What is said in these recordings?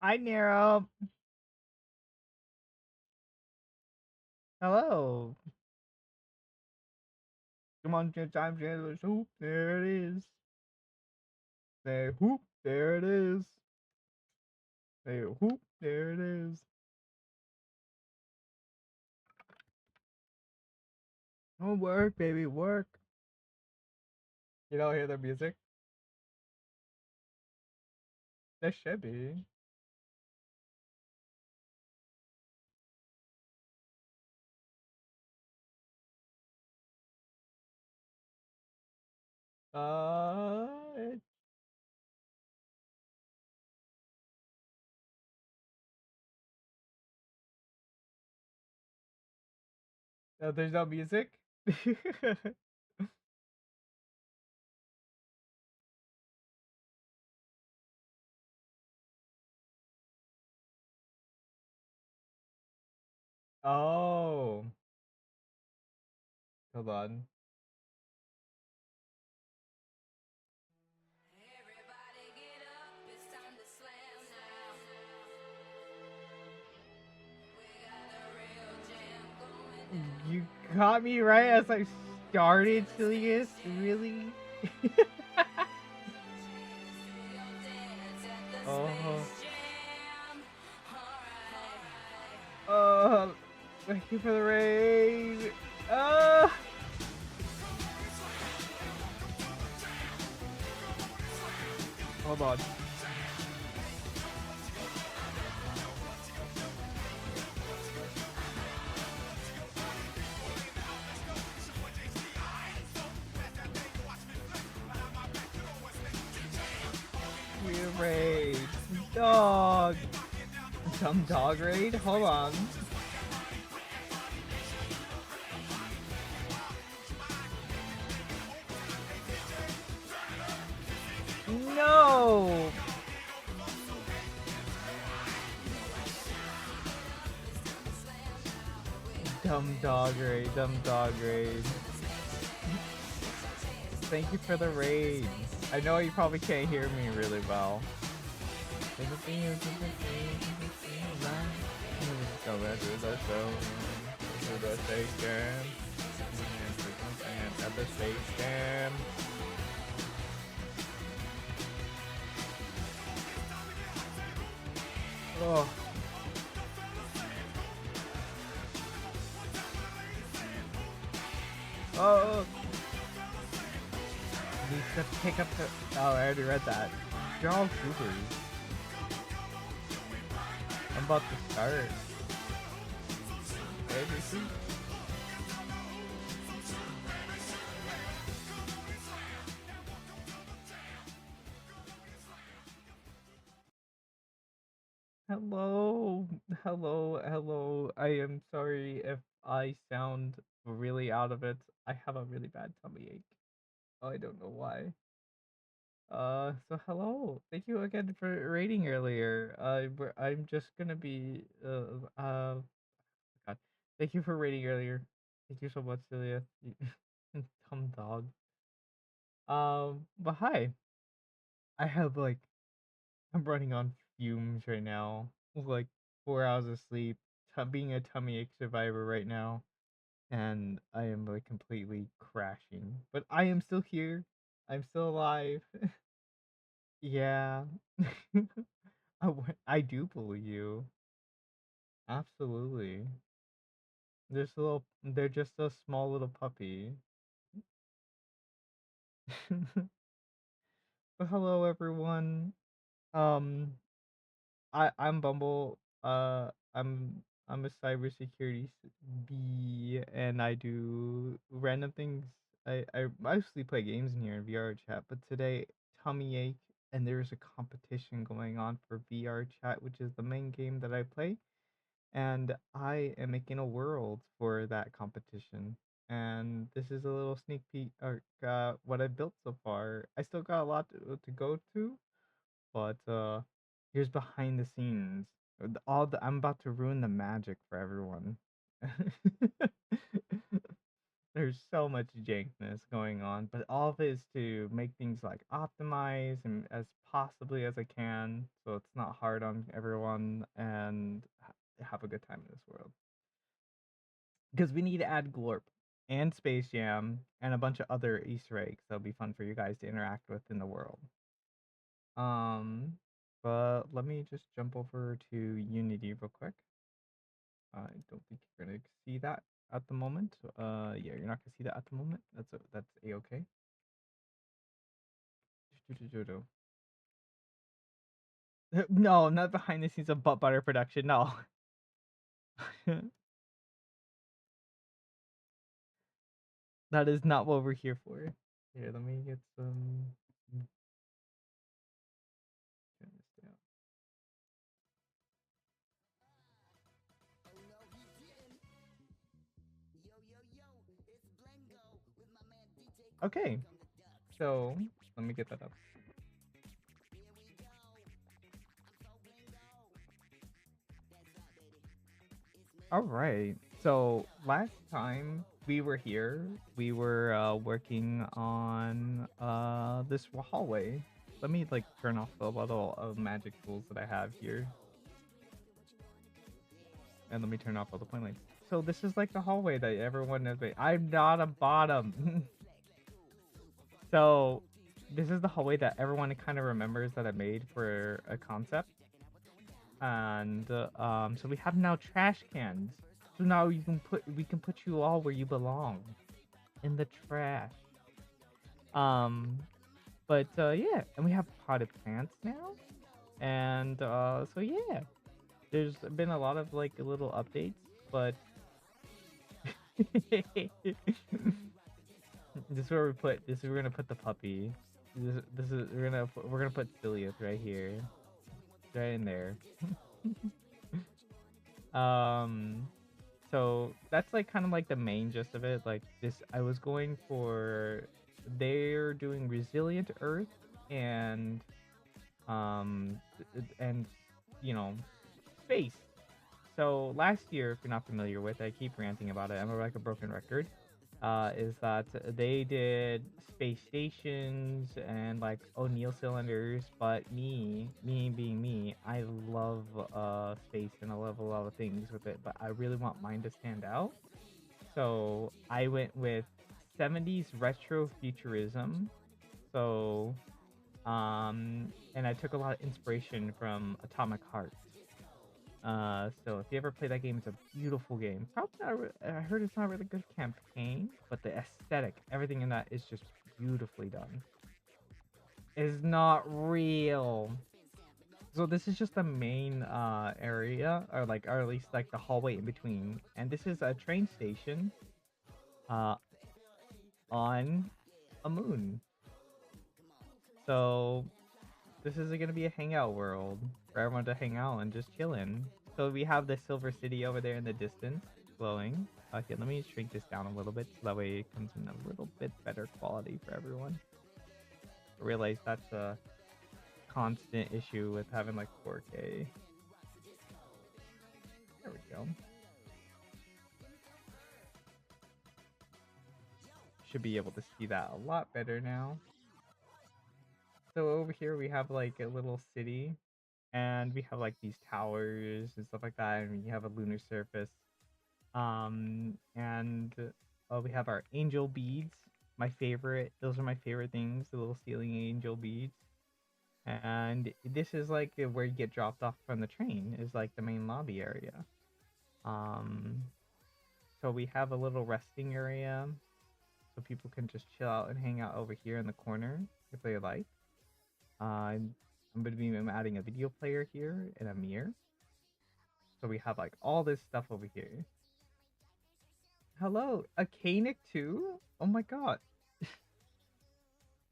Hi, Nero. Hello. Come on, time Chandler's hoop. There it is. Say hoop. There it is. Say hoop. There it is. Oh, work, baby, work. You don't hear the music? There should be. Uh, there's no music. Oh, hold on. You caught me right as I started, Silius. Really? Oh. Oh, thank you for the raid. Uh, hold on. Weird raid. Dog. Dumb dog raid? Hold on. No! Dumb dog raid. Dumb dog raid. Thank you for the raid. I know you probably can't hear me really well. Go back to the show. To the station. And at the station. Oh. Oh. Need to pick up the. Oh, I already read that. You're all supers. I'm about to start. ABC. Hello, hello. I am sorry if I sound really out of it. I have a really bad tummy ache. Oh, I don't know why. So hello. Thank you again for rating earlier. I'm just gonna be God. Thank you for rating earlier. Thank you so much, Celia. Dumb dog. But hi. I have like I'm running on fumes right now. Like 4 hours of sleep, being a tummy ache survivor right now, and I am like completely crashing. But I am still here. I'm still alive. Yeah. I do believe you. Absolutely. They're just a small little puppy. But hello everyone. Um I'm Bumble. I'm a cybersecurity B, and I do random things. I mostly play games in here in VR chat, but today tummy ache, and there's a competition going on for VR chat, which is the main game that I play, and I am making a world for that competition. And this is a little sneak peek of what I built so far. I still got a lot to go to, but here's behind the scenes. I'm about to ruin the magic for everyone. There's so much jankness going on, but all of it is to make things like optimize and as possibly as I can, so it's not hard on everyone and have a good time in this world. Because we need to add Glorp and Space Jam and a bunch of other Easter eggs that'll be fun for you guys to interact with in the world. Um, but let me just jump over to Unity real quick. I don't think you're gonna see that at the moment. Yeah, you're not gonna see that at the moment. That's a okay. No, not behind the scenes of butt butter production. No, that is not what we're here for. Here, let me get some. Turn this down. Okay, so let me get that up. All right. So last time we were here, we were working on this hallway. Let me like turn off the little magic tools that I have here, and let me turn off all the point lights. So this is like the hallway that everyone has made. I'm not a bottom. So this is the hallway that everyone kind of remembers that I made for a concept. And so we have now trash cans. So now we can put you all where you belong, in the trash. Um, but yeah, and we have potted plants now, and so yeah, there's been a lot of like little updates, but this is where we put this. We're gonna put the puppy. This is we're gonna put Cilius right here, right in there. um, so that's like kind of like the main gist of it. Like this, I was going for they're doing resilient Earth and um and you know space. So last year, if you're not familiar with, I keep ranting about it. I'm like a broken record. Is that they did space stations and like O'Neill cylinders, but me being me, I love space and I love a lot of things with it, but I really want mine to stand out. So I went with 70s retro futurism. So and I took a lot of inspiration from Atomic Heart. So if you ever play that game, it's a beautiful game. Probably not. I heard it's not a really good campaign, but the aesthetic, everything in that is just beautifully done. Is not real. So this is just the main area, or at least like the hallway in between, and this is a train station, uh, on a moon. So this is gonna be a hangout world for everyone to hang out and just chill in. So we have the Silver City over there in the distance, glowing. Okay, let me shrink this down a little bit so that way it comes in a little bit better quality for everyone. I realize that's a constant issue with having like 4K. There we go. Should be able to see that a lot better now. So over here we have like a little city, and we have like these towers and stuff like that, and we have a lunar surface. And we have our angel beads. My favorite. Those are my favorite things. The little ceiling angel beads. And this is like where you get dropped off from the train. Is like the main lobby area. Um, so we have a little resting area, so people can just chill out and hang out over here in the corner if they like. I'm going to be adding a video player here and a mirror. So we have like all this stuff over here. Hello, a Canic too? Oh my god.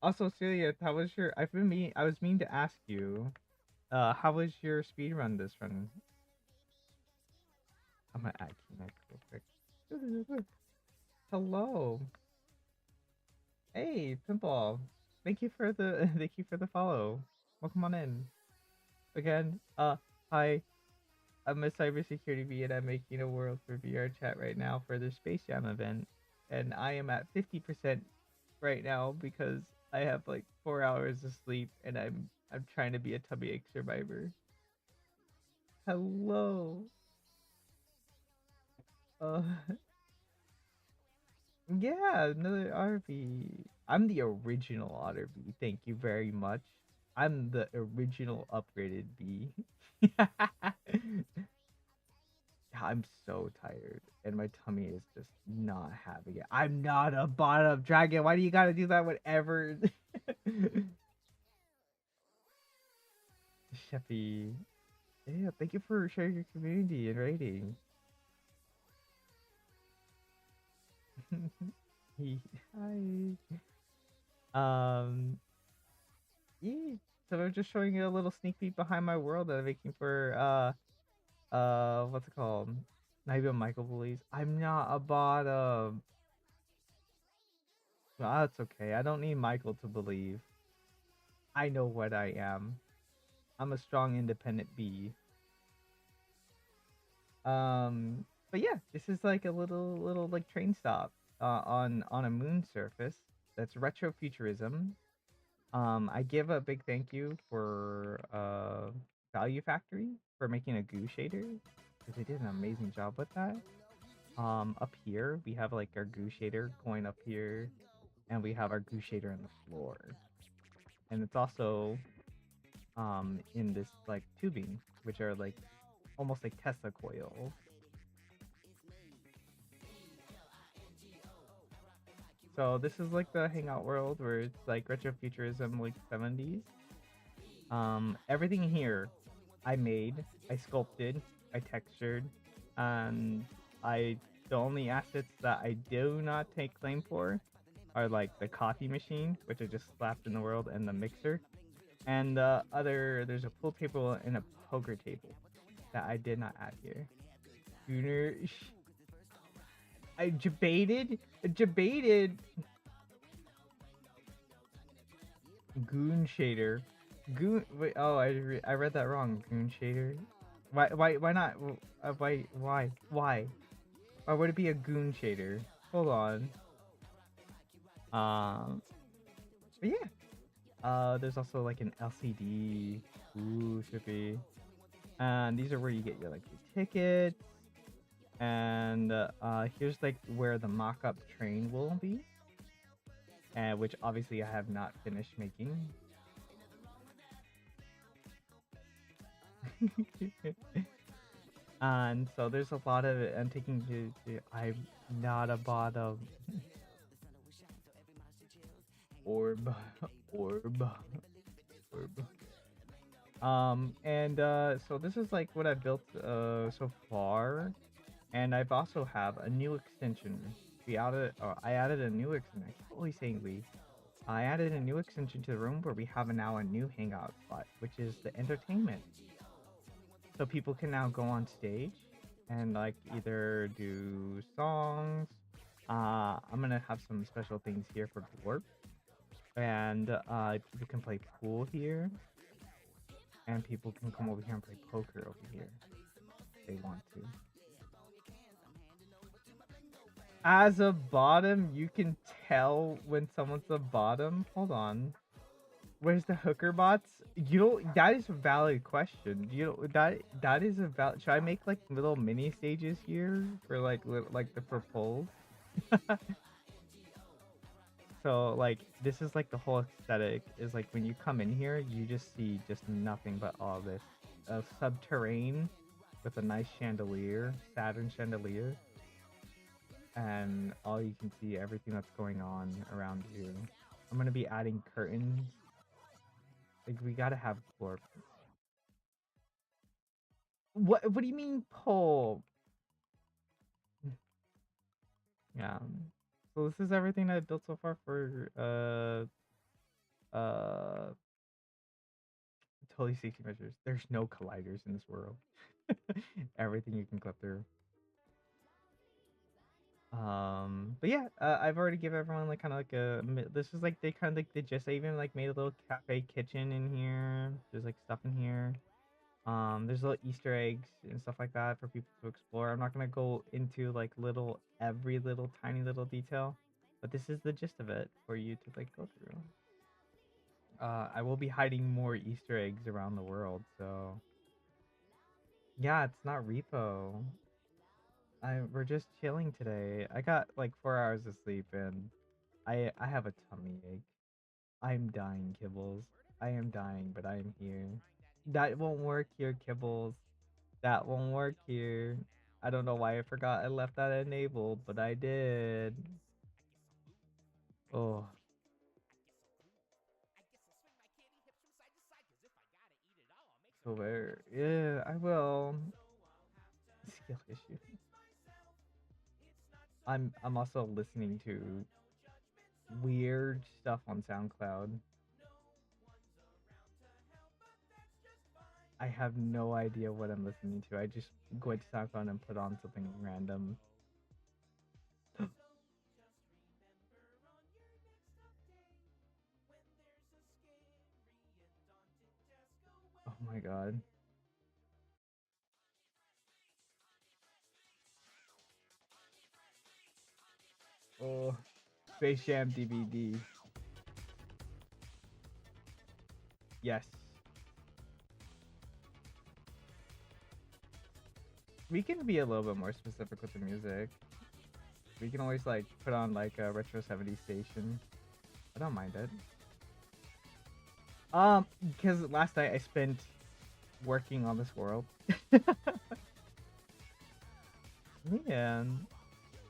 Also, Celia, how was your? I was meaning to ask you. How was your speed run this run? I'm gonna add Canic real quick. Hello. Hey, Pimple. Thank you for the thank you for the follow. Welcome on in. Again, hi. I'm a cybersecurity V and I'm making a world for VRChat right now for the Space Jam event. and I am at 50% right now because I have like 4 hours of sleep, and I'm trying to be a tummy ache survivor. Hello. Uh, yeah, another RV. I'm the original Otter Bee. Thank you very much. I'm the original upgraded bee. I'm so tired, and my tummy is just not having it. I'm not a bottom dragon. Why do you gotta do that whenever? Sheffy. Yeah, thank you for sharing your community and rating. Hi. Um, yeah. So I'm just showing you a little sneak peek behind my world that I'm making for what's it called? Not even Michael believes. I'm not a bottom. No, that's okay. I don't need Michael to believe. I know what I am. I'm a strong, independent bee. But yeah, this is like a little like train stop on a moon surface. That's retrofuturism. I give a big thank you for Value Factory for making a goo shader because they did an amazing job with that. Up here we have like our goo shader going up here, and we have our goo shader on the floor, and it's also in this like tubing, which are like almost like Tesla coils. So this is like the hangout world where it's like retrofuturism, like 70s. Everything here I made, I sculpted, I textured, and I the only assets that I do not take claim for are like the coffee machine, which I just slapped in the world, and the mixer. And there's a pool table and a poker table that I did not add here. Gunner, I debated Goon shader. Goon. Wait. Oh, I read that wrong. Goon shader. Why not? Why would it be a goon shader? Hold on. Um. But yeah. There's also like an LCD. Ooh, should be. And these are where you get your like your tickets. And here's like where the mock-up train will be, and which obviously I have not finished making. And so there's a lot of it. I'm taking I'm not a bottom orb, orb, orb. And so this is like what I've built so far, and I've also have a new extension. I added a new extension. I keep always saying we. I added a new extension to the room where we have now a new hangout spot, which is the entertainment. So people can now go on stage and like either do songs. I'm gonna have some special things here for Glorp, and people can play pool here, and people can come over here and play poker over here if they want to. As a bottom, you can tell when someone's a bottom. Hold on. Where's the hooker bots? You know, that is a valid question. You know that is a valid. Should I make like little mini stages here for like the proposed? So like this is like the whole aesthetic is like when you come in here, you just see just nothing but all this subterranean with a nice chandelier, Saturn chandelier, and all you can see everything that's going on around you. I'm gonna be adding curtains. Like we gotta have floor. What do you mean pull? Yeah. So this is everything I've built so far for totally safety measures. There's no colliders in this world. Everything you can clip through. But yeah, I've already given everyone like kind of like this is like they just I even like made a little cafe kitchen in here. There's like stuff in here. There's little Easter eggs and stuff like that for people to explore. I'm not gonna go into like every little tiny little detail, but this is the gist of it for you to like go through. I will be hiding more Easter eggs around the world, so yeah, it's not repo. We're just chilling today. I got like 4 hours of sleep and I have a tummy ache. I'm dying, Kibbles. I am dying, but I am here. That won't work here, Kibbles. That won't work here. I don't know why I forgot I left that enabled, but I did. Oh, so where? Yeah, I will. Skill issue. I'm also listening to weird stuff on SoundCloud. I have no idea what I'm listening to. I just go into SoundCloud and put on something random. Oh my god. Oh, Space Jam DVD. Yes. We can be a little bit more specific with the music. We can always like put on like a retro 70s station. I don't mind it. Because last night I spent working on this world. Man.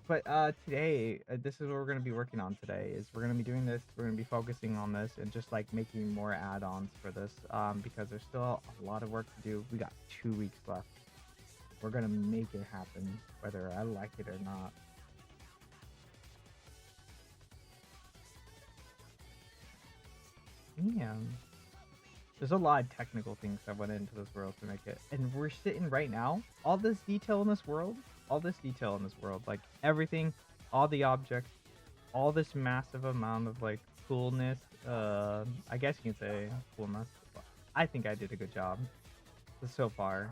But today, this is what we're gonna be working on today. Is we're gonna be doing this. We're gonna be focusing on this and just like making more add-ons for this. Because there's still a lot of work to do. We got 2 weeks left. We're gonna make it happen, whether I like it or not. Yeah. There's a lot of technical things that went into this world to make it. And we're sitting right now, all this detail in this world, like everything, all the objects, all this massive amount of like coolness. I guess you can say coolness. I think I did a good job so far.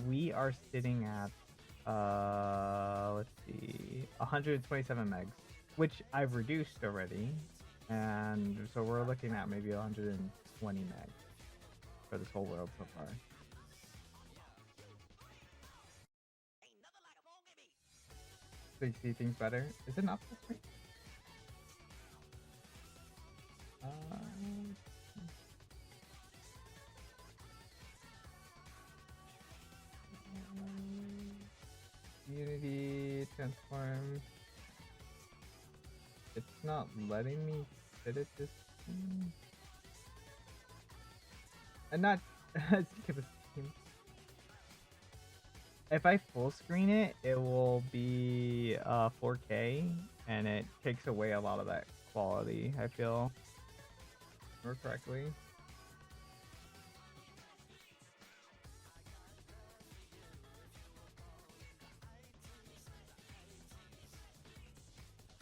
We are sitting at let's see, 127 megs, which I've reduced already, and so we're looking at maybe 120 megs for this whole world so far. So you see things better. Is it not full screen? Uh, Unity transform. It's not letting me fit it this. And not skip a screen. If I full screen it, it will be 4K, and it takes away a lot of that quality. I feel more correctly.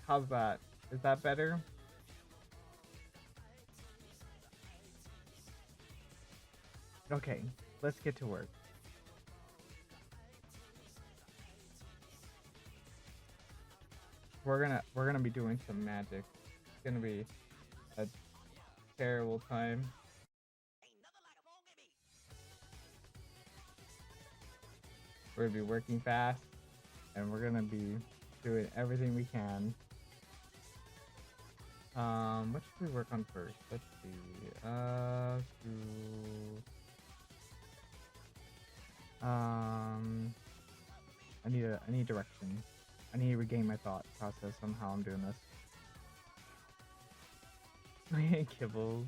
How's that? Is that better? Okay, let's get to work. We're gonna be doing some magic. It's gonna be a terrible time. We're gonna be working fast, and we're gonna be doing everything we can. What should we work on first? Let's see. I need direction. I need to regain my thought process on how I'm doing this. I hate kibbles.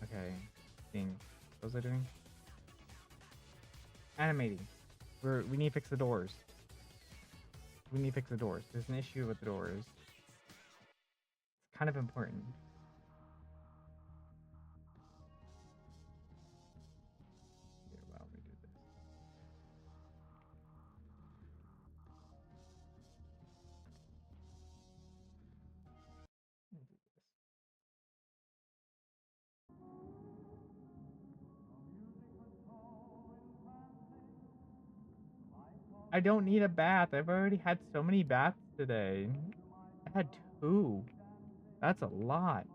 Okay, things. What was I doing? Animating. We need to fix the doors. We need to fix the doors. There's an issue with the doors. It's kind of important. Here, why don't we do this? We'll do this. I don't need a bath. I've already had so many baths today. I had 2. That's a lot.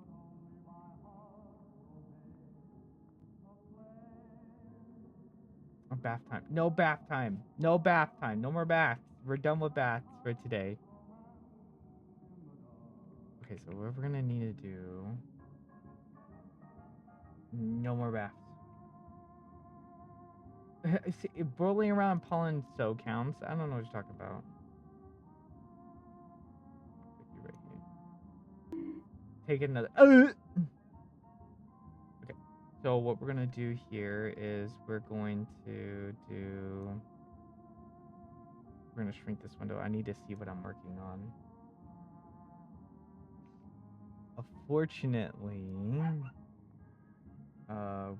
Oh, bath time. No bath time. No bath time. No more baths. We're done with baths for today. Okay, so what we're gonna need to do... No more baths. See, rolling around pollen so counts. I don't know what you're talking about. Right here. Take another... Okay, so what we're gonna do here is we're going to do... We're gonna shrink this window. I need to see what I'm working on. Unfortunately,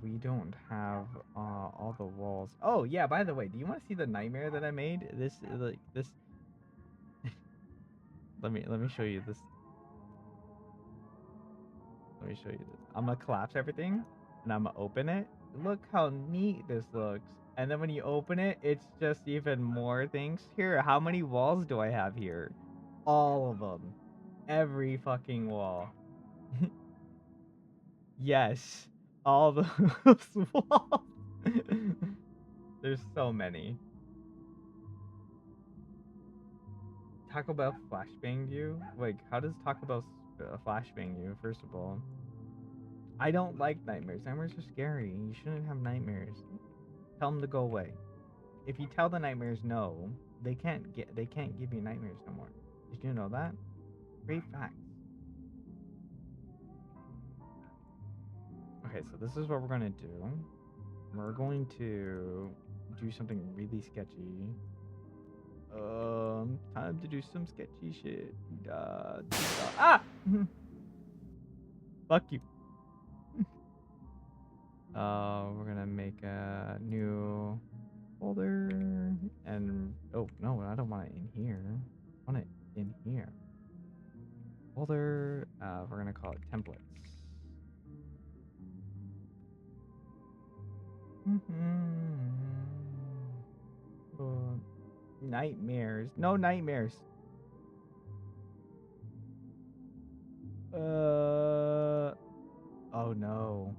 we don't have all the walls. Oh yeah, by the way, do you want to see the nightmare that I made? This like this. let me show you this. Let me show you this. I'm gonna collapse everything and I'm gonna open it. Look how neat this looks. And then when you open it, it's just even more things. Here, how many walls do I have here? All of them. Every fucking wall. Yes. All those walls. There's so many. Taco Bell flashbanged you? Like, how does Taco Bell flashbang you, first of all? I don't like nightmares. Nightmares are scary. You shouldn't have nightmares. Tell them to go away. If you tell the nightmares no, they can't give you nightmares no more. Did you know that? Great fact. Okay, so this is what we're gonna do. We're going to do something really sketchy. Time to do some sketchy shit. Ah! Fuck you. We're gonna make a new folder and oh no, I don't want it in here. I want it in here. Folder. We're gonna call it templates. Nightmares. No nightmares. Oh no.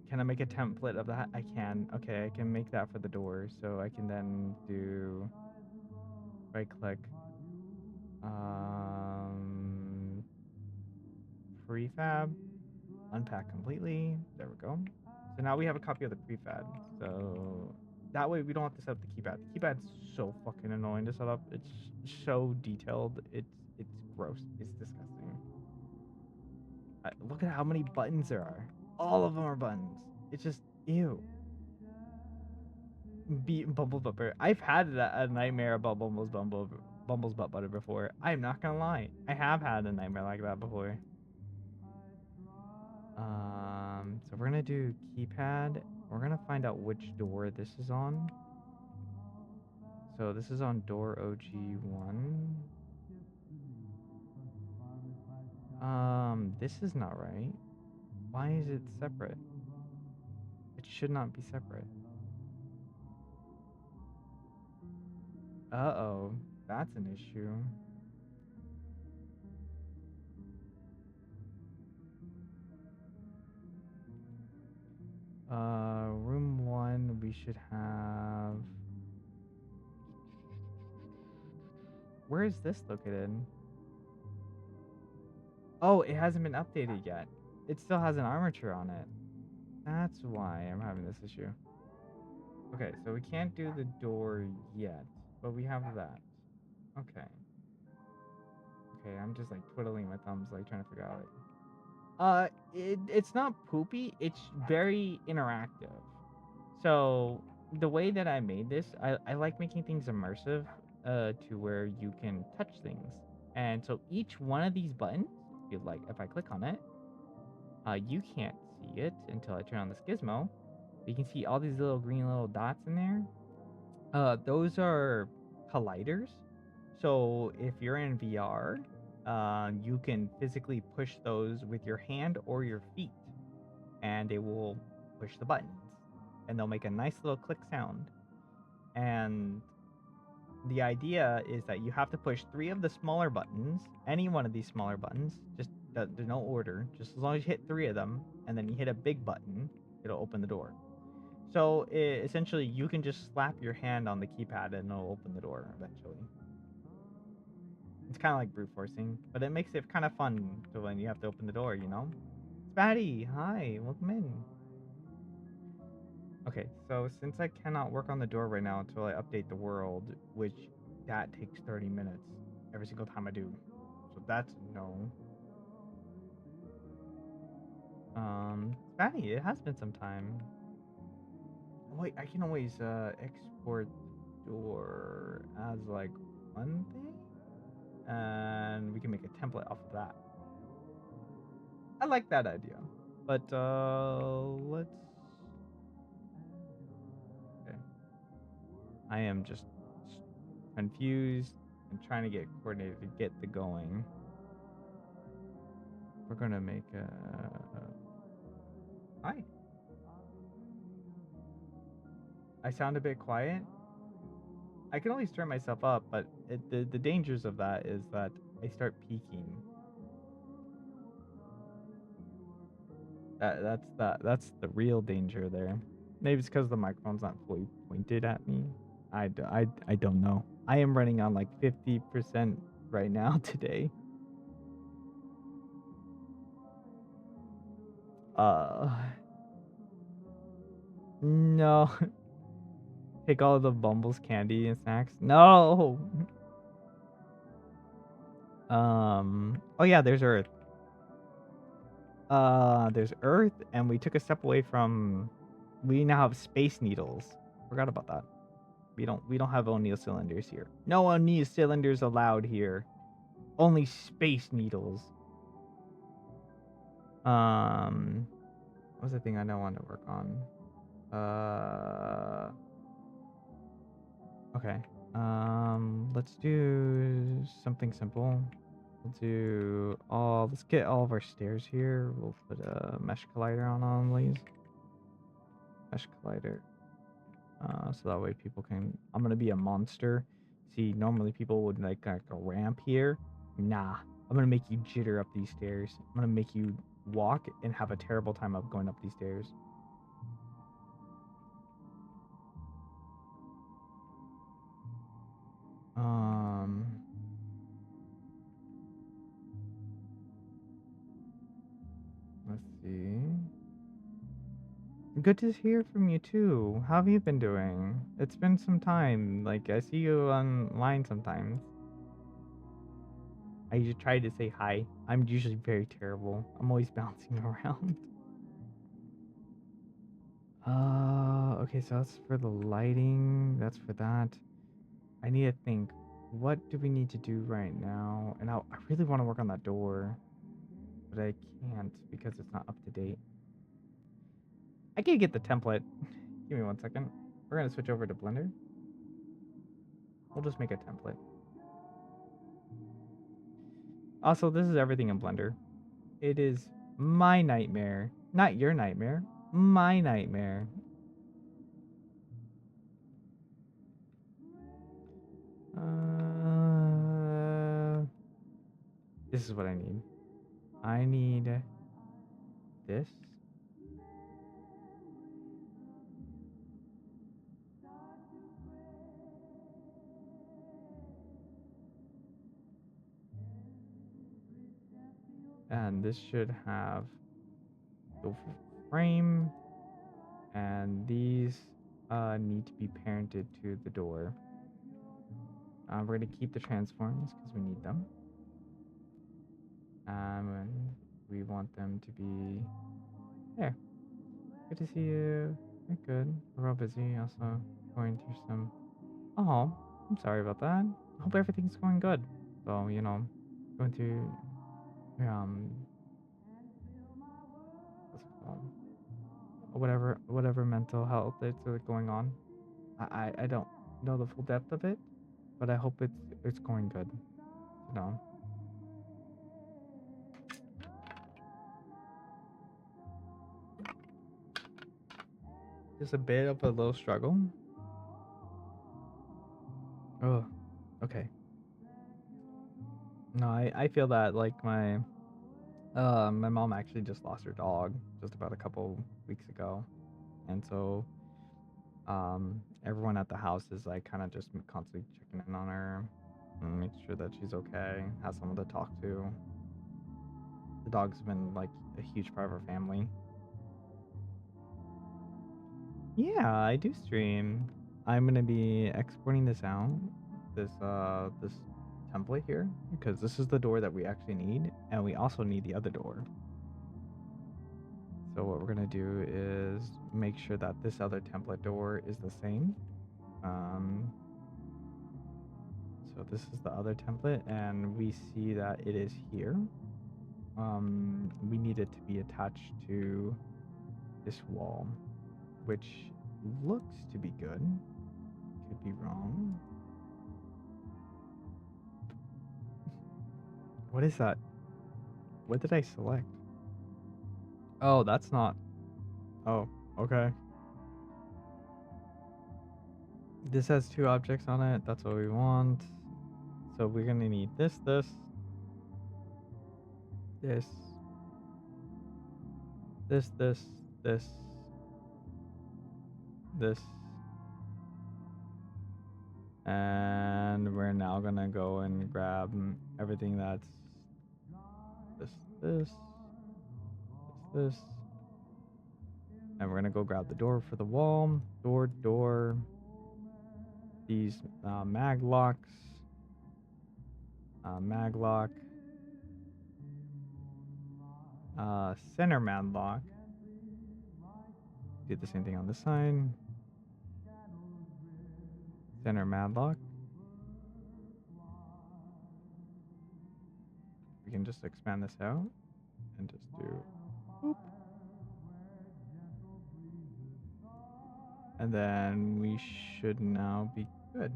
Can I make a template of that? I can. Okay, I can make that for the door. So I can then do right click. Prefab. Unpack completely. There we go. So now we have a copy of the prefab. So that way we don't have to set up the keypad. The keypad's so fucking annoying to set up. It's so detailed. It's gross. It's disgusting. Look at how many buttons there are. All of them are buttons. It's just ew. Bumble's butt butter. I've had a nightmare about Bumble's butt butter before. I'm not gonna lie. I have had a nightmare like that before. So we're gonna do keypad. We're gonna find out which door this is on. So this is on door OG1. This is not right. Why is it separate? It should not be separate. Uh-oh, that's an issue. Room 1, we should have... Where is this located? Oh, it hasn't been updated yet. It still has an armature on it. That's why I'm having this issue. Okay, so we can't do the door yet, but we have that. Okay. Okay, I'm just like twiddling my thumbs, like trying to figure out like... It's not poopy, it's very interactive. So the way that I made this, I like making things immersive, to where you can touch things. And so each one of these buttons, if I click on it, you can't see it until I turn on this gizmo. You can see all these little green little dots in there. Those are colliders. So if you're in VR, you can physically push those with your hand or your feet, and they will push the buttons. and they'll make a nice little click sound. And the idea is that you have to push 3 of the smaller buttons, any one of these smaller buttons, just there's no order, just as long as you hit 3 of them, and then you hit a big button, it'll open the door. So essentially, you can just slap your hand on the keypad and it'll open the door eventually. It's kind of like brute forcing, but it makes it kind of fun to when you have to open the door, you know? Spatty, hi, welcome in. Okay, so since I cannot work on the door right now until I update the world, which that takes 30 minutes every single time I do. So that's no. Spatty, it has been some time. Oh, wait, I can always export the door as like one thing, and we can make a template off of that. I like that idea. But let's. Okay. I am just confused and trying to get coordinated to get the going. We're gonna make a. Hi. I sound a bit quiet. I can always turn myself up, but the dangers of that is that I start peaking. That's the real danger there. Maybe it's because the microphone's not fully pointed at me. I don't know. I am running on like 50% right now today. No. Take all of the Bumble's candy and snacks. No. Oh yeah, there's Earth. There's Earth, and we took a step away from. We now have space needles. Forgot about that. We don't have O'Neill cylinders here. No O'Neill cylinders allowed here. Only space needles. What was the thing I don't want to work on? Okay. Let's do something simple. Let's get all of our stairs here. We'll put a mesh collider on these. Mesh collider. So that way people can. I'm gonna be a monster. See, normally people would like a ramp here. Nah, I'm gonna make you jitter up these stairs. I'm gonna make you walk and have a terrible time of going up these stairs. Let's see. Good to hear from you too. How have you been doing? It's been some time. Like I see you online sometimes. I usually try to say hi. I'm usually very terrible. I'm always bouncing around. Okay, so that's for the lighting. That's for that. I need to think. What do we need to do right now? And I really want to work on that door, but I can't because it's not up to date. I can get the template. Give me 1 second. We're gonna switch over to Blender. We'll just make a template. Also, this is everything in Blender. It is my nightmare, not your nightmare. My nightmare. This is what I need. I need this. And this should have the frame. And these need to be parented to the door. We're going to keep the transforms because we need them. And we want them to be there. Good to see you. You're good. We're all busy. Also going through some. Oh, I'm sorry about that. I hope everything's going good. So, you know, going through what's it called? Whatever mental health that's going on. I don't know the full depth of it, but I hope it's going good. You know. Just a bit of a little struggle. Oh, okay. No, I feel that like my mom actually just lost her dog just about a couple weeks ago, and so everyone at the house is like kind of just constantly checking in on her and make sure that she's okay, has someone to talk to. The dog's been like a huge part of our family. Yeah, I do stream. I'm gonna be exporting this out, this template here, because this is the door that we actually need, and we also need the other door. So what we're gonna do is make sure that this other template door is the same. Um, so this is the other template, and we see that it is here. We need it to be attached to this wall, which looks to be good. Could be wrong. What is that? What did I select? Oh, that's not. Oh, okay. This has 2 objects on it. That's what we want. So we're gonna need this, this, this, this, this, this, and we're now gonna go and grab everything that's this, this, this, and we're gonna go grab the door for the wall, door, these mag locks, mag lock, center mag lock. Do the same thing on this side. Center madlock. We can just expand this out and just do boop. And then we should now be good.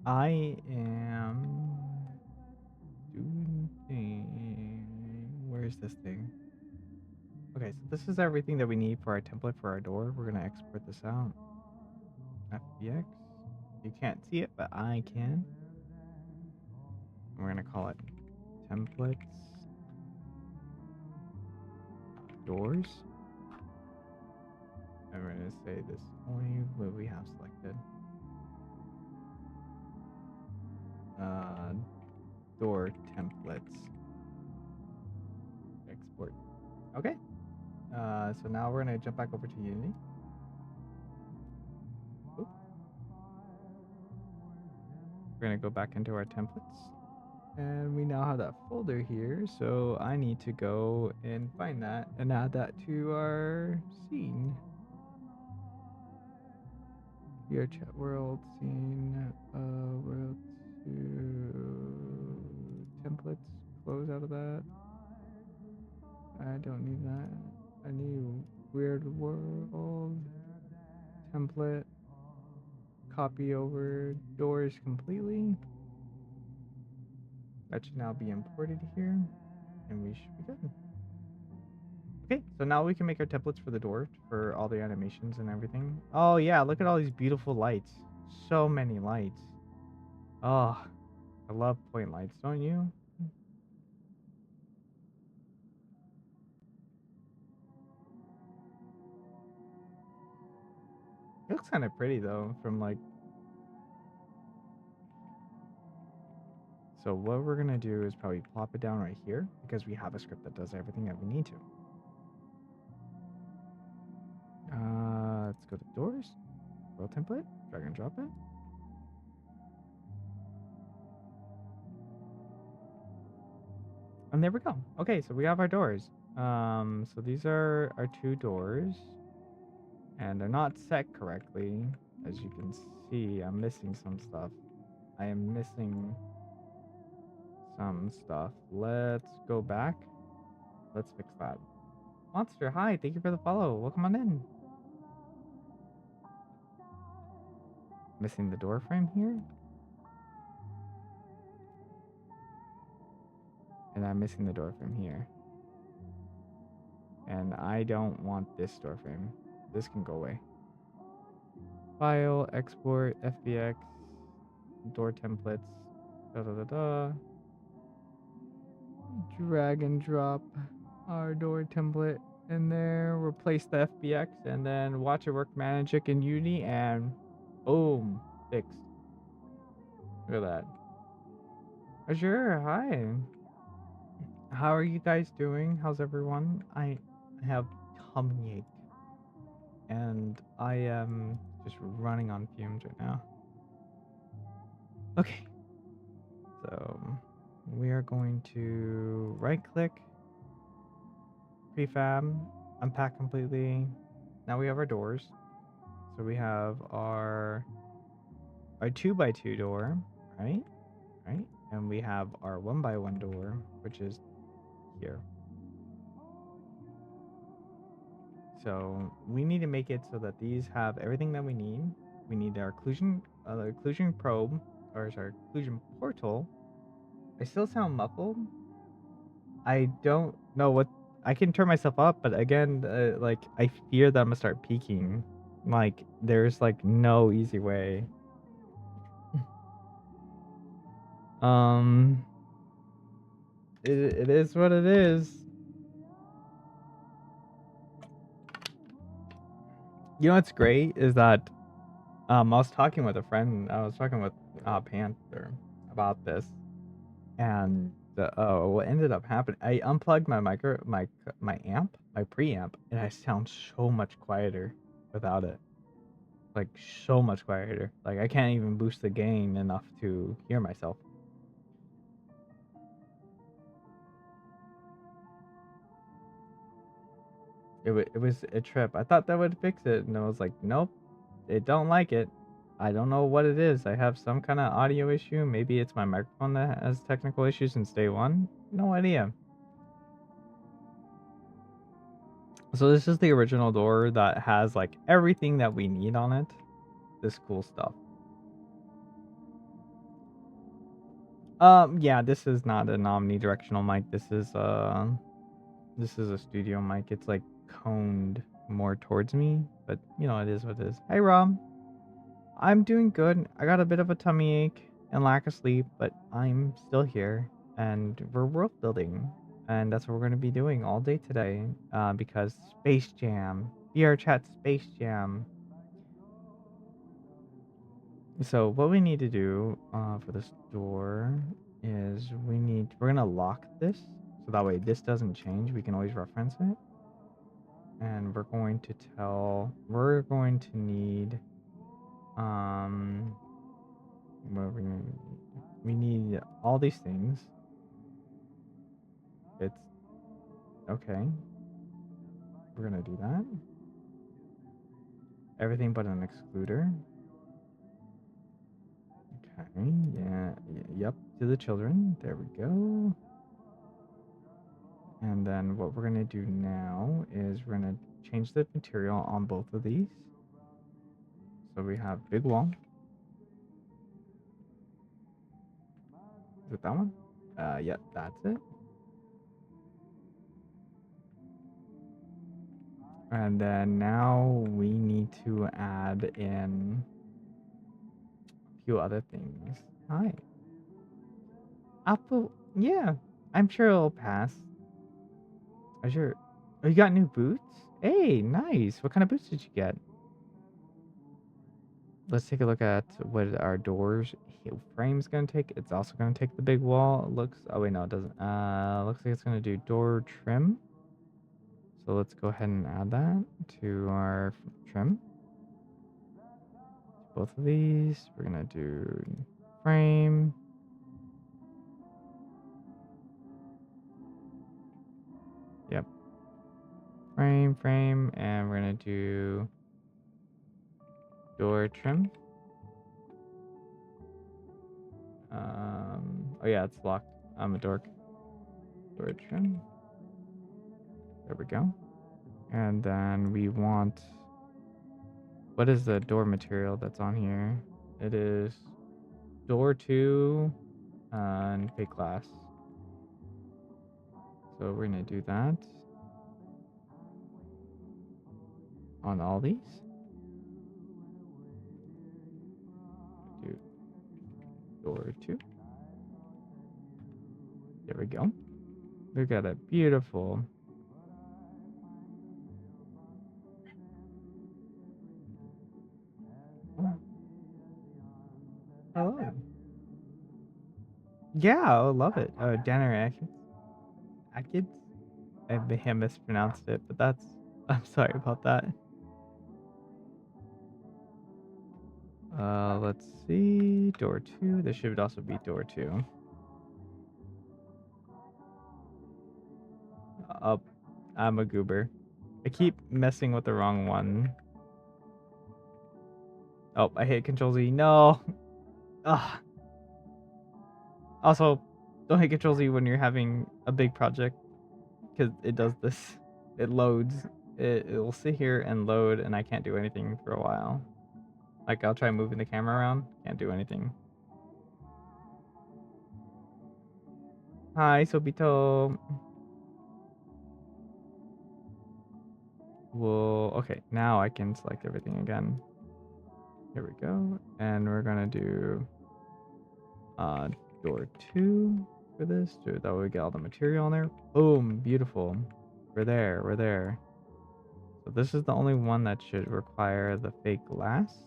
I am doing thing. Where's this thing? Okay, so this is everything that we need for our template for our door. We're gonna export this out. FBX. You can't see it, but I can. We're gonna call it templates doors. And we're gonna say this only what we have selected. Door templates. Export. Okay. So now we're gonna jump back over to Unity. Oop. We're gonna go back into our templates. And we now have that folder here. So I need to go and find that and add that to our scene. VRChat world scene. World to templates. Close out of that. I don't need that. I need weird world template. Copy over doors completely. That should now be imported here, and we should be good. Okay, so now we can make our templates for the door for all the animations and everything. Oh yeah, look at all these beautiful lights. So many lights. Oh, I love point lights, don't you? It looks kind of pretty though, from like. So what we're gonna do is probably plop it down right here because we have a script that does everything that we need to. Let's go to doors, world template, drag and drop it. And there we go. Okay, so we have our doors. So these are our 2 doors. And they're not set correctly. As you can see, I'm missing some stuff. I am missing some stuff. Let's go back. Let's fix that. Monster, hi, thank you for the follow. Welcome on in. Missing the door frame here. And I'm missing the door frame here. And I don't want this door frame. This can go away. File, export, FBX, door templates, da da da da. Drag and drop our door template in there, replace the FBX, and then watch it work magic in Unity, and boom, fixed. Look at that. Azure, hi. How are you guys doing? How's everyone? I have tummy ache, and I am just running on fumes right now. Okay, so we are going to right click, prefab, unpack completely. Now we have our doors. So we have our 2x2 door, right? Right? And we have our 1x1 door, which is here. So we need to make it so that these have everything that we need. We need our occlusion probe, or sorry, occlusion portal. I still sound muffled. I don't know what I can turn myself up, but again, like I fear that I'm gonna start peaking. Like there's like no easy way. Um, it is what it is. You know what's great is that I was talking with a friend. I was talking with Panther about this, and what ended up happening? I unplugged my amp, my preamp, and I sound so much quieter without it. Like so much quieter. Like I can't even boost the gain enough to hear myself. It was a trip. I thought that would fix it, and I was like, nope, it don't like it. I don't know what it is. I have some kind of audio issue. Maybe it's my microphone that has technical issues since day one. No idea. So this is the original door that has like everything that we need on it. This cool stuff. Yeah, this is not an omnidirectional mic. This is a studio mic. It's like coned more towards me, but you know, it is what it is. Hey Rob. I'm doing good. I got a bit of a tummy ache and lack of sleep, but I'm still here and we're world building. And that's what we're going to be doing all day today because Space Jam, VRChat Space Jam. So, what we need to do for this door is we're going to lock this so that way this doesn't change. We can always reference it. And we're going to need what we need all these things. It's okay. We're gonna do that. Everything but an excluder. Okay, yeah, yep, to the children. There we go. And then what we're gonna do now is we're gonna change the material on both of these. So we have big wall. Is it that one? Yep, that's it. And then now we need to add in a few other things. Hi. Apple, yeah, I'm sure it'll pass. Sure. Oh, you got new boots? Hey, nice. What kind of boots did you get? Let's take a look at what our doors frame's gonna take. It's also gonna take the big wall. It looks. Oh wait, no, it doesn't. Looks like it's gonna do door trim. So let's go ahead and add that to our trim. Both of these. We're gonna do frame. Yep. Frame, and we're gonna do door trim. Oh yeah, it's locked. I'm a dork. Door trim. There we go. And then we want, what is the door material that's on here? It is door 2 and fake glass. So we're gonna do that. on all these. Do door 2. There we go. Look at it, beautiful. Oh, yeah, I love it. Danner Atkins. Atkins? I may have mispronounced it, but that's. I'm sorry about that. Let's see. Door 2. This should also be door 2. Up. I'm a goober. I keep messing with the wrong one. Oh, I hit Control Z. No. Ugh. Also, don't hit Control Z when you're having a big project, because it does this. It loads. It'll sit here and load, and I can't do anything for a while. Like, I'll try moving the camera around. Can't do anything. Hi, Sobito. Well, okay, now I can select everything again. Here we go. And we're gonna do door 2 for this. So that way we get all the material on there. Boom, beautiful. We're there, we're there. So this is the only one that should require the fake glass.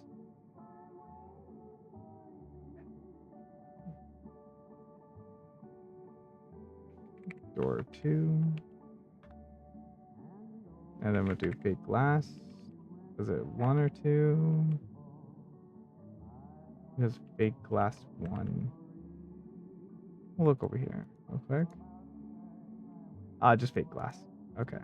Door 2. And then we'll do fake glass. Is it 1 or 2? Because fake glass 1. We'll look over here real quick. Just fake glass. Okay.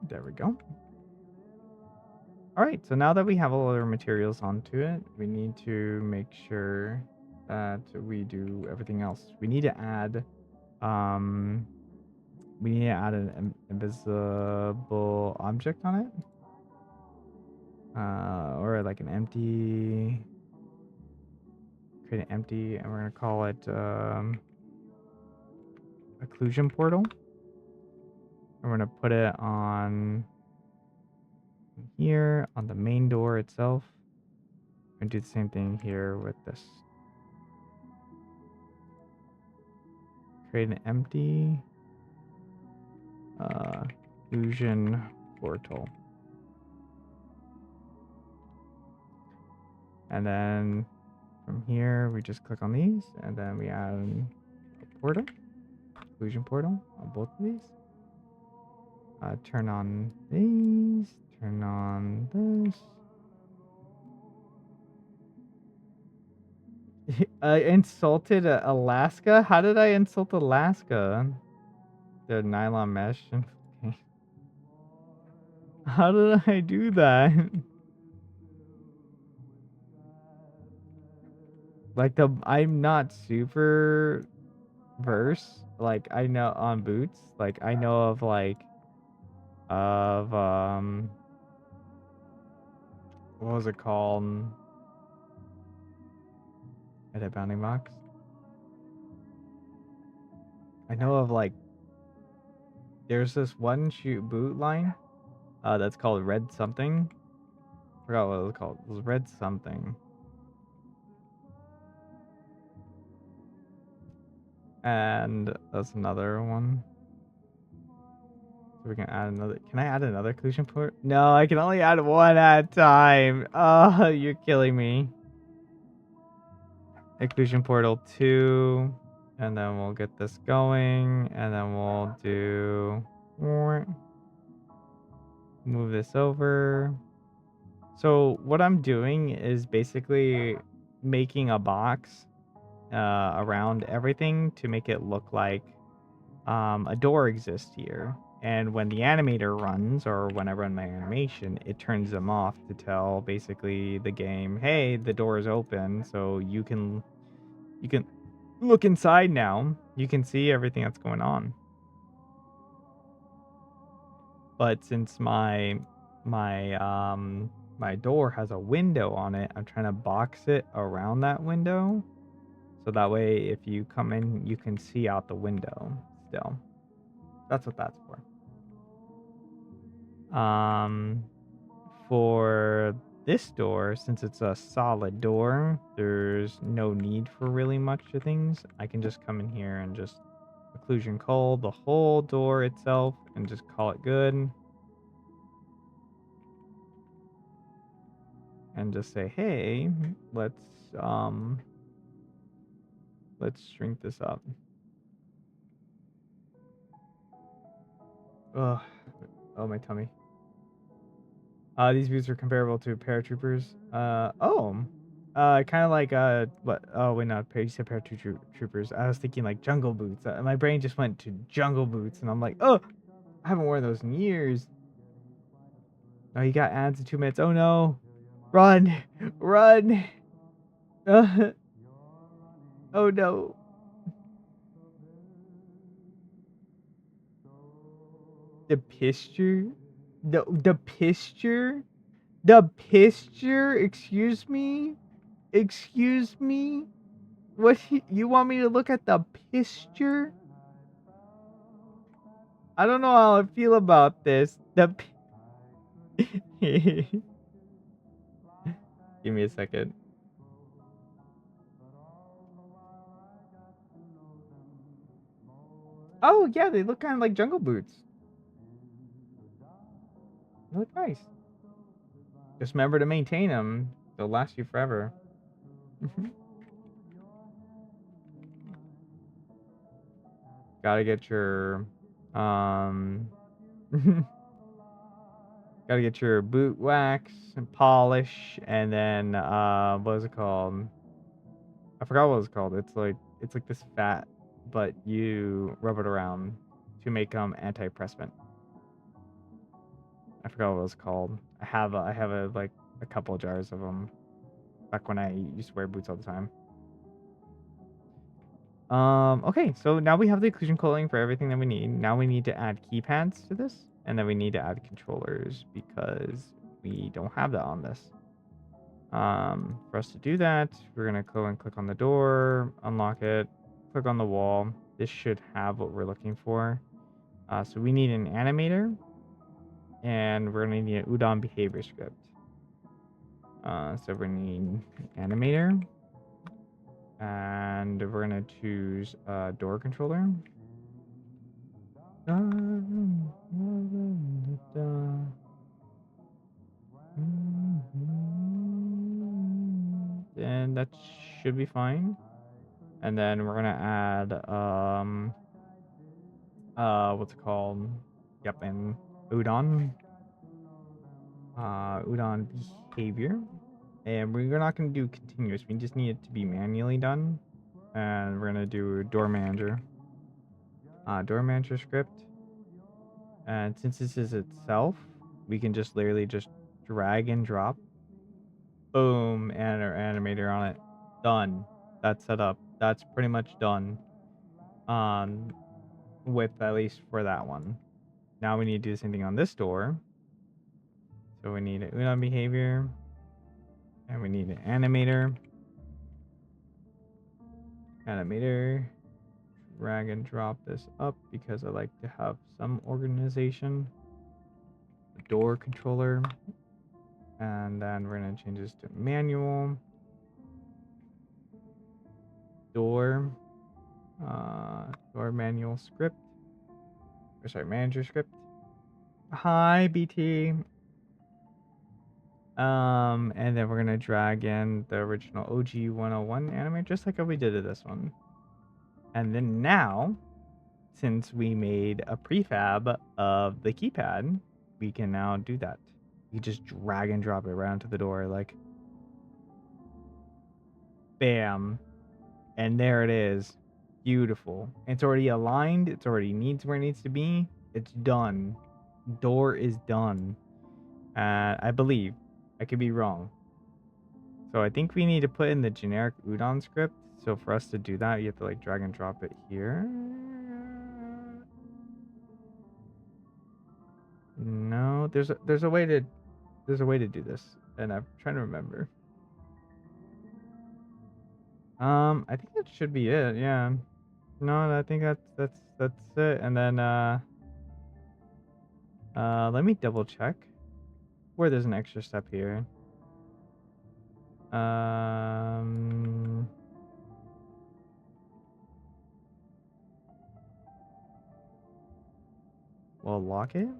There we go. All right, so now that we have all our materials onto it, we need to make sure that we do everything else. We need to add, an invisible object on it, or like an empty. Create an empty, and we're gonna call it occlusion portal. And we're gonna put it on here on the main door itself. And do the same thing here with this. Create an empty occlusion portal. And then from here, we just click on these, and then we add a portal, occlusion portal on both of these. Turn on these, turn on this. I insulted Alaska? How did I insult Alaska? The nylon mesh. How did I do that? Like, I'm not super verse. Like, I know on boots. Like, I know of what was it called? Edit bounding box. I know of there's this one shoot boot line, that's called red something. Forgot what it was called. It was red something. And that's another one. So we can add another. Can I add another occlusion port? No, I can only add one at a time. Oh, you're killing me. Occlusion portal 2. And then we'll get this going. And then we'll do. Move this over. So what I'm doing is basically making a box around everything to make it look like a door exists here. And when the animator runs, or when I run my animation, it turns them off to tell basically the game, hey, the door is open, so you can look inside now. You can see everything that's going on. But since my door has a window on it, I'm trying to box it around that window So that way, if you come in, you can see out the window still. That's what that's for. For this door, since it's a solid door, there's no need for really much of things. I can just come in here and just occlusion cull the whole door itself and just call it good. And just say, hey, let's shrink this up. Ugh. Oh, my tummy. These boots are comparable to paratroopers. Kind of like what? Oh wait, no, you said paratroopers. I was thinking like jungle boots. My brain just went to jungle boots, and I'm like, oh, I haven't worn those in years. Oh, you got ads in 2 minutes. Oh no, run, run. Oh no. The pisture, the pisture, the pisture. Excuse me, excuse me. What you want me to look at the pisture? I don't know how I feel about this. Give me a second. Oh yeah, they look kind of like jungle boots. They look nice. Just remember to maintain them. They'll last you forever. Gotta get your gotta get your boot wax and polish, and then what is it called? I forgot what it's called. It's like this fat, but you rub it around to make them anti-pressment. I forgot what it was called. I have like a couple of jars of them back when I used to wear boots all the time. Okay, so now we have the occlusion culling for everything that we need. Now we need to add keypads to this, and then we need to add controllers because we don't have that on this. For us to do that, we're gonna go and click on the door, unlock it, click on the wall. This should have what we're looking for. So we need an animator, and we're gonna need an udon behavior script. So we're gonna need animator, and we're gonna choose door controller. And that should be fine. And then we're gonna add what's it called? Yep, and udon. Udon behavior. And we're not gonna do continuous, we just need it to be manually done. And we're gonna do door manager. Door manager script. And since this is itself, we can just literally just drag and drop. Boom, and our animator on it. Done. That's set up. That's pretty much done. With at least for that one. Now we need to do the same thing on this door. So we need an Udon behavior. And we need an animator. Animator. Drag and drop this up because I like to have some organization. The door controller. And then we're going to change this to manual. Door. Door manual script. Or sorry, manager script. Hi, BT. And then we're gonna drag in the original OG 101 anime, just like how we did to this one. And then now, since we made a prefab of the keypad, we can now do that. You just drag and drop it right onto the door, like, bam, and there it is. Beautiful. It's already aligned. It's already needs where it needs to be. It's done. Door is done. I believe. I could be wrong. So I think we need to put in the generic udon script. So for us to do that, you have to like drag and drop it here. No, there's a way to do this, and I'm trying to remember. I think that should be it. Yeah. No, I think that's it. And then let me double check where there's an extra step here. Um, we'll lock it. Do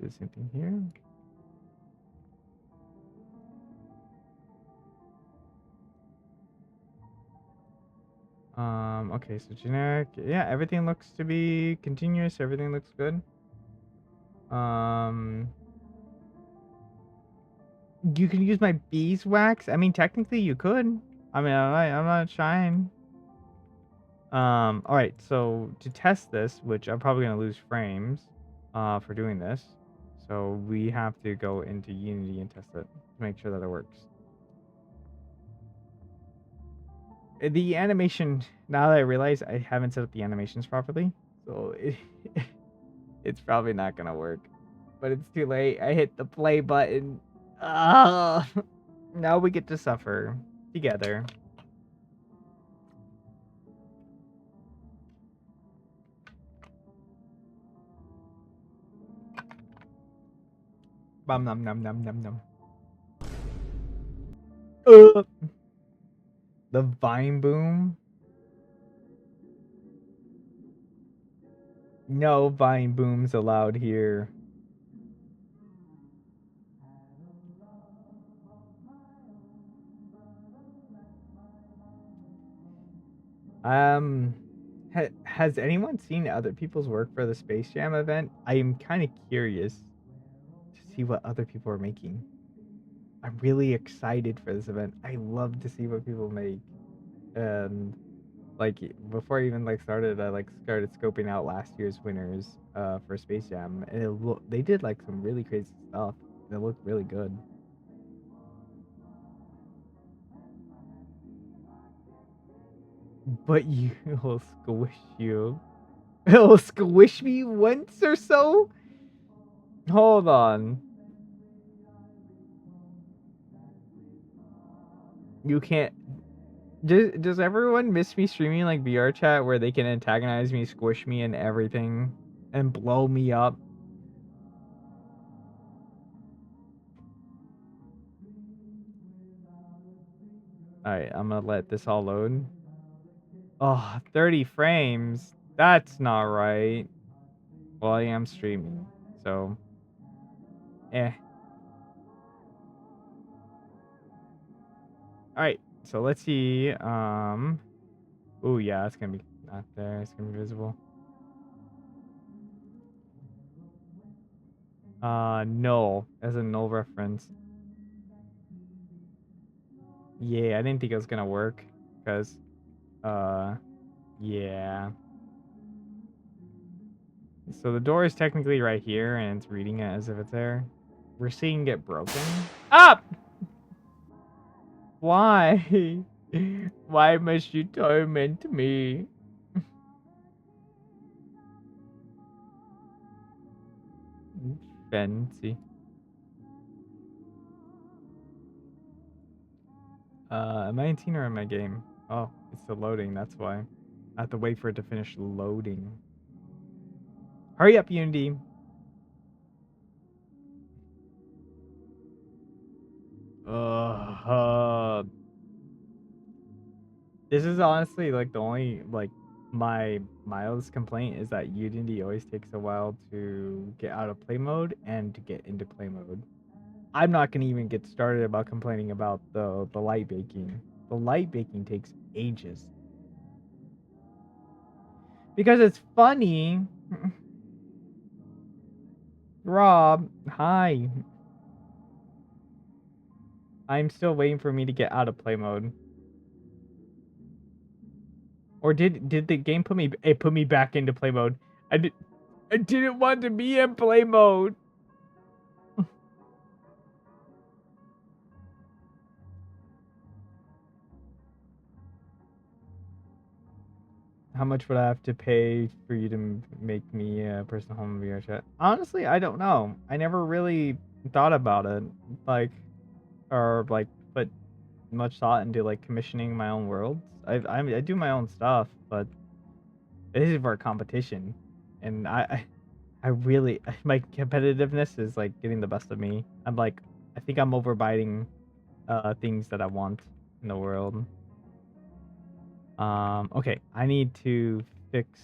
the same thing here. Okay, so generic. Yeah, everything looks to be continuous. Everything looks good. Um, you can use my beeswax. I mean, technically you could. I mean, I'm not shying. All right. So to test this, which I'm probably gonna lose frames, for doing this, so we have to go into Unity and test it to make sure that it works. The animation. Now that I realize I haven't set up the animations properly, so it's probably not gonna work. But it's too late. I hit the play button. Ah, now we get to suffer together. Bum num num num num num. Uh, the vine boom. No vine booms allowed here. Um, has anyone seen other people's work for the Space Jam event? I am kind of curious to see what other people are making. I'm really excited for this event. I love to see what people make. And like before I even like started, I like started scoping out last year's winners for Space Jam, and they did like some really crazy stuff. It looked really good. But you will squish you. It'll squish me once or so. Hold on. You can't. Does everyone miss me streaming like VRChat where they can antagonize me, squish me, and everything, and blow me up? All right, I'm gonna let this all load. Oh, 30 frames. That's not right. Well, I am streaming, so eh. All right, so let's see. Oh yeah, it's gonna be not there. It's gonna be visible. Null as a null reference. Yeah, I didn't think it was gonna work, cause yeah. So the door is technically right here, and it's reading it as if it's there. We're seeing it broken. Up! Why? Why must you torment me? Fancy. Am I in teen or am I game? Oh, it's still loading, that's why. I have to wait for it to finish loading. Hurry up, Unity. Uh, this is honestly like the only like my mildest complaint is that Unity always takes a while to get out of play mode and to get into play mode. I'm not gonna even get started about complaining about the light baking. The light baking takes ages. Because it's funny. Rob, hi. I'm still waiting for me to get out of play mode. Or did the game put me? It put me back into play mode. I didn't want to be in play mode. How much would I have to pay for you to make me a personal home in VRChat? Honestly, I don't know. I never really thought about it. Like, or like, but much thought into like commissioning my own worlds. I do my own stuff, but this is for a competition, and I really my competitiveness is like getting the best of me. I think I'm overbiting things that I want in the world. Okay, I need to fix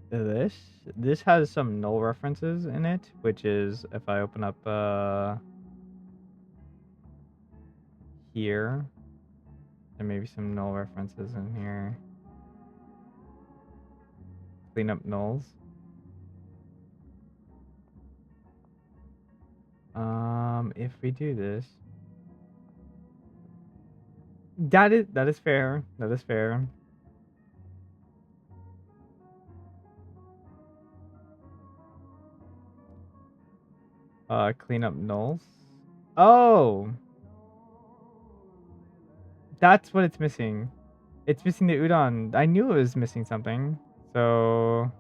this. This has some null references in it, which is if I open up here, there may be some null references in here. Clean up nulls. If we do this, that is fair. That is fair. Clean up nulls. Oh, that's what it's missing. It's missing the udon. I knew it was missing something. So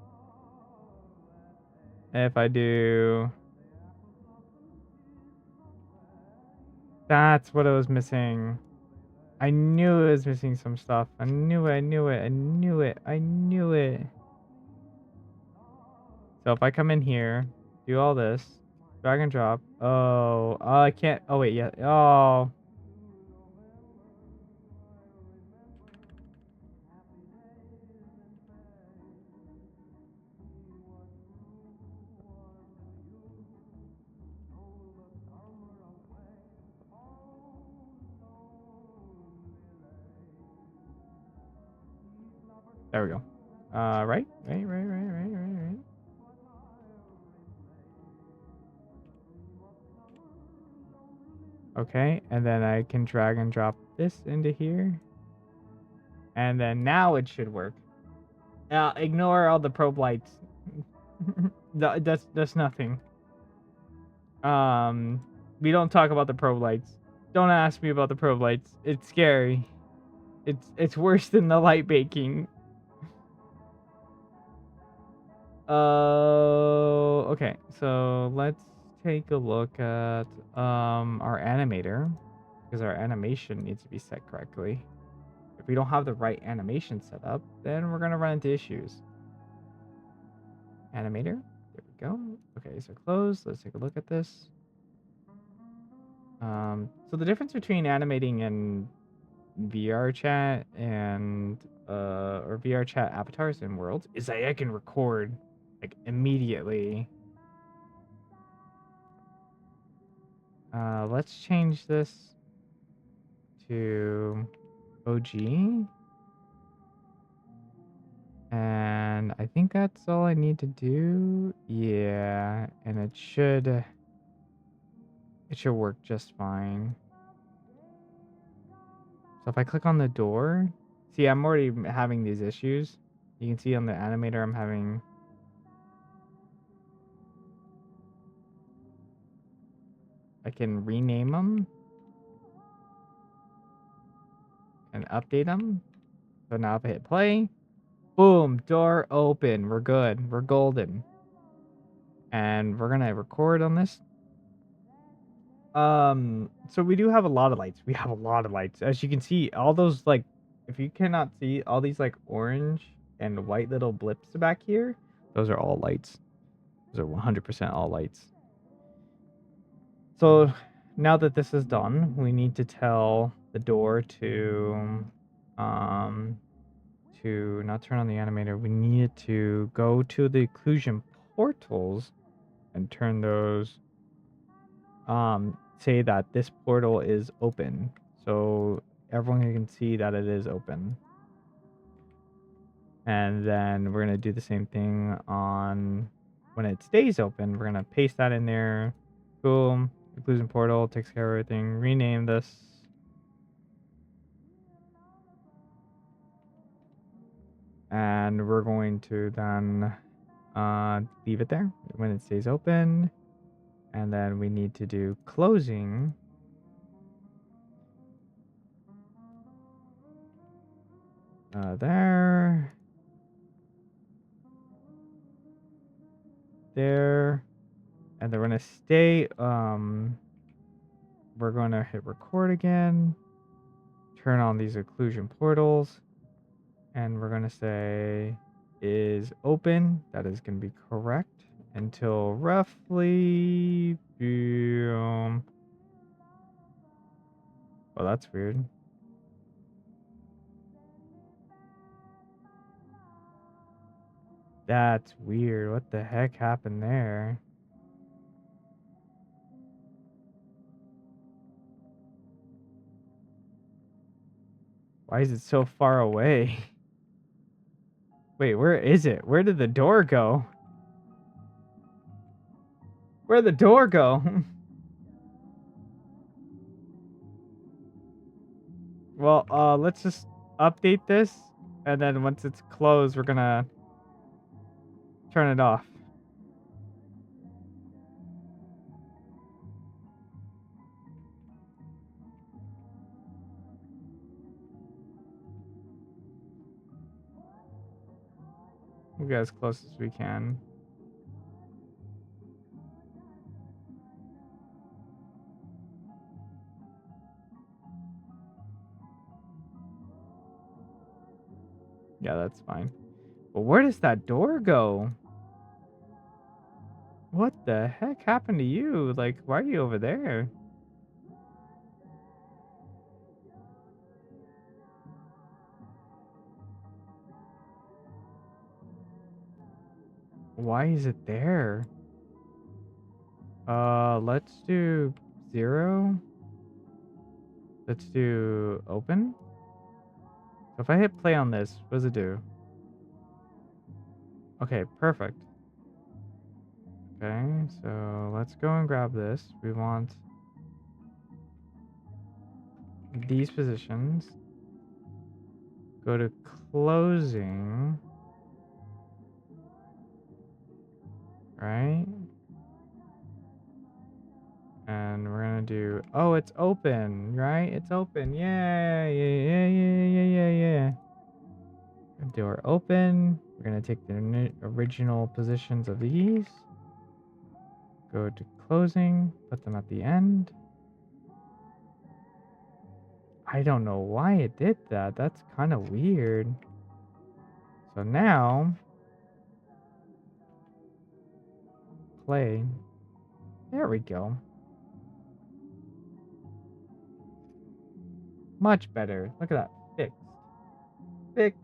if I do, that's what it was missing. I knew it was missing some stuff. I knew it. I knew it. I knew it. I knew it. So if I come in here, do all this, drag and drop. Oh, I can't. Oh wait, yeah. Oh. There we go. Right. Okay, and then I can drag and drop this into here. And then now it should work. Ignore all the probe lights. That's nothing. We don't talk about the probe lights. Don't ask me about the probe lights. It's scary. It's worse than the light baking. Okay. So let's take a look at our animator, because our animation needs to be set correctly. If we don't have the right animation set up, then we're gonna run into issues. Animator. There we go. Okay, so close. Let's take a look at this. So the difference between animating and VRChat and or VRChat avatars and worlds is that I can record like immediately. Let's change this to OG. And I think that's all I need to do. Yeah, and it should work just fine. So if I click on the door, see, I'm already having these issues. You can see on the animator I'm having. I can rename them and update them. So now if I hit play, boom, door open. We're good. We're golden. And we're gonna record on this. So we do have a lot of lights. We have a lot of lights. As you can see, all those like, if you cannot see all these like orange and white little blips back here, those are all lights. Those are 100% all lights. So now that this is done, we need to tell the door to not turn on the animator. We need to go to the occlusion portals and turn those, say that this portal is open, so everyone can see that it is open. And then we're gonna do the same thing on when it stays open. We're gonna paste that in there. Boom. Occlusion portal takes care of everything. Rename this. And we're going to then leave it there when it stays open. And then we need to do closing. There. There. And then we're going to stay. We're going to hit record again. turn on these occlusion portals. And we're going to say is open. That is going to be correct until roughly. Boom. Oh, that's weird. That's weird. What the heck happened there? Why is it so far away? Wait, where is it? Where did the door go? Where'd the door go? Well, let's just update this, and then once it's closed, we're gonna turn it off. We'll get as close as we can. Yeah, that's fine. But where does that door go? What the heck happened to you? Like, why are you over there? Why is it there? Let's do 0. Let's do open. So if I hit play on this, what does it do? Okay, perfect. Okay, so let's go and grab this. We want these positions. Go to closing. Right? And we're gonna do, oh, it's open, right? It's open. Yeah, yeah, yeah, yeah, yeah, yeah, yeah. Door open. We're gonna take the original positions of these. Go to closing, put them at the end. I don't know why it did that. That's kind of weird. So now, play. There we go. Much better. Look at that. Fixed. Fixed.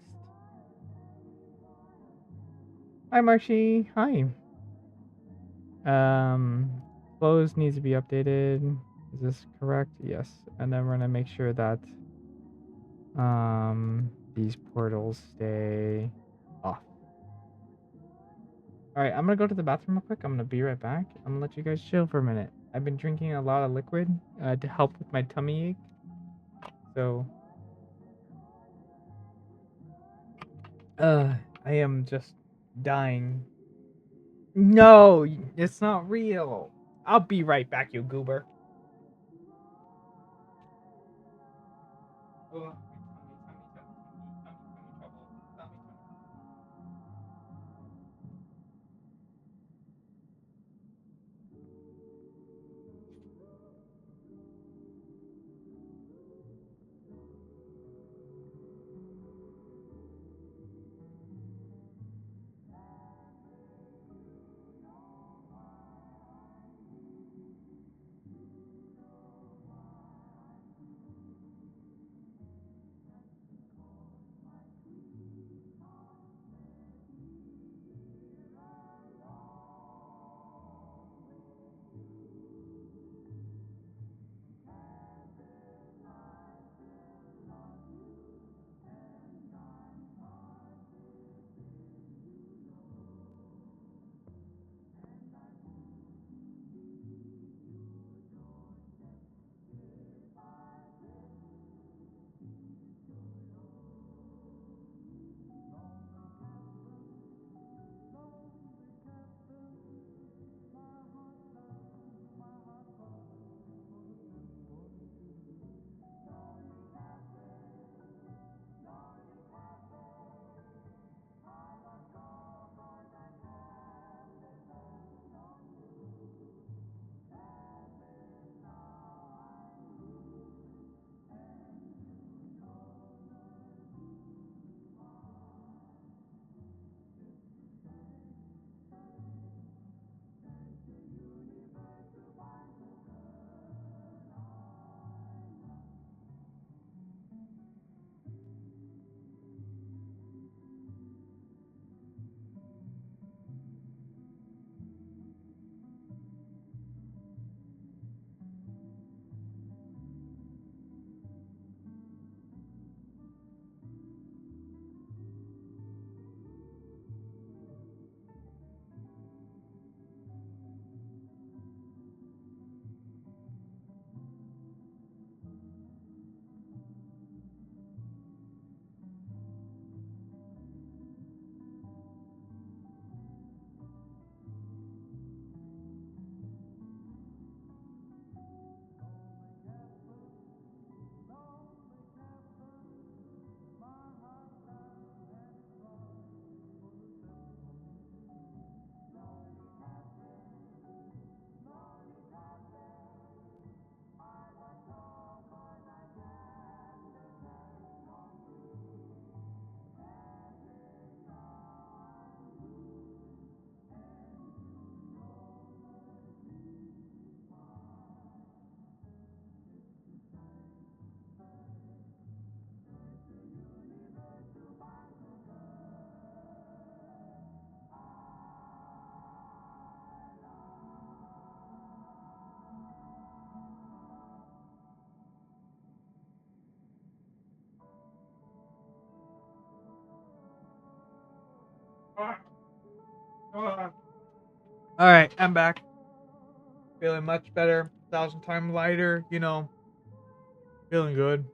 Hi, Marshy. Hi. Close needs to be updated. Is this correct? Yes. And then we're gonna make sure that these portals stay off. All right, I'm gonna go to the bathroom real quick. I'm gonna be right back. I'm gonna let you guys chill for a minute. I've been drinking a lot of liquid to help with my tummy ache. So, I am just dying. No, it's not real. I'll be right back, you goober. Oh, tummy trouble. Tummy trouble. Alright, I'm back. Feeling much better. 1,000 times lighter, you know. Feeling good.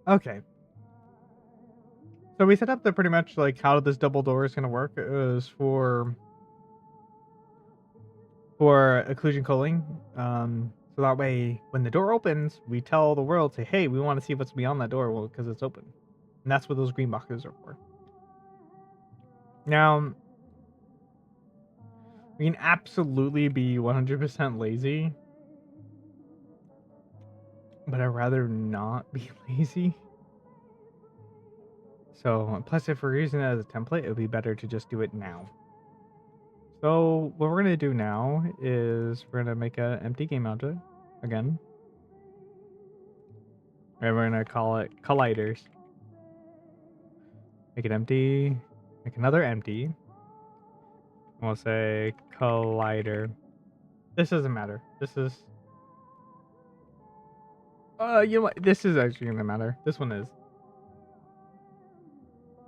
Okay. So we set up the pretty much like how this double door is gonna work. It was for occlusion culling. So that way, when the door opens, we tell the world, say, "Hey, we want to see what's beyond that door," well, because it's open, and that's what those green boxes are for. Now, we can absolutely be 100% lazy, but I'd rather not be lazy. So, plus, if we're using it as a template, it would be better to just do it now. So, what we're gonna do now is we're gonna make an empty game object again. And we're gonna call it colliders. Make it empty. Make another empty. And we'll say collider. This doesn't matter. This is. You know what? This is actually gonna matter. This one is.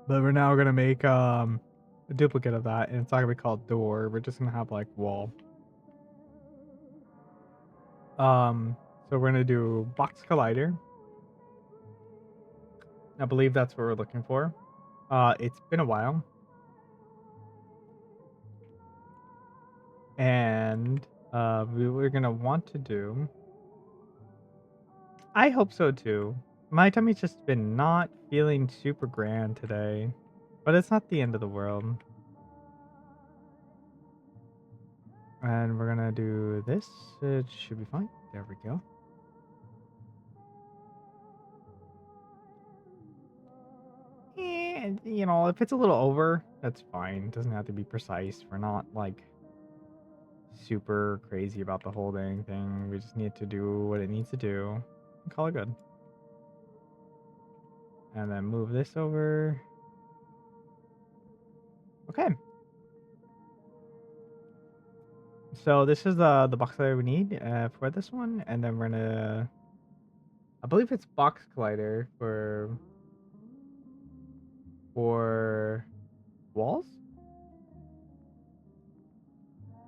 But we're now gonna make a duplicate of that, and it's not gonna be called door. We're just gonna have like wall. So we're gonna do box collider. I believe that's what we're looking for. It's been a while. And we're gonna want to do. I hope so too. My tummy's just been not feeling super grand today, but it's not the end of the world. And we're gonna do this. It should be fine. There we go. And you know, if it's a little over, that's fine. It doesn't have to be precise. We're not like super crazy about the whole dang thing. We just need to do what it needs to do and call it good. And then move this over. Okay. So this is the box that we need for this one, and then we're gonna. I believe it's box collider for walls.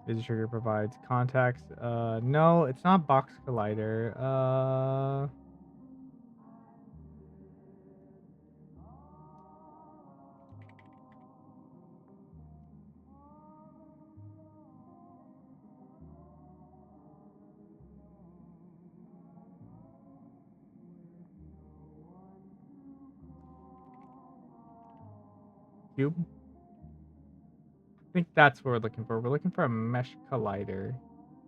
This trigger provides contacts. No, it's not box collider. Cube. I think that's what we're looking for. We're looking for a mesh collider,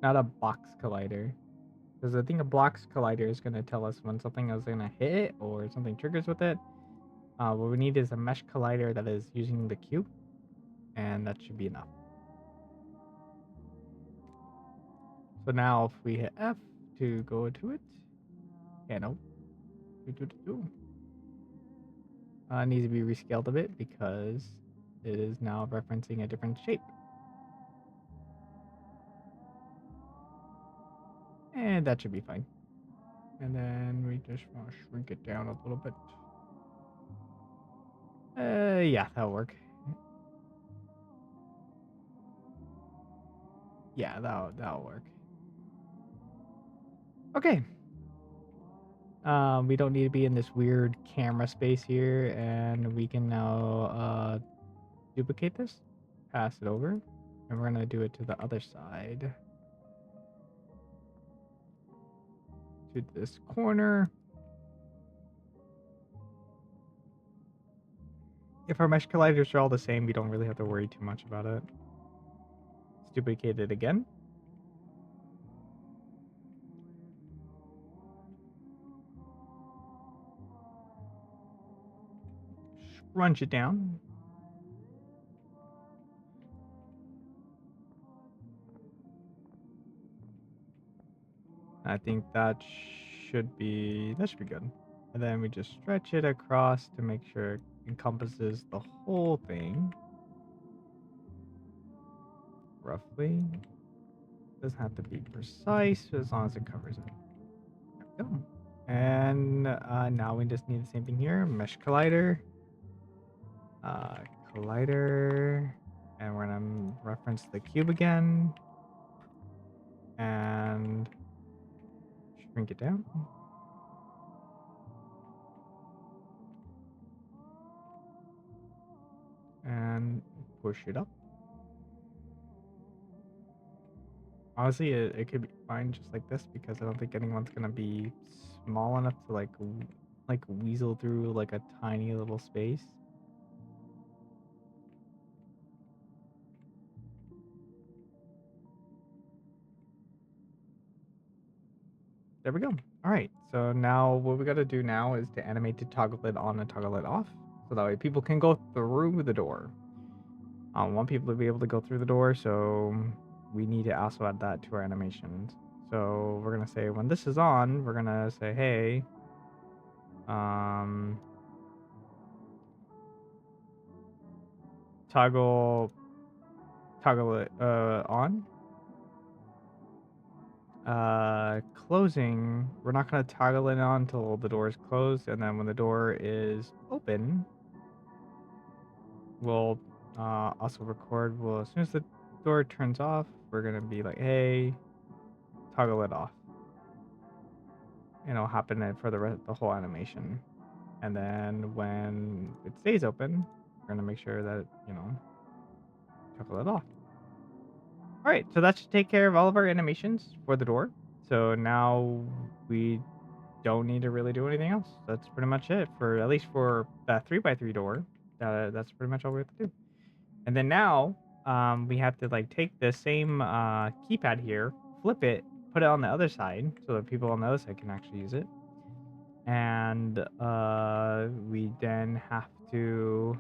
not a box collider. Because I think a box collider is going to tell us when something is going to hit it or something triggers with it. What we need is a mesh collider that is using the cube, and that should be enough. So now if we hit F to go to it, yeah, no. It needs to be rescaled a bit because it is now referencing a different shape. And that should be fine. And then we just want to shrink it down a little bit. Yeah, that'll work. Yeah, that'll work. Okay. We don't need to be in this weird camera space here, and we can now duplicate this, pass it over, and we're gonna do it to the other side. To this corner. If our mesh colliders are all the same, we don't really have to worry too much about it. Let's duplicate it again. Scrunch it down. I think that should be good. And then we just stretch it across to make sure it encompasses the whole thing. Roughly. Doesn't have to be precise as long as it covers it. There we go. And now we just need the same thing here. Mesh collider. Uh, Collider. And we're gonna reference the cube again. And shrink it down. And push it up. Honestly, it could be fine just like this because I don't think anyone's gonna be small enough to like weasel through like a tiny little space. There we go. All right. So now what we got to do now is to animate to toggle it on and toggle it off, so that way people can go through the door. I want people to be able to go through the door, so we need to also add that to our animations. So we're gonna say when this is on, we're gonna say, hey, toggle it on. Closing, we're not gonna toggle it on until the door is closed, and then when the door is open, we'll also record. Well, as soon as the door turns off, we're gonna be like, hey, toggle it off. And it'll happen for the whole animation. And then when it stays open, we're gonna make sure that, toggle it off. All right, so that should take care of all of our animations for the door. So now we don't need to really do anything else. That's pretty much it for, at least for that 3x3 door. That's pretty much all we have to do. And then now we have to like take the same keypad here, flip it, put it on the other side so that people on the other side can actually use it. And we then have to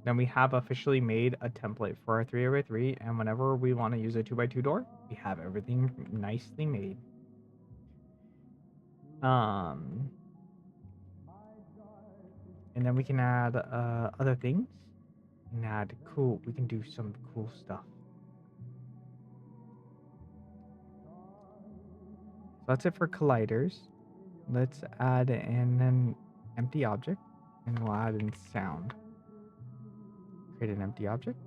then we have officially made a template for our 3x3, and whenever we want to use a 2x2 door, we have everything nicely made. And then we can add other things. We can do some cool stuff. So that's it for colliders. Let's add in an empty object, and we'll add in sound. Create an empty object.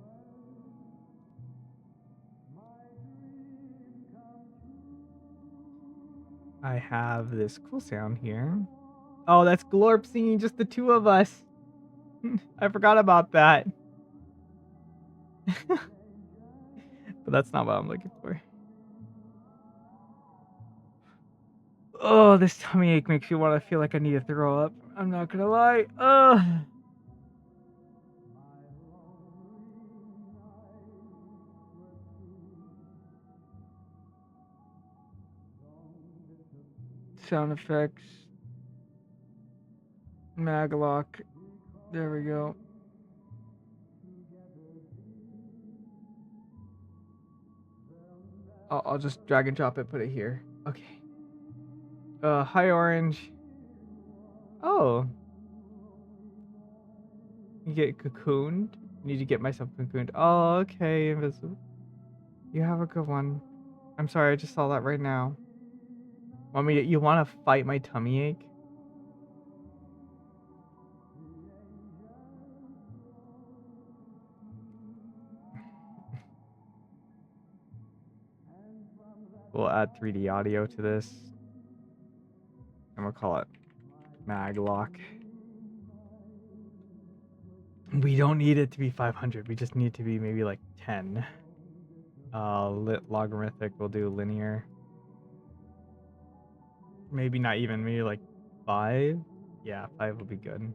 I have this cool sound here. Oh, that's Glorp singing, just the two of us. I forgot about that. But that's not what I'm looking for. Oh, this tummy ache makes me want to feel like I need to throw up. I'm not gonna lie. Sound effects. Maglock. There we go. I'll just drag and drop it, put it here. Okay. Hi, Orange. Oh. You get cocooned? Need to get myself cocooned. Oh, okay, Invisible. You have a good one. I'm sorry, I just saw that right now. You want to fight my tummy ache? We'll add 3D audio to this. And we'll call it Maglock. We don't need it to be 500. We just need it to be maybe like 10. Logarithmic, we'll do linear. Maybe not even, maybe like 5. Yeah, 5 will be good.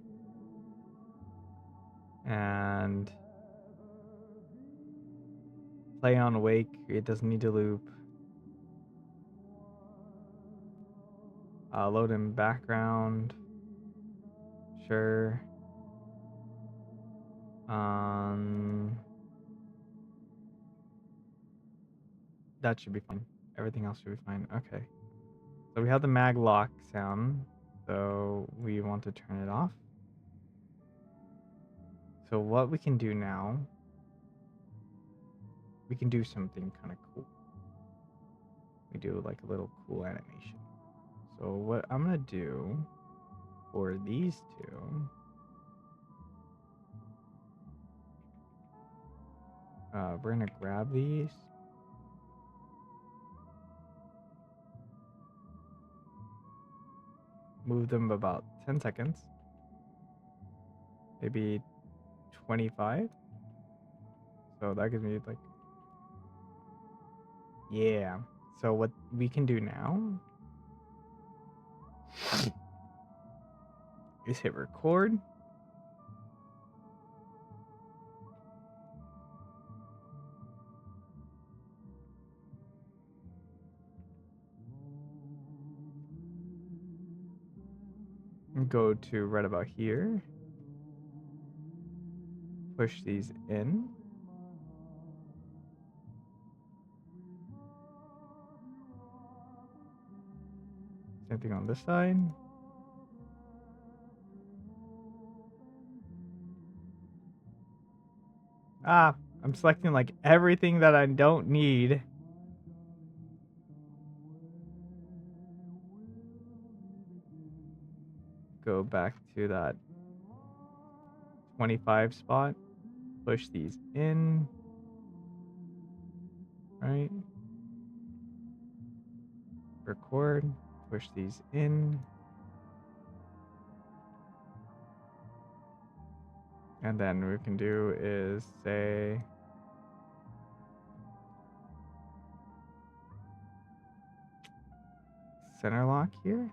And play on awake, it doesn't need to loop. Load in background. Sure. That should be fine. Everything else should be fine. Okay. So we have the mag lock sound. So we want to turn it off. So what we can do now, we can do something kind of cool. We do like a little cool animation. So what I'm gonna do for these two, we're gonna grab these. Move them about 10 seconds. Maybe 25. So that gives me like, yeah. So what we can do now is hit record. Go to right about here. Push these in. Same thing on this side. Ah, I'm selecting like everything that I don't need. Go back to that 25 spot. Push these in. Right. Record. Push these in. And then what we can do is say center lock here.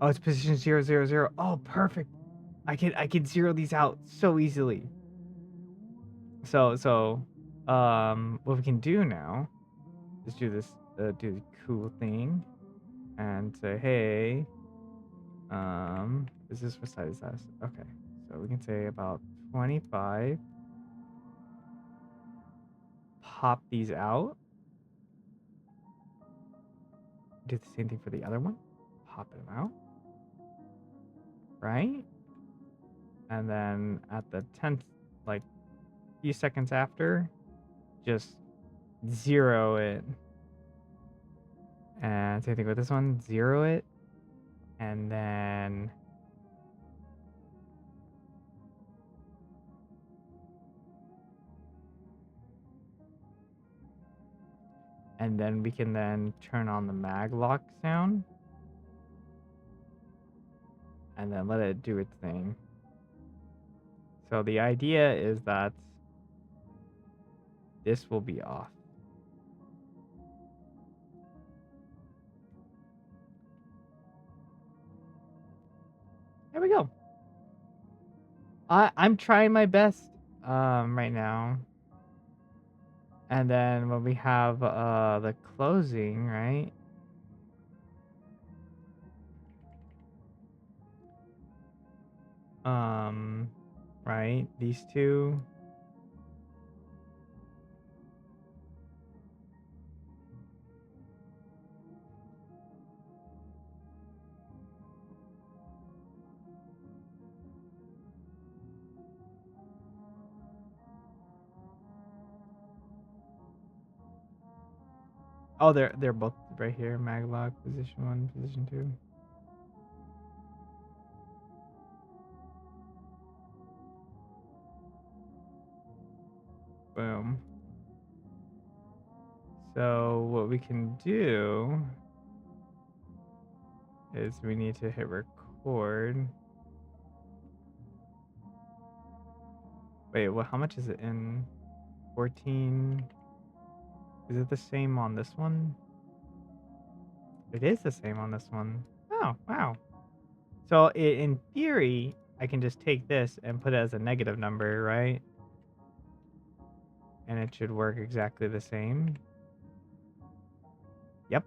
Oh, it's position 0, 0, 0. Oh, perfect. I can zero these out so easily. So what we can do now is do this do the cool thing and say, hey, is this what size is that? Okay. So we can say about 25. Pop these out. Do the same thing for the other one. Pop them out. Right? And then at the 10th, like few seconds after, just zero it. And same thing with this one, zero it. And then we can then turn on the mag lock sound and then let it do its thing. So the idea is that this will be off. There we go. I'm trying my best right now. And then when we have the closing, right? Right, these two. Oh, they're both right here. Mag lock, position 1, position 2. Boom. So what we can do is we need to hit record. Wait, well, how much is it in 14? Is it the same on this one? It is the same on this one. Oh, wow. So in theory, I can just take this and put it as a negative number, right? And it should work exactly the same. Yep.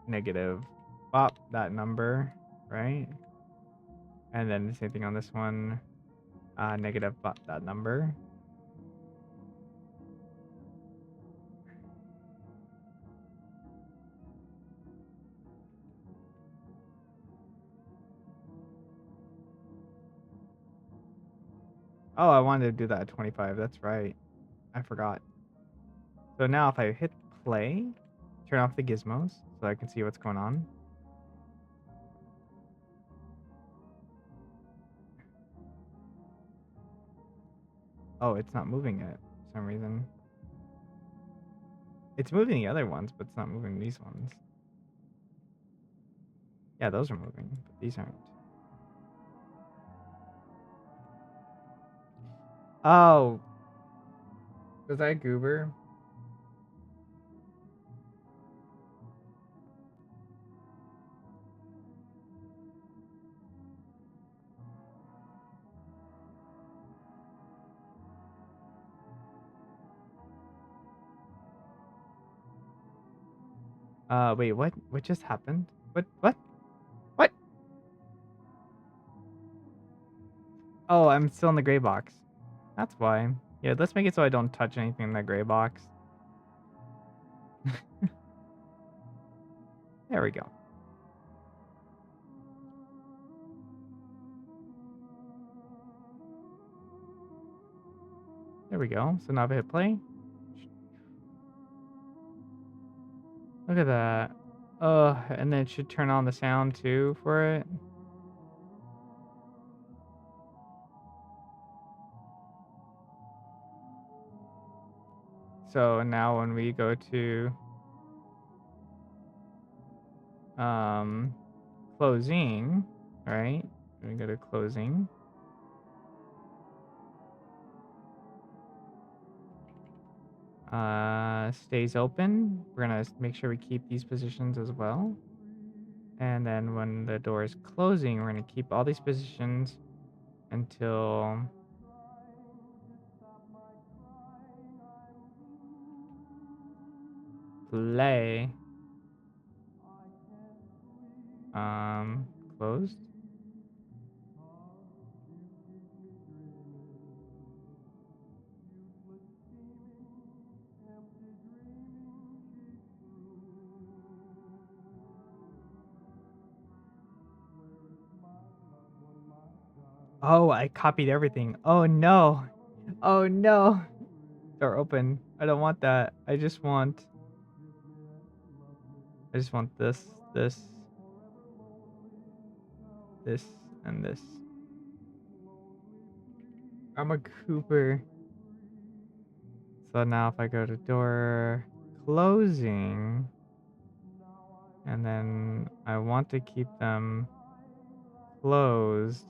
Negative. Pop that number, right? And then the same thing on this one. Negative that number. Oh, I wanted to do that at 25. That's right. I forgot. So now if I hit play, turn off the gizmos so I can see what's going on. Oh, it's not moving it for some reason. It's moving the other ones, but it's not moving these ones. Yeah, those are moving, but these aren't. Oh. Was that Goober? Wait, what? What just happened? What? What? What? Oh, I'm still in the gray box. That's why. Yeah, let's make it so I don't touch anything in that gray box. There we go. There we go. So now if I hit play. Look at that. And then it should turn on the sound too for it. So now when we go to closing, right? We go to closing. Stays open. We're gonna make sure we keep these positions as well. And then when the door is closing, we're gonna keep all these positions until play closed. Oh, I copied everything. Oh no. Oh no. Door open. I don't want that. I just want this, this, and this. I'm a Cooper. So now if I go to door closing, and then I want to keep them closed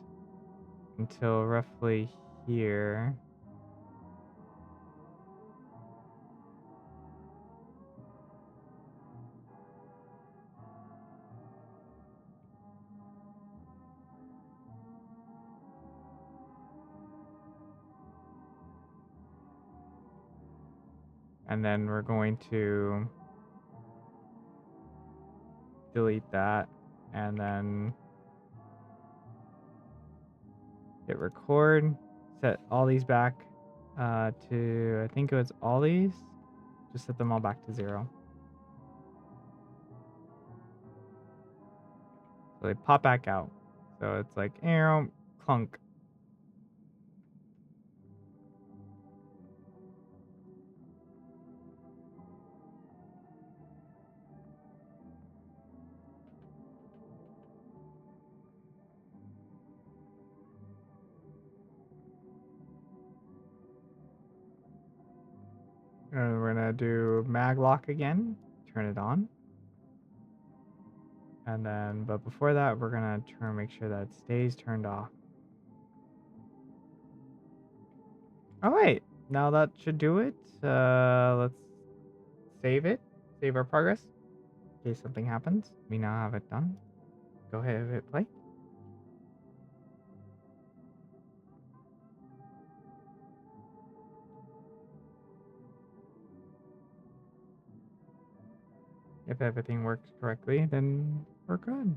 until roughly here. And then we're going to delete that and then hit record, set all these back to, I think it was all these, just set them all back to 0. So they pop back out. So it's like arrow, clunk. And we're gonna do mag lock again, turn it on. And then, but before that, we're gonna make sure that it stays turned off. All right, now that should do it. Let's save it, save our progress. In case something happens, we now have it done. Go ahead and hit play. If everything works correctly, then we're good.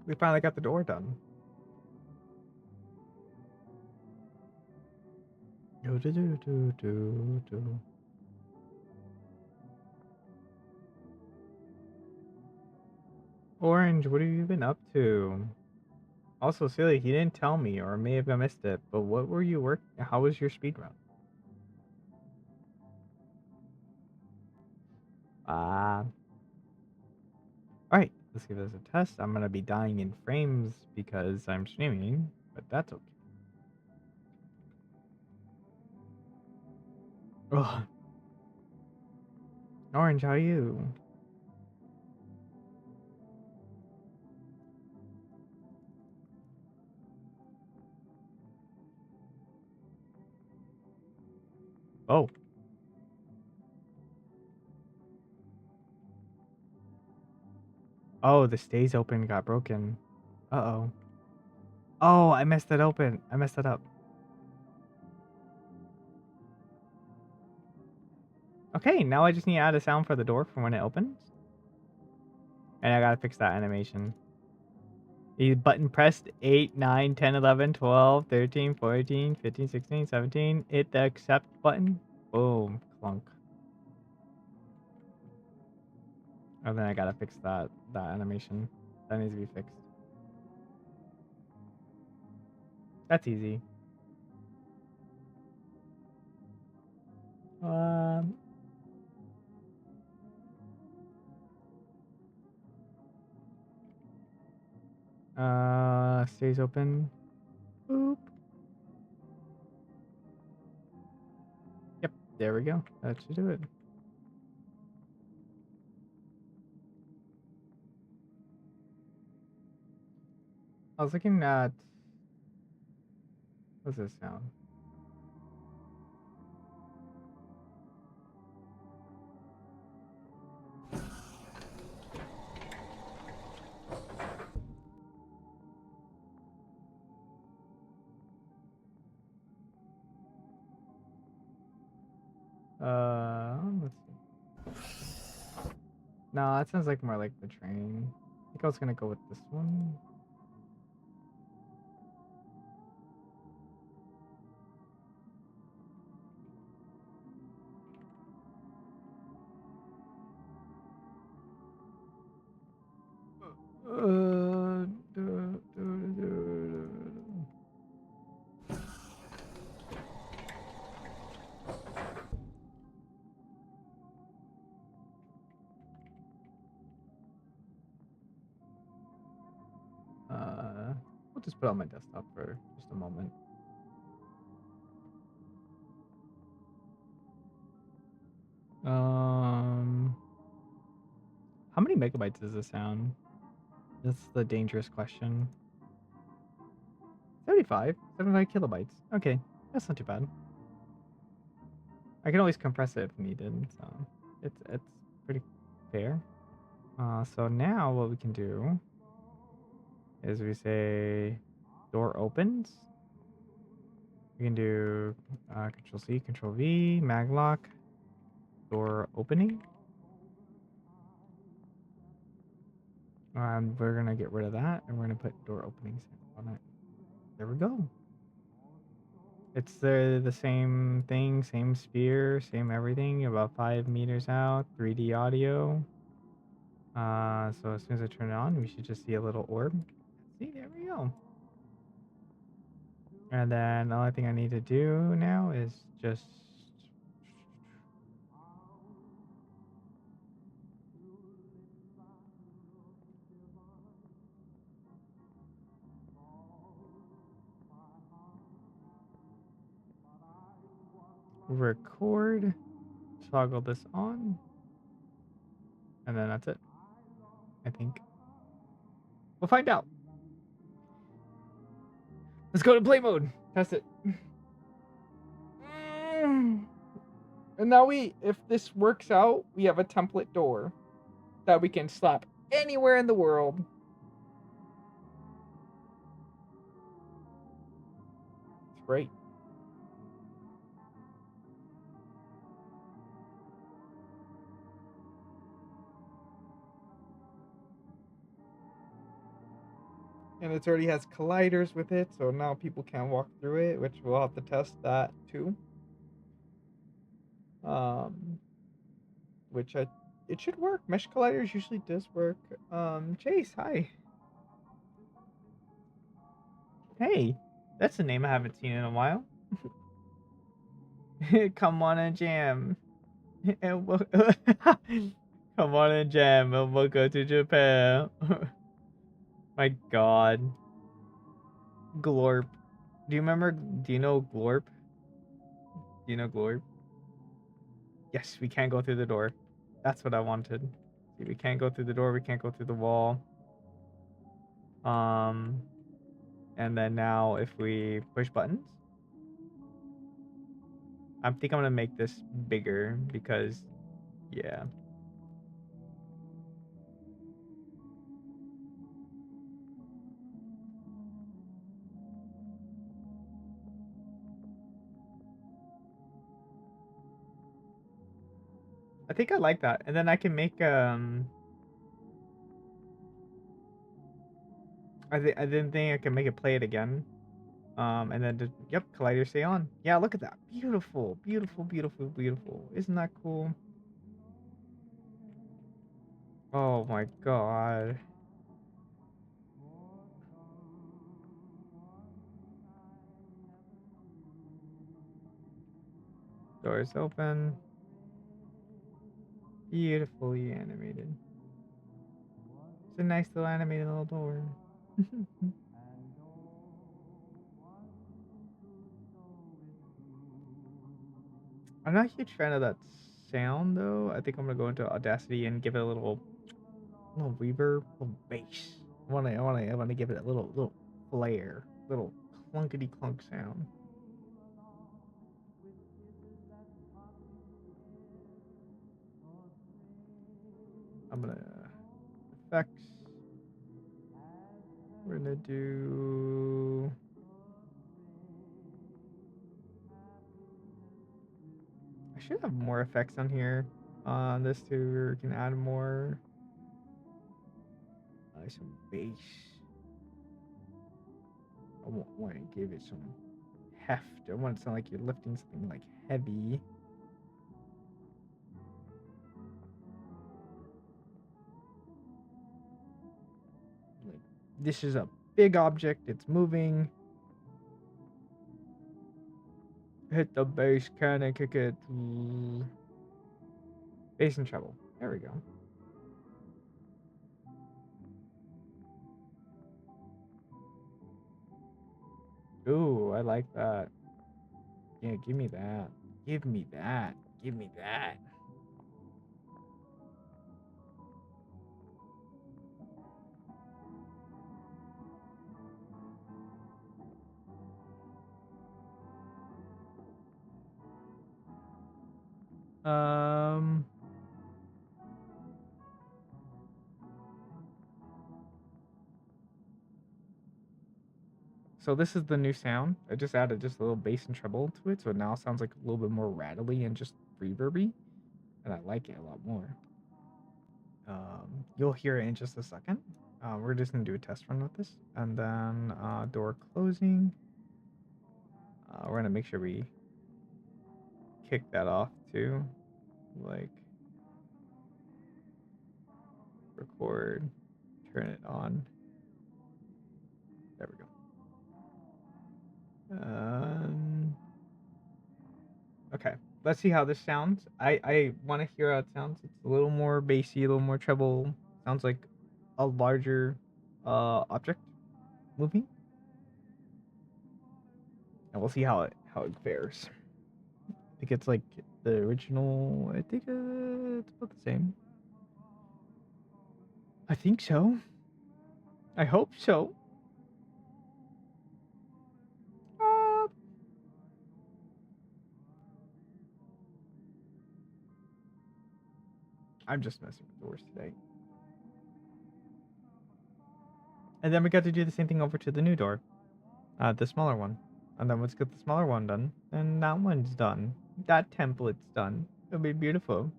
We finally got the door done. Orange, what have you been up to? Also, silly, he didn't tell me, or may have missed it, but what were you how was your speed run? Alright, let's give this a test. I'm gonna be dying in frames because I'm streaming, but that's okay. Ugh. Orange, how are you? Oh. Oh, the stays open got broken. Uh-oh. Oh, I messed it open. I messed it up. Okay, now I just need to add a sound for the door for when it opens. And I gotta fix that animation. The button pressed 8, 9, 10, 11, 12, 13, 14, 15, 16, 17. Hit the accept button. Boom. Clunk. And then I gotta fix that animation. That needs to be fixed. That's easy. Stays open. Boop. Yep, there we go. That should do it. I was looking at... What's this sound? Let's see. No, that sounds like more like the train. I think I was gonna go with this one. We'll just put it on my desktop for just a moment. How many megabytes is this sound? That's the dangerous question. 75 kilobytes. Okay, that's not too bad. I can always compress it if needed, so it's pretty fair. So now what we can do is we say door opens. We can do Control C, Control V, mag lock, door opening. We're gonna get rid of that, and we're gonna put door openings on it. There we go. It's the same thing, same sphere, same everything. About 5 meters out, 3D audio. So as soon as I turn it on, we should just see a little orb. See, there we go. And then the only thing I need to do now is just record, toggle this on, and then that's it. I think. We'll find out. Let's go to play mode. Test it. And now if this works out, we have a template door that we can slap anywhere in the world. It's great. And it already has colliders with it, so now people can't walk through it, which we'll have to test that too. Which it should work. Mesh colliders usually does work. Chase, hi. Hey, that's a name I haven't seen in a while. Come on and jam. And we'll come on and jam, and we'll go to Japan. My God, Glorp. Do you remember? Do you know Glorp? Do you know Glorp? Yes, we can't go through the door. That's what I wanted. See, we can't go through the door. We can't go through the wall. And then now if we push buttons, I think I'm gonna make this bigger because, yeah. I think I like that. And then I can make I didn't think I could make it play it again. And then yep, collider stay on. Yeah, look at that. Beautiful, beautiful, beautiful, beautiful. Isn't that cool? Oh my God. Doors open. Beautifully animated. It's a nice little animated little door. I'm not a huge fan of that sound though. I think I'm gonna go into Audacity and give it a little reverb, little bass. I wanna give it a little flair, little clunkety clunk sound. I'm gonna effects. We're gonna do. I should have more effects on here. On this too, we can add more. Some bass. I want to give it some heft. I want it to sound like you're lifting something like heavy. Like, this is a big object. It's moving. Hit the bass can and kick it. Bass and treble. There we go. Ooh, I like that. Yeah, give me that. Give me that. Give me that. So this is the new sound. I just added just a little bass and treble to it, so it now sounds like a little bit more rattly and just reverby, and I like it a lot more. You'll hear it in just a second. We're just gonna do a test run with this, and then door closing. We're gonna make sure we kick that off too, like record, turn it on. There we go. Okay, let's see how this sounds. I want to hear how it sounds. It's a little more bassy, a little more treble. Sounds like a larger object moving. And we'll see how it fares. I think it's like the original. I think it's about the same. I think so. I hope so. I'm just messing with doors today. And then we got to do the same thing over to the new door, the smaller one. And then let's get the smaller one done. And that one's done. That template's done. It'll be beautiful.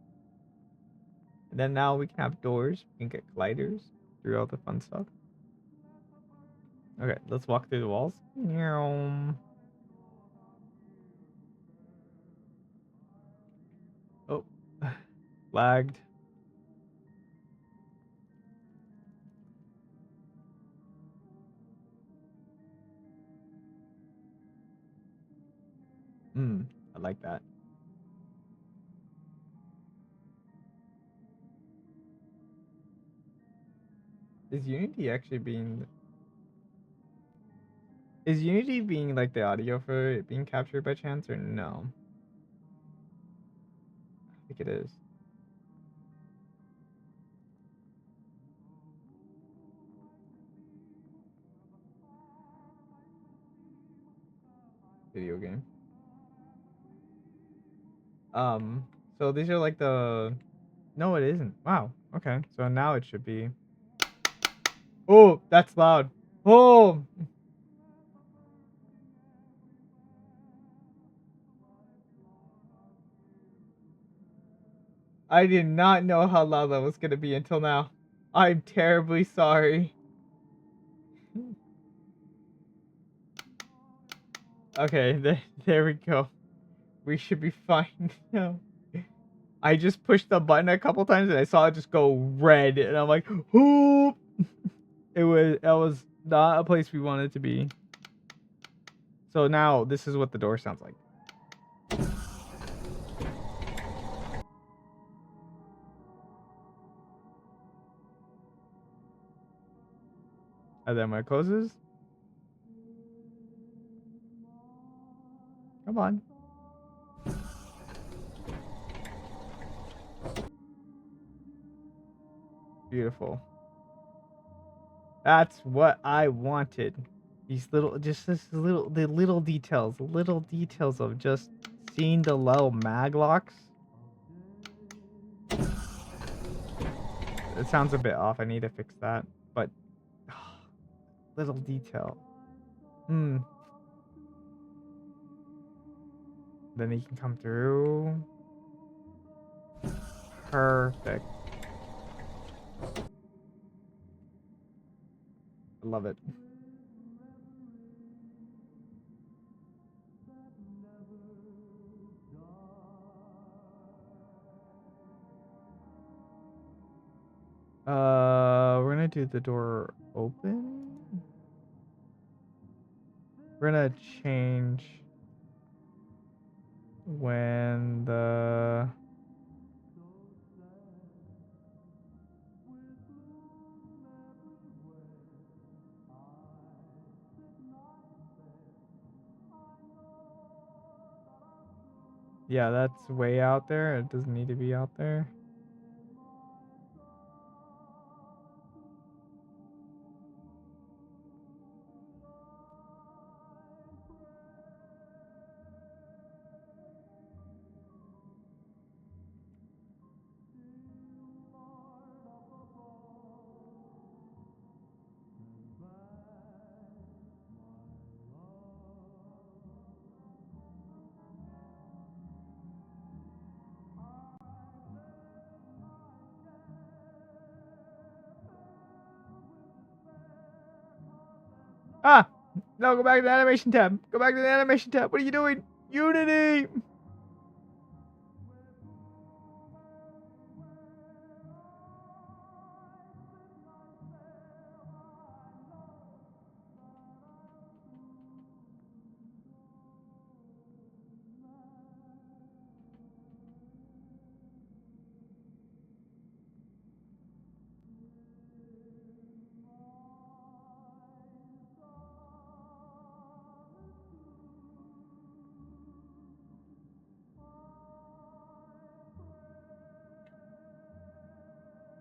And then now we can have doors. We can get gliders, do all the fun stuff. Okay, let's walk through the walls. Oh, lagged. I like that. Is Unity actually being... Is Unity being like the audio for it being captured by chance or no? I think it is. Video game. So these are like the... No, it isn't. Wow. Okay. So now it should be... Oh, that's loud. Oh! I did not know how loud that was gonna be until now. I'm terribly sorry. Okay, there we go. We should be fine now. I just pushed the button a couple times and I saw it just go red, and I'm like, "Whoop!" That was not a place we wanted to be. So now this is what the door sounds like. And then when it closes, come on. Beautiful. That's what I wanted. These little, the little details of just seeing the low mag locks. It sounds a bit off. I need to fix that, but little detail. Then he can come through. Perfect. I love it. We're gonna do the door open. We're gonna change when the... Yeah, that's way out there. It doesn't need to be out there. Ah! No, go back to the animation tab. Go back to the animation tab. What are you doing? Unity!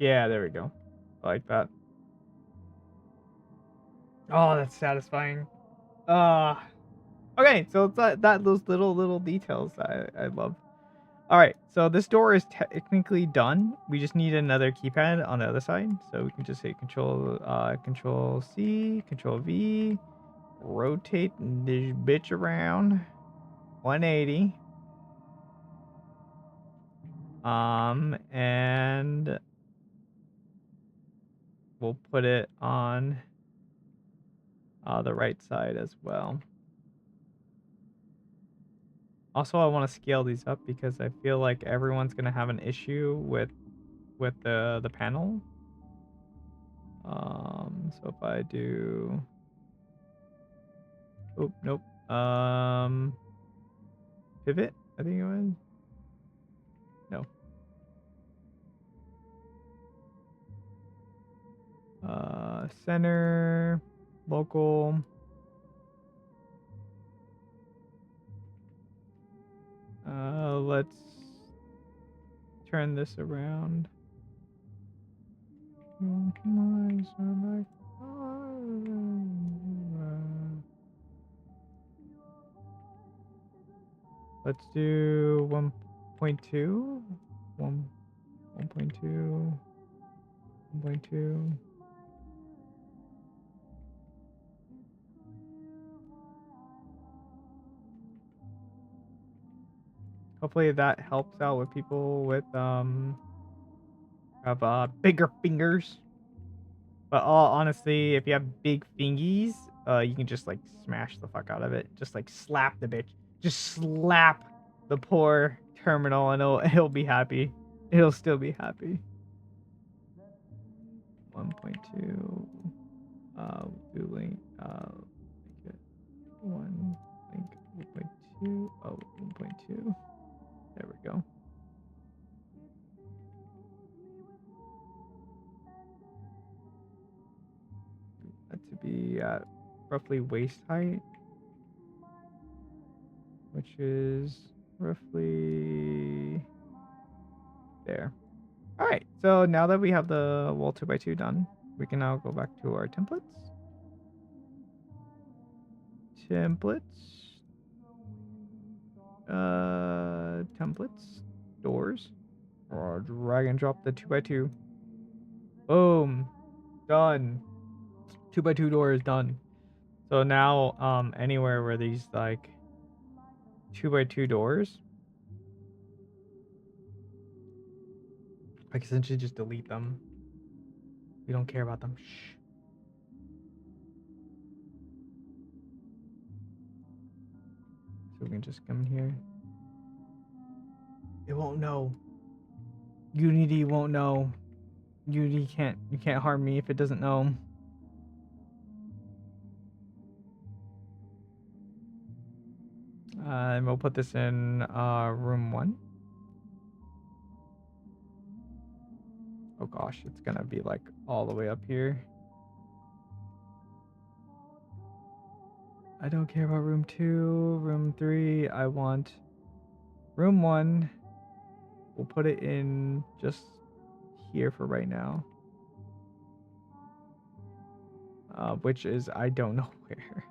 Yeah, there we go. I like that. Oh, that's satisfying. Okay, so it's that those little details I love. All right, so this door is technically done. We just need another keypad on the other side, so we can just hit Control C, Control V, rotate this bitch around 180. And we'll put it on the right side as well. Also, I want to scale these up because I feel like everyone's gonna have an issue with the panel. So if I do, oh nope, pivot, I think it was. No. Center, local. Let's turn this around. Let's do 1.2. 1.2. 1.2. Hopefully that helps out with people with have bigger fingers. But all honestly, if you have big fingies, you can just like smash the fuck out of it. Just like slap the bitch. Just slap the poor terminal and it'll be happy. It'll still be happy. 1.2. Do link. Make it 1 link 1.2. Oh, 1.2. There we go. That to be at roughly waist height, which is roughly there. All right, so now that we have the wall 2x2 done, we can now go back to our templates. Templates, doors, or drag and drop the 2x2. Boom, done. 2x2 door is done. So now, anywhere where these like 2x2 doors, I can essentially just delete them. We don't care about them. Shh. So we can just come here. It won't know. Unity won't know. Unity you can't harm me if it doesn't know. And we'll put this in room 1. Oh gosh, it's gonna be like all the way up here. I don't care about room 2, room 3. I want room 1. We'll put it in just here for right now. Which is, I don't know where.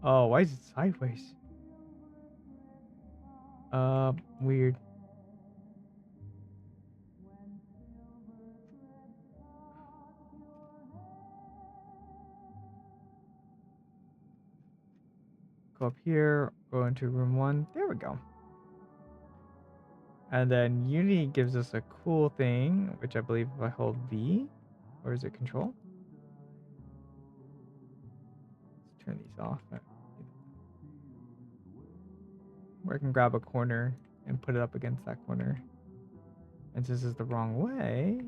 Oh, why is it sideways? Weird. Go up here, go into room 1. There we go. And then Unity gives us a cool thing, which I believe if I hold V, or is it control? Let's turn these off. Where I can grab a corner and put it up against that corner. And since this is the wrong way,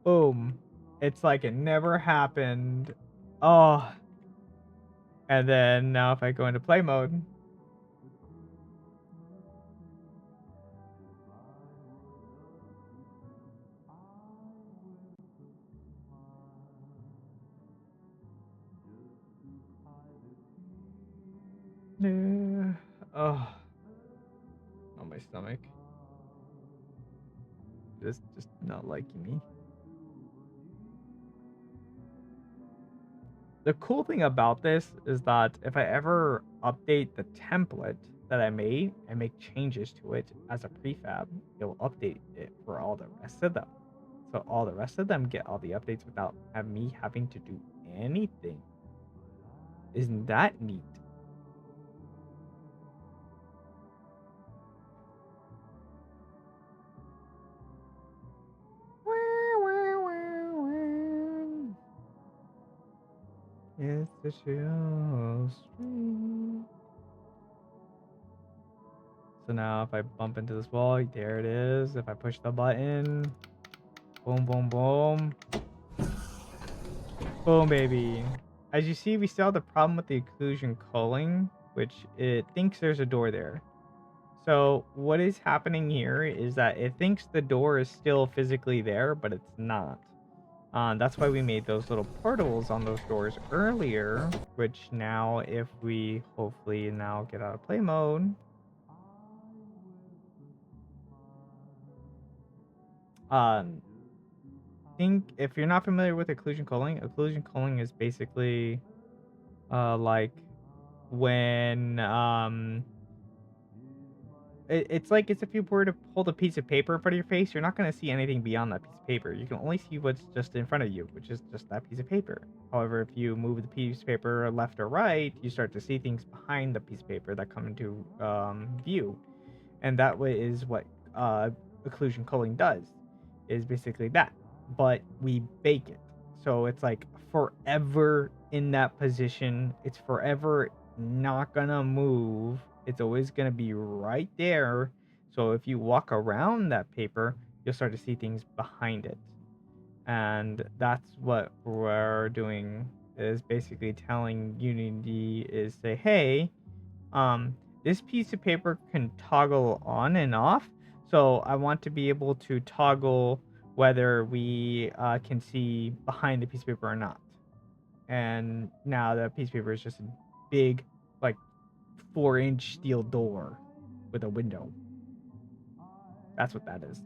boom. It's like it never happened. Oh. And then now if I go into play mode, oh, on my stomach. Just not liking me. The cool thing about this is that if I ever update the template that I made and make changes to it as a prefab, it will update it for all the rest of them. So all the rest of them get all the updates without me having to do anything. Isn't that neat? It's the chill street. So now if I bump into this wall, there it is. If I push the button, boom, boom, boom. Boom, baby. As you see, we still have the problem with the occlusion culling, which it thinks there's a door there. So what is happening here is that it thinks the door is still physically there, but it's not. That's why we made those little portals on those doors earlier, which now if we hopefully now get out of play mode, think if you're not familiar with occlusion culling is basically like when it's like it's if you were to hold a piece of paper in front of your face, you're not going to see anything beyond that piece of paper. You can only see what's just in front of you, which is just that piece of paper. However, if you move the piece of paper left or right, you start to see things behind the piece of paper that come into view. And that way is what occlusion culling does, is basically that. But we bake it. So it's like forever in that position. It's forever not going to move. It's always going to be right there. So if you walk around that paper, you'll start to see things behind it. And that's what we're doing, is basically telling Unity is say, hey, this piece of paper can toggle on and off. So I want to be able to toggle whether we can see behind the piece of paper or not. And now the piece of paper is just a big, like 4-inch steel door with a window. That's what that is.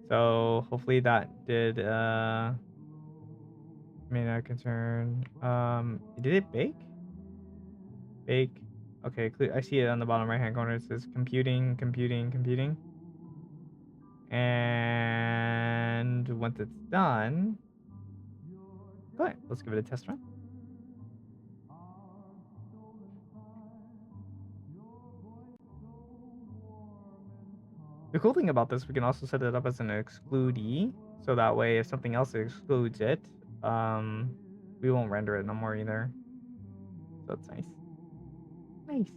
So hopefully that did may not concern. Did it bake? Bake. Okay, I see it on the bottom right hand corner. It says computing, computing, computing. And once it's done, good. Let's give it a test run. The cool thing about this, we can also set it up as an excludee, so that way if something else excludes it, we won't render it no more either. So it's nice. Nice.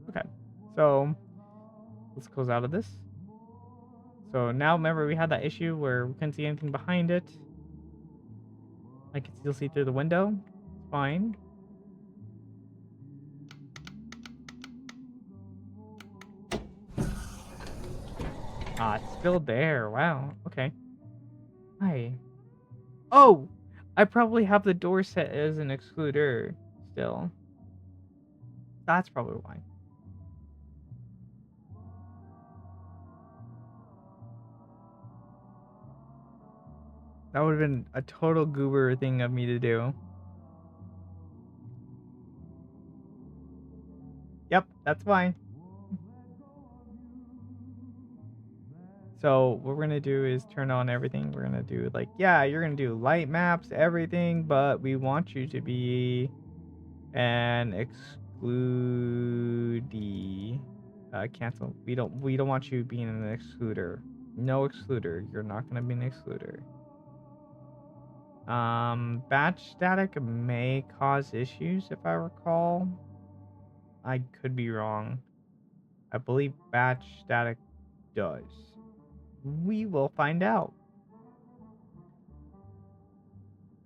Okay, so let's close out of this. So now remember we had that issue where we couldn't see anything behind it. I can still see through the window. It's fine. Ah, it's still there. Wow. Okay. Hi. Oh! I probably have the door set as an excluder still. That's probably why. That would have been a total goober thing of me to do. Yep, that's fine. So what we're gonna do is turn on everything. We're gonna do like, yeah, you're gonna do light maps, everything, but we want you to be an excludee. Cancel. We don't want you being an excluder. No excluder. You're not gonna be an excluder. Batch static may cause issues if I recall. I could be wrong. I believe batch static does. We will find out.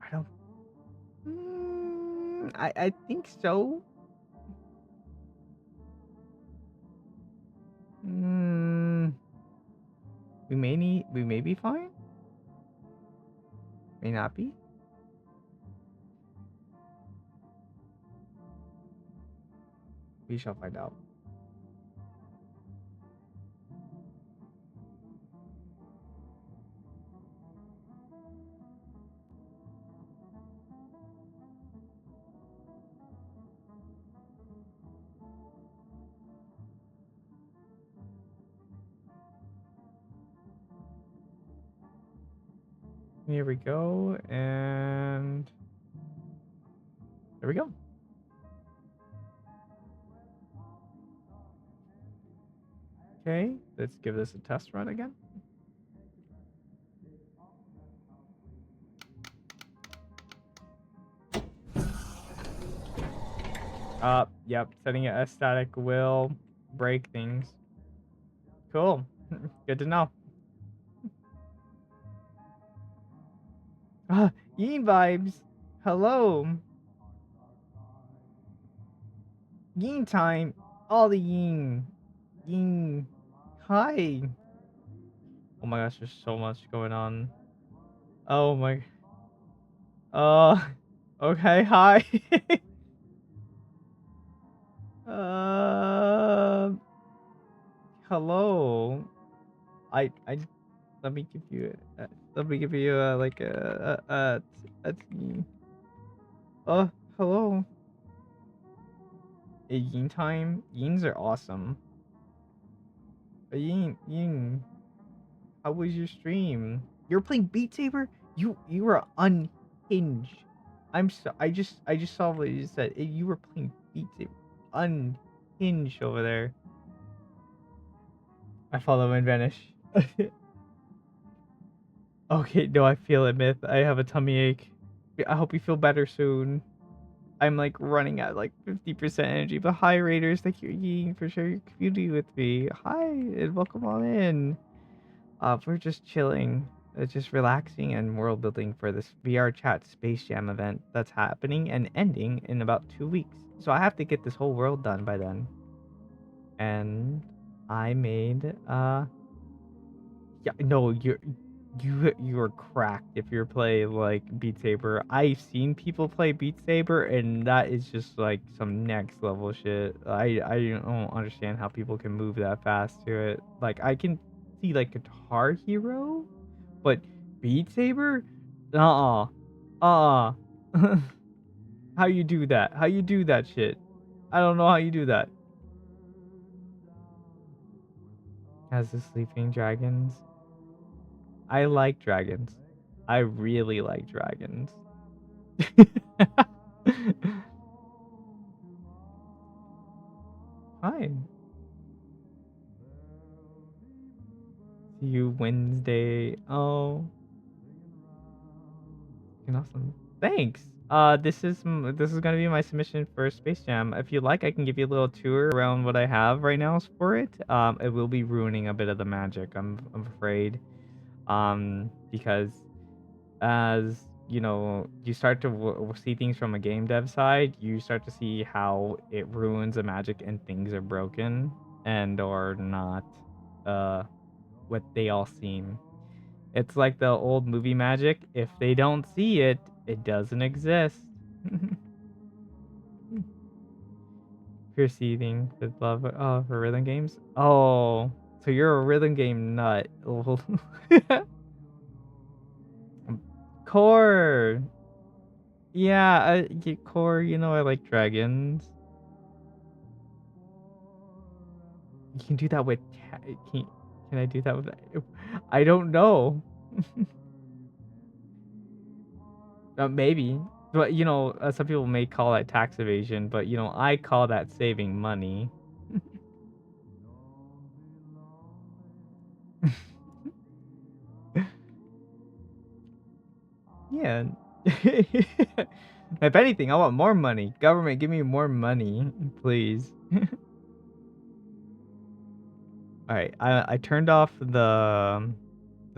I don't. I think so. We may be fine. May not be. We shall find out. Here we go, and there we go. Okay, let's give this a test run again. Yep, setting it as static will break things. Cool. Good to know. Yin vibes. Hello. Yin time. All the yin. Yin. Hi. Oh my gosh, there's so much going on. Oh my. Okay, hi. uh, hello. I let me give you like a hello. A yin time. Yins are awesome. A yin. How was your stream? You're playing Beat Saber? You were unhinged. I just saw what you said. You were playing Beat Saber. Unhinged over there. I follow and vanish. Okay, no, I feel it, Myth. I have a tummy ache. I hope you feel better soon. I'm like running at like 50% energy. But hi, Raiders. Thank you for sharing your community with me. Hi, and welcome on in. We're just chilling, just relaxing and world building for this VRChat Space Jam event that's happening and ending in about 2 weeks. So I have to get this whole world done by then. And I made yeah, no, you're cracked if you're playing like Beat Saber. I've seen people play Beat Saber, and that is just like some next level shit. I don't understand how people can move that fast to it. Like I can see like Guitar Hero, but Beat Saber, uh, how you do that? How you do that shit? I don't know how you do that. As the sleeping dragons. I like dragons. I really like dragons. Hi. See you Wednesday. Oh, awesome. Thanks. This is gonna be my submission for Space Jam. If you like, I can give you a little tour around what I have right now for it. It will be ruining a bit of the magic. I'm afraid. Because as you know, you start to see things from a game dev side, you start to see how it ruins the magic and things are broken and or not what they all seem. It's like the old movie magic. If they don't see it, it doesn't exist. You're seething with love for rhythm games. Oh, so you're a rhythm game nut. Core. Yeah, Core, you know I like dragons. You can do that with can I do that with I don't know. Maybe. But you know, some people may call that tax evasion, but you know, I call that saving money. Yeah. If anything, I want more money. Government, give me more money, please. All right, I turned off the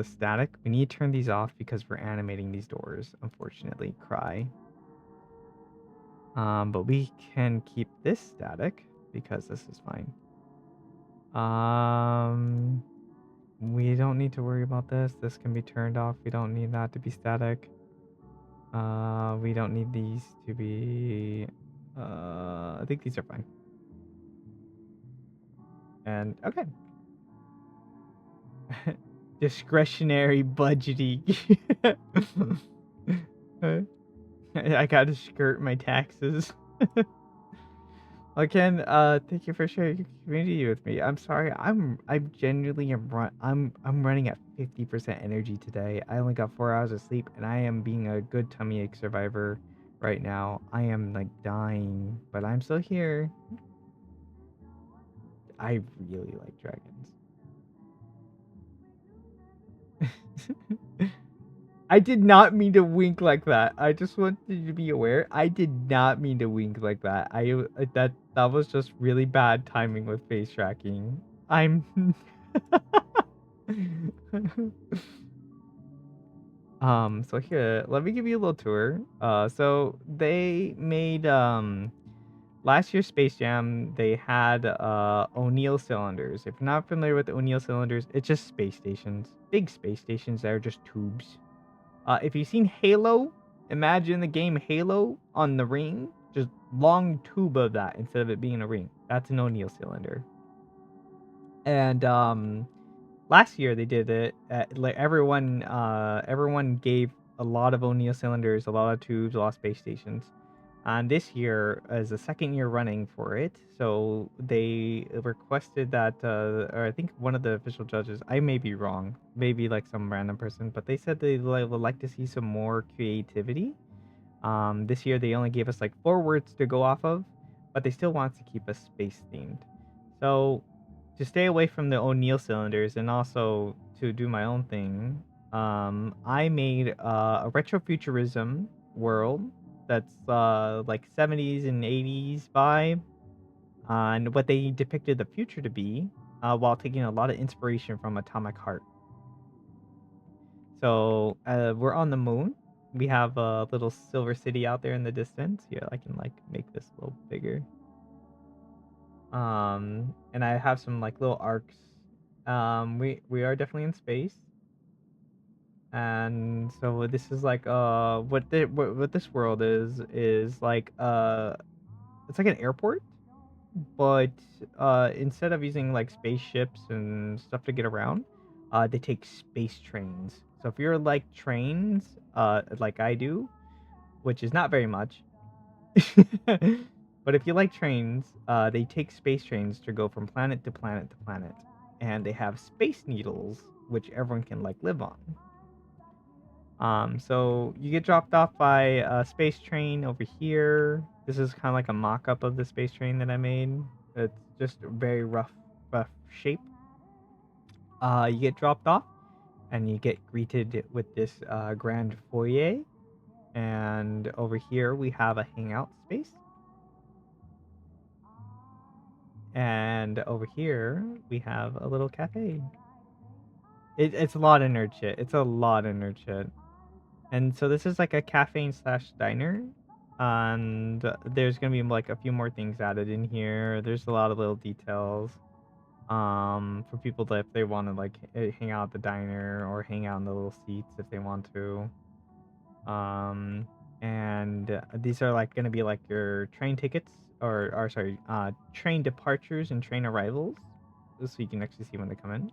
static. We need to turn these off because we're animating these doors. Unfortunately, cry. But we can keep this static because this is fine. We don't need to worry about this. This can be turned off. We don't need that to be static. We don't need these to be. I think these are fine. And okay. Discretionary budgeting. I gotta skirt my taxes. Again, thank you for sharing your community with me. I'm sorry. I'm genuinely I'm running at 50% energy today. I only got 4 hours of sleep, and I am being a good tummy ache survivor right now. I am like dying, but I'm still here. I really like dragons. I did not mean to wink like that. I just wanted you to be aware. I did not mean to wink like that. That was just really bad timing with face tracking. I'm so here, let me give you a little tour. So they made last year's Space Jam, they had O'Neill cylinders. If you're not familiar with O'Neill cylinders, it's just space stations. Big space stations that are just tubes. If you've seen Halo, imagine the game Halo on the ring, just long tube of that instead of it being a ring. That's an O'Neill cylinder. And last year they did it. Like everyone gave a lot of O'Neill cylinders, a lot of tubes, a lot of space stations. And this year is the second year running for it. So they requested that, or I think one of the official judges, I may be wrong, maybe like some random person, but they said they would like to see some more creativity. This year they only gave us like 4 words to go off of, but they still want to keep us space themed. So to stay away from the O'Neill cylinders and also to do my own thing, I made a retrofuturism world that's like 70s and 80s vibe on what they depicted the future to be, while taking a lot of inspiration from Atomic Heart. So we're on the moon. We have a little silver city out there in the distance. Yeah, I can like make this a little bigger. And I have some like little arcs. We are definitely in space, and so this is like what this world is like it's like an airport, but instead of using like spaceships and stuff to get around, they take space trains. So if you're like trains, like I do, which is not very much, but if you like trains, they take space trains to go from planet to planet to planet, and they have space needles which everyone can like live on. So you get dropped off by a space train over here. This is kind of like a mock-up of the space train that I made. It's just a very rough shape. You get dropped off, and you get greeted with this grand foyer. And over here we have a hangout space. And over here we have a little cafe. It's a lot of nerd shit. It's a lot of nerd shit. And so this is like a cafe slash diner. And there's gonna be like a few more things added in here. There's a lot of little details. For people that if they want to like hang out at the diner or hang out in the little seats if they want to. And these are like gonna be like your train tickets or sorry, train departures and train arrivals, so you can actually see when they come in.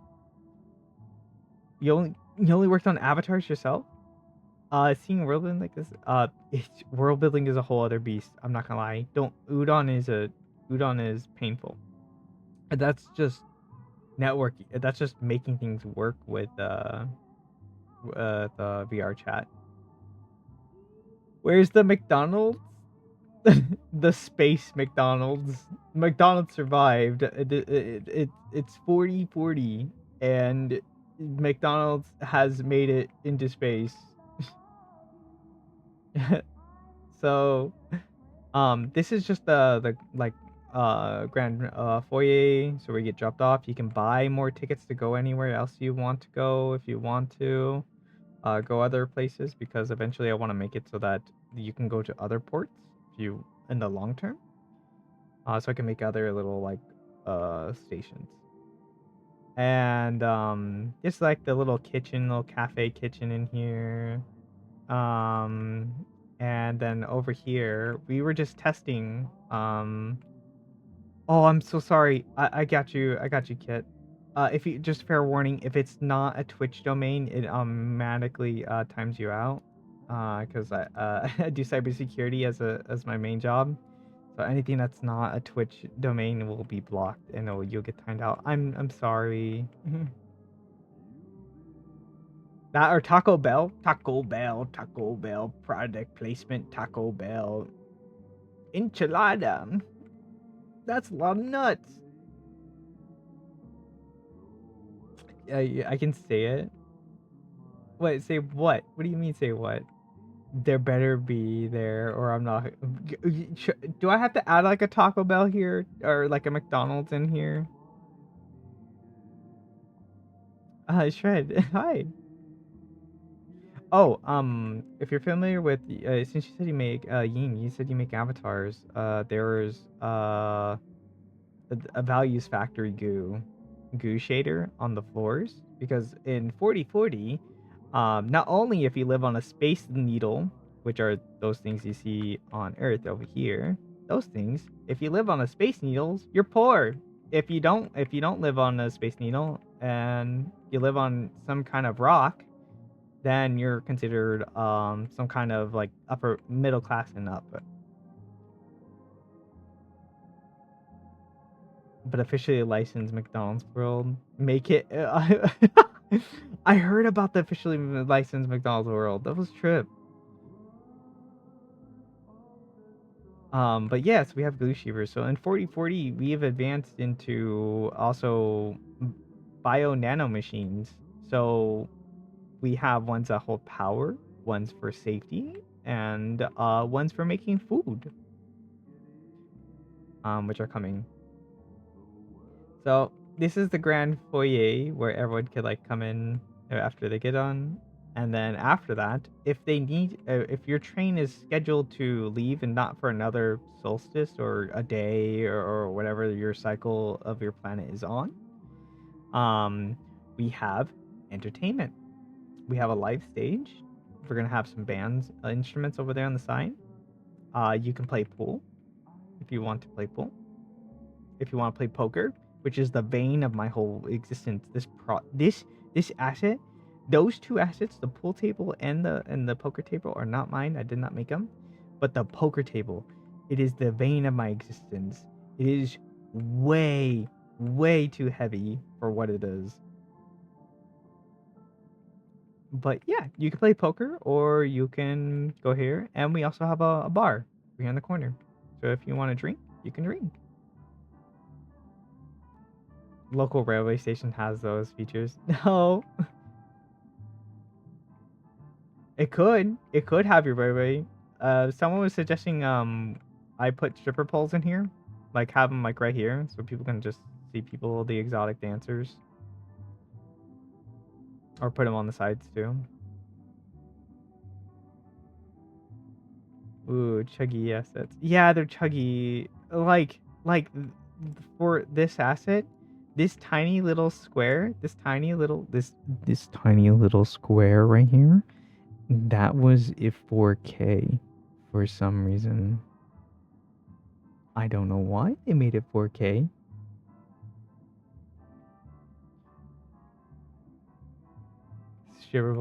You only worked on avatars yourself? Seeing world building like this, world building is a whole other beast. I'm not gonna lie. Don't Udon is painful. And that's just networking. That's just making things work with the VRChat. Where's the McDonald's? The space McDonald's. McDonald's survived. It's 40-40, and McDonald's has made it into space. So, this is just the like grand foyer. So where you get dropped off, you can buy more tickets to go anywhere else you want to go if you want to. Go other places because eventually I want to make it so that you can go to other ports if you in the long term. So I can make other little like stations. And just like the little kitchen, little cafe kitchen in here. Um and then over here, we were just testing oh, I'm so sorry. I got you. I got you, Kit. If you just fair warning, if it's not a Twitch domain, it automatically times you out. Because I I do cybersecurity as my main job, So anything that's not a Twitch domain will be blocked, and you'll get timed out. I'm sorry. That or Taco Bell, Taco Bell product placement, Taco Bell enchilada. That's a lot of nuts. I can say it. Wait, say what? What do you mean say what? There better be there, or I'm not. Do I have to add like a Taco Bell here or like a McDonald's in here? Shred. Hi. Oh, if you're familiar with, since you said you make, Yin, you said you make avatars. There's a values factory goo shader on the floors, because in 4040, not only if you live on a space needle, which are those things you see on Earth over here, those things. If you live on a space needles, you're poor. If you don't live on a space needle and you live on some kind of rock, then you're considered some kind of like upper middle class and up. But officially licensed McDonald's World. Make it. I heard about the officially licensed McDonald's World. That was trip. But yes, we have glue sheevers. So in 4040, we have advanced into also bio nano machines. So we have ones that hold power, ones for safety, and ones for making food. Which are coming. So this is the grand foyer where everyone could like come in after they get on, and then after that, if they need, if your train is scheduled to leave and not for another solstice or a day or whatever your cycle of your planet is on, we have entertainment. We have a live stage. We're gonna have some bands, instruments over there on the side. You can play pool if you want to play pool. If you want to play poker, which is the vein of my whole existence. This asset, those two assets, the pool table and the poker table, are not mine. I did not make them, but the poker table, it is the vein of my existence. It is way, way too heavy for what it is. But yeah, you can play poker or you can go here, and we also have a bar here in the corner. So if you want to drink, you can drink. Local railway station has those features. No, it could. It could have your railway. Someone was suggesting I put stripper poles in here, like have them like right here, so people can just see people, the exotic dancers, or put them on the sides too. Ooh, chuggy assets. Yeah, they're chuggy. Like for this asset, this tiny little square, this tiny little square right here. That was a 4K for some reason. I don't know why they made it 4K. Shiver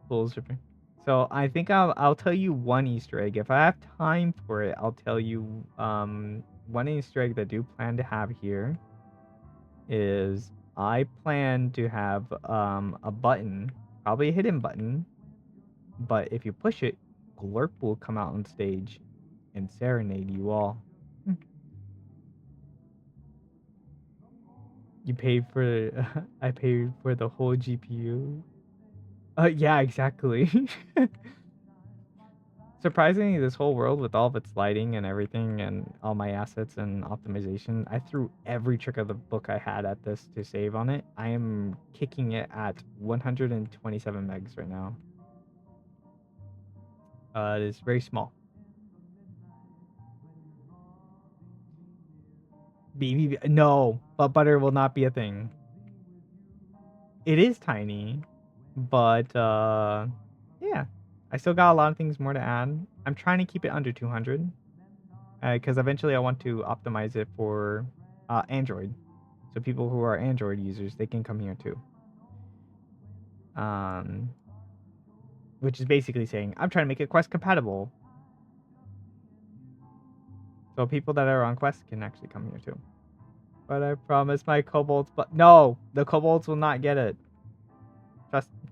Bulls shipping. So I think I'll tell you one Easter egg. If I have time for it, I'll tell you one Easter egg that I do plan to have here is I plan to have a button, probably a hidden button, but if you push it, Glurp will come out on stage and serenade you all. You paid for I paid for the whole GPU. Yeah, exactly. Surprisingly, this whole world with all of its lighting and everything and all my assets and optimization, I threw every trick of the book I had at this to save on it. I am kicking it at 127 megs right now. It is very small. No, but butter will not be a thing. It is tiny, but yeah, I still got a lot of things more to add. I'm trying to keep it under 200 because eventually I want to optimize it for Android, so people who are Android users, they can come here too. Um, which is basically saying I'm trying to make it Quest compatible. So people that are on quest can actually come here too. But I promise my kobolds, but no, the kobolds will not get it. Trust me.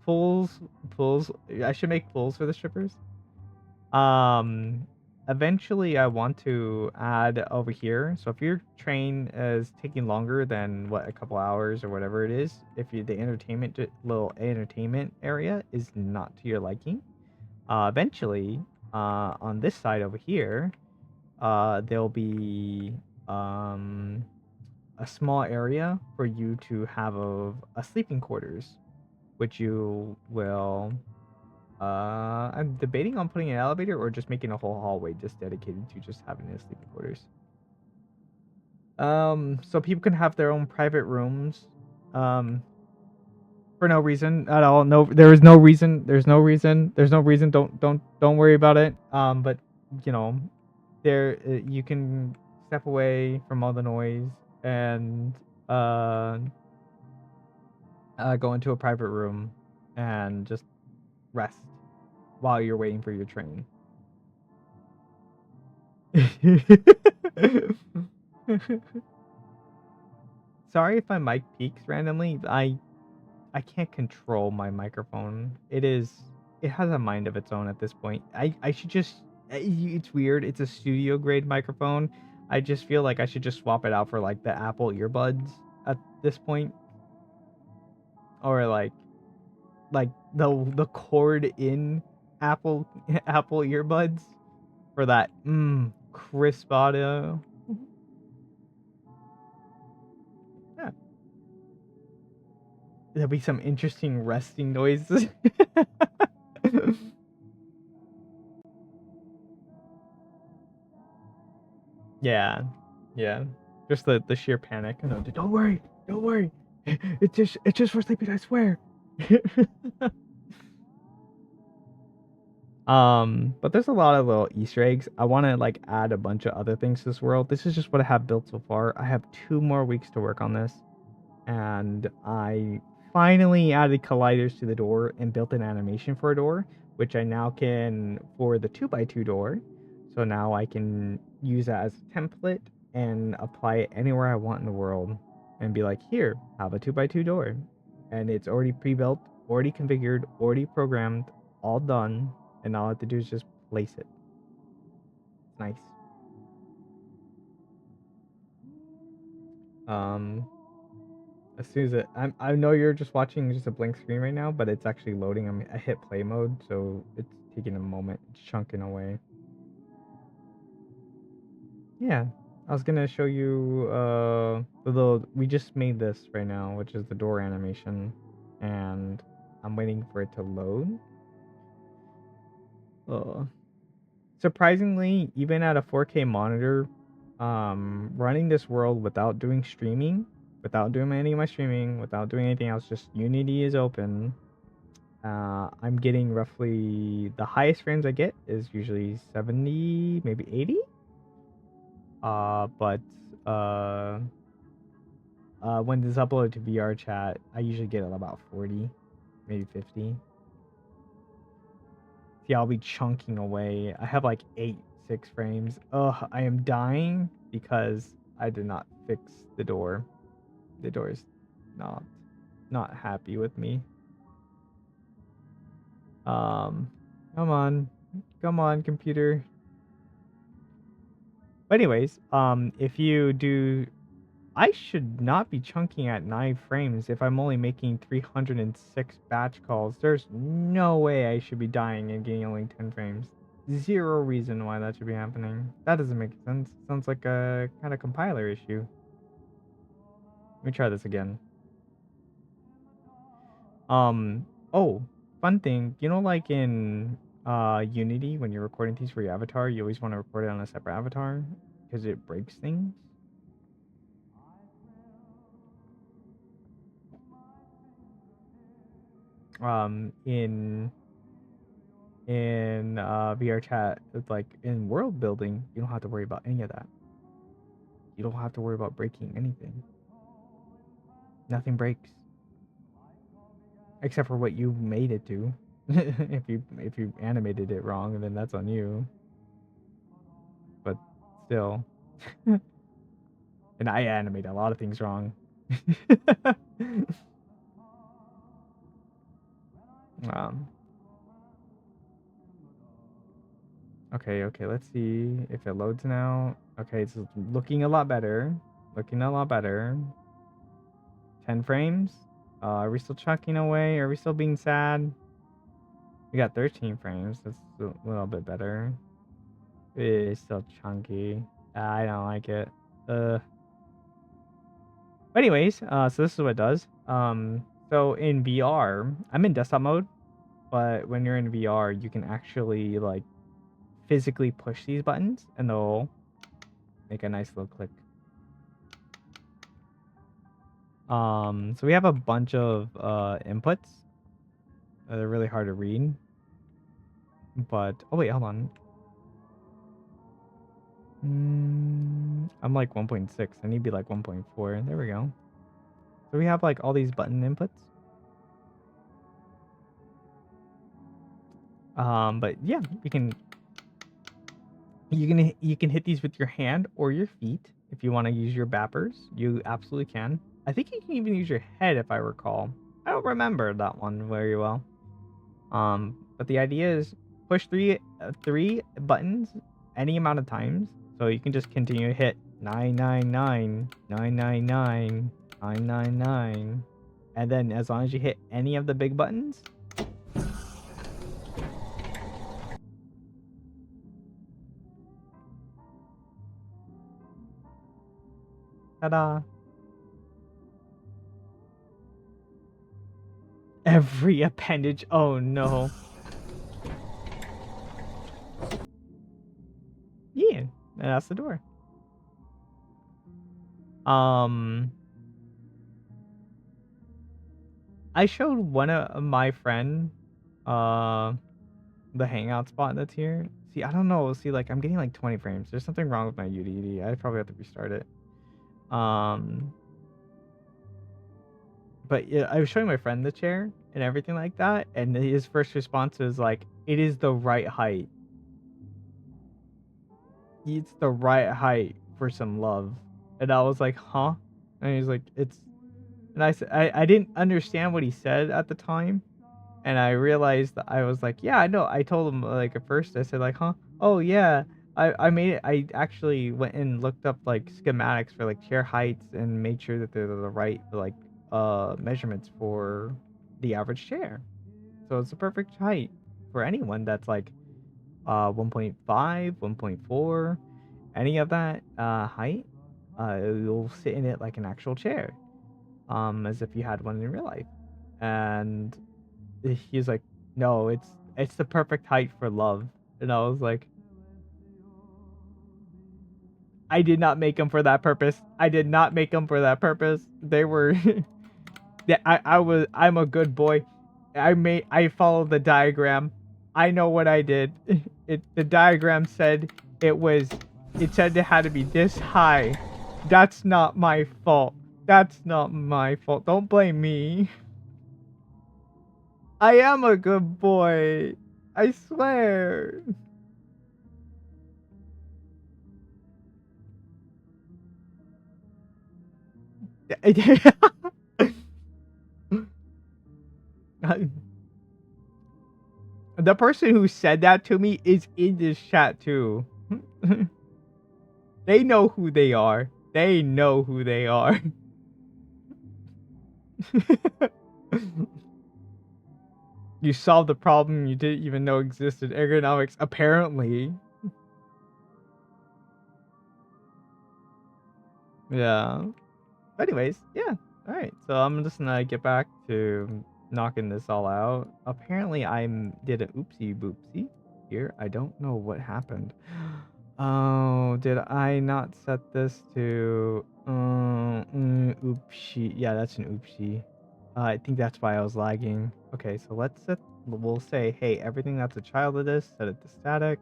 Pools. I should make pools for the strippers. Um, Eventually I want to add over here. So if your train is taking longer than what, a couple hours or whatever it is, if you the little entertainment area is not to your liking, eventually, on this side over here, there'll be um a small area for you to have a sleeping quarters, which you will I'm debating on putting an elevator or just making a whole hallway just dedicated to just having the sleeping quarters. So people can have their own private rooms. For no reason at all. No, there is no reason. There's no reason. There's no reason. Don't worry about it. But you know, there you can step away from all the noise and uh, go into a private room and just rest while you're waiting for your train. Sorry if my mic peaks randomly. I can't control my microphone. It has a mind of its own at this point. I should just it's weird. It's a studio grade microphone. I just feel like I should just swap it out for like the Apple earbuds at this point, or like the cord in Apple Apple earbuds for that crisp audio. Yeah, there'll be some interesting resting noises. Yeah, yeah. Just the sheer panic. No, don't worry, don't worry. It's just for sleeping. I swear. But there's a lot of little Easter eggs. I want to like add a bunch of other things to this world. This is just what I have built so far. I have 2 more weeks to work on this, and I finally added colliders to the door and built an animation for a door, which I now can for the 2x2 door. So now I can use that as a template and apply it anywhere I want in the world and be like, here, have a 2x2 door. And it's already pre-built, already configured, already programmed, all done, and all I have to do is just place it. It's nice. Um, as soon as I know you're just watching just a blank screen right now, but it's actually loading. I hit play mode, so it's taking a moment. It's chunking away. Yeah, I was gonna show you the little. We just made this right now, which is the door animation, and I'm waiting for it to load. Surprisingly, even at a 4K monitor, running this world without doing streaming, without doing any of my streaming, without doing anything else, just Unity is open. I'm getting roughly the highest frames I get is usually 70, maybe 80. But when this uploaded to VRChat, I usually get about 40, maybe 50. See, I'll be chunking away. I have like 6 frames. Ugh, I am dying because I did not fix the door. The door is not happy with me. Um, come on, computer. But anyways, if you do, I should not be chunking at 9 frames if I'm only making 306 batch calls. There's no way I should be dying and getting only 10 frames. Zero reason why that should be happening. That doesn't make sense. Sounds like a kind of compiler issue. Let me try this again. Oh, fun thing. You know, like in Unity, when you're recording things for your avatar, you always want to record it on a separate avatar because it breaks things. In VRChat, it's like in world building, you don't have to worry about any of that. You don't have to worry about breaking anything. Nothing breaks. Except for what you made it to. if you animated it wrong, then that's on you. But still. And I animate a lot of things wrong. um, okay, let's see if it loads now. Okay, it's looking a lot better. 10 frames. Are we still chucking away? Are we still being sad? We got 13 frames. That's a little bit better. It's still chunky. I don't like it. But anyways, so this is what it does. So in VR, I'm in desktop mode, but when you're in VR, you can actually like physically push these buttons and they'll make a nice little click. So we have a bunch of inputs. They're really hard to read. But oh wait, hold on. I'm like 1.6. I need to be like 1.4. There we go. So we have like all these button inputs. But yeah, you can hit these with your hand or your feet if you want to use your bappers. You absolutely can. I think you can even use your head if I recall. I don't remember that one very well. But the idea is push three buttons any amount of times, so you can just continue to hit 999, 999, 999, and then as long as you hit any of the big buttons. Ta-da! Every appendage. Oh no. Yeah, and that's the door. I showed one of my friend, the hangout spot that's here. See, I don't know. See, like I'm getting like 20 frames. There's something wrong with my UDD. I probably have to restart it. But yeah, I was showing my friend the chair and everything like that, and his first response was like, "It is the right height. It's the right height for some love." And I was like, "Huh?" And he's like, "It's." And I said, I didn't understand what he said at the time, and I realized that I was like, "Yeah, I know." I told him like at first, I said like, "Huh? Oh yeah." I made it. I actually went and looked up like schematics for like chair heights and made sure that they're the right like measurements for the average chair. So it's the perfect height for anyone that's like 1.5, 1.4, any of that height. You'll sit in it like an actual chair, as if you had one in real life. And he's like, "No, it's the perfect height for love." And I was like, I did not make them for that purpose. I did not make them for that purpose. They were yeah, I'm a good boy. I followed the diagram. I know what I did. The diagram said it said it had to be this high. That's not my fault. That's not my fault. Don't blame me. I am a good boy. I swear. The person who said that to me is in this chat too. They know who they are. They know who they are. You solved the problem you didn't even know existed. Ergonomics, apparently. Yeah. Anyways, yeah. Alright, so I'm just gonna get back to knocking this all out. Apparently I did an oopsie boopsie here. I don't know what happened. Oh, did I not set this to oopsie? Yeah, that's an oopsie. I think that's why I was lagging. Okay, so we'll say, hey, everything that's a child of this, set it to static.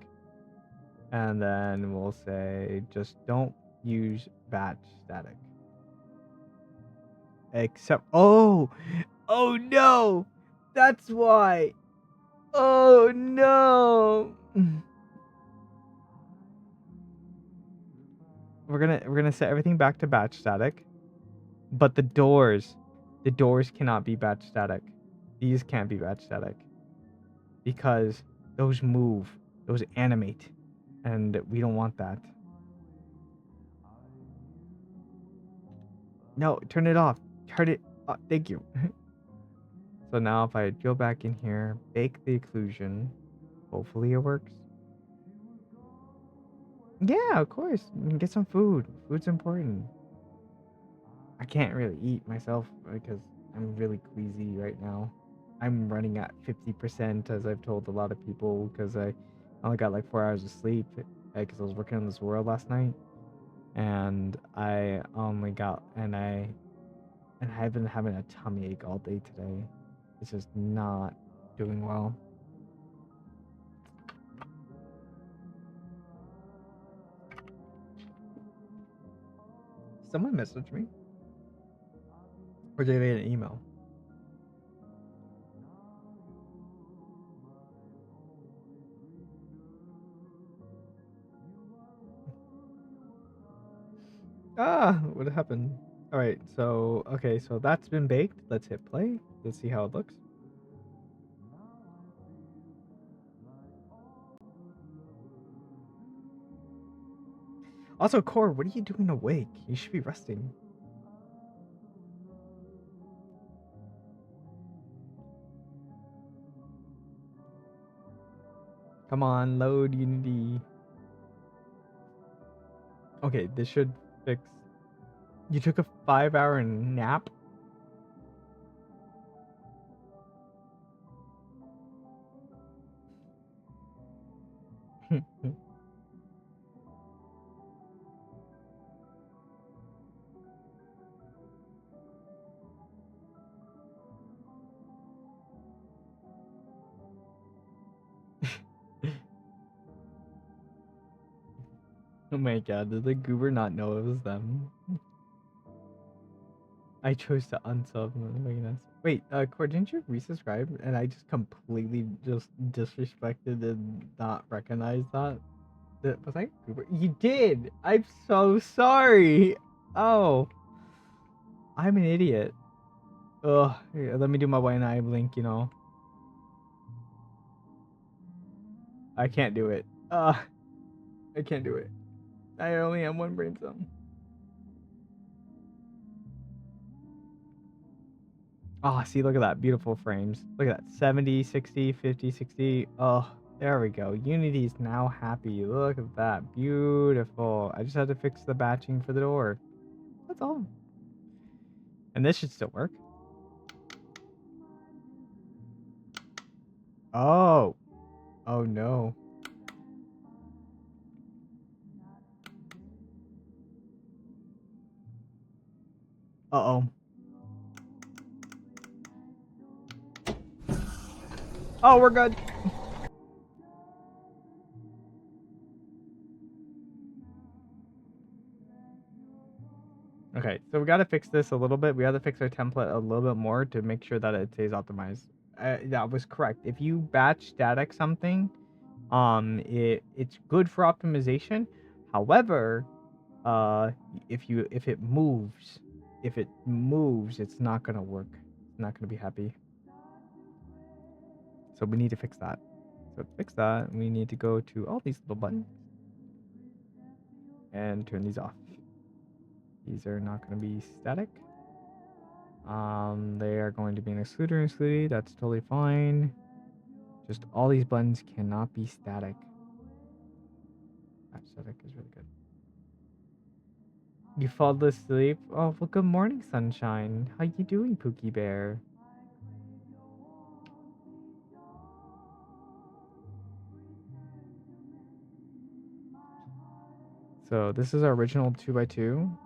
And then we'll say, just don't use batch static. Except, oh no, that's why. Oh no. we're gonna set everything back to batch static, but the doors cannot be batch static. These can't be batch static because those move, those animate, and we don't want that. No, turn it off. Turn it. Thank you. So now if I go back in here, bake the occlusion, hopefully it works. Yeah, of course. You can get some food. Food's important. I can't really eat myself because I'm really queasy right now. I'm running at 50%, as I've told a lot of people, because I only got like 4 hours of sleep because I was working on this world last night, and I only got and I've been having a tummy ache all day today. It's just not doing well. Someone messaged me, or they made an email. What happened? All right, so okay, so that's been baked. Let's hit play. Let's see how it looks. Also, Core, what are you doing awake? You should be resting. Come on, load Unity. Okay, this should fix. You took a 5-hour nap? Oh my god, did the goober not know it was them? I chose to unsub. Wait, Core, didn't you resubscribe? And I just completely just disrespected and not recognized that? Was I goober? You did! I'm so sorry! Oh. I'm an idiot. Ugh, here, let me do my one eye blink, you know. I can't do it. I can't do it. I only have one brain cell. Oh, see, look at that. Beautiful frames. Look at that. 70, 60, 50, 60. Oh, there we go. Unity's now happy. Look at that. Beautiful. I just had to fix the batching for the door. That's all. And this should still work. Oh. Oh, no. Uh-oh. Oh, we're good. Okay, so we got to fix this a little bit. We got to fix our template a little bit more to make sure that it stays optimized. That was correct. If you batch static something, it's good for optimization. However, if it moves, it's not gonna work. It's not gonna be happy. So we need to fix that. So to fix that, we need to go to all these little buttons and turn these off. These are not gonna be static. They are going to be an excluder. That's totally fine. Just all these buttons cannot be static. That static is really good. You fall asleep? Oh, well, good morning, sunshine. How you doing, Pookie Bear? So this is our original 2x2.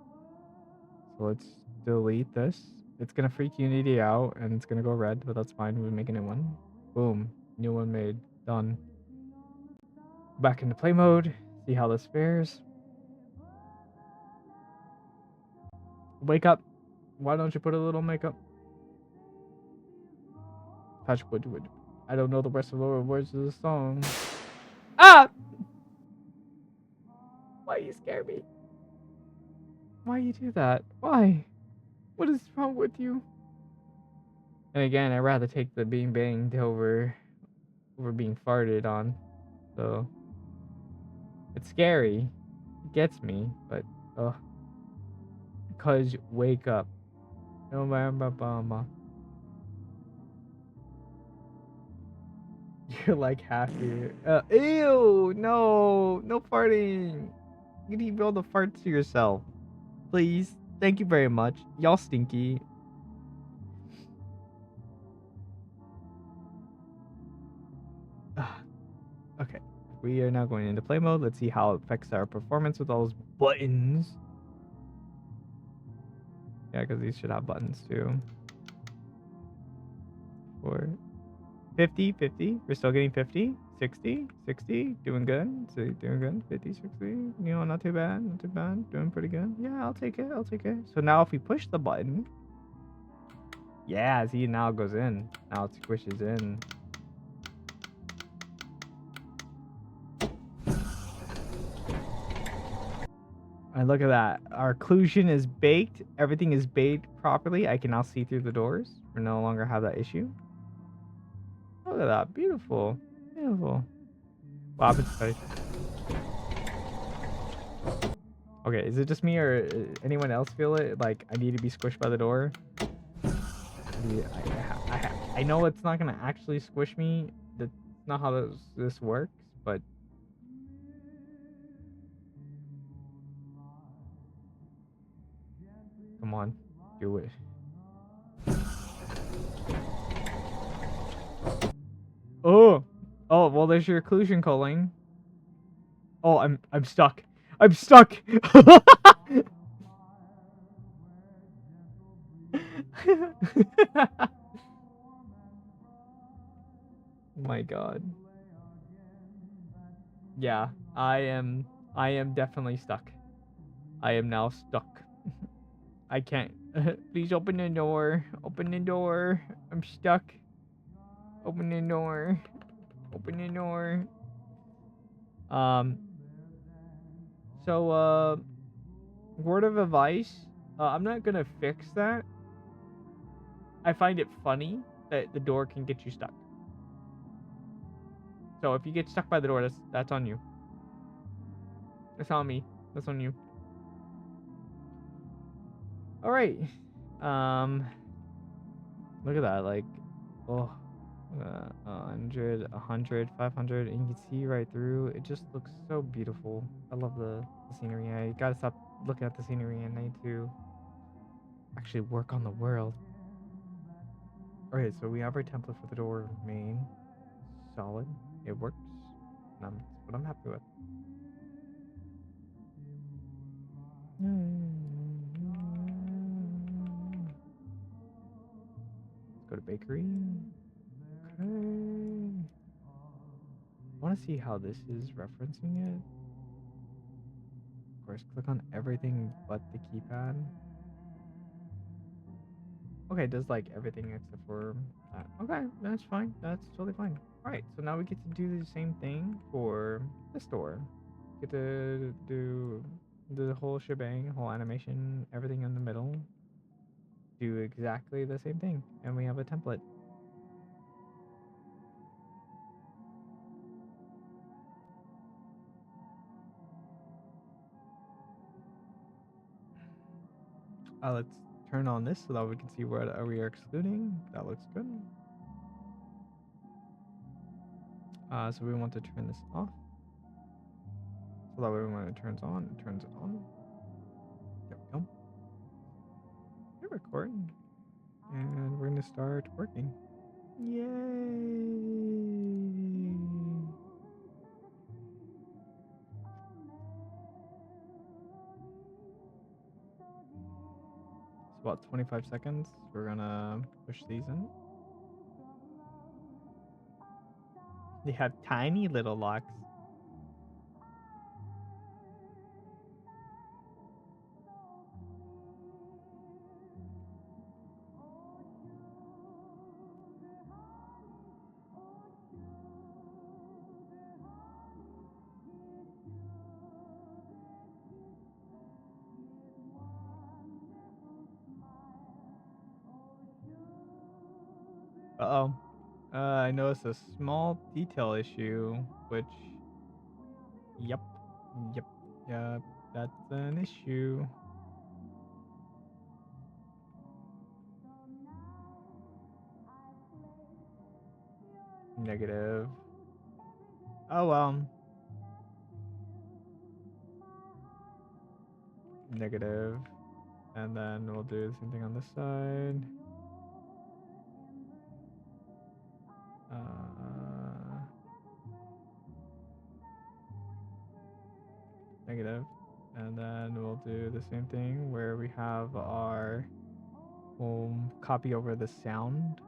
So let's delete this. It's gonna freak Unity out and it's gonna go red, but that's fine. We make a new one. Boom. New one made. Done. Back into play mode. See how this fares. Wake up. Why don't you put a little makeup? Patrick Woodward. I don't know the rest of the words of the song. Ah! Why you scare me? Why you do that? Why? What is wrong with you? And again, I'd rather take the being banged over being farted on. So it's scary. It gets me, but cause wake up. No mama. You're like happy. Ew, no farting. You need to be able to fart to yourself. Please. Thank you very much. Y'all stinky. Okay. We are now going into play mode. Let's see how it affects our performance with all those buttons. Yeah, because these should have buttons too. For 50, 50. We're still getting 50, 60, 60. Doing good. So doing good. 50, 60. You know, not too bad. Not too bad. Doing pretty good. Yeah, I'll take it. I'll take it. So now if we push the button. Yeah, see, now it goes in. Now it squishes in. And look at that. Our occlusion is baked. Everything is baked properly. I can now see through the doors. We no longer have that issue. Look at that. Beautiful. Beautiful. Wow, it's tight. Okay, is it just me or anyone else feel it? Like, I need to be squished by the door? I know it's not going to actually squish me. That's not how this works, but... Come on. Do it. Oh! Oh, well, there's your occlusion culling. Oh, I'm stuck. I'm stuck! My god. Yeah, I am definitely stuck. I am now stuck. I can't. Please open the door. Open the door. I'm stuck. Open the door. Open the door. So word of advice. I'm not gonna fix that. I find it funny that the door can get you stuck. So if you get stuck by the door, that's on you. That's on me. That's on you. All right. Look at that. Like, oh, 100, 100, 500, and you can see right through. It just looks so beautiful. I love the scenery. I gotta stop looking at the scenery and I need to actually work on the world. Alright, so we have our template for the door main. Solid. It works. And what I'm happy with. Let's go to bakery. Okay. I want to see how this is referencing it. Of course, click on everything but the keypad. Okay, it does like everything except for that. Okay, that's fine. That's totally fine. Alright, so now we get to do the same thing for the store. Get to do the whole shebang, whole animation, everything in the middle. Do exactly the same thing. And we have a template. Let's turn on this so that we can see what we are excluding. That looks good. So we want to turn this off. So that way when it turns on, it turns on. There we go. Hit record. And we're going to start working. Yay! It's about 25 seconds. We're going to push these in. They have tiny little locks. Uh-oh. I noticed a small detail issue, which, yep, yep, yep, that's an issue. Negative. Oh, well. Negative. And then we'll do the same thing on this side. Negative. And then we'll do the same thing where we have our, we'll copy over the sound.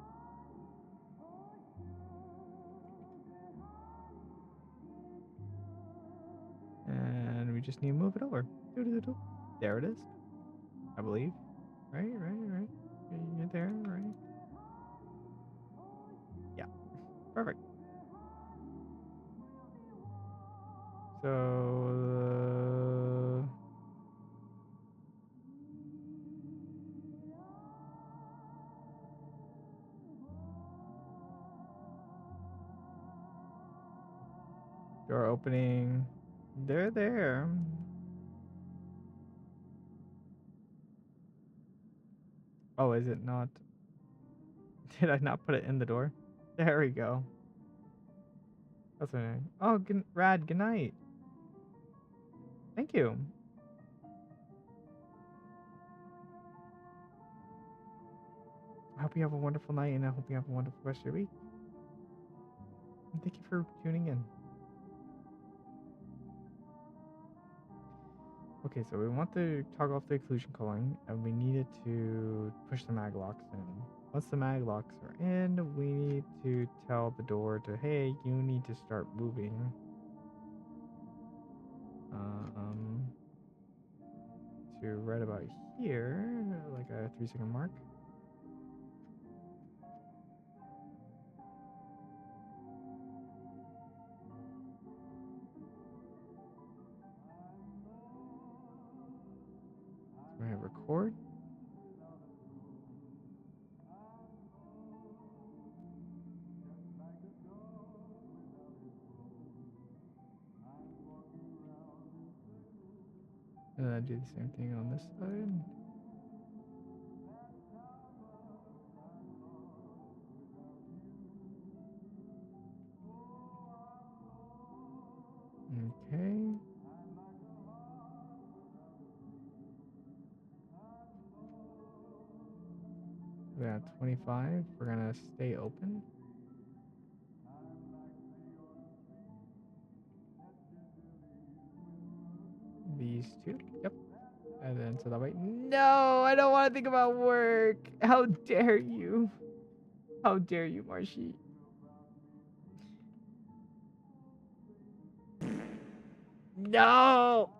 And we just need to move it over. There it is. I believe. Right. You're there, right? Yeah. Perfect. So door opening. They're there. Oh, is it not? Did I not put it in the door? There we go. That's what I. Oh, Rad. Good night. Thank you. I hope you have a wonderful night, and I hope you have a wonderful rest of your week. And thank you for tuning in. Okay, so we want to toggle off the occlusion culling, and we needed to push the mag locks in. Once the mag locks are in, we need to tell the door to, hey, you need to start moving. To right about here, like a 3-second mark. We're gonna record. And then do the same thing on this side. Okay. We're at 25. We're gonna stay open. These two. Yep. And then so that way. No, I don't want to think about work. How dare you? How dare you, Marshy? No!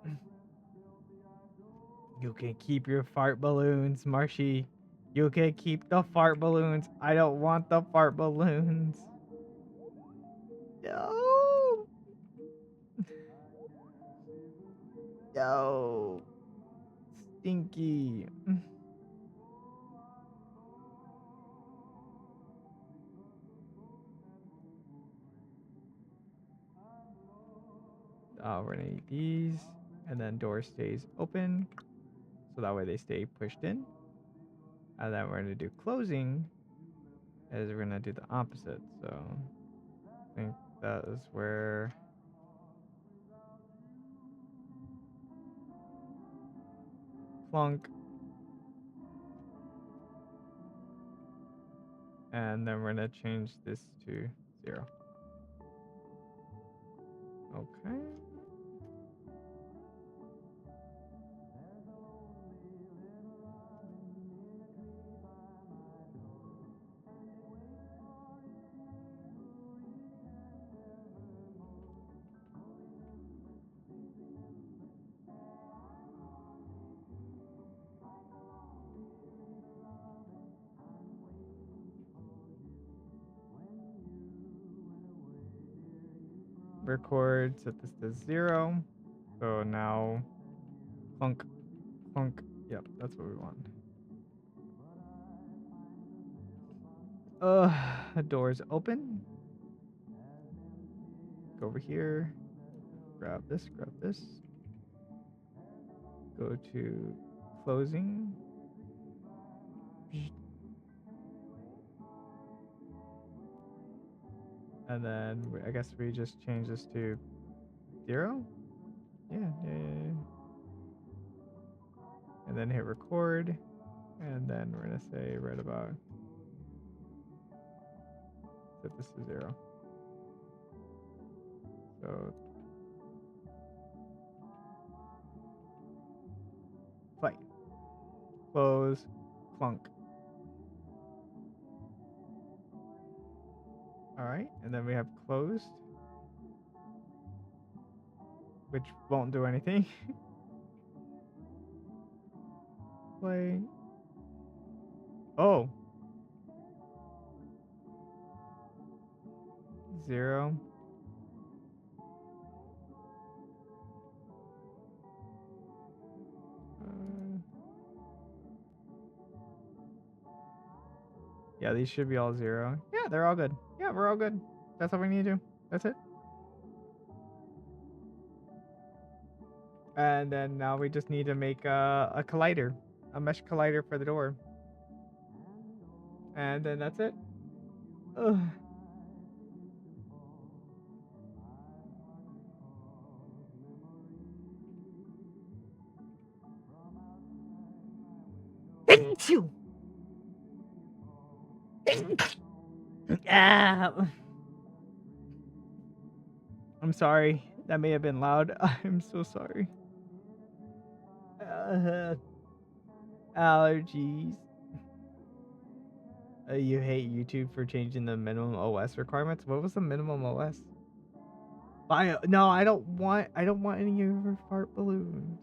You can keep your fart balloons, Marshy. You can keep the fart balloons. I don't want the fart balloons. No! No! Stinky. We're gonna need these, and then door stays open, so that way they stay pushed in. And then we're gonna do closing, as we're gonna do the opposite. So I think that is where plunk, and then we're gonna change this to 0. Okay. Record, set this to 0. So now plunk, plunk. Yep, that's what we want. Doors open. Go over here. Grab this, grab this. Go to closing. And then I guess we just change this to 0. Yeah. And then hit record. And then we're going to say right about set this to 0. So play. Close. Clunk. Alright. And then we have closed, which won't do anything. Play. Oh. 0. Yeah, these should be all 0. Yeah, they're all good. Yeah, we're all good. That's all we need to do. That's it. And then now we just need to make a collider, a mesh collider for the door. And then that's it. Ugh. I'm sorry. That may have been loud. I'm so sorry. Allergies. You hate YouTube for changing the minimum OS requirements. What was the minimum OS? No, I don't want any of your fart balloons.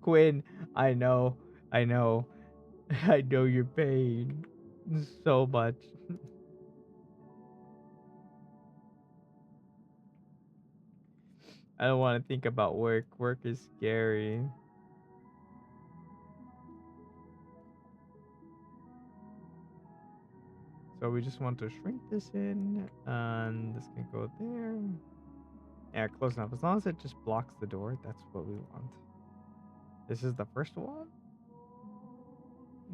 Quinn, I know I know your pain so much. I don't want to think about work. Work is scary. So we just want to shrink this in, and this can go there. Yeah, close enough. As long as it just blocks the door, that's what we want. This is the first wall.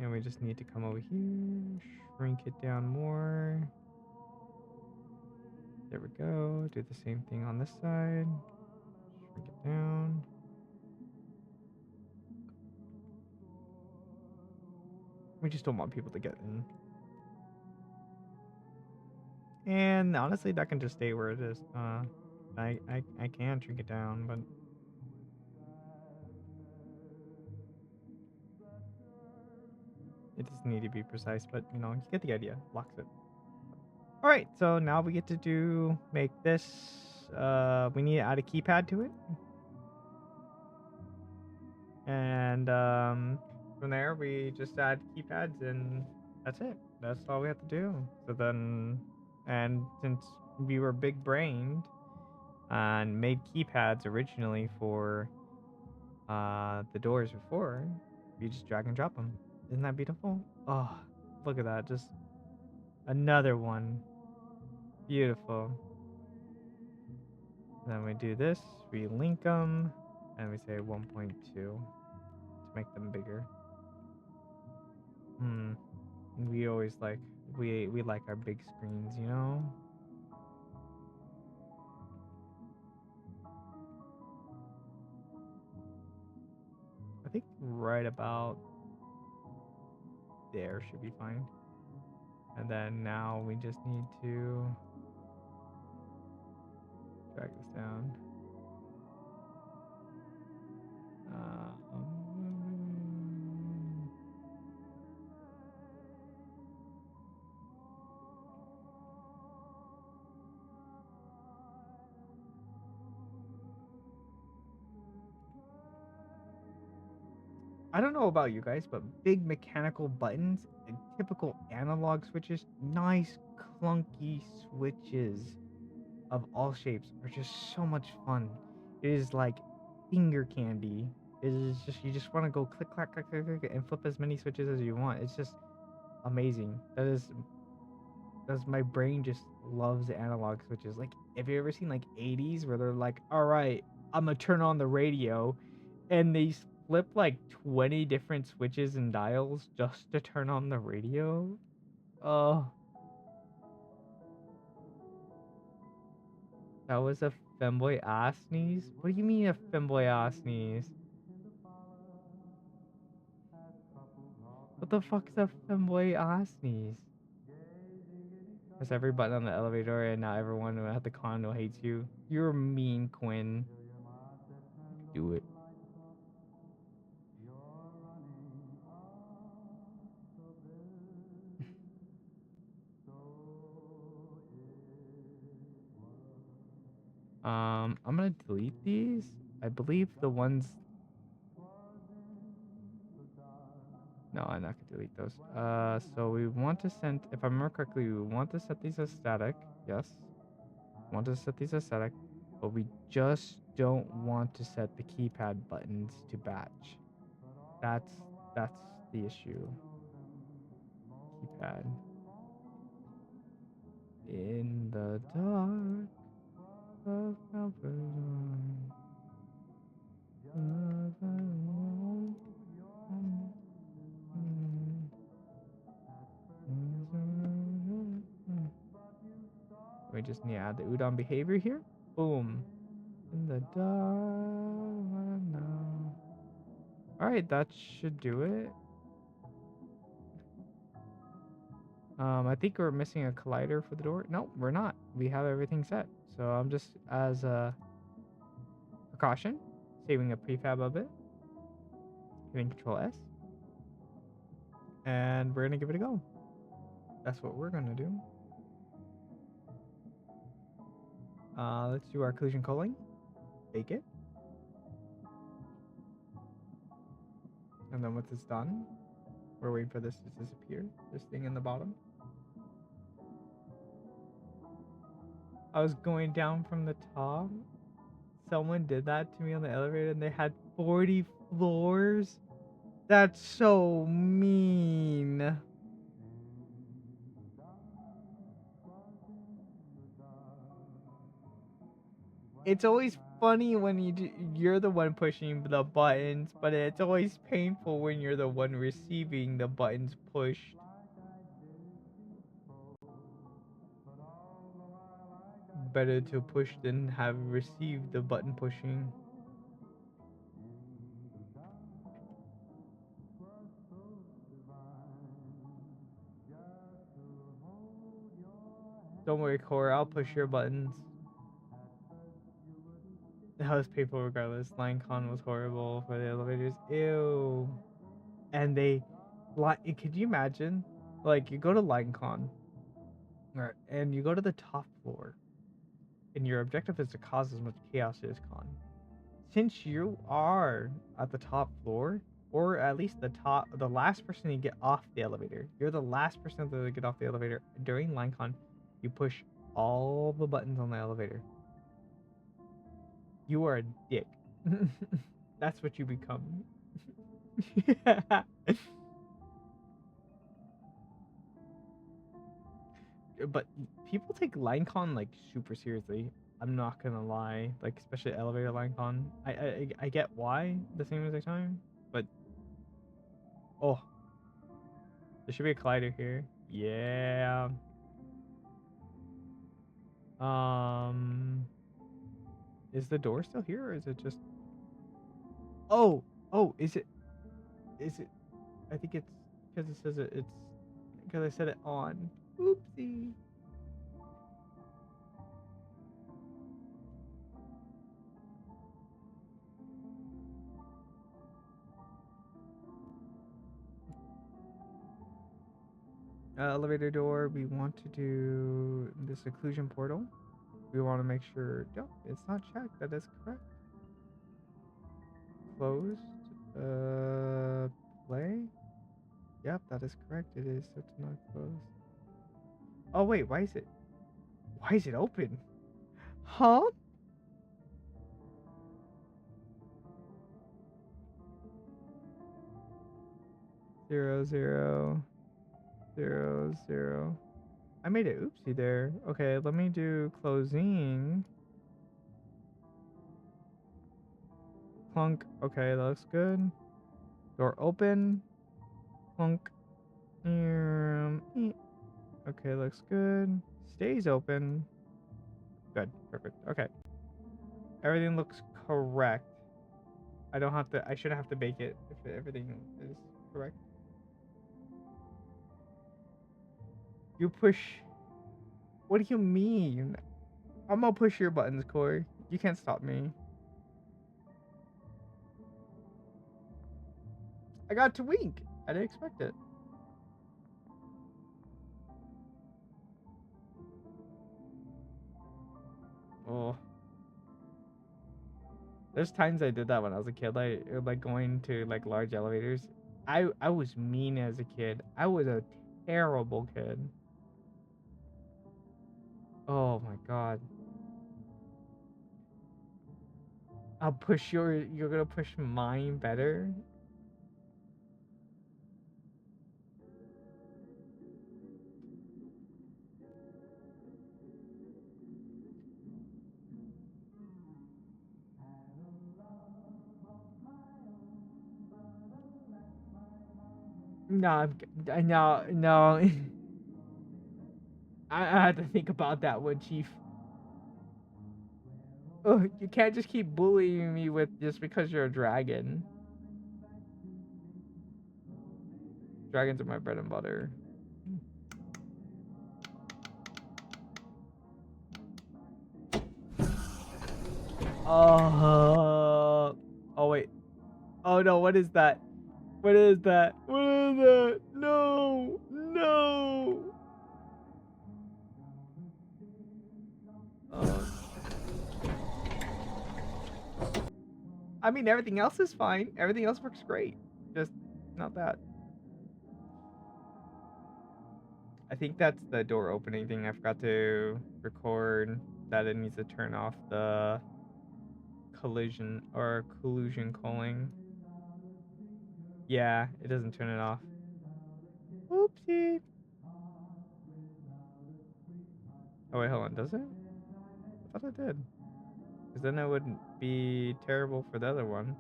And we just need to come over here, shrink it down more. There we go. Do the same thing on this side. Shrink it down. We just don't want people to get in. And honestly, that can just stay where it is. I can shrink it down, but it doesn't need to be precise. But you know, you get the idea. Locks it. All right, so now we get to make this. We need to add a keypad to it, and from there we just add keypads, and that's it. That's all we have to do. So then, and since we were big brained and made keypads originally for the doors before, you just drag and drop them. Isn't that beautiful? Oh, look at that! Just another one. Beautiful. Then we do this, we link them, and we say 1.2 to make them bigger. We always like, we like our big screens, you know? I think right about there should be fine. And then now we just need to drag this down. I don't know about you guys, but big mechanical buttons and typical analog switches, nice clunky switches of all shapes, are just so much fun. It is like finger candy. It's just you just want to go click, clack, click, click, click, and flip as many switches as you want. It's just amazing. That's my brain just loves analog switches. Like, have you ever seen like 80s where they're like, all right, I'm gonna turn on the radio, and they flip like 20 different switches and dials just to turn on the radio? Oh, that was a femboy ass sneeze? What do you mean a femboy ass sneeze? What the fuck is a femboy ass sneeze? Press every button on the elevator and now everyone at the condo hates you. You're mean, Quinn. Do it. I'm gonna delete these. I believe the ones. No, I'm not gonna delete those. So we want to send, if I remember correctly, we want to set these as static. Yes. We want to set these as static, but we just don't want to set the keypad buttons to batch. That's that's the issue. Keypad. In the dark of Melbourne. We just need to add the udon behavior here. Boom. In the dark now. Alright, that should do it. I think we're missing a collider for the door. No, we're not. We have everything set. So I'm just, as a precaution, saving a prefab of it. Hitting Control S. And we're going to give it a go. That's what we're going to do. Let's do our collision culling. Bake it. And then once it's done, we're waiting for this to disappear. This thing in the bottom. I was going down from the top. Someone did that to me on the elevator and they had 40 floors. That's so mean. It's always funny when you're the one pushing the buttons, but it's always painful when you're the one receiving the buttons pushed. Better to push than have received the button pushing. Don't worry, Core, I'll push your buttons. That was painful regardless. LineCon was horrible for the elevators. Ew. And they, could you imagine? Like, you go to LineCon, right, and you go to the top floor, and your objective is to cause as much chaos as con. Since you are at the top floor, or at least the last person to get off the elevator, you're the last person to get off the elevator during LineCon, you push all the buttons on the elevator. You are a dick. That's what you become. But people take LineCon like super seriously. I'm not gonna lie, like especially elevator LineCon. I get why the same as time, but oh, there should be a collider here. Yeah. Is the door still here, or is it just? Oh, is it? Is it? I think it's because it says it's because I set it on. Oopsie. Elevator door. We want to do the seclusion portal. We want to make sure. Yep, it's not checked. That is correct. Closed. Play. Yep, that is correct. It is set to not close. Oh wait, why is it open? Huh? 0, 0, 0, 0. I made it oopsie there. Okay, let me do closing. Clunk. Okay, that looks good. Door open. Clunk. Okay, looks good. Stays open. Good. Perfect. Okay. Everything looks correct. I don't have to. I shouldn't have to bake it if everything is correct. You push. What do you mean? I'm gonna push your buttons, Corey. You can't stop me. I got to wink. I didn't expect it. Oh. There's times I did that when I was a kid, like going to like large elevators. I was mean as a kid. I was a terrible kid. Oh my god. I'll push you're gonna push mine better? No, no. I have to think about that one, Chief. Oh, you can't just keep bullying me with just because you're a dragon. Dragons are my bread and butter. Oh wait. Oh no, what is that? What is that? What is that? No! No! Uh, I mean, everything else is fine. Everything else works great. Just not that. I think that's the door opening thing. I forgot to record that it needs to turn off the collusion calling. Yeah, it doesn't turn it off. Oopsie. Oh wait, hold on. Does it? I thought it did. Because then it wouldn't be terrible for the other one.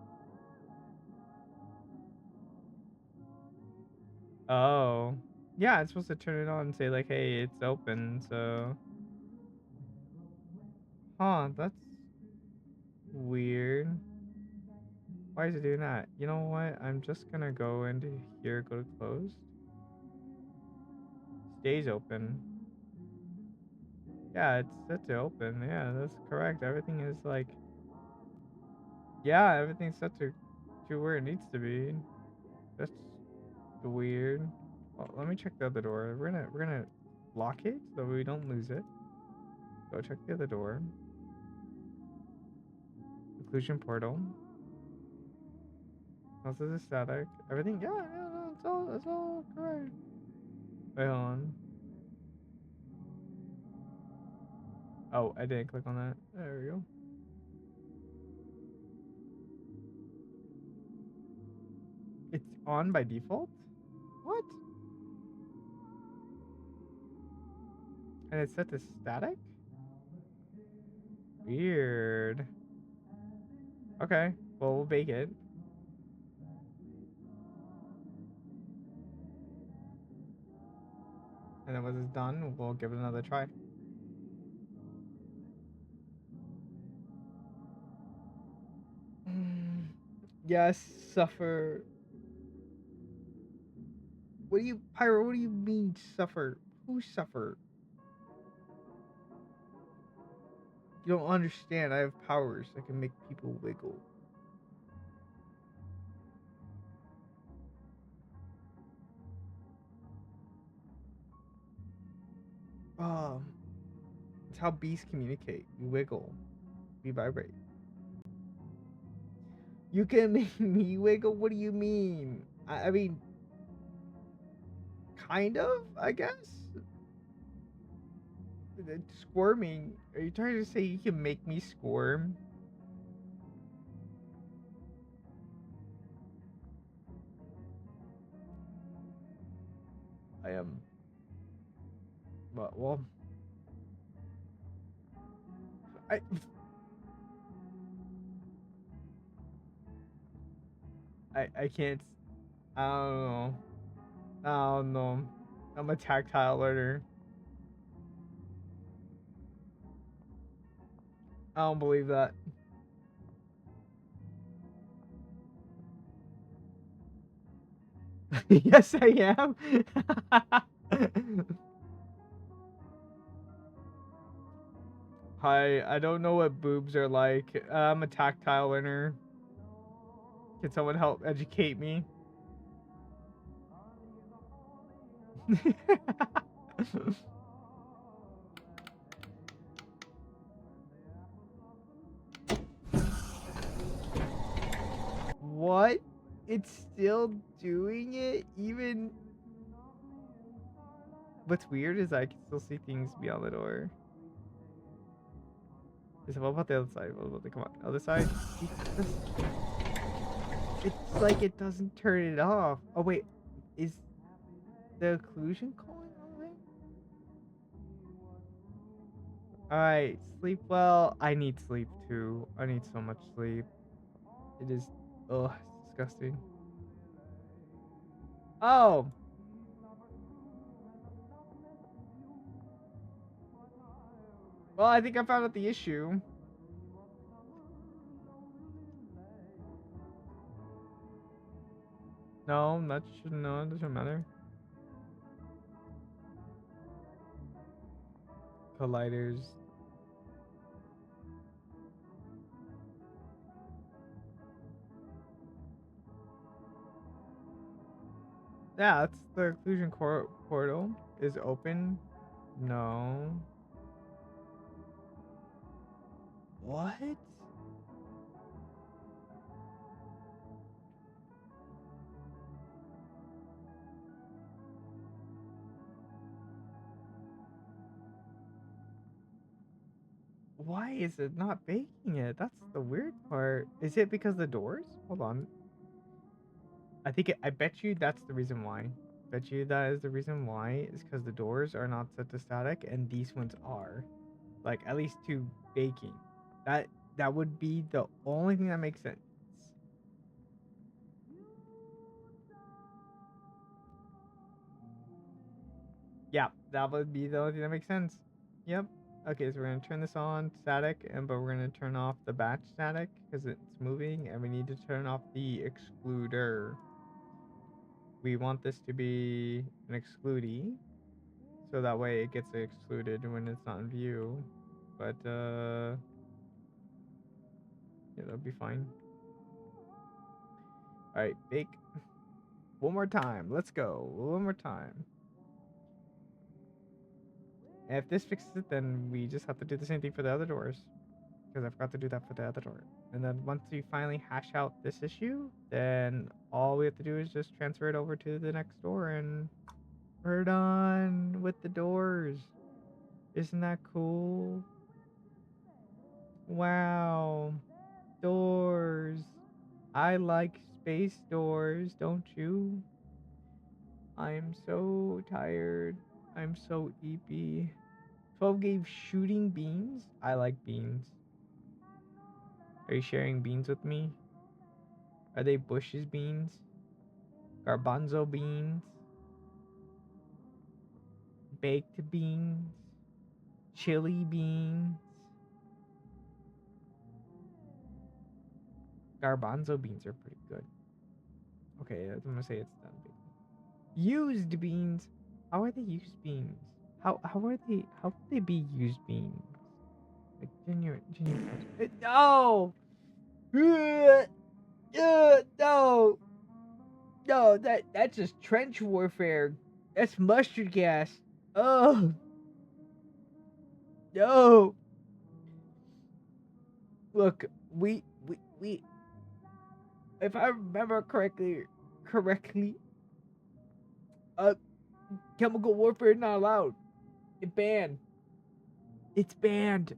Oh. Yeah, it's supposed to turn it on and say like, hey, it's open, so. Huh, that's weird. Why is it doing that? You know what? I'm just gonna go into here, go to closed. Stays open. Yeah, it's set to open. Yeah, that's correct. Everything is like, yeah, everything's set to where it needs to be. That's weird. Well, let me check the other door. We're gonna lock it so we don't lose it. Go check the other door. Occlusion portal. Also the static. Everything. Yeah, no, it's all correct. Wait, hold on. Oh, I didn't click on that. There we go. It's on by default? What? And it's set to static? Weird. Okay. Well, we'll bake it. And then once it's done, we'll give it another try. Yes, suffer. What do you, Pyro, what do you mean suffer? Who suffer? You don't understand. I have powers that can make people wiggle. It's how beasts communicate. You wiggle. You vibrate. You can make me wiggle? What do you mean? I mean, kind of, I guess. Squirming. Are you trying to say you can make me squirm? I am. But well, I I can't. I don't know. I don't know. I'm a tactile learner. I don't believe that. Yes, I am. Hi, I don't know what boobs are like. I'm a tactile learner. Can someone help educate me? What? It's still doing it? Even. What's weird is I can still see things beyond the door. What about the other side? What about the, come on, other side? It's like it doesn't turn it off. Oh wait, is the occlusion calling on me? Alright, sleep well. I need sleep too. I need so much sleep. It is, ugh, it's disgusting. Oh! Well, I think I found out the issue. No, that should, no, it doesn't matter. Colliders. Yeah, that's the occlusion portal is open. No. What? Why is it not baking it? That's the weird part. Is it because the doors? Hold on. I bet you that's the reason why. Bet you that is the reason why is because the doors are not set to static and these ones are. Like at least to baking. That that would be the only thing that makes sense. Yeah, that would be the only thing that makes sense. Yep. Okay, so we're gonna turn this on static, and but we're gonna turn off the batch static because it's moving, and we need to turn off the excluder. We want this to be an excludee, so that way it gets excluded when it's not in view. But yeah, that'll be fine. All right, bake. One more time. Let's go. One more time. And if this fixes it, then we just have to do the same thing for the other doors. Because I forgot to do that for the other door. And then once we finally hash out this issue, then all we have to do is just transfer it over to the next door and we're done with the doors. Isn't that cool? Wow. Doors. I like space doors, don't you? I'm so tired. I'm so eepy. 12 gave shooting beans. I like beans. Are you sharing beans with me? Are they Bush's beans? Garbanzo beans? Baked beans? Chili beans? Garbanzo beans are pretty good. Okay, I'm gonna say it's done. Used beans? How are they used beans? How could they be used beans? Like genuine. No! No! No, that's just trench warfare. That's mustard gas. Oh no! Look, we. If I remember correctly, uh, chemical warfare is not allowed. It's banned. It's banned.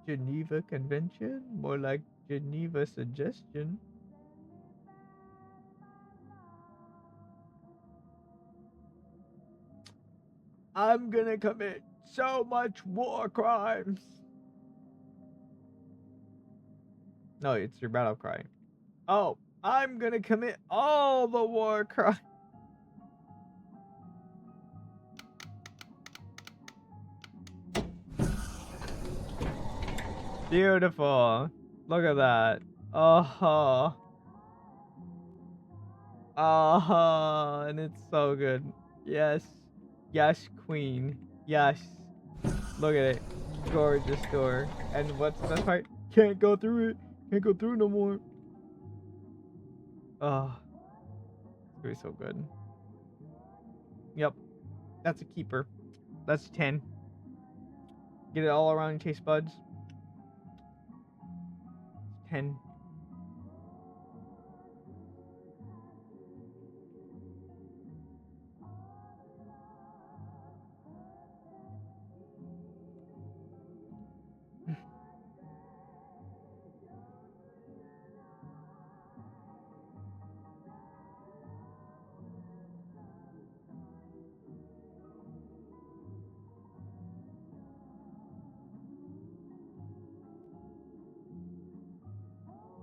Geneva Convention, more like Geneva Suggestion. I'm gonna commit so much war crimes. No, it's your battle cry. Oh, I'm gonna commit all the war crimes. Beautiful. Look at that. Oh, oh, and it's so good. Yes, yes, queen. Yes. Look at it. Gorgeous door. And what's the best part? Can't go through it. Can't go through no more. Oh, it's gonna be so good. Yep, that's a keeper. That's 10. Get it all around your taste buds. 10.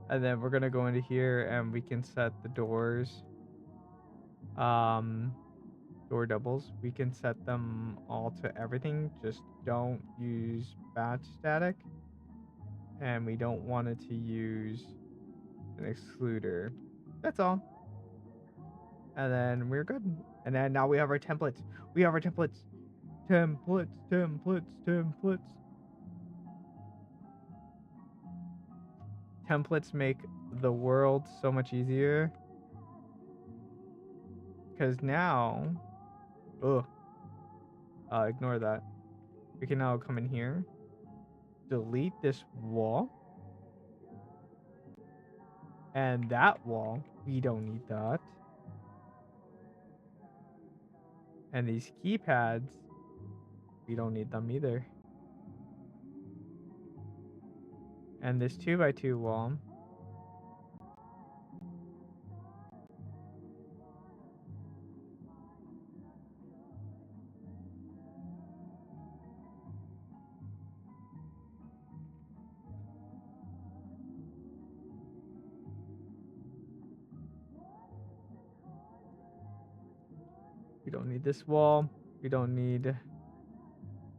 And then we're gonna go into here and we can set the doors. Door doubles. We can set them all to everything. Just don't use batch static. And we don't want it to use an excluder. That's all. And then we're good. And then now we have our templates. We have our templates. Templates, templates, templates. Templates make the world so much easier. Because now, ignore that. We can now come in here, delete this wall, and that wall. We don't need that. And these keypads, we don't need them either. And this 2x2 wall. We don't need this wall. We don't need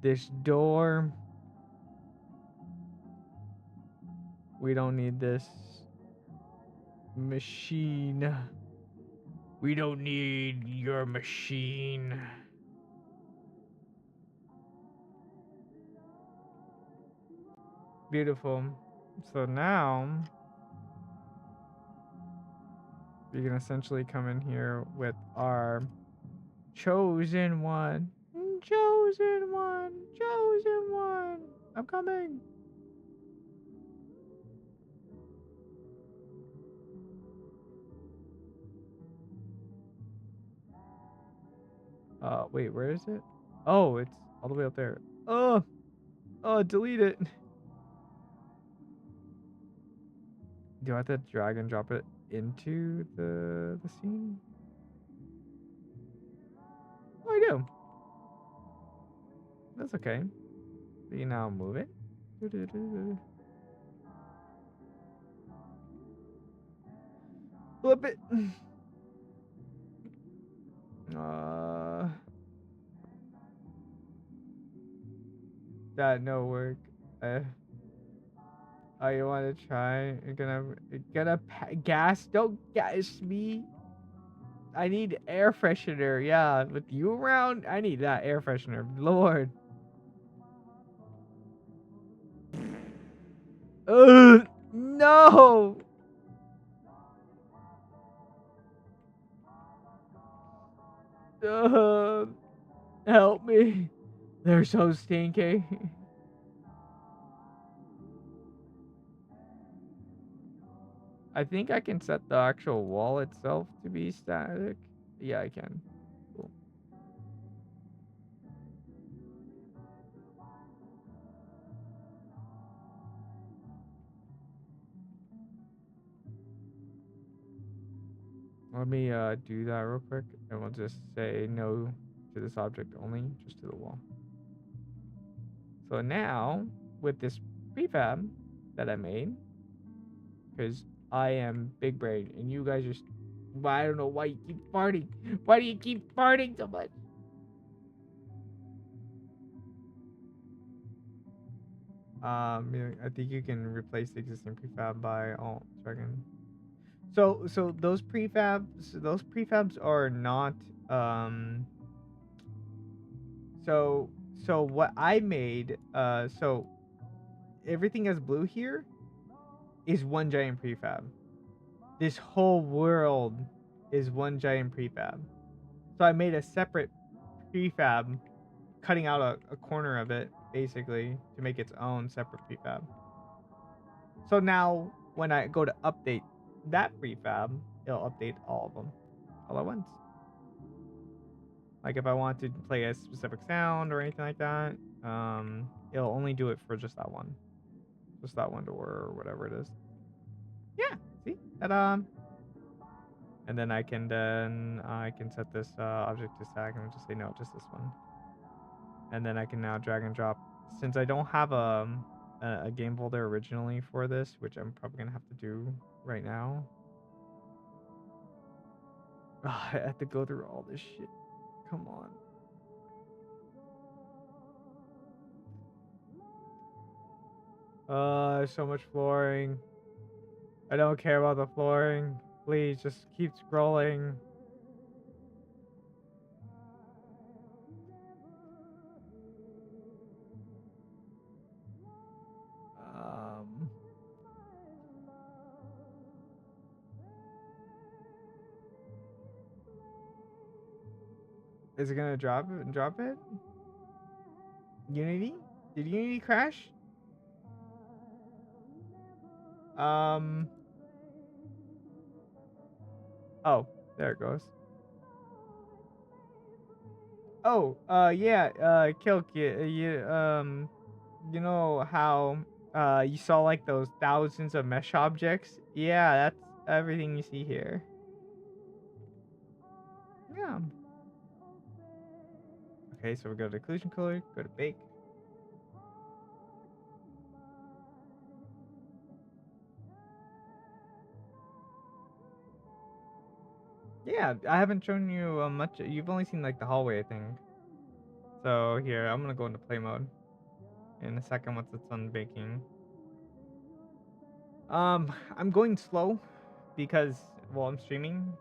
this door. We don't need this machine. We don't need your machine. Beautiful. So now we can essentially come in here with our chosen one. Chosen one. Chosen one. I'm coming. Wait, where is it? Oh, it's all the way up there. Oh, delete it. Do I have to drag and drop it into the scene? Oh, I do. That's okay. So you now move it. Flip it. That no work. Oh, you want to try? You're gonna gas? Don't gas me. I need air freshener. Yeah, with you around, I need that air freshener. Lord. No. Help me. They're so stinky. I think I can set the actual wall itself to be static. Yeah, I can. Cool. Let me do that real quick, and we'll just say no to this object only, just to the wall. So now, with this prefab that I made, because I am big brain and you guys are. I don't know why you keep farting. Why do you keep farting so much? I think you can replace the existing prefab by dragon. So those prefabs are not so so what I made so everything that's blue here is one giant prefab. This whole world is one giant prefab. So I made a separate prefab, cutting out a corner of it basically to make its own separate prefab. So now when I go to update that prefab, it'll update all of them all at once. Like if I want to play a specific sound or anything like that, it'll only do it for just that one door or whatever it is. Yeah, see that and then I can set this object to stack and just say no, just this one, and then I can now drag and drop. Since I don't have a game folder originally for this, which I'm probably gonna have to do right now. I have to go through all this shit. Come on. So much flooring. I don't care about the flooring. Please, just keep scrolling. Um, is it gonna drop it? Drop it? Unity? Did Unity crash? Um. Oh, there it goes. Oh, yeah. Kilk, you know how you saw like those thousands of mesh objects? Yeah, that's everything you see here. Yeah. Okay, so we go to occlusion color, go to bake. Yeah, I haven't shown you much. You've only seen like the hallway, I think. So here, I'm gonna go into play mode in a second once it's done baking. I'm going slow because well, I'm streaming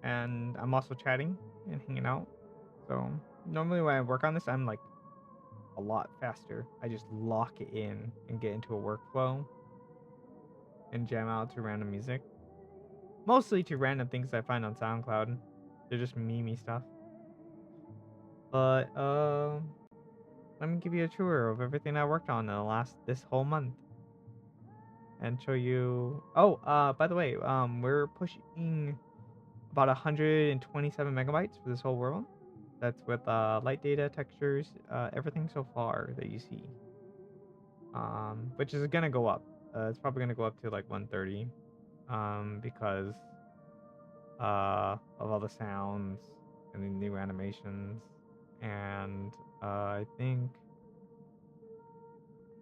and I'm also chatting and hanging out. So normally when I work on this, I'm like a lot faster. I just lock it in and get into a workflow and jam out to random music. Mostly to random things I find on SoundCloud. They're just meme stuff. But let me give you a tour of everything I worked on in this whole month. And show you by the way, we're pushing about 127 megabytes for this whole world. That's with light data, textures, everything so far that you see. Which is gonna go up. It's probably gonna go up to like 130. Because of all the sounds and the new animations, and I think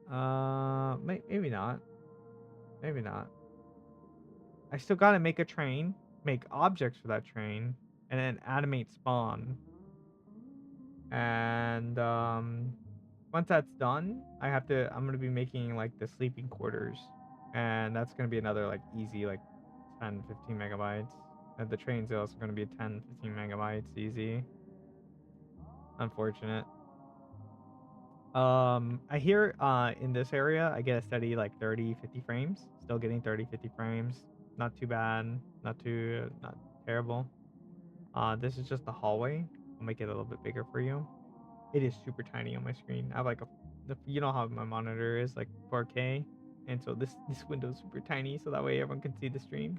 maybe not, maybe not. I still gotta make a train, make objects for that train, and then animate spawn. And once that's done, I'm gonna be making like the sleeping quarters, and that's gonna be another like easy like 10-15 megabytes. And the train's also gonna be 10-15 megabytes easy. Unfortunate. I hear in this area I get a steady like 30-50 frames. Still getting 30-50 frames. Not too bad. Not terrible. This is just the hallway. I'll make it a little bit bigger for you. It is super tiny on my screen. I have like you know how my monitor is like 4K, and so this window is super tiny, so that way everyone can see the stream.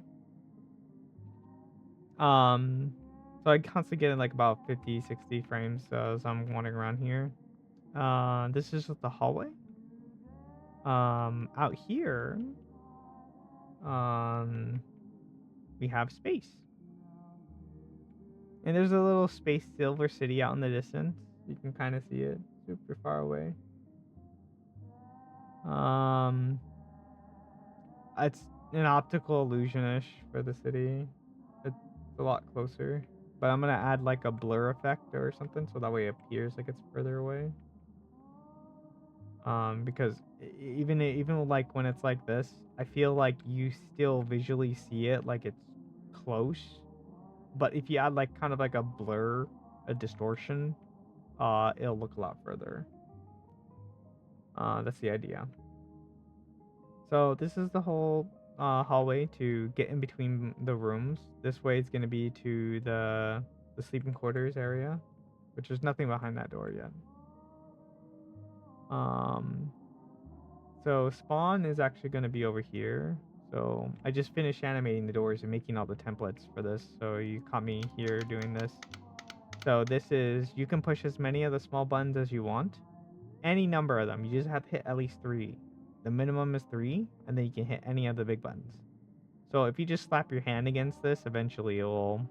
So I constantly get in like about 50-60 frames as I'm wandering around here. This is just the hallway. Out here, we have space. And there's a little space silver city out in the distance. You can kind of see it super far away. Um, it's an optical illusion-ish for the city. It's a lot closer. But I'm gonna add like a blur effect or something so that way it appears like it's further away. Because even like when it's like this, I feel like you still visually see it like it's close. But if you add like kind of like a blur, a distortion, it'll look a lot further. That's the idea. So this is the whole hallway to get in between the rooms. This way it's gonna be to the sleeping quarters area, which there's nothing behind that door yet. Um, so spawn is actually gonna be over here. So I just finished animating the doors and making all the templates for this. So you caught me here doing this. So this is, you can push as many of the small buttons as you want. Any number of them. You just have to hit at least 3. The minimum is 3, and then you can hit any of the big buttons. So if you just slap your hand against this, eventually it'll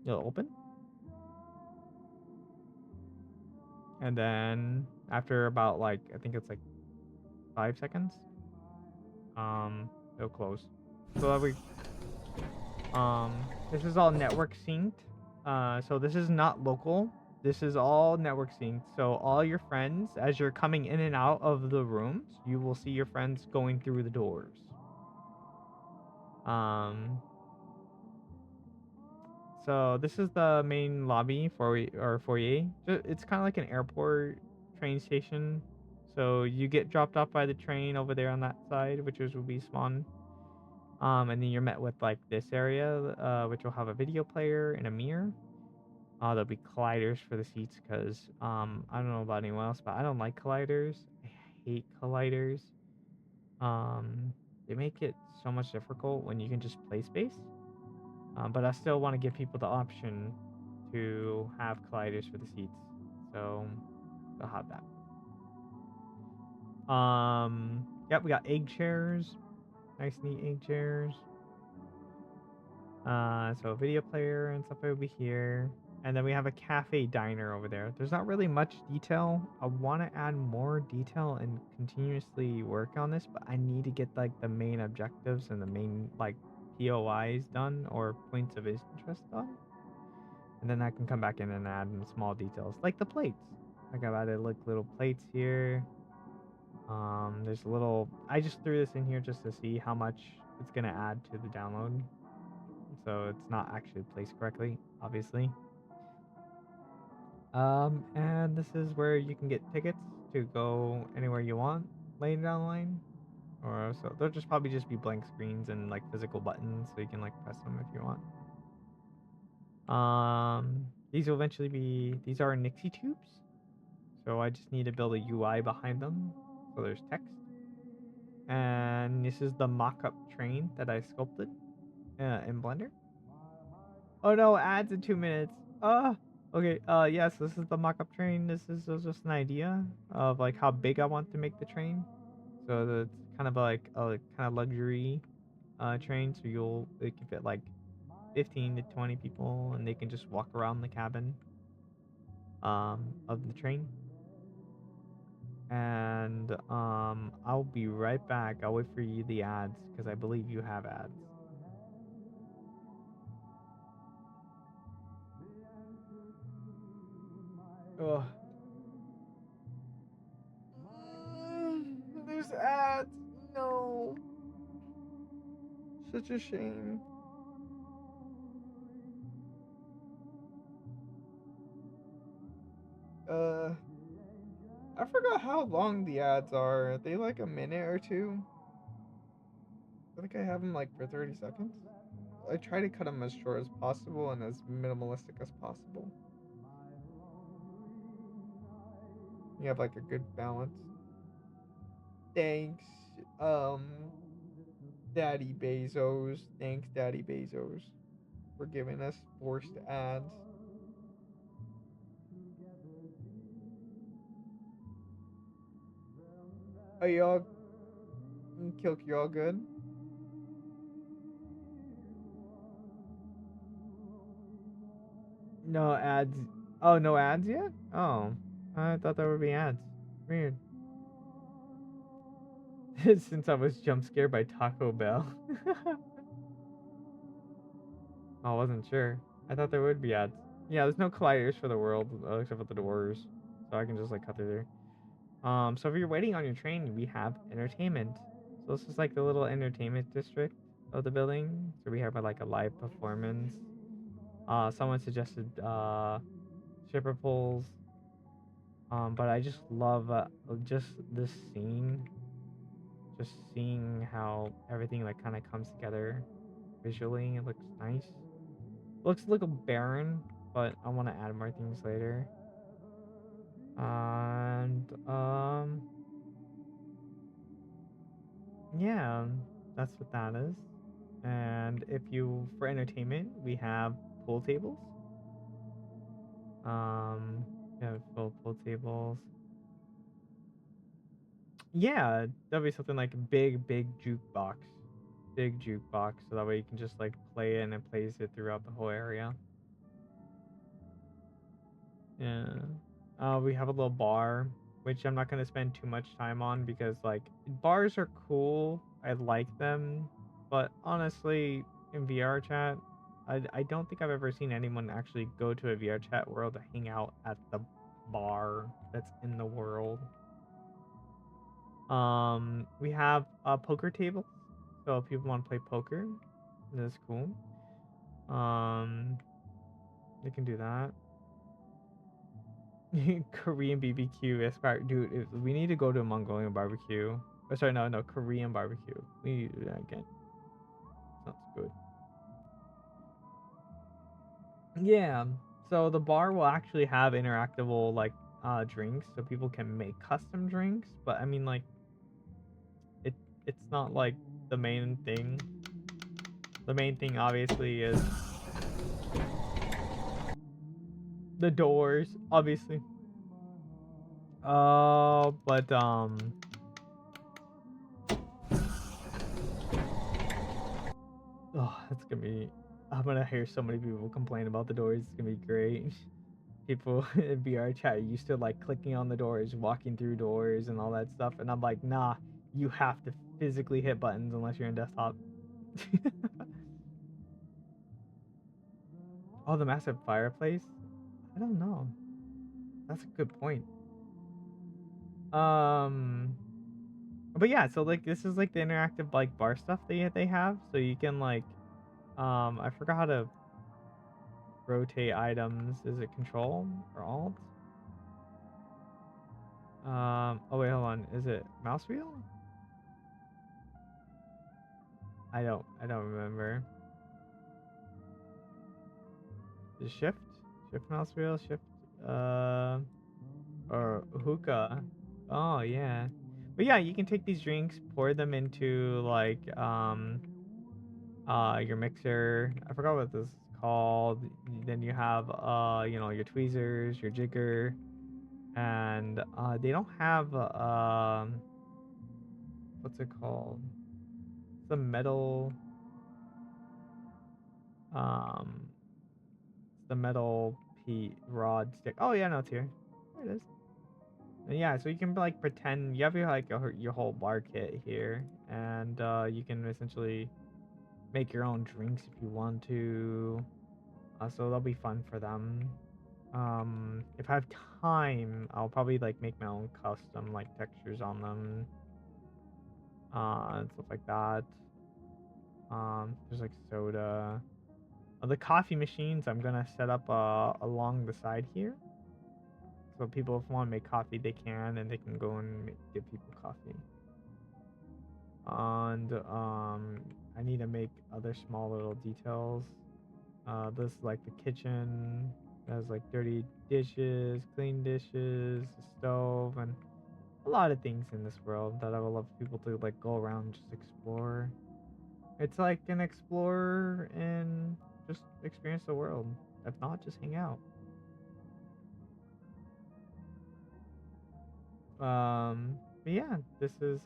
open. And then after about like, I think it's like 5 seconds, it'll close. So that we this is all network synced. So this is not local. This is all network synced. So all your friends, as you're coming in and out of the rooms, you will see your friends going through the doors. So this is the main lobby for or foyer. It's kind of like an airport train station. So you get dropped off by the train over there on that side, which will be spawn. And then you're met with like this area, which will have a video player and a mirror. There'll be colliders for the seats because I don't know about anyone else, but I don't like colliders. I hate colliders. They make it so much difficult when you can just play space. But I still want to give people the option to have colliders for the seats, so they'll have that. Yep, we got egg chairs, nice neat egg chairs. So a video player and stuff over here. And then we have a cafe diner over there. There's not really much detail. I want to add more detail and continuously work on this, but I need to get like the main objectives and the main like POIs done or points of interest done. And then I can come back in and add in small details like the plates. Like I've added like little plates here. There's a little, I just threw this in here just to see how much it's gonna add to the download. So it's not actually placed correctly, obviously. And this is where you can get tickets to go anywhere you want later down the line. Or so they'll just probably just be blank screens and like physical buttons so you can like press them if you want. These will eventually be, these are Nixie tubes. So I just need to build a UI behind them. So there's text. And this is the mock-up train that I sculpted in Blender. Oh no, ads in 2 minutes. Okay. Yes, this is the mock-up train. This is just an idea of like how big I want to make the train. So it's kind of like a kind of luxury train. So it can fit like 15 to 20 people, and they can just walk around the cabin of the train. And I'll be right back. I'll wait for you the ads because I believe you have ads. Oh, there's ads. No, such a shame. I forgot how long the ads are. Are they like a minute or two? I think I have them like for 30 seconds. I try to cut them as short as possible and as minimalistic as possible. You have like a good balance. Thanks, Daddy Bezos. Thanks, Daddy Bezos, for giving us forced ads. Are y'all, Kilk, y'all good? No ads. Oh, no ads yet? Oh, I thought there would be ads. Weird. Since I was jump scared by Taco Bell. I wasn't sure. I thought there would be ads. Yeah, there's no colliders for the world except for the doors, so I can just like cut through there. So if you're waiting on your train, we have entertainment. So this is like the little entertainment district of the building. So we have like a live performance. Someone suggested stripper poles. But I just love just this scene, just seeing how everything like kind of comes together visually. It looks nice. Looks a little barren, but I want to add more things later. And yeah, that's what that is. And if you for entertainment, we have pool tables. Yeah, full pool tables. Yeah, that'll be something like a big jukebox. Big jukebox, so that way you can just like play it and it plays it throughout the whole area. Yeah. We have a little bar, which I'm not gonna spend too much time on because like bars are cool. I like them, but honestly, in VRChat, I don't think I've ever seen anyone actually go to a VRChat world to hang out at the bar that's in the world. We have poker tables, so if people want to play poker, that's cool. They can do that. Korean BBQ aspire, dude. We need to go to a Mongolian barbecue. Oh, sorry, no, Korean barbecue. We need to do that again. Sounds good. Yeah. So the bar will actually have interactable like drinks, so people can make custom drinks. But I mean, like, it it's not like the main thing. The main thing obviously is the doors, obviously. But oh, that's gonna be. I'm gonna hear so many people complain about the doors. It's gonna be great. People in VRChat used to like clicking on the doors, walking through doors, and all that stuff. And I'm like, nah, you have to physically hit buttons unless you're in desktop. Oh, the massive fireplace. I don't know. That's a good point. Um, but yeah, so like this is like the interactive like bar stuff they have, so you can like I forgot how to rotate items. Is it Control or Alt? Oh wait, hold on. Is it mouse wheel? I don't remember. Is shift? Shift mouse wheel, shift uh or hookah. Oh yeah. But yeah, you can take these drinks, pour them into like your mixer. I forgot what this is called. Then you have your tweezers, your jigger, and they don't have what's it called? It's a metal um it's the metal rod stick. Oh yeah, no, it's here. There it is. And yeah, so you can like pretend you have your whole bar kit here, and you can essentially make your own drinks if you want to. So that'll be fun for them. If I have time, I'll probably like make my own custom like textures on them, and stuff like that. There's like soda. The coffee machines I'm gonna set up along the side here, so people if want to make coffee they can, and they can go and give people coffee. And I need to make other small little details. This is like the kitchen. Has like dirty dishes, clean dishes, a stove, and a lot of things in this world that I would love people to like go around and just explore. It's like an explorer and just experience the world. If not, just hang out. But yeah, this is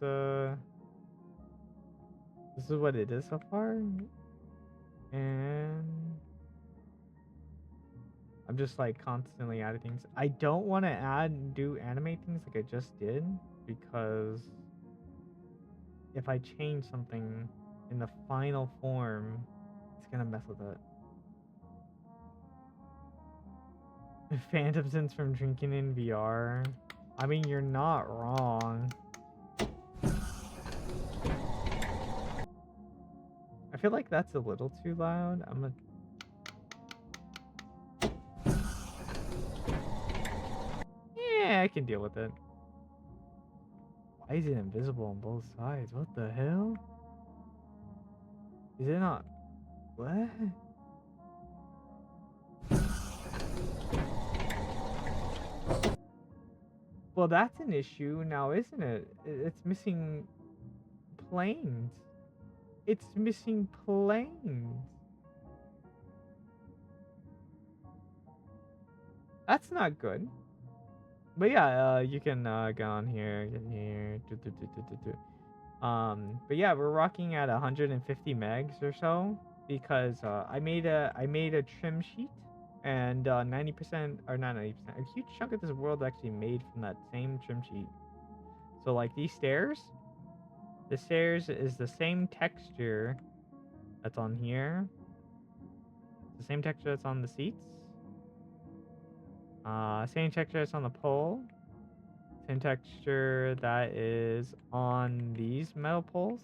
what it is so far, and I'm just like constantly adding things. I don't want to do animate things like I just did because if I change something in the final form, it's gonna mess with it. Phantom sense from drinking in VR. I mean, you're not wrong. I feel like that's a little too loud. I'm gonna. Yeah, I can deal with it. Why is it invisible on both sides? What the hell? Is it not? What? Well, that's an issue now, isn't it? It's missing planes. It's missing planes. That's not good. But yeah, you can go on here, get here. But yeah, we're rocking at 150 megs or so because I made a trim sheet and 90% or not 90%, a huge chunk of this world actually made from that same trim sheet. So like these stairs, the stairs is the same texture that's on here. The same texture that's on the seats. Same texture that's on the pole. Same texture that is on these metal poles.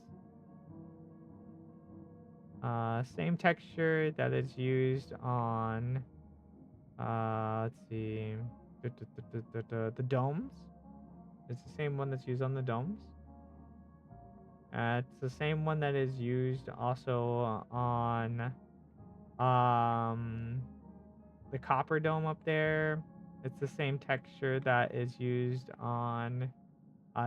Same texture that is used on, let's see, the domes. It's the same one that's used on the domes. It's the same one that is used also on, the copper dome up there. It's the same texture that is used on,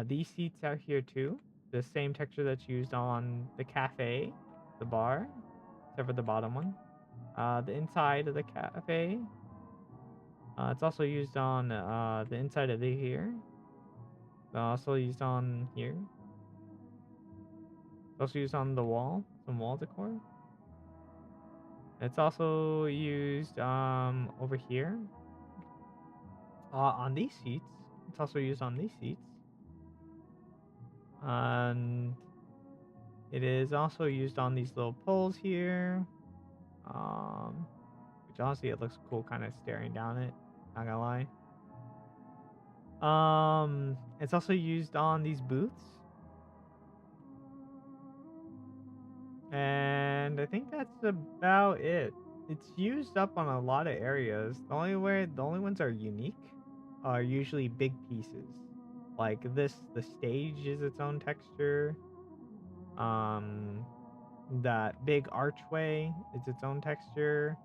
these seats out here too. The same texture that's used on the cafe, the bar, except for the bottom one. The inside of the cafe. It's also used on the inside of the here. Also used on here. It's also used on the wall, some wall decor. It's also used over here. On these seats. It's also used on these seats. And it is also used on these little poles here. Which honestly it looks cool kind of staring down it. Not gonna lie. It's also used on these booths. And I think that's about it. It's used up on a lot of areas. The only ones that are unique are usually big pieces. Like this, the stage is its own texture. Um, that big archway is its own texture.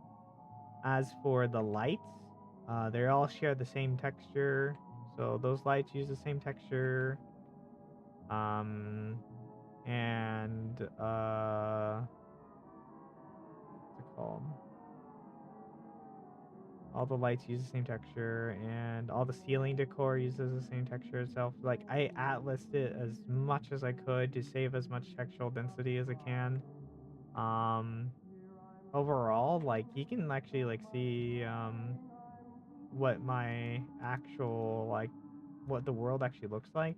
As for the lights, they all share the same texture. So those lights use the same texture. Um, and what's it called? All the lights use the same texture, and all the ceiling decor uses the same texture itself. Like I atlased it as much as I could to save as much textural density as I can. Um, Overall, like you can actually like see what my actual like what the world actually looks like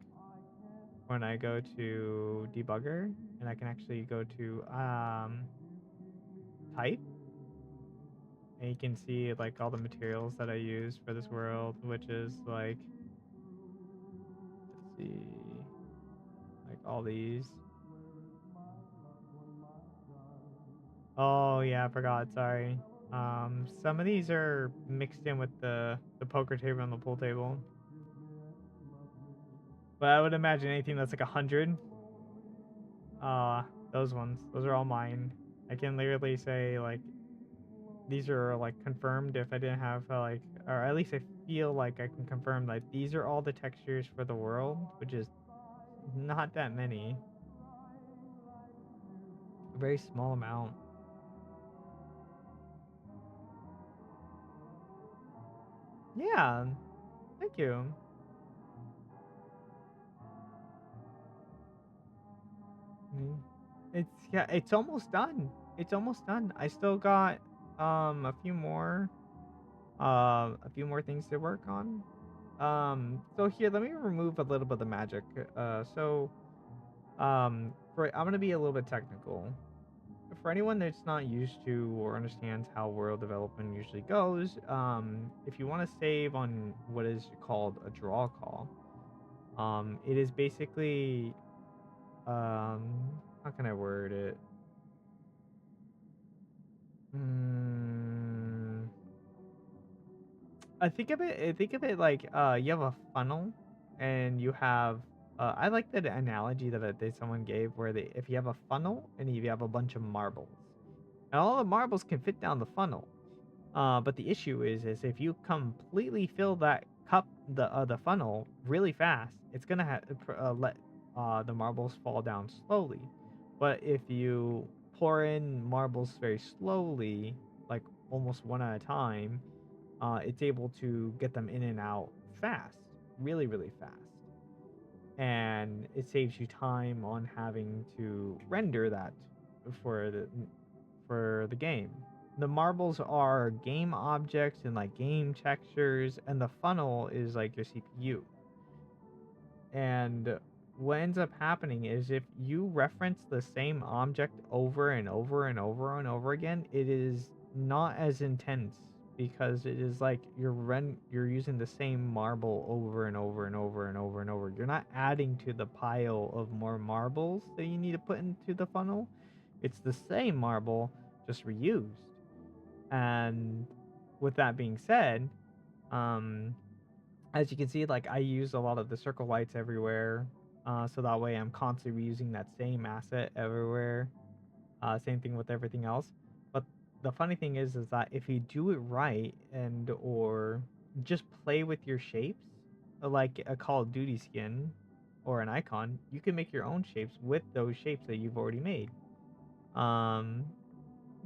when I go to debugger, and I can actually go to type, and you can see like all the materials that I use for this world, which is like, let's see, like all these. Oh yeah, I forgot. Sorry. Some of these are mixed in with the poker table and the pool table. But I would imagine anything that's like 100. Those ones. Those are all mine. I can literally say like these are like confirmed if I didn't have like, or at least I feel like I can confirm like these are all the textures for the world, which is not that many. A very small amount. Yeah, thank you. Mm. It's almost done. It's almost done. I still got a few more. A few more things to work on. So here, let me remove a little bit of the magic. I'm gonna be a little bit technical. For anyone that's not used to or understands how world development usually goes, if you want to save on what is called a draw call, it is basically, how can I word it? Mm, I think of it like you have a funnel and you have I like the analogy that someone gave where they if you have a funnel and you have a bunch of marbles. And all the marbles can fit down the funnel. But the issue is if you completely fill that cup, the funnel really fast, it's gonna let the marbles fall down slowly. But if you pour in marbles very slowly, like almost one at a time, it's able to get them in and out fast, really, really fast. And it saves you time on having to render that for the game. The marbles are game objects and like game textures, and the funnel is like your CPU. And what ends up happening is if you reference the same object over and over and over and over again, it is not as intense because it is like you're using the same marble over and over and over and over and over. You're not adding to the pile of more marbles that you need to put into the funnel. It's the same marble just reused. And with that being said, um as you can see, like I use a lot of the circle lights everywhere. So that way I'm constantly reusing that same asset everywhere. Same thing with everything else. But the funny thing is that if you do it right and or just play with your shapes, like a Call of Duty skin or an icon, you can make your own shapes with those shapes that you've already made. Um,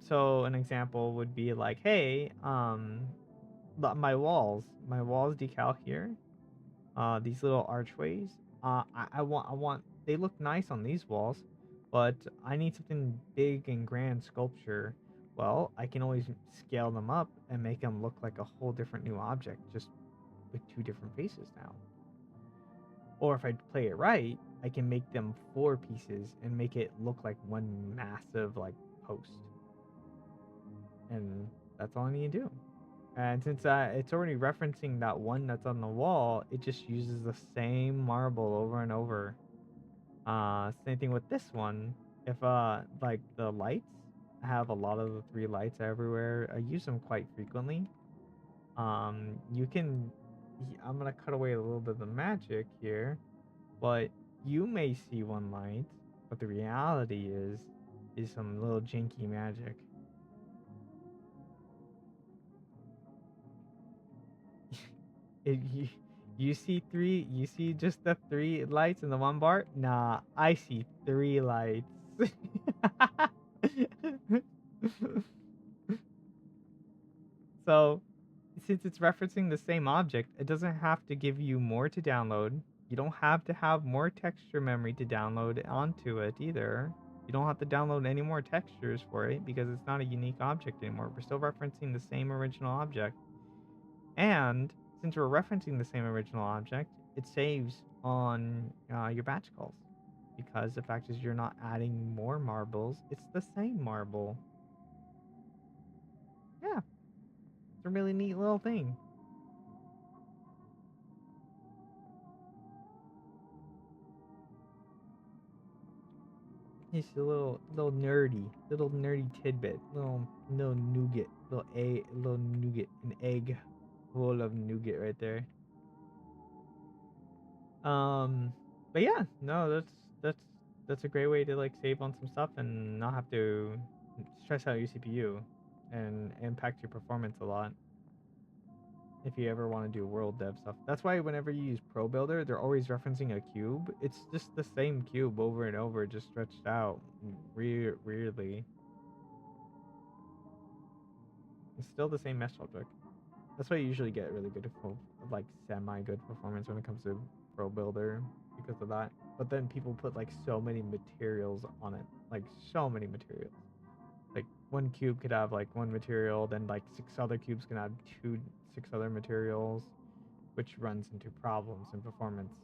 so an example would be like, hey, my walls decal here, these little archways. I want they look nice on these walls, but I need something big and grand sculpture. Well, I can always scale them up and make them look like a whole different new object, just with two different faces now. Or if I play it right, I can make them four pieces and make it look like one massive like post. And that's all I need to do. And since it's already referencing that one that's on the wall, it just uses the same marble over and over. Same thing with this one. If like the lights, I have a lot of the three lights everywhere. I use them quite frequently. You can. I'm gonna cut away a little bit of the magic here, but you may see one light, but the reality is some little janky magic. You, you see three, you see just the three lights in the one bar? Nah, I see three lights. So, since it's referencing the same object, it doesn't have to give you more to download. You don't have to have more texture memory to download onto it either. You don't have to download any more textures for it because it's not a unique object anymore. We're still referencing the same original object. And since we're referencing the same original object, it saves on your batch calls. Because the fact is, you're not adding more marbles, it's the same marble. Yeah, it's a really neat little thing. It's a little nerdy tidbit, little nougat, little nougat, an egg full of nougat right there. Um, but yeah, no, that's that's a great way to like save on some stuff and not have to stress out your CPU and impact your performance a lot if you ever want to do world dev stuff. That's why whenever you use Pro Builder, they're always referencing a cube. It's just the same cube over and over, just stretched out weirdly. It's still the same mesh object. That's why you usually get really good, like semi good performance when it comes to Pro Builder because of that. But then people put like so many materials on it, like so many materials. like one cube could have like one material, then like six other cubes can have six other materials, which runs into problems in performance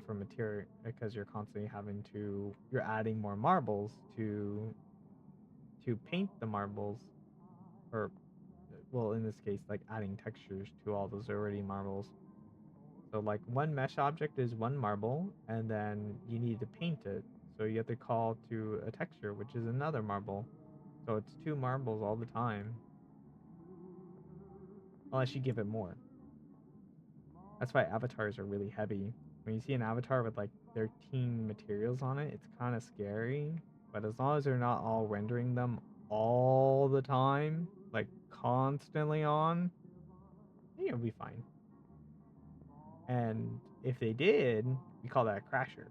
for material because you're constantly you're adding more marbles to paint the marbles, or well, in this case, like adding textures to all those already marbles. So like one mesh object is one marble, and then you need to paint it. So you have to call to a texture, which is another marble. So it's two marbles all the time, unless you give it more. That's why avatars are really heavy. When you see an avatar with like 13 materials on it, it's kind of scary. But as long as they're not all rendering them all the time, like constantly on, it'll be fine. And if they did, we call that a crasher.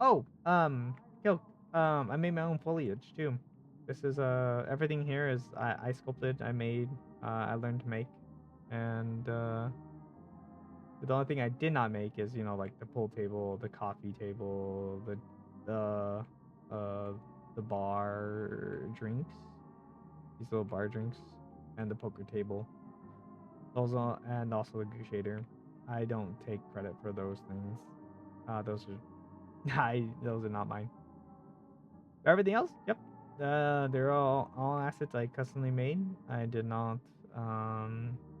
Oh, yo, I made my own foliage too. This is everything here is I sculpted, I made, I learned to make, and the only thing I did not make is like the pool table, the coffee table, the uh the bar drinks, these little bar drinks, and the poker table. Those are, and also the goose shader. I don't take credit for those things. Those are those are not mine. Everything else, yep. They're all assets I customly made. I did not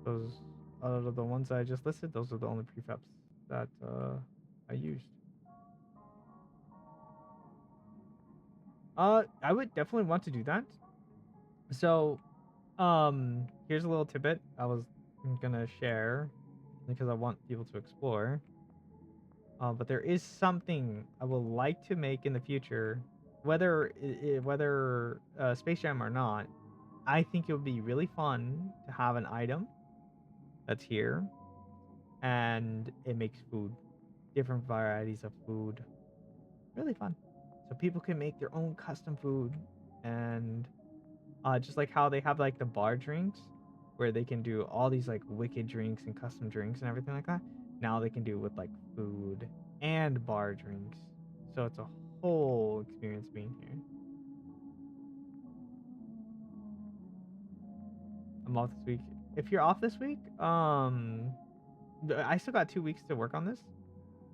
those out of the ones I just listed. Those are the only prefabs that I used. I would definitely want to do that. So, here's a little tidbit I was gonna share because I want people to explore. But there is something I would like to make in the future, whether Space Jam or not. I think it would be really fun to have an item that's here and it makes food, different varieties of food. Really fun. So people can make their own custom food, and just like how they have like the bar drinks where they can do all these like wicked drinks and custom drinks and everything like that. Now they can do it with like food and bar drinks. So it's a whole experience being here. I'm off this week. If you're off this week, I still got 2 weeks to work on this.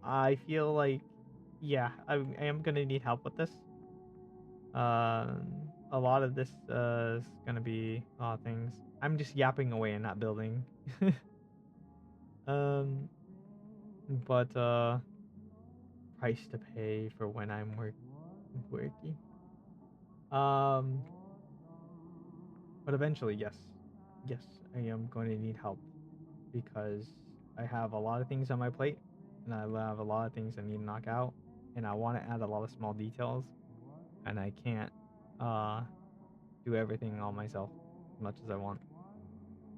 I feel like, yeah, I am gonna need help with this. A lot of this is gonna be a lot of things. I'm just yapping away and not building. um, but price to pay for when I'm working. Um, but eventually, yes, I am going to need help because I have a lot of things on my plate, and I have a lot of things I need to knock out, and I want to add a lot of small details, and I can't uh do everything all myself as much as I want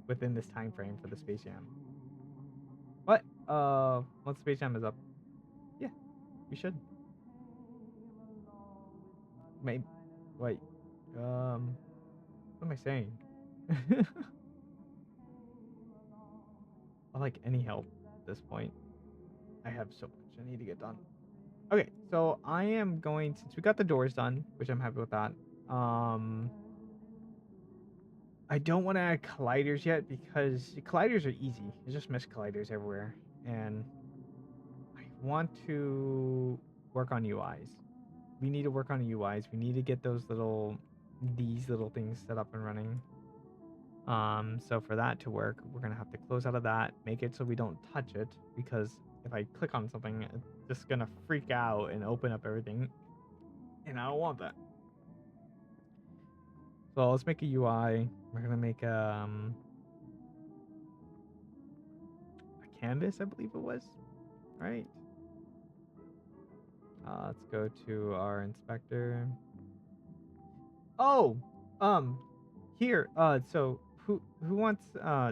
within this time frame for the Space Jam. But once Space Jam is up, yeah, we should. Maybe. Wait. What am I saying? I like any help at this point. I have so much I need to get done. Okay, so I am going, since we got the doors done, which I'm happy with that. I don't want to add colliders yet because colliders are easy. It's just mesh colliders everywhere, and I want to work on UIs. We need to work on UIs. We need to get these little things set up and running. So for that to work, we're gonna have to close out of that, make it so we don't touch it, because if I click on something, it's just gonna freak out and open up everything, and I don't want that. So let's make a UI. We're gonna make a canvas, I believe it was, right? Let's go to our inspector. Oh, um, here. So who wants?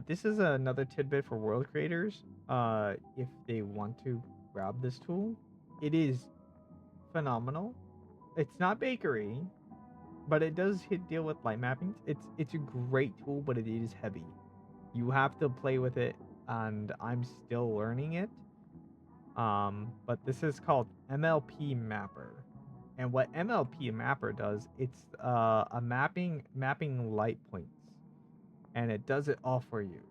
This is another tidbit for world creators. If they want to grab this tool, it is phenomenal. It's not bakery, but it does deal with light mappings. It's a great tool, but it is heavy. You have to play with it, and I'm still learning it. But this is called MLP Mapper. And what MLP Mapper does, it's a mapping light points, and it does it all for you.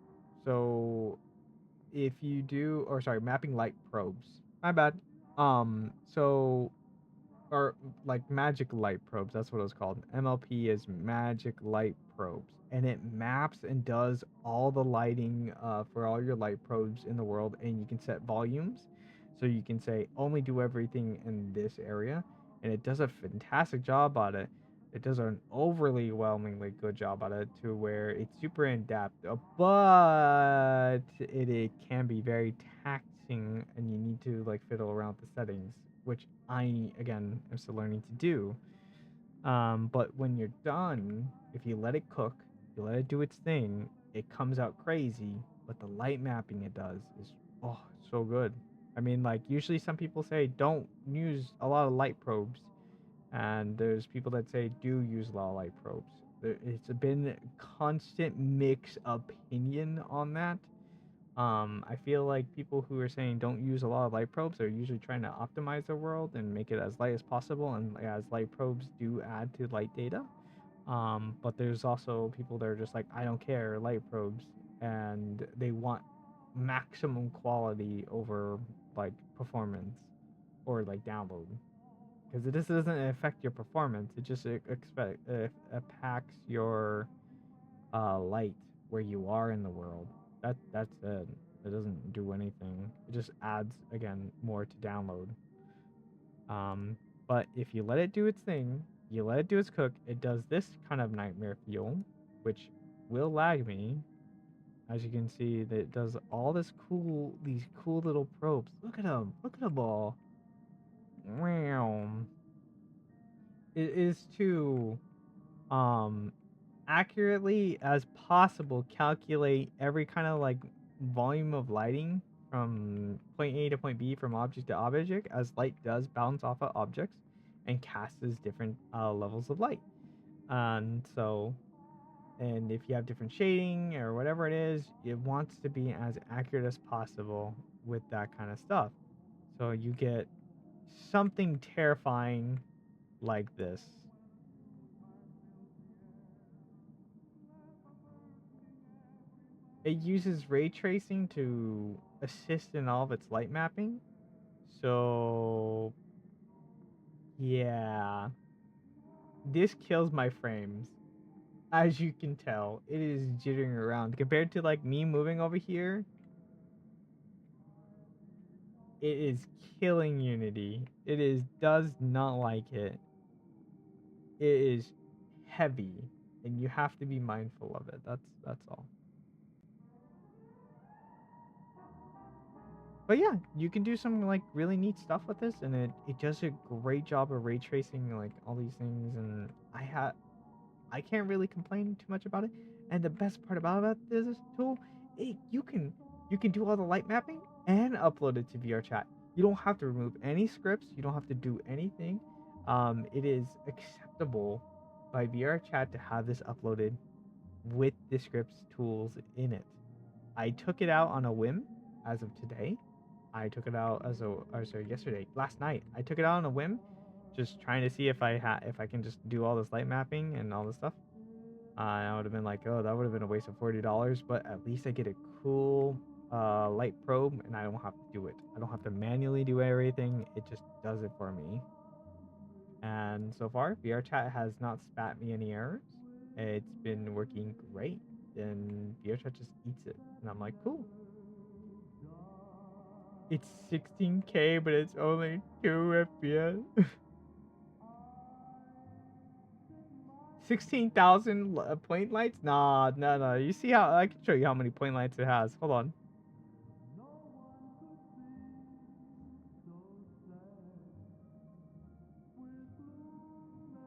So if you do, or sorry, mapping light probes. My bad. So or like magic light probes. That's what it was called. MLP is magic light probes, and it maps and does all the lighting for all your light probes in the world, and you can set volumes, so you can say only do everything in this area, and it does a fantastic job on it. It does an overly whelmingly good job at it to where it's super in depth, but it can be very taxing, and you need to like fiddle around with the settings, which I again am still learning to do. But when you're done, if you let it cook, you let it do its thing, it comes out crazy. But the light mapping it does is oh so good. I mean, like usually some people say don't use a lot of light probes, and there's people that say do use a lot of light probes. It's been constant mixed opinion on that. I feel like people who are saying don't use a lot of light probes are usually trying to optimize their world and make it as light as possible, and as light probes do add to light data. But there's also people that are just like, I don't care, light probes, and they want maximum quality over like performance or like download, because this doesn't affect your performance. It just impacts your light where you are in the world. That's it. It doesn't do anything. It just adds again more to download. Um, but if you let it do its thing, you let it do its cook, it does this kind of nightmare fuel, which will lag me. As you can see, that it does all these cool little probes. Look at them. Look at them all. Wow. It is to um accurately as possible calculate every kind of like volume of lighting from point A to point B, from object to object, as light does bounce off of objects and casts different levels of light. And so, and if you have different shading or whatever it is, it wants to be as accurate as possible with that kind of stuff. So you get something terrifying like this. It uses ray tracing to assist in all of its light mapping. So, yeah. This kills my frames. As you can tell, it is jittering around. Compared to like me moving over here, it is killing Unity. Does not like it. It is heavy, and you have to be mindful of it. That's all. But yeah, you can do some like really neat stuff with this, and it does a great job of ray tracing like all these things, and I can't really complain too much about it. And the best part about this tool, you can do all the light mapping and upload it to VRChat. You don't have to remove any scripts. You don't have to do anything. It is acceptable by VRChat to have this uploaded with the scripts tools in it. I took it out on a whim as of today. I took it out as a, or sorry, yesterday, last night. I took it out on a whim, just trying to see if I can just do all this light mapping and all this stuff. I would have been like, oh, that would have been a waste of $40, but at least I get a cool light probe, and I don't have to do it. I don't have to manually do everything. It just does it for me. And so far, VRChat has not spat me any errors. It's been working great. And VRChat just eats it, and I'm like, cool. It's 16K, but it's only 2 FPS. 16,000 point lights? Nah, no, no. You see how I can show you how many point lights it has. Hold on.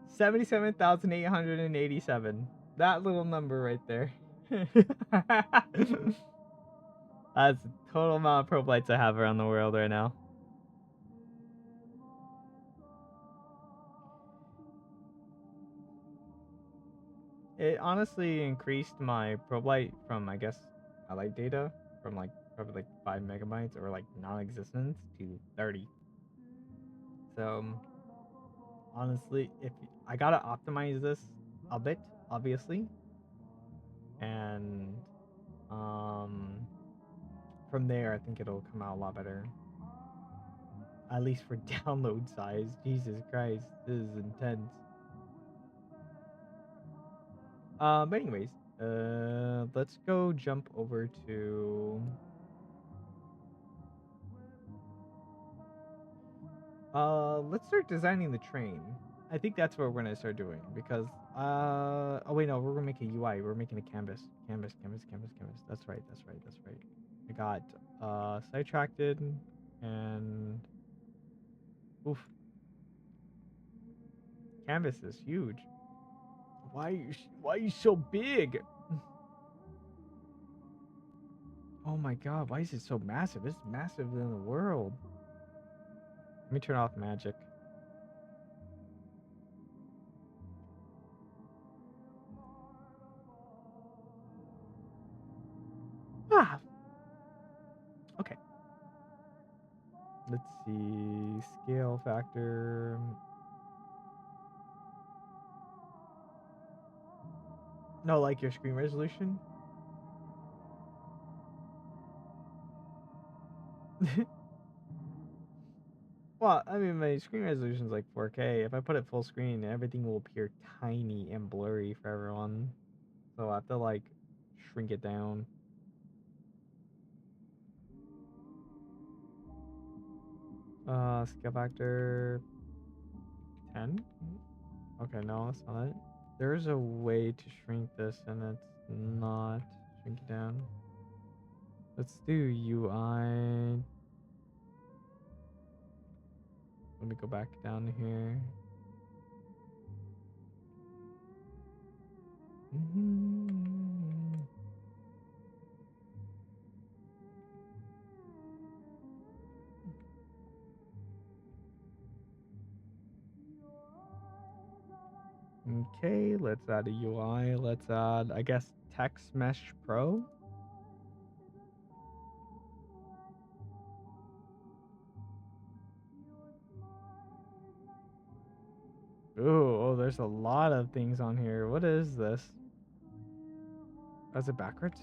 77,887. That little number right there. That's the total amount of probe lights I have around the world right now. It honestly increased my probe light from, I guess, my light data from like probably like 5 megabytes or like non-existence to 30. So honestly, if I gotta optimize this a bit, obviously, and um, from there I think it'll come out a lot better. At least for download size. Jesus Christ, this is intense. But anyways, let's go jump over to let's start designing the train. I think that's what we're gonna start doing because oh wait, no, we're gonna make a UI. We're making a canvas. Canvas. That's right, that's right. I got sidetracked and oof. Canvas is huge. Why are you so big? Oh my god, why is it so massive? It's massive in the world. Let me turn off magic. Ah, okay. Let's see. Scale factor. No, like your screen resolution. Well, I mean, my screen resolution is like 4K. If I put it full screen, everything will appear tiny and blurry for everyone. So I have to like shrink it down. Scale factor 10. Okay, no, that's not it. There's a way to shrink this, and it's not shrink it down. Let's do UI. Let me go back down here. Okay, let's add a UI. Let's add, I guess, Text Mesh Pro. Ooh, oh, there's a lot of things on here. What is this? Is it backwards?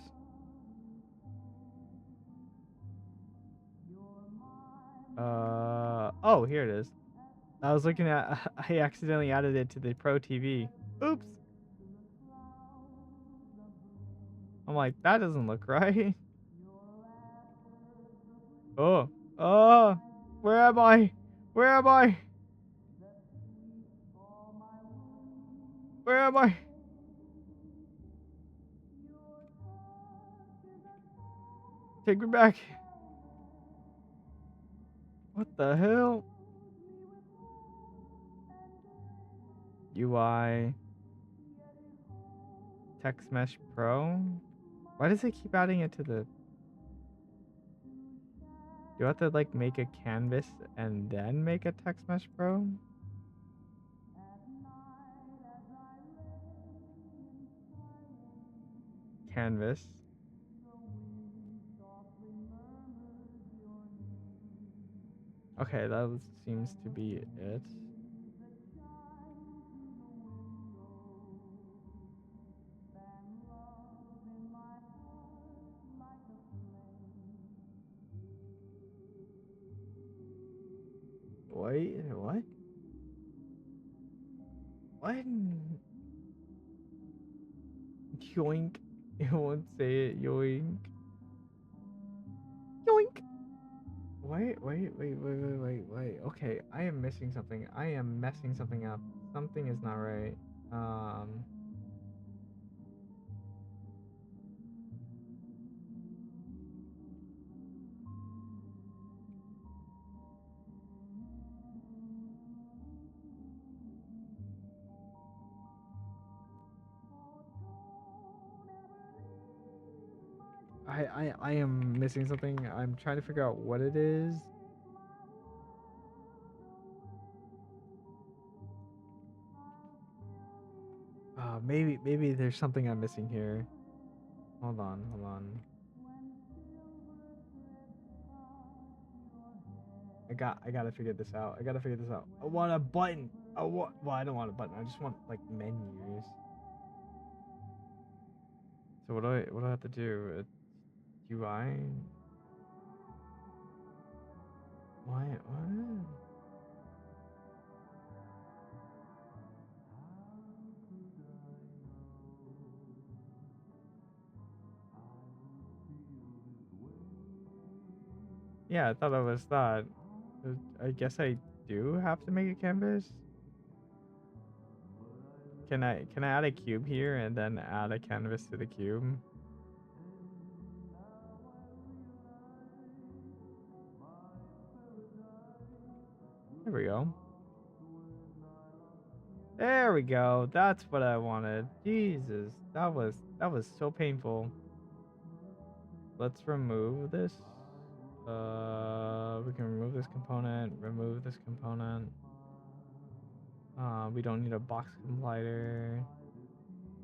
Oh, here it is. I was looking at, I accidentally added it to the Pro TV. Oops. I'm like, that doesn't look right. Oh, oh, where am I? Where am I? Where am I? Take me back. What the hell? UI Text Mesh Pro? Why does it keep adding it to the... Do I have to like make a canvas and then make a Text Mesh Pro? Canvas. Okay, that seems to be it. Wait, what? What? Yoink. It won't say it. Yoink. Yoink. Wait. Okay, I am missing something. I am messing something up. Something is not right. Um, I am missing something. I'm trying to figure out what it is. Maybe there's something I'm missing here. Hold on. I gotta figure this out. I gotta figure this out. I want a button. Well, I don't want a button. I just want like menus. So what do I have to do? UI? Why? What? Yeah, I thought it was that. I guess I do have to make a canvas. Can I add a cube here and then add a canvas to the cube? There we go. There we go. That's what I wanted. Jesus, that was so painful. Let's remove this. We can remove this component, remove this component. We don't need a box collider.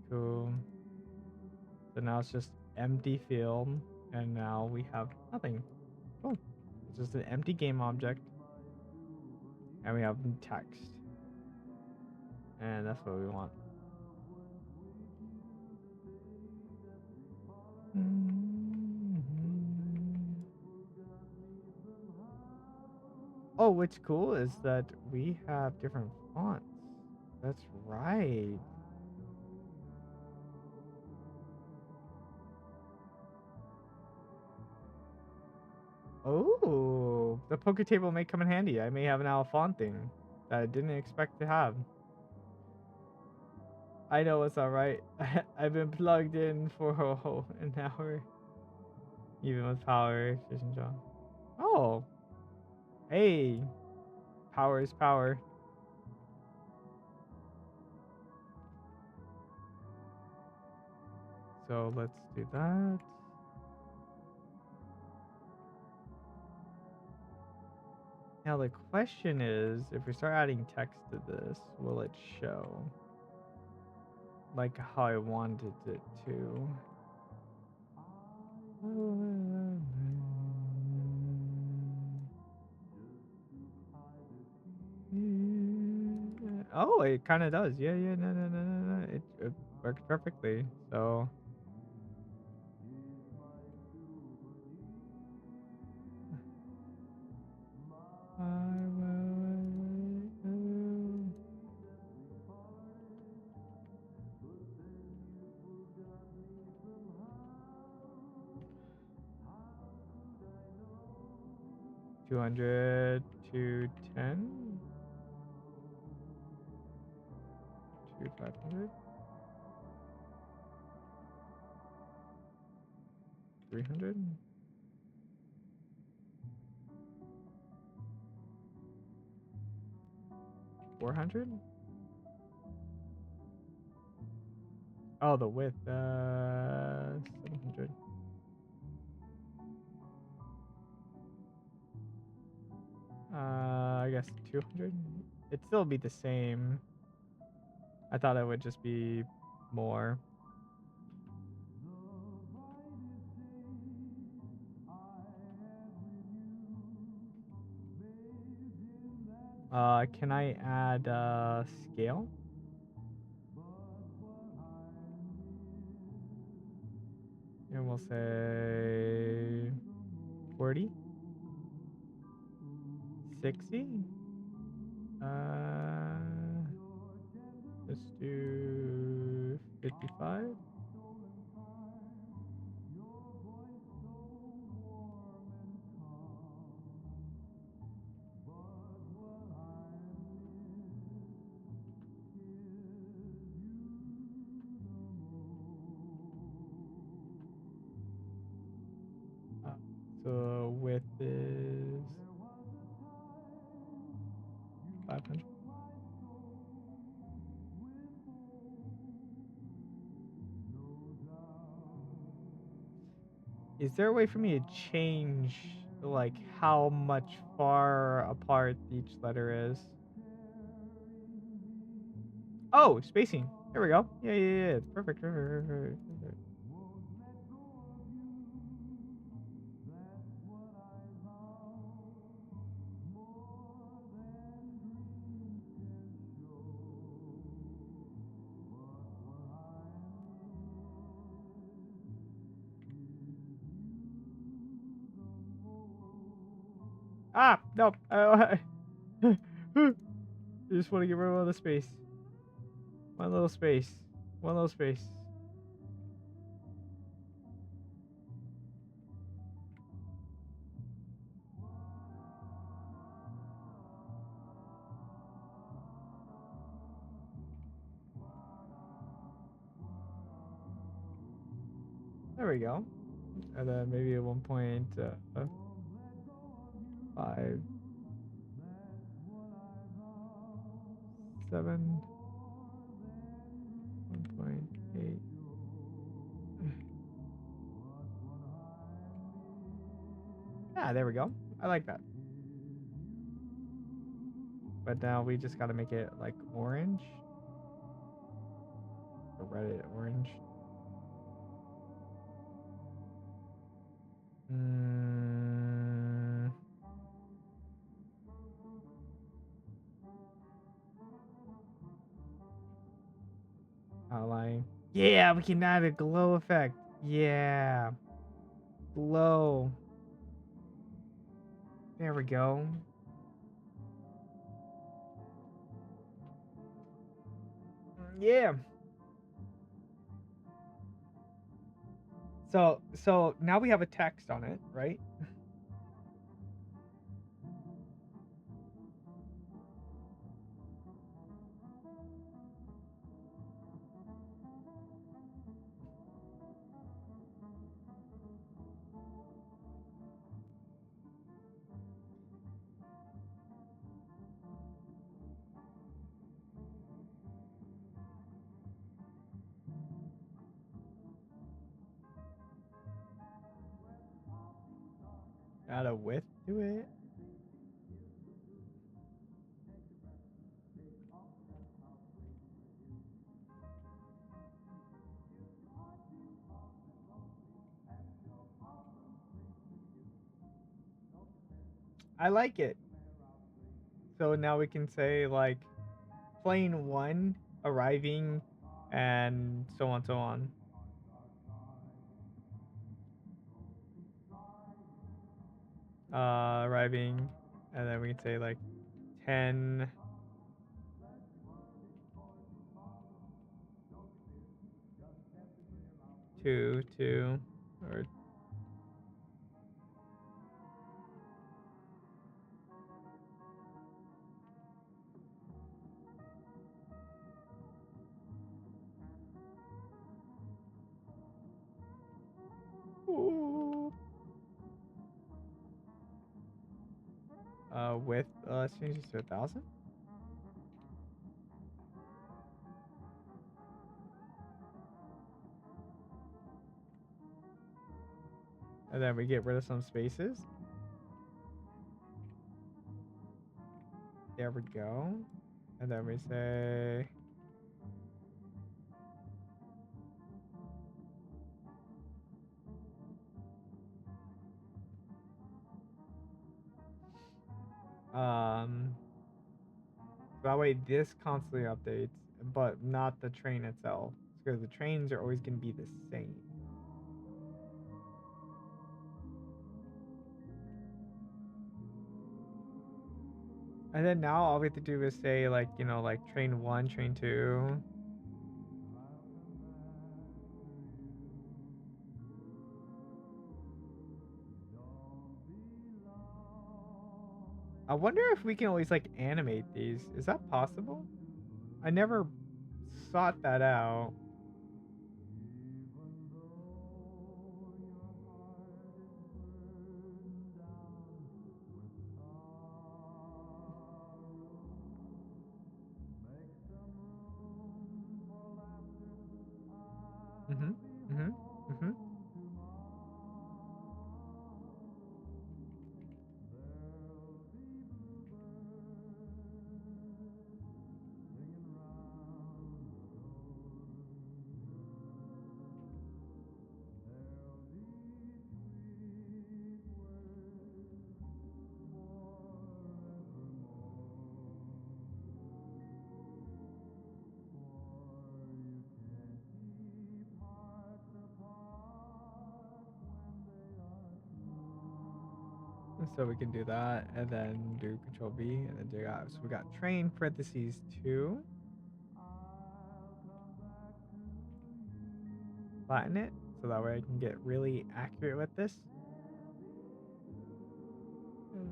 Cool. So now it's just empty field, and now we have nothing. Cool. It's just an empty game object, and we have text, and that's what we want. Oh, what's cool is that we have different fonts. That's right. Oh, the poker table may come in handy. I may have now a font thing that I didn't expect to have. I know it's alright. I've been plugged in for an hour. Even with power, Jason John. Oh. Hey. Power is power. So let's do that. Now the question is, if we start adding text to this, will it show? Like how I wanted it to. Oh, it kind of does. Yeah, no. It worked perfectly. So. I will. 200 to 10 to 500 300 400. Oh, the width 700. I guess 200. It'd still be the same. I thought it would just be more. Can I add scale? And we'll say 40, 60. Let's do 55. So width is 500. Is there a way for me to change like how much far apart each letter is? Oh, spacing. There we go. Yeah. It's perfect. Ah, no. I just want to get rid of all the space. One little space. One little space. There we go. And then maybe at 1.57. 1.8. Ah, there we go. I like that. But now we just gotta make it like orange. Or Reddit orange. Mm, outline. Yeah, we can add a glow effect. Yeah. Glow. There we go. Yeah. So now we have a text on it, right? Add a width to it. I like it. So now we can say like plane 1 arriving and so on so on. Arriving, and then we can say like 10 2 2 or ooh. Width, let's change this to 1,000. And then we get rid of some spaces. There we go. And then we say um that way this constantly updates, but not the train itself. Because the trains are always gonna be the same. And then now all we have to do is say like, like train 1, train 2. I wonder if we can always like animate these. Is that possible? I never sought that out. Mhm. Mhm. Mhm. So we can do that and then do control V and then dig out. So we got train parentheses 2. Flatten it so that way I can get really accurate with this. And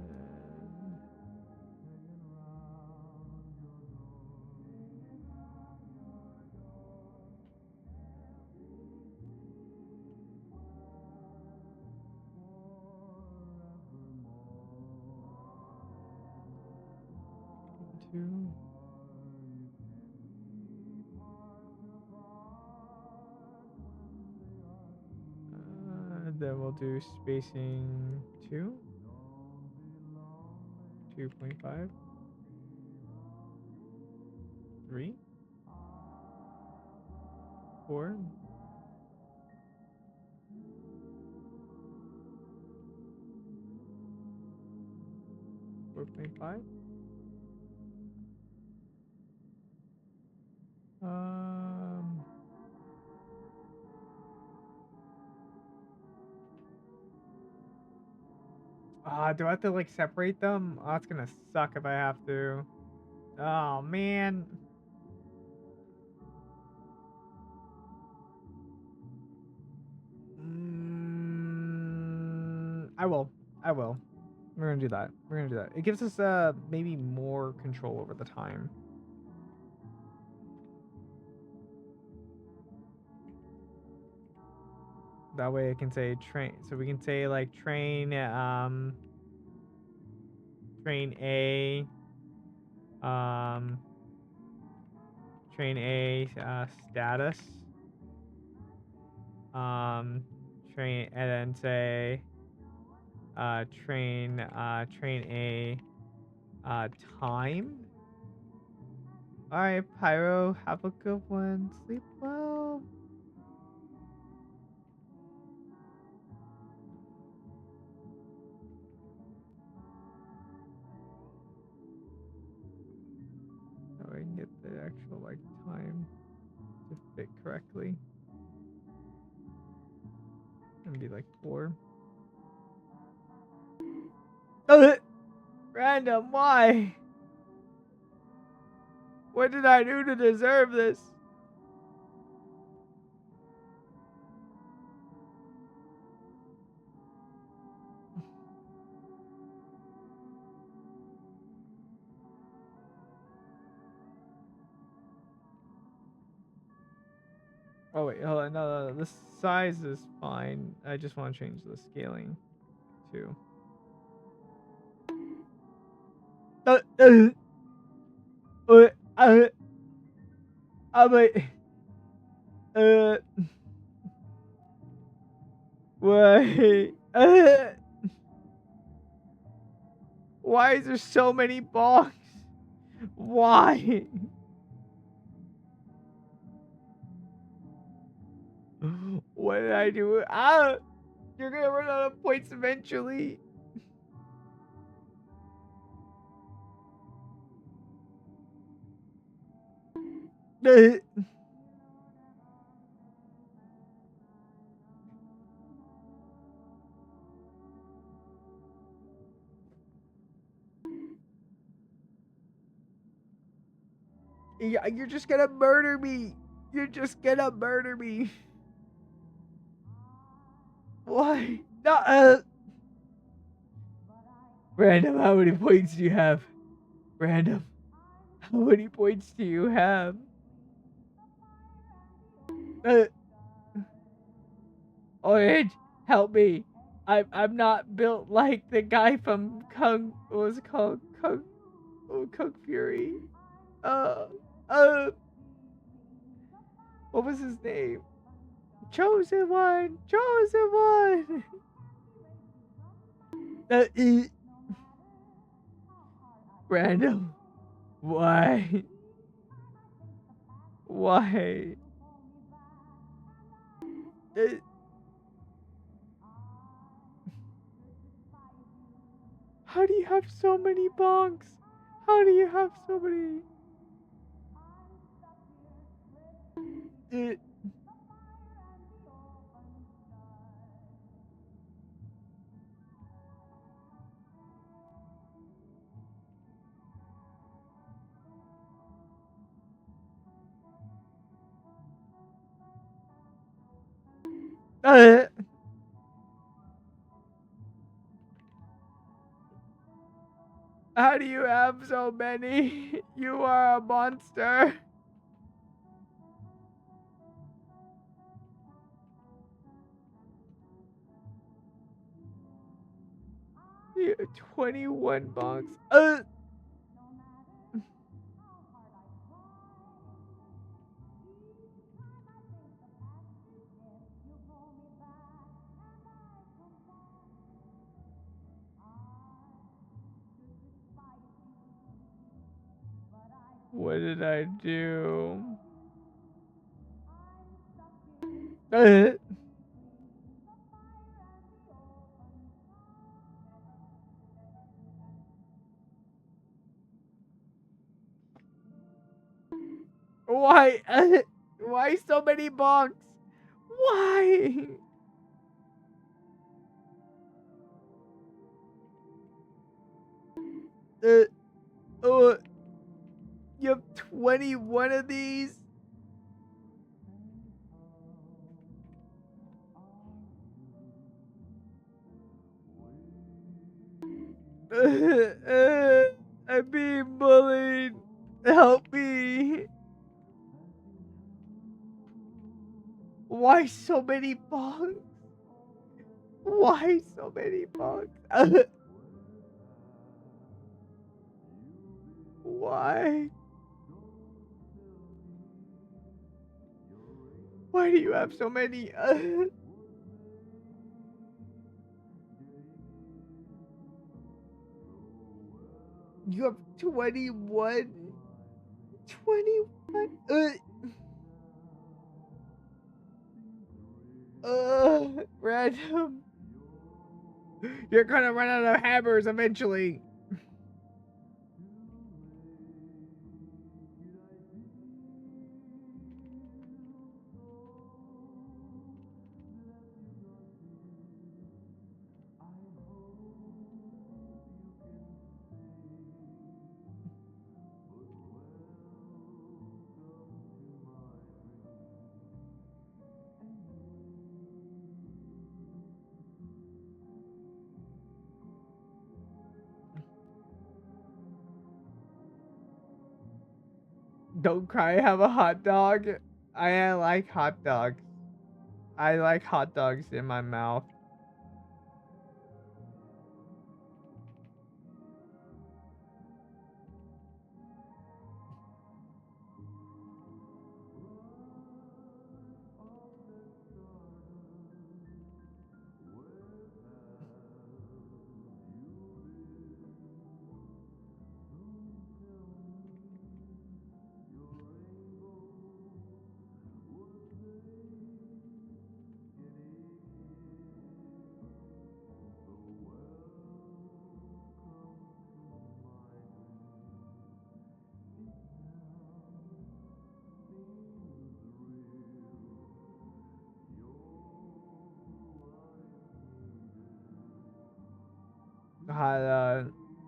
2. Then we'll do spacing 2, 2.5, 3, 4, 4.5. Um, do I have to like separate them? Oh, it's gonna suck if I have to. Oh man. I will. I will. We're gonna do that. We're gonna do that. It gives us maybe more control over the time. That way I can say train. So we can say like train train A train A status train and then say train A time. All right, Pyro, have a good one. Sleep well. So I can get the actual like time to fit correctly. And be like 4. Random, why? What did I do to deserve this? Oh wait, hold on. No, the size is fine. I just want to change the scaling too. Wait. Wait. Why is there so many bonks? Why? What did I do? You're gonna run out of points eventually. You're just gonna murder me. You're just gonna murder me. Why? No, Random, how many points do you have? Random, how many points do you have? Orange, help me. I'm not built like the guy from Kung. What was it called? Kung Fury. Uh, uh. What was his name? Chosen one. Chosen one. Random. Why? Why? How do you have so many bonks? How do you have so many? Uh, how do you have so many? You are a monster. 21 bucks. What did I do? Uh, why? Why so many bucks? Why? Uh, uh, you have 21 of these? I'm being bullied. Help me. Why so many bugs? Why so many bugs? Why? Why do you have so many? You have 21? 21? Random. You're gonna run out of hammers eventually. Don't cry, have a hot dog. I like hot dogs. I like hot dogs in my mouth.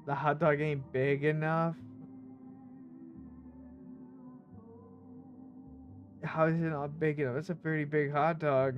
The hot dog ain't big enough. How is it not big enough? It's a pretty big hot dog.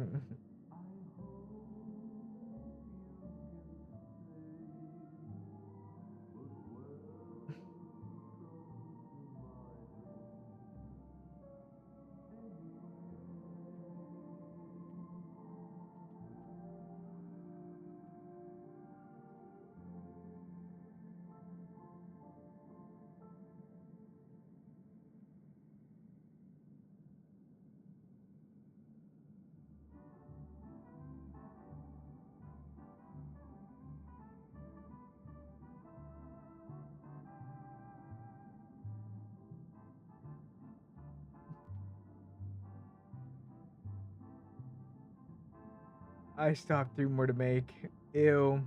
I still have 3 more to make. Ew.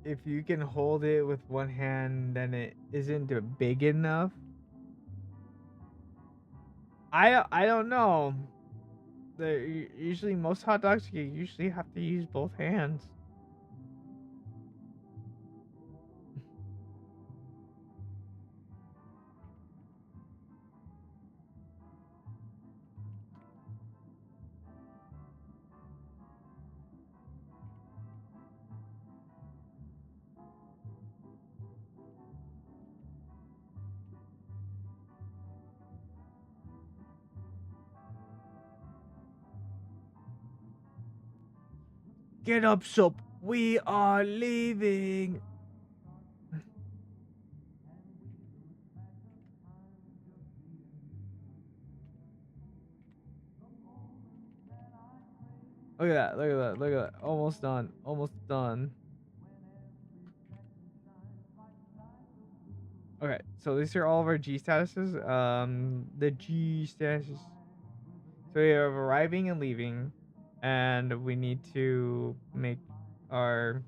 If you can hold it with one hand, then it isn't big enough. I don't know. Usually most hot dogs you usually have to use both hands. Get up, Soap. We are leaving. Look at that. Look at that. Look at that. Almost done. Almost done. Okay, so these are all of our G statuses. The G statuses. So we have arriving and leaving, and we need to make our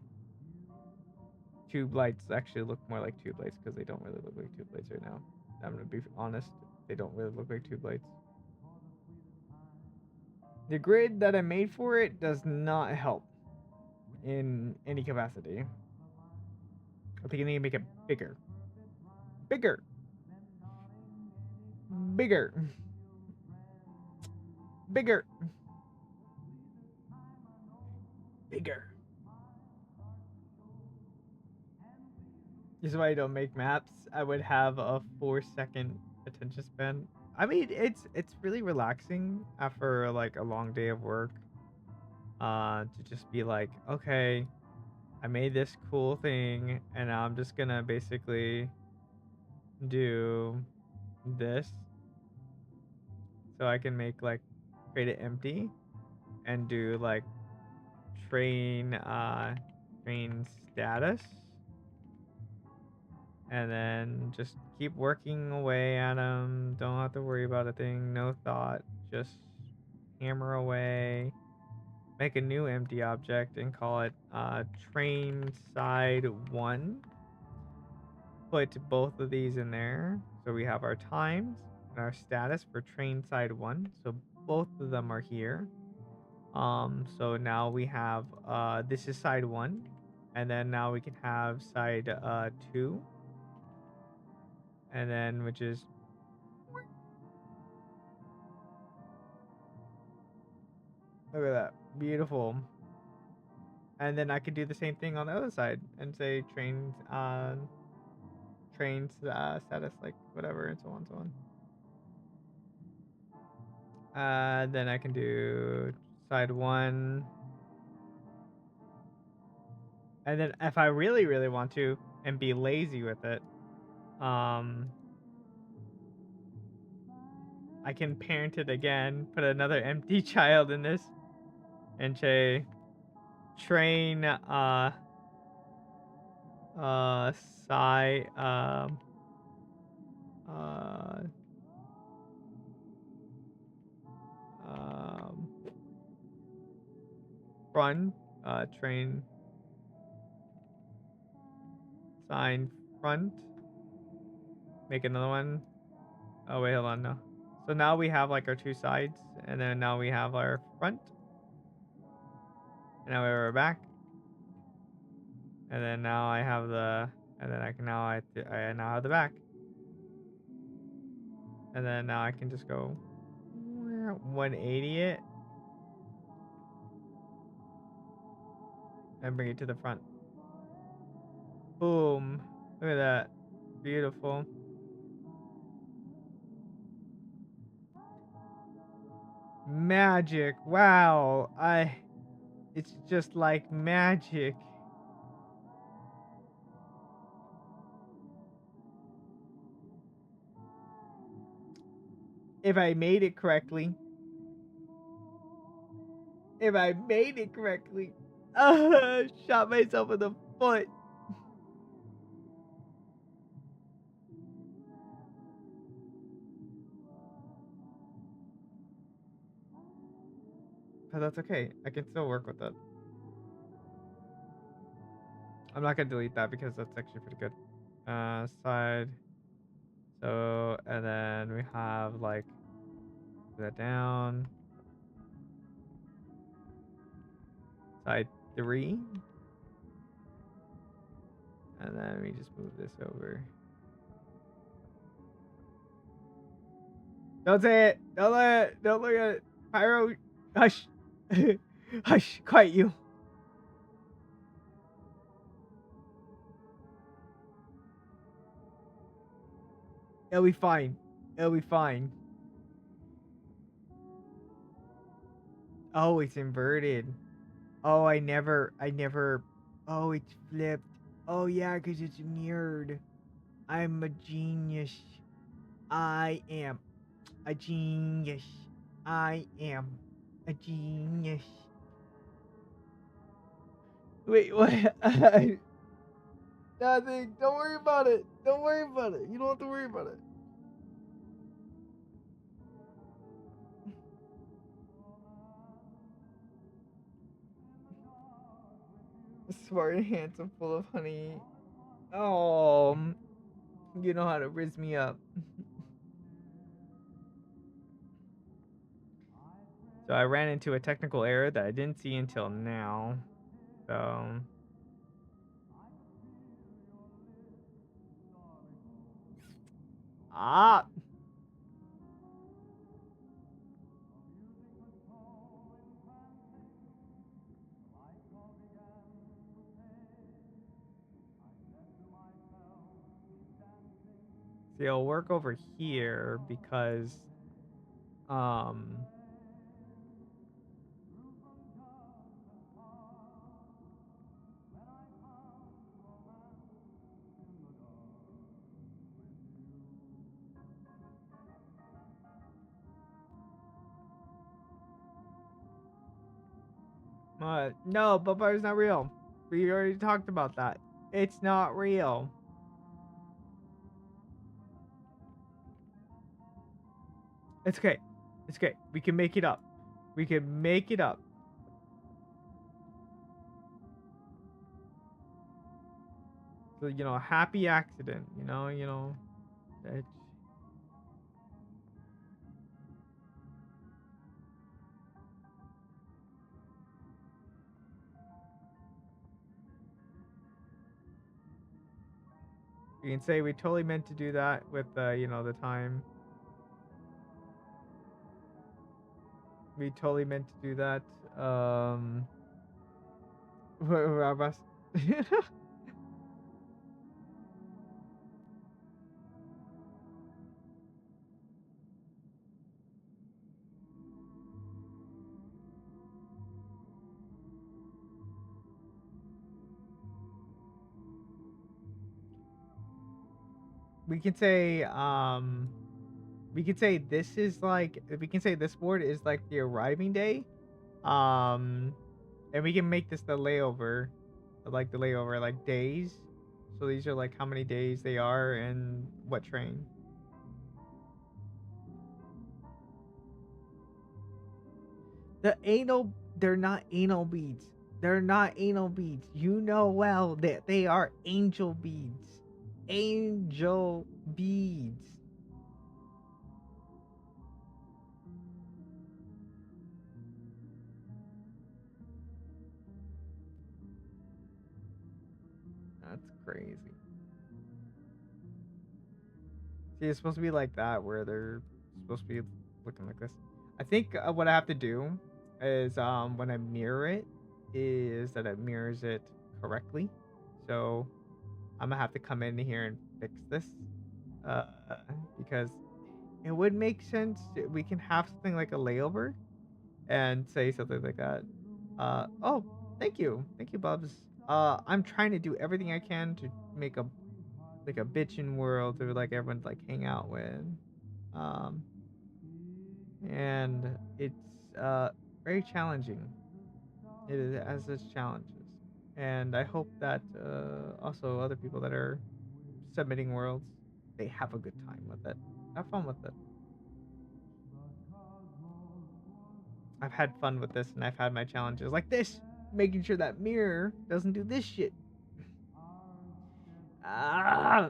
tube lights actually look more like tube lights because they don't really look like tube lights right now. I'm gonna be honest; they don't really look like tube lights. The grid that I made for it does not help in any capacity. I think I need to make it bigger, bigger, bigger, bigger, bigger. This is why I don't make maps. I would have a 4-second attention span. I mean, it's really relaxing after like a long day of work. To just be like, okay, I made this cool thing, and now I'm just gonna basically do this, so I can make like create it empty and do like train train status, and then just keep working away at them. Don't have to worry about a thing. No thought. Just hammer away. Make a new empty object and call it train side 1. Put both of these in there. So we have our times and our status for train side 1. So both of them are here. So now we have this is side 1, and then now we can have side 2, and then which is look at that, beautiful. And then I could do the same thing on the other side and say trains status, like whatever, and so on and so on. Then I can do side 1, and then if I really really want to and be lazy with it, I can parent it again, put another empty child in this, and say train side uh um front train sign front. Make another one. Oh wait, hold on, no. So now we have like our 2 sides, and then now we have our front, and now we have our back, and then now I have the, and then I can now I now have the back, and then now I can just go 180 it and bring it to the front. Boom! Look at that, beautiful. Magic! Wow! It's just like magic. If I made it correctly. If I made it correctly. Shot myself in the foot. But that's okay. I can still work with it. I'm not gonna delete that because that's actually pretty good. Side. So, and then we have like that down. Side 3. And then we just move this over. Don't say it. Don't look at it. Don't look at it. Pyro. Hush. Hush. Quiet you. It'll be fine. It'll be fine. Oh, it's inverted. Oh, I never. Oh, it's flipped. Oh yeah, cause it's mirrored. I'm a genius. I am a genius. I am a genius. Wait, what? Nothing. Don't worry about it. Don't worry about it. You don't have to worry about it. Smart and handsome, full of honey. Oh, you know how to riz me up. So I ran into a technical error that I didn't see until now. So ah, see, I'll work over here because um no, Bumbar's not real. We already talked about that. It's not real. It's okay. It's okay. We can make it up. We can make it up. So a happy accident. It's, we can say we totally meant to do that with the time. We totally meant to do that. Rabas. we can say we could say this is like we can say this board is like the arriving day. Um and we can make this the layover, like the layover, like days. So these are like how many days they are and what train. They're not anal beads. They're not anal beads. You know well that they are angel beads. Angel beads. That's crazy. See, it's supposed to be like that, where they're supposed to be looking like this. I think what I have to do is when I mirror it, is that it mirrors it correctly. So I'm gonna have to come in here and fix this, uh, because it would make sense. We can have something like a layover and say something like that. Oh, thank you, Bubs. I'm trying to do everything I can to make a like a bitchin' world to like everyone like hang out with. Um, and it's very challenging. It has its challenges, and I hope that also other people that are submitting worlds, they have a good time with it. Have fun with it. I've had fun with this, and I've had my challenges like this, making sure that mirror doesn't do this shit. Ah.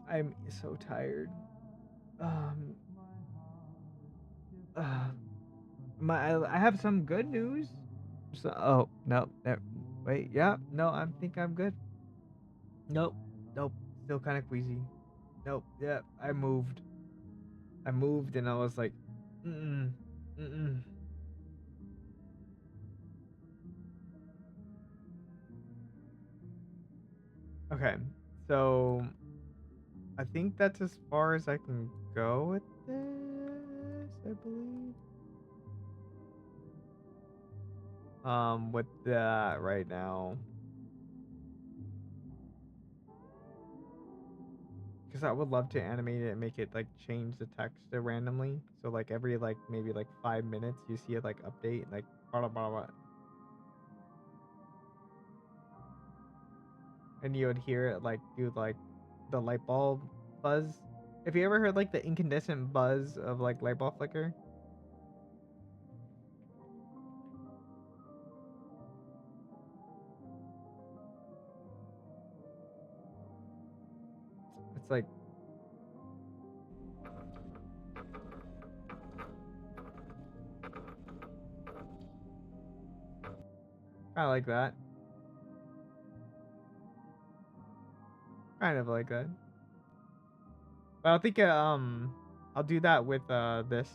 I'm so tired. Um, uh, I have some good news. So, oh no, wait, yeah, no, I think I'm good. Nope, nope, still kind of queasy. Nope, yeah, I moved, and I was like, mm, mm. Okay, So I think that's as far as I can go with this, I believe. With that right now. Because I would love to animate it and make it like change the text randomly. So like every like maybe like 5 minutes you see it like update like blah blah blah blah. And you would hear it like do like the light bulb buzz. Have you ever heard like the incandescent buzz of like light bulb flicker? It's like kind of like that. Kind of like that. But I think I'll do that with this.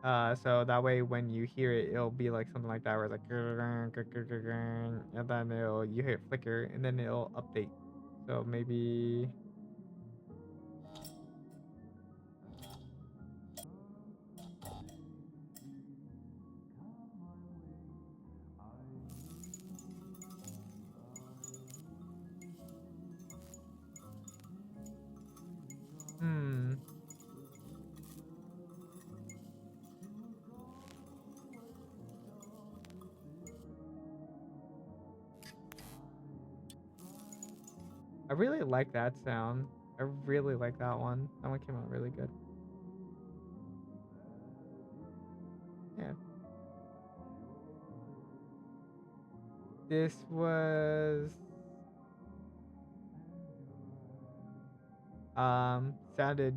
So that way when you hear it, it'll be like something like that where it's like and then it'll you hear it flicker and then it'll update. So maybe hmm. I really like that sound. I really like that one. That one came out really good. Yeah. This was sounded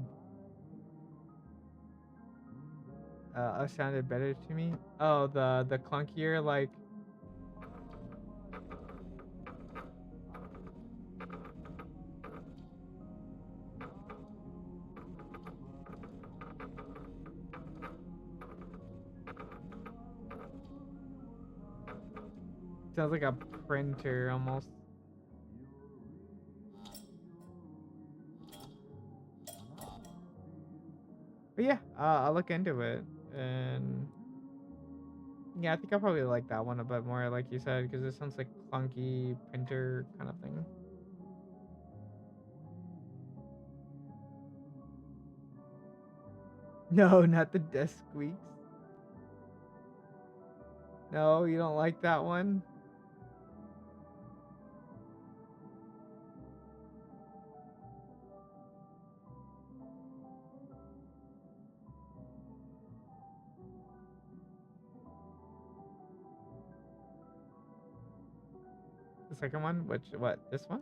sounded better to me. Oh, the clunkier like sounds like a printer almost. But yeah, I'll look into it and yeah, I think I'll probably like that one a bit more, like you said, because it sounds like clunky printer kind of thing. No, not the desk squeaks. No, you don't like that one? The second one? Which, what, this one?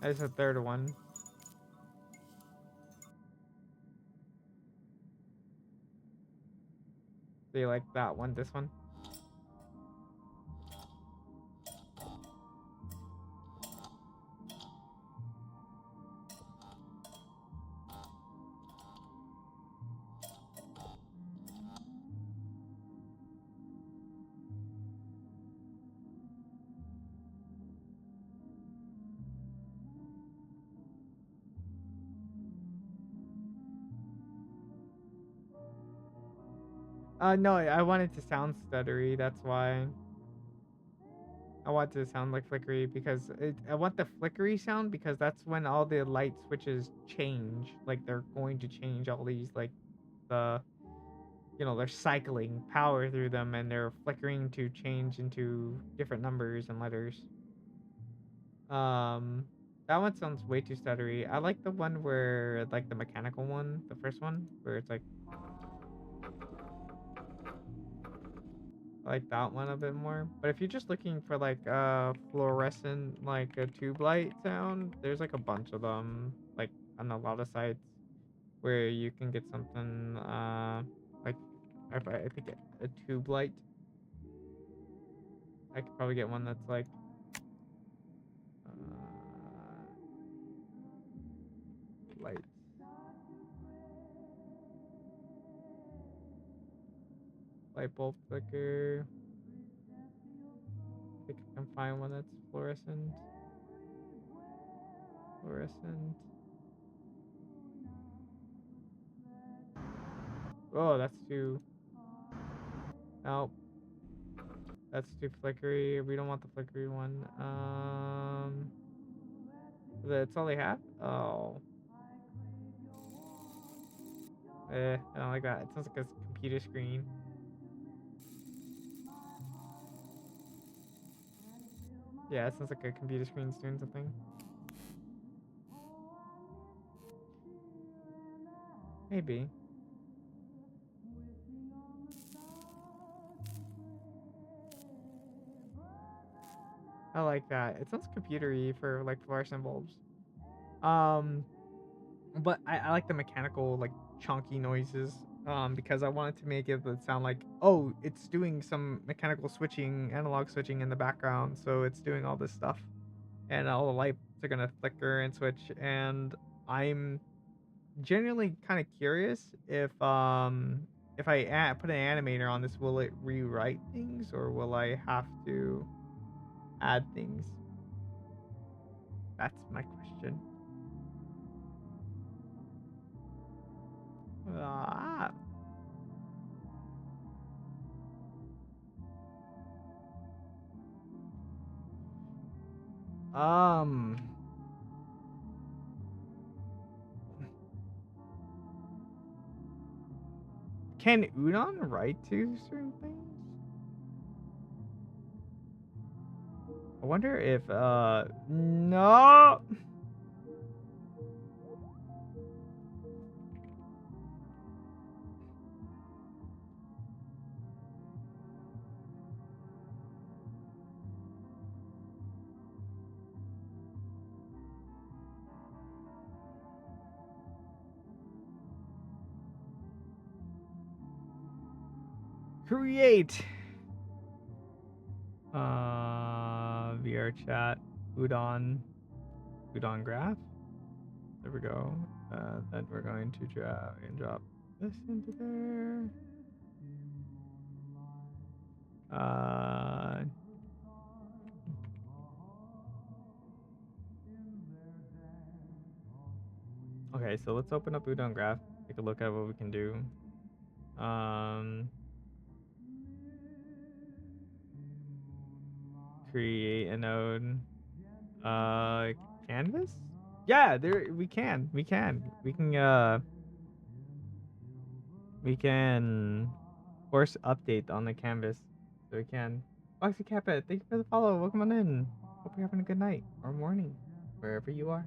That's the third one. Do you like that one, this one? No, I want it to sound stuttery, that's why. I want it to sound like flickery because I want the flickery sound because that's when all the light switches change. Like they're going to change all these like the they're cycling power through them and they're flickering to change into different numbers and letters. Um, that one sounds way too stuttery. I like the one where like the mechanical one, the first one, where it's like I like that one a bit more. But if you're just looking for like fluorescent like a tube light sound, there's like a bunch of them like on a lot of sites where you can get something like I think a tube light. I could probably get one that's like lights. Light bulb flicker. I think I can find one that's fluorescent. Fluorescent. Oh, that's too. Nope. That's too flickery. We don't want the flickery one. That's all they have? Oh. I don't like that. It sounds like a computer screen. Yeah, it sounds like a computer screen's doing something. Maybe. I like that. It sounds computery for like fluorescent bulbs. Um, but I like the mechanical like chunky noises. Because I wanted to make it sound like, oh, it's doing some mechanical switching, analog switching in the background, so it's doing all this stuff, and all the lights are gonna flicker and switch. And I'm genuinely kind of curious if I put an animator on this, will it rewrite things or will I have to add things? That's my question. Ah. Um. Can Udon write to certain things? I wonder if no. Create VRChat Udon graph. There we go. Then we're going to drag and drop this into there. Okay, so let's open up Udon graph. Take a look at what we can do. Create a node. Canvas? Yeah, there we can. We can force update on the canvas. So we can. Oxy Kappa, thank you for the follow. Welcome on in. Hope you're having a good night or morning, wherever you are.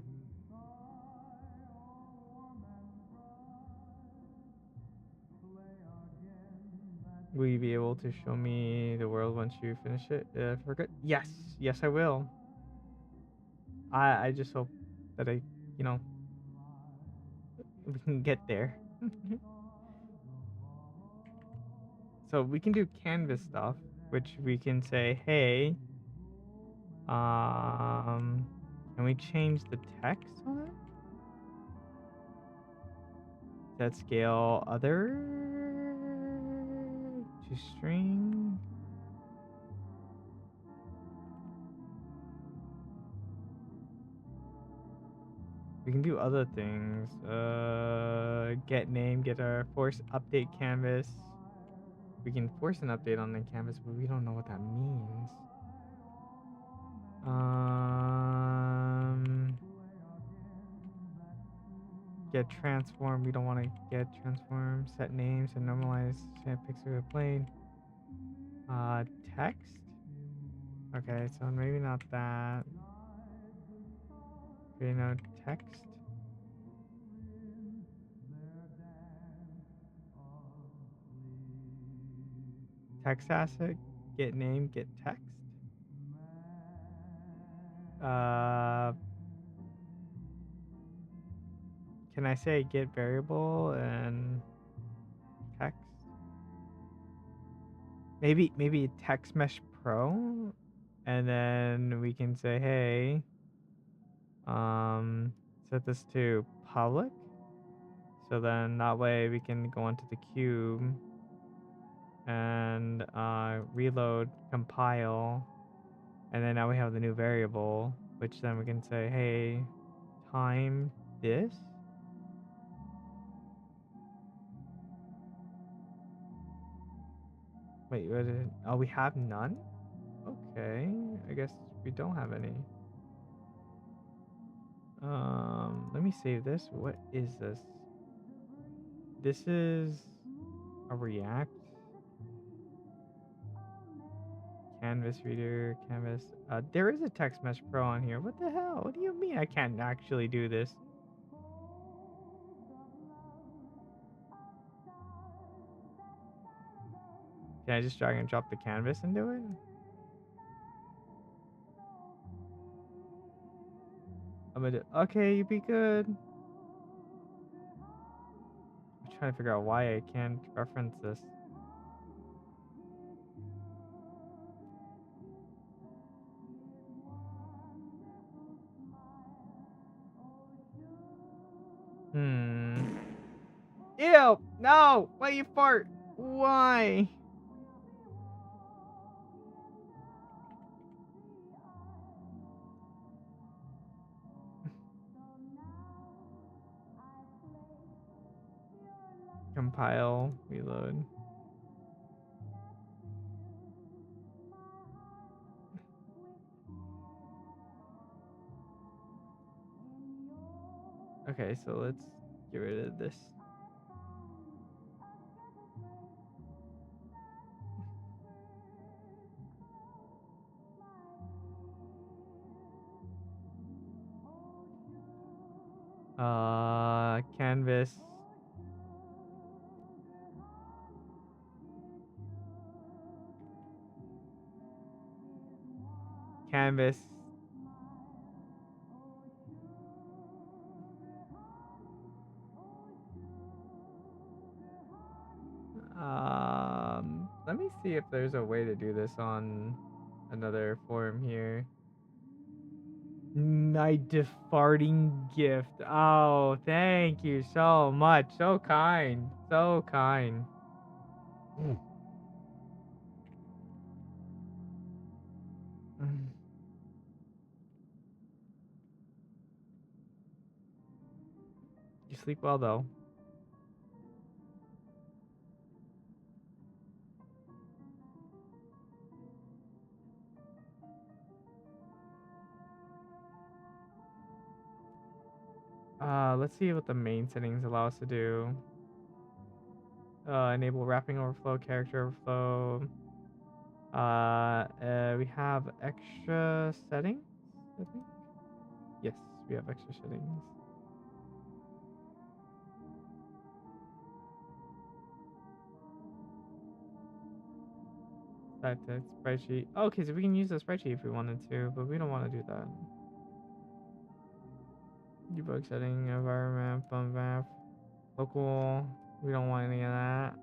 Will you be able to show me the world once you finish it? For good? Yes, yes, I will. I just hope that you know, we can get there. So we can do canvas stuff, which we can say, hey, can we change the text on it? Set scale other to string. We can do other things. Get name, get our force update canvas. We can force an update on the canvas, but we don't know what that means. Get transform. We don't want to get transform. Set names and normalize. Set pixel plane. Text. Okay, so maybe not that. Okay, no text. Text asset. Get name. Get text. Can I say get variable and text? Maybe text mesh pro, and then we can say, hey, set this to public. So then that way we can go into the cube and reload, compile, and then now we have the new variable, which then we can say, hey, time this. Wait, what is it? Oh, we have none? Okay, I guess we don't have any. Let me save this. What is this? This is a React Canvas reader, Canvas. There is a Text Mesh Pro on here. What the hell? What do you mean I can't actually do this? Can I just drag and drop the canvas and do it? I'm gonna do, okay, you be good. I'm trying to figure out why I can't reference this. Ew! No! Why you fart? Why? Compile, reload. Okay, so let's get rid of this. Canvas. Canvas. Let me see if there's a way to do this on another form here. Night defarting gift. Oh, thank you so much. So kind. So kind. You sleep well though. Let's see what the main settings allow us to do. Enable wrapping overflow, character overflow. We have extra settings, I think. Yes, we have extra settings. That spreadsheet. Okay, so we can use the spreadsheet if we wanted to, but we don't want to do that. Debug setting, environment, bump map, local. We don't want any of that.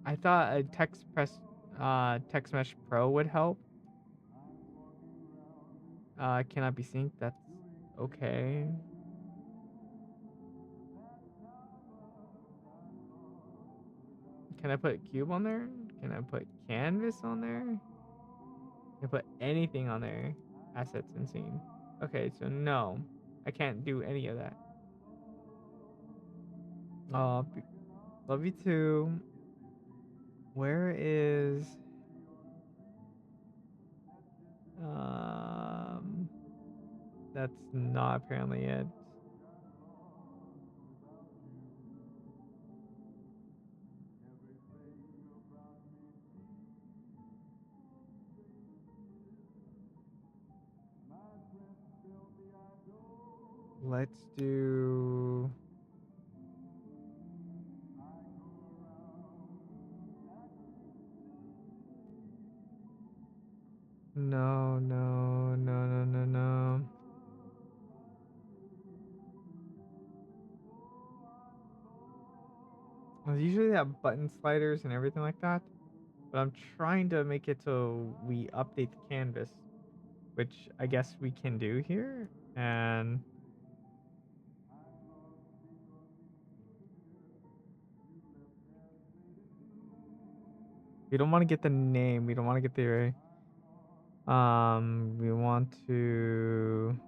I thought a text mesh pro would help. Cannot be synced. That's okay. Can I put cube on there? Can I put canvas on there? Can I put anything on there? Assets and scene. Okay, so no, I can't do any of that. Oh, love you too. Where is that's not apparently it. Let's do no, no, no, no, no, no. Usually they have button sliders and everything like that, but I'm trying to make it so we update the canvas, which I guess we can do here. And we don't want to get the name. We don't want to get the array. We want to.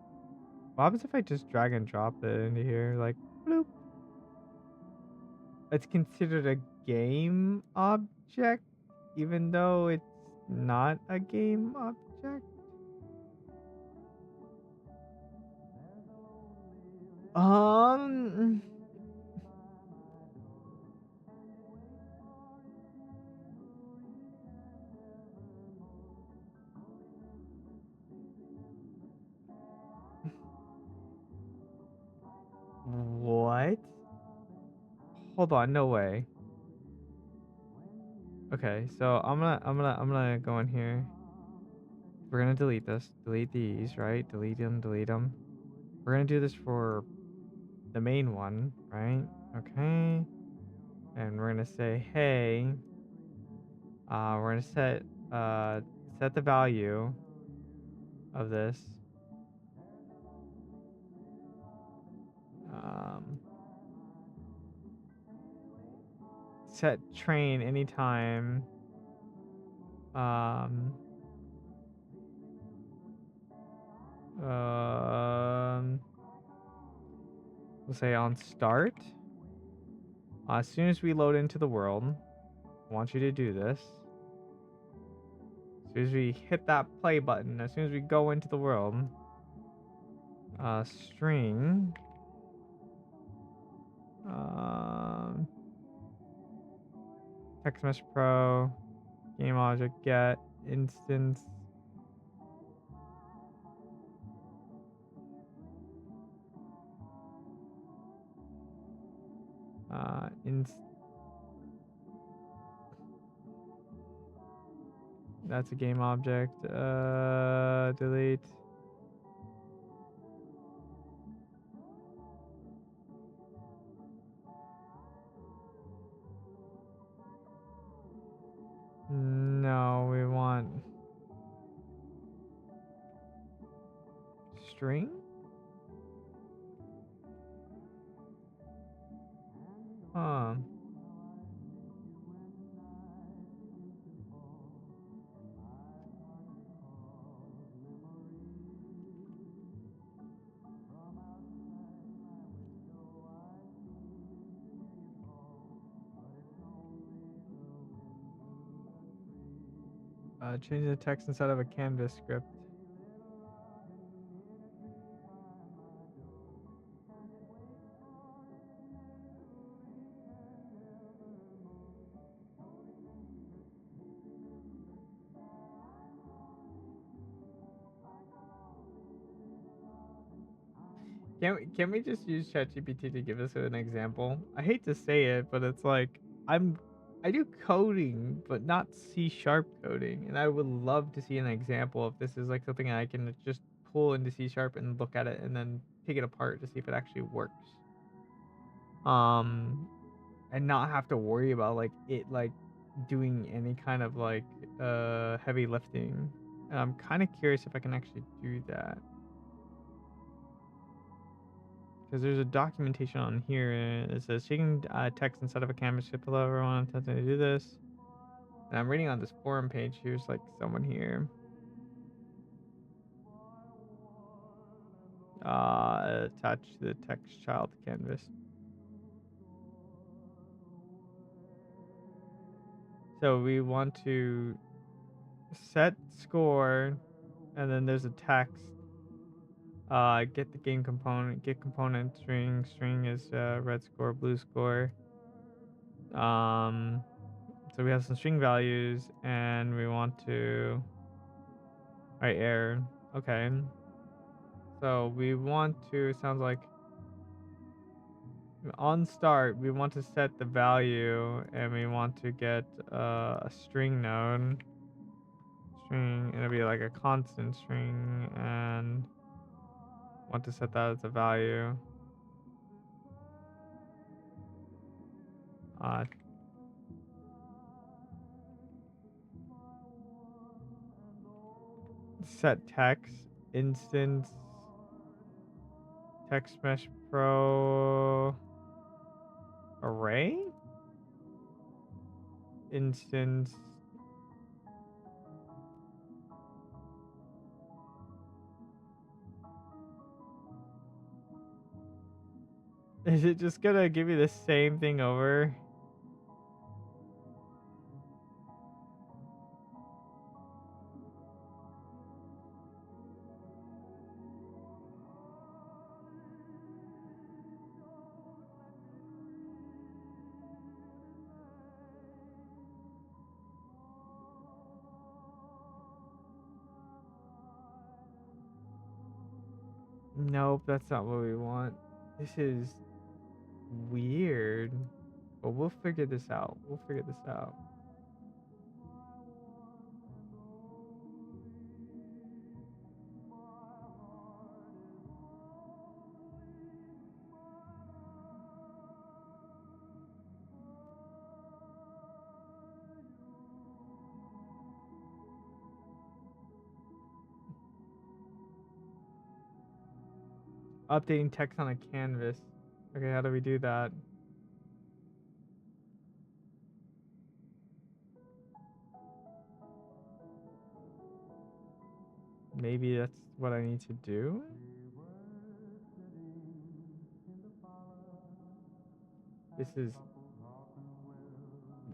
What happens if I just drag and drop it into here? Like, bloop. It's considered a game object, even though it's not a game object. Um, what? Hold on, no way. Okay, so I'm gonna go in here. We're gonna delete this. Delete these, right? Delete them, delete them. We're gonna do this for the main one, right? Okay. And we're gonna say, hey, we're gonna set the value of this. Um, set train anytime. Um, um, we'll say on start. As soon as we load into the world, I want you to do this. As soon as we hit that play button, as soon as we go into the world, string, um, text message pro, game object get, instance, that's a game object, delete. No, we want string? Huh. Change the text inside of a canvas script. Can we just use ChatGPT to give us an example? I hate to say it, but it's like I do coding, but not C# coding, and I would love to see an example if this is like something I can just pull into C# and look at it and then take it apart to see if it actually works. Um, and not have to worry about like it like doing any kind of like heavy lifting. And I'm kind of curious if I can actually do that. Because there's a documentation on here that says taking text instead of a canvas script. Hello, everyone. I'm attempting to do this. And I'm reading on this forum page. Here's like someone here. Attach the text child canvas. So we want to set score, and then there's a text. Get the game component. Get component string. String is red score, blue score. So we have some string values, and we want to. Alright, error. Okay. So we want to. Sounds like on start we want to set the value, and we want to get a string node. String. It'll be like a constant string, and want to set that as a value. Uh, set text instance text mesh pro array instance. Is it just gonna give you the same thing over? Nope, that's not what we want. This is weird. But we'll figure this out. We'll figure this out. Updating text on a canvas. Okay, how do we do that? Maybe that's what I need to do? This is...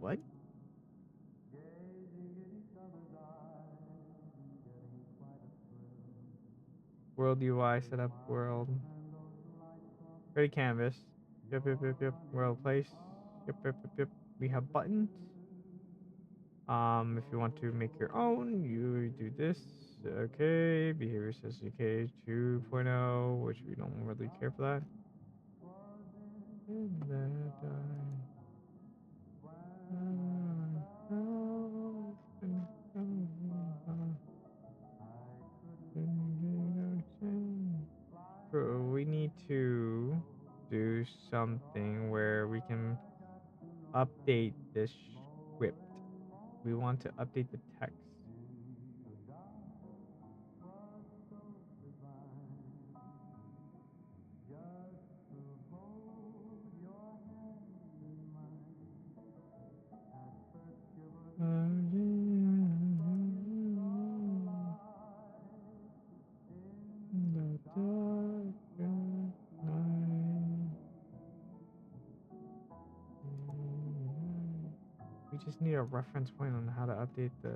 What? World UI, setup world. Ready canvas. Yep. World place. Yep. We have buttons. If you want to make your own, you do this. Okay, behavior specification 2.0, which we don't really care for that. Bro, we need to do something where we can update this script. We want to update the text. We just need a reference point on how to update the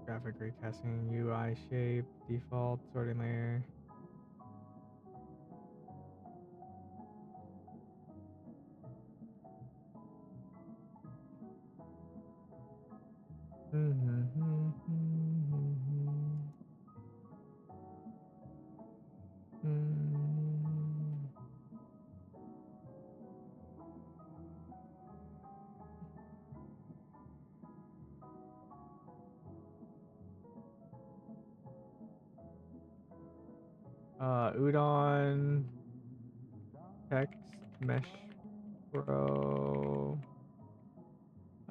graphic recasting, UI shape, default, sorting layer. Udon text mesh pro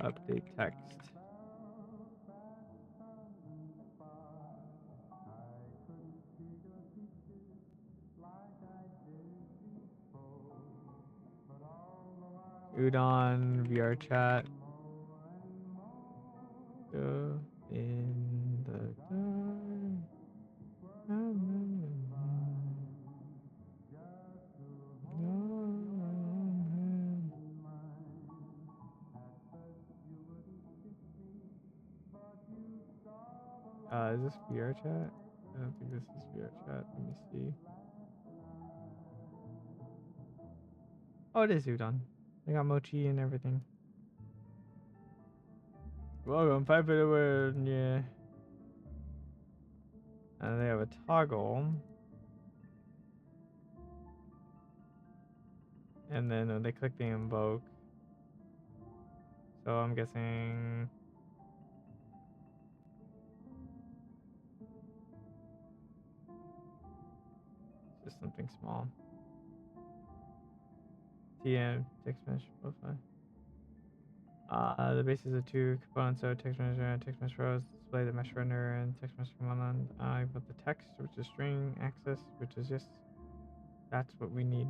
update text. Udon VRChat. Go in the dark. Is this VRChat? I don't think this is VRChat. Let me see. Oh, it is Udon. They got mochi and everything. Welcome, 5-minute word, yeah. And they have a toggle. And then when they click the invoke. So I'm guessing... Just something small. TM text message profile. The basis of two components are text messenger and text message rows. Display the mesh renderer and text message command. I've got the text, which is string access, which is just that's what we need.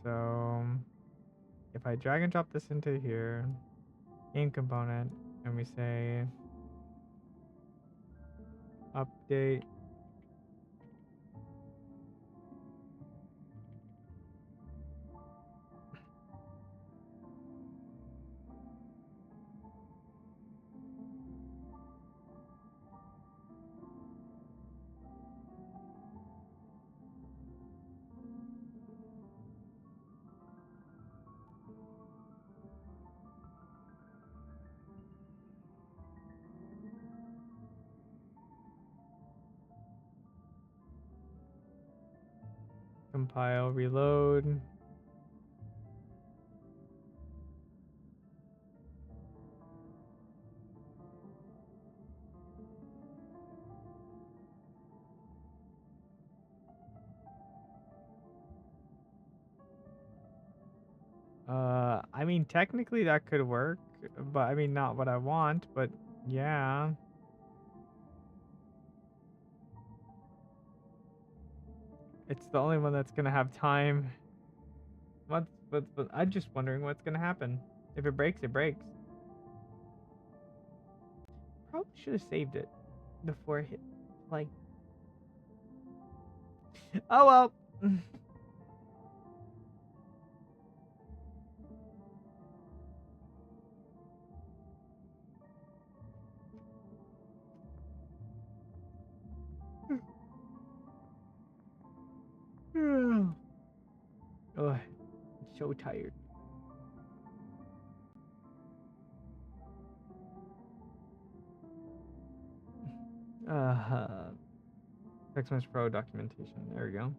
So if I drag and drop this into here, game component, and we say update compile reload. I mean, technically that could work, but I mean, not what I want, but yeah. It's the only one that's gonna have time. But I'm just wondering what's gonna happen. If it breaks, it breaks. Probably should have saved it before it hit, like. Oh well. Oh, I'm so tired. Text Message Pro documentation. There we go.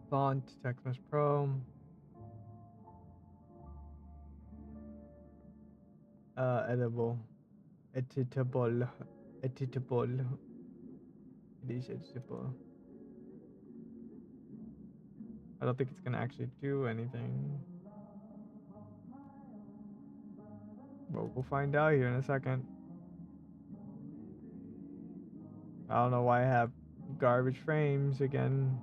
Font, Text Message Pro. Editable. Editable. Editable. It is editable. I don't think it's gonna actually do anything. But we'll find out here in a second. I don't know why I have garbage frames again.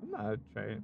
I'm not try it.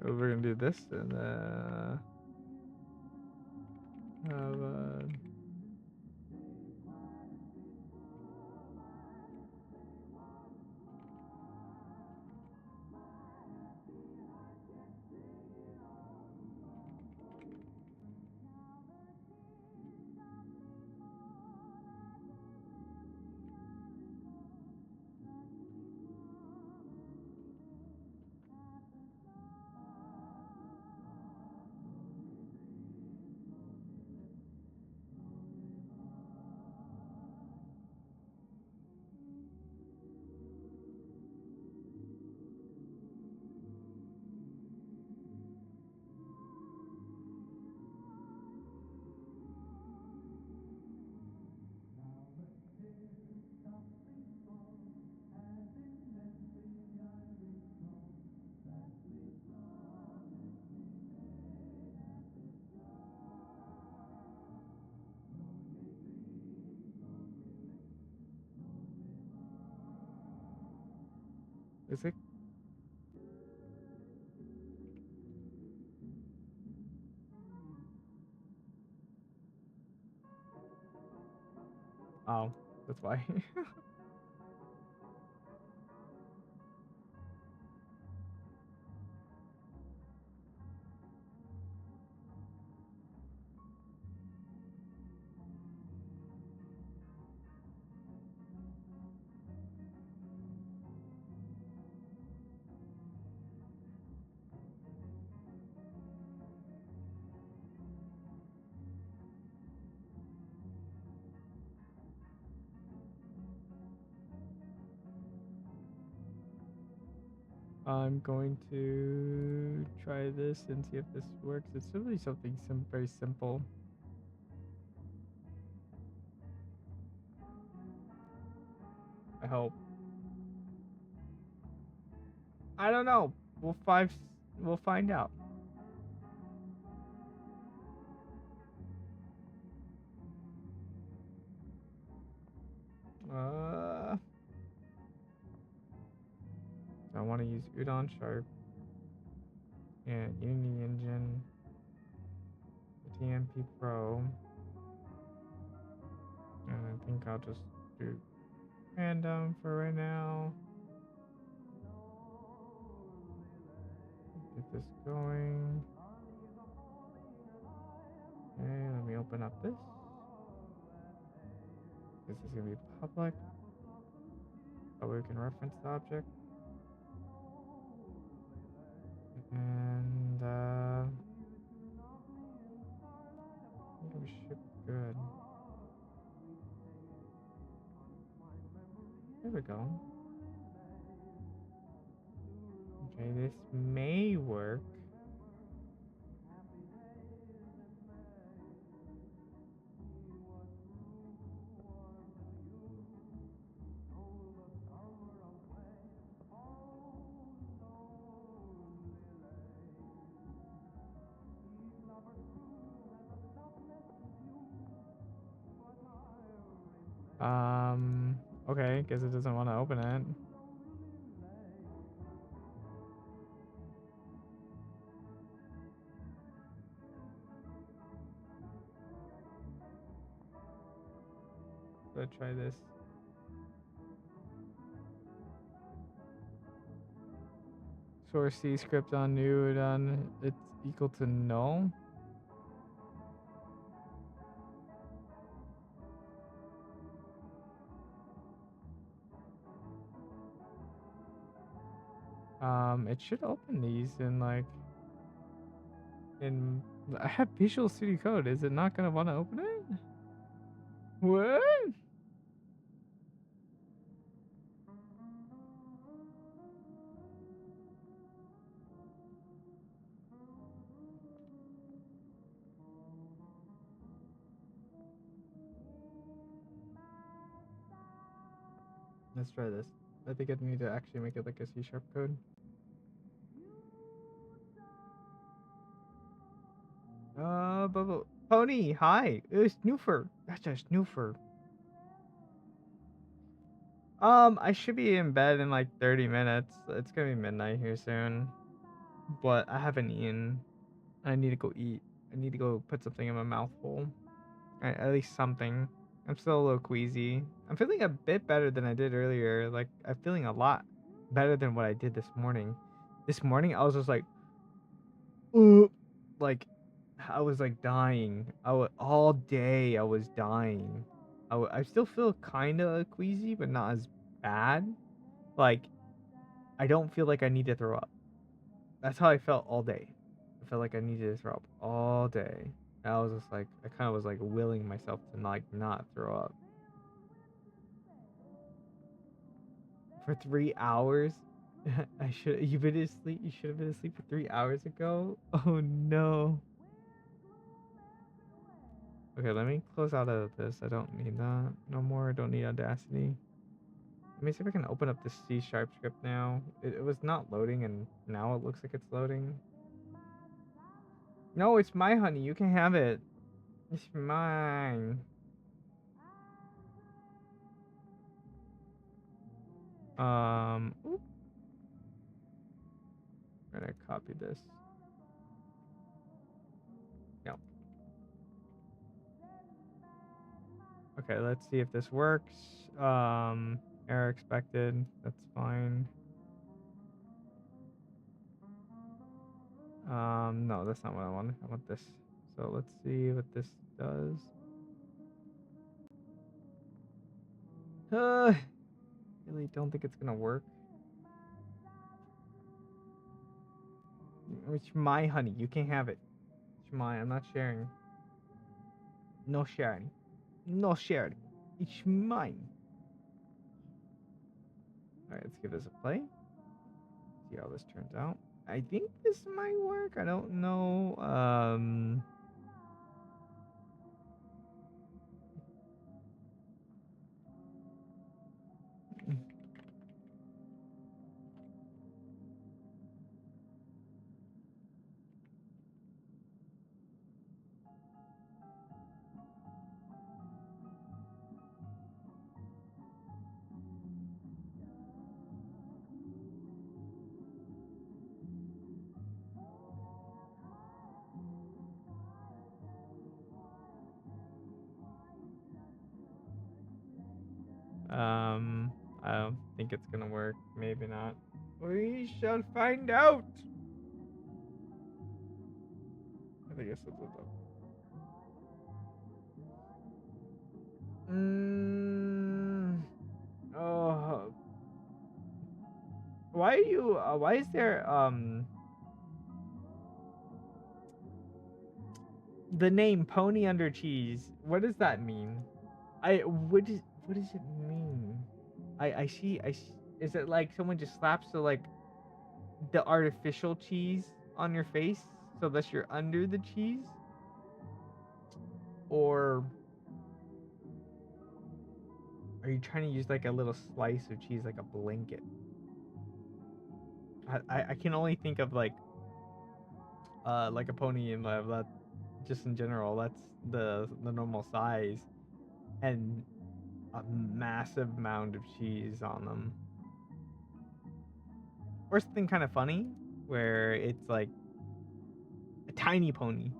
We're gonna do this and have Is it? Oh, that's why. I'm going to try this and see if this works. It's really something very simple. I hope. I don't know. We'll find out. I want to use Udon Sharp and Unity Engine, TMP Pro, and I think I'll just do random for right now. Get this going. Okay, let me open up this. This is gonna be public. So we can reference the object. And I think we should be good. There we go. Okay, this may work. Okay, guess it doesn't want to open it. Let's try this. Source C script on new done. It's equal to null. It should open these in like I have Visual Studio Code. Is it not gonna want to open it? What? Let's try this. I think I need to actually make it like a C# code. But Pony, hi. It's Snoofer. That's a Snoofer. I should be in bed in like 30 minutes. It's gonna be midnight here soon. But I haven't eaten. I need to go eat. I need to go put something in my mouth bowl. At least something. I'm still a little queasy. I'm feeling a bit better than I did earlier. Like, I'm feeling a lot better than what I did this morning. This morning, I was just like, ooh. Like, I was like dying. All day, I was dying. I still feel kind of queasy, but not as bad. Like, I don't feel like I need to throw up. That's how I felt all day. I felt like I needed to throw up all day. I was just like, I kind of was like willing myself to like not throw up for 3 hours. You've been asleep. You should have been asleep for 3 hours ago. Oh no. Okay, let me close out of this. I don't need that no more. I don't need Audacity. Let me see if I can open up the C# script now. It was not loading, and now it looks like it's loading. No, it's my honey. You can have it. It's mine. Oop. I'm gonna copy this. Yep. Okay, let's see if this works. Error expected. That's fine. No, that's not what I want. I want this. So let's see what this does. Really don't think it's gonna work. It's my honey. You can't have it. It's mine. I'm not sharing. No sharing. No sharing. It's mine. Alright, let's give this a play. See how this turns out. I think this might work. I don't know. I don't think it's gonna work. Maybe not. We shall find out. I think it's a little. Oh. Why are you? Why is there the name Pony Under Cheese? What does that mean? What does it mean? I see. Is it like someone just slaps the artificial cheese on your face so that you're under the cheese? Or are you trying to use like a little slice of cheese, like a blanket? I can only think of like a pony in that, just in general. That's the normal size and a massive mound of cheese on them. Or something kind of funny where it's like a tiny pony.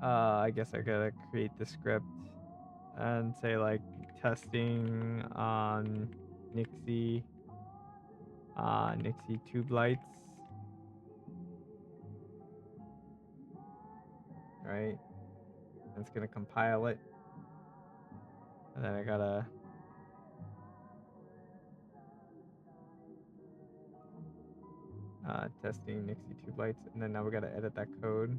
I guess I gotta create the script and say like testing on Nixie tube lights. Right? And it's gonna compile it. And then I gotta testing Nixie tube lights, and then now we gotta edit that code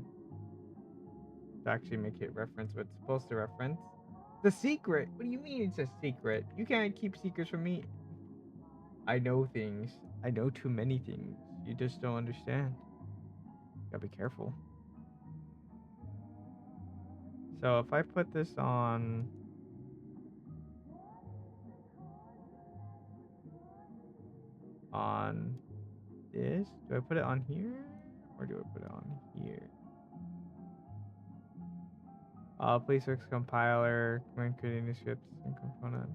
to actually make it reference what it's supposed to reference. The secret? What do you mean it's a secret? You can't keep secrets from me. I know things. I know too many things. You just don't understand. Gotta be careful. So if I put this on this, do I put it on here or do I put it on here? Please fix compiler when creating the scripts and component.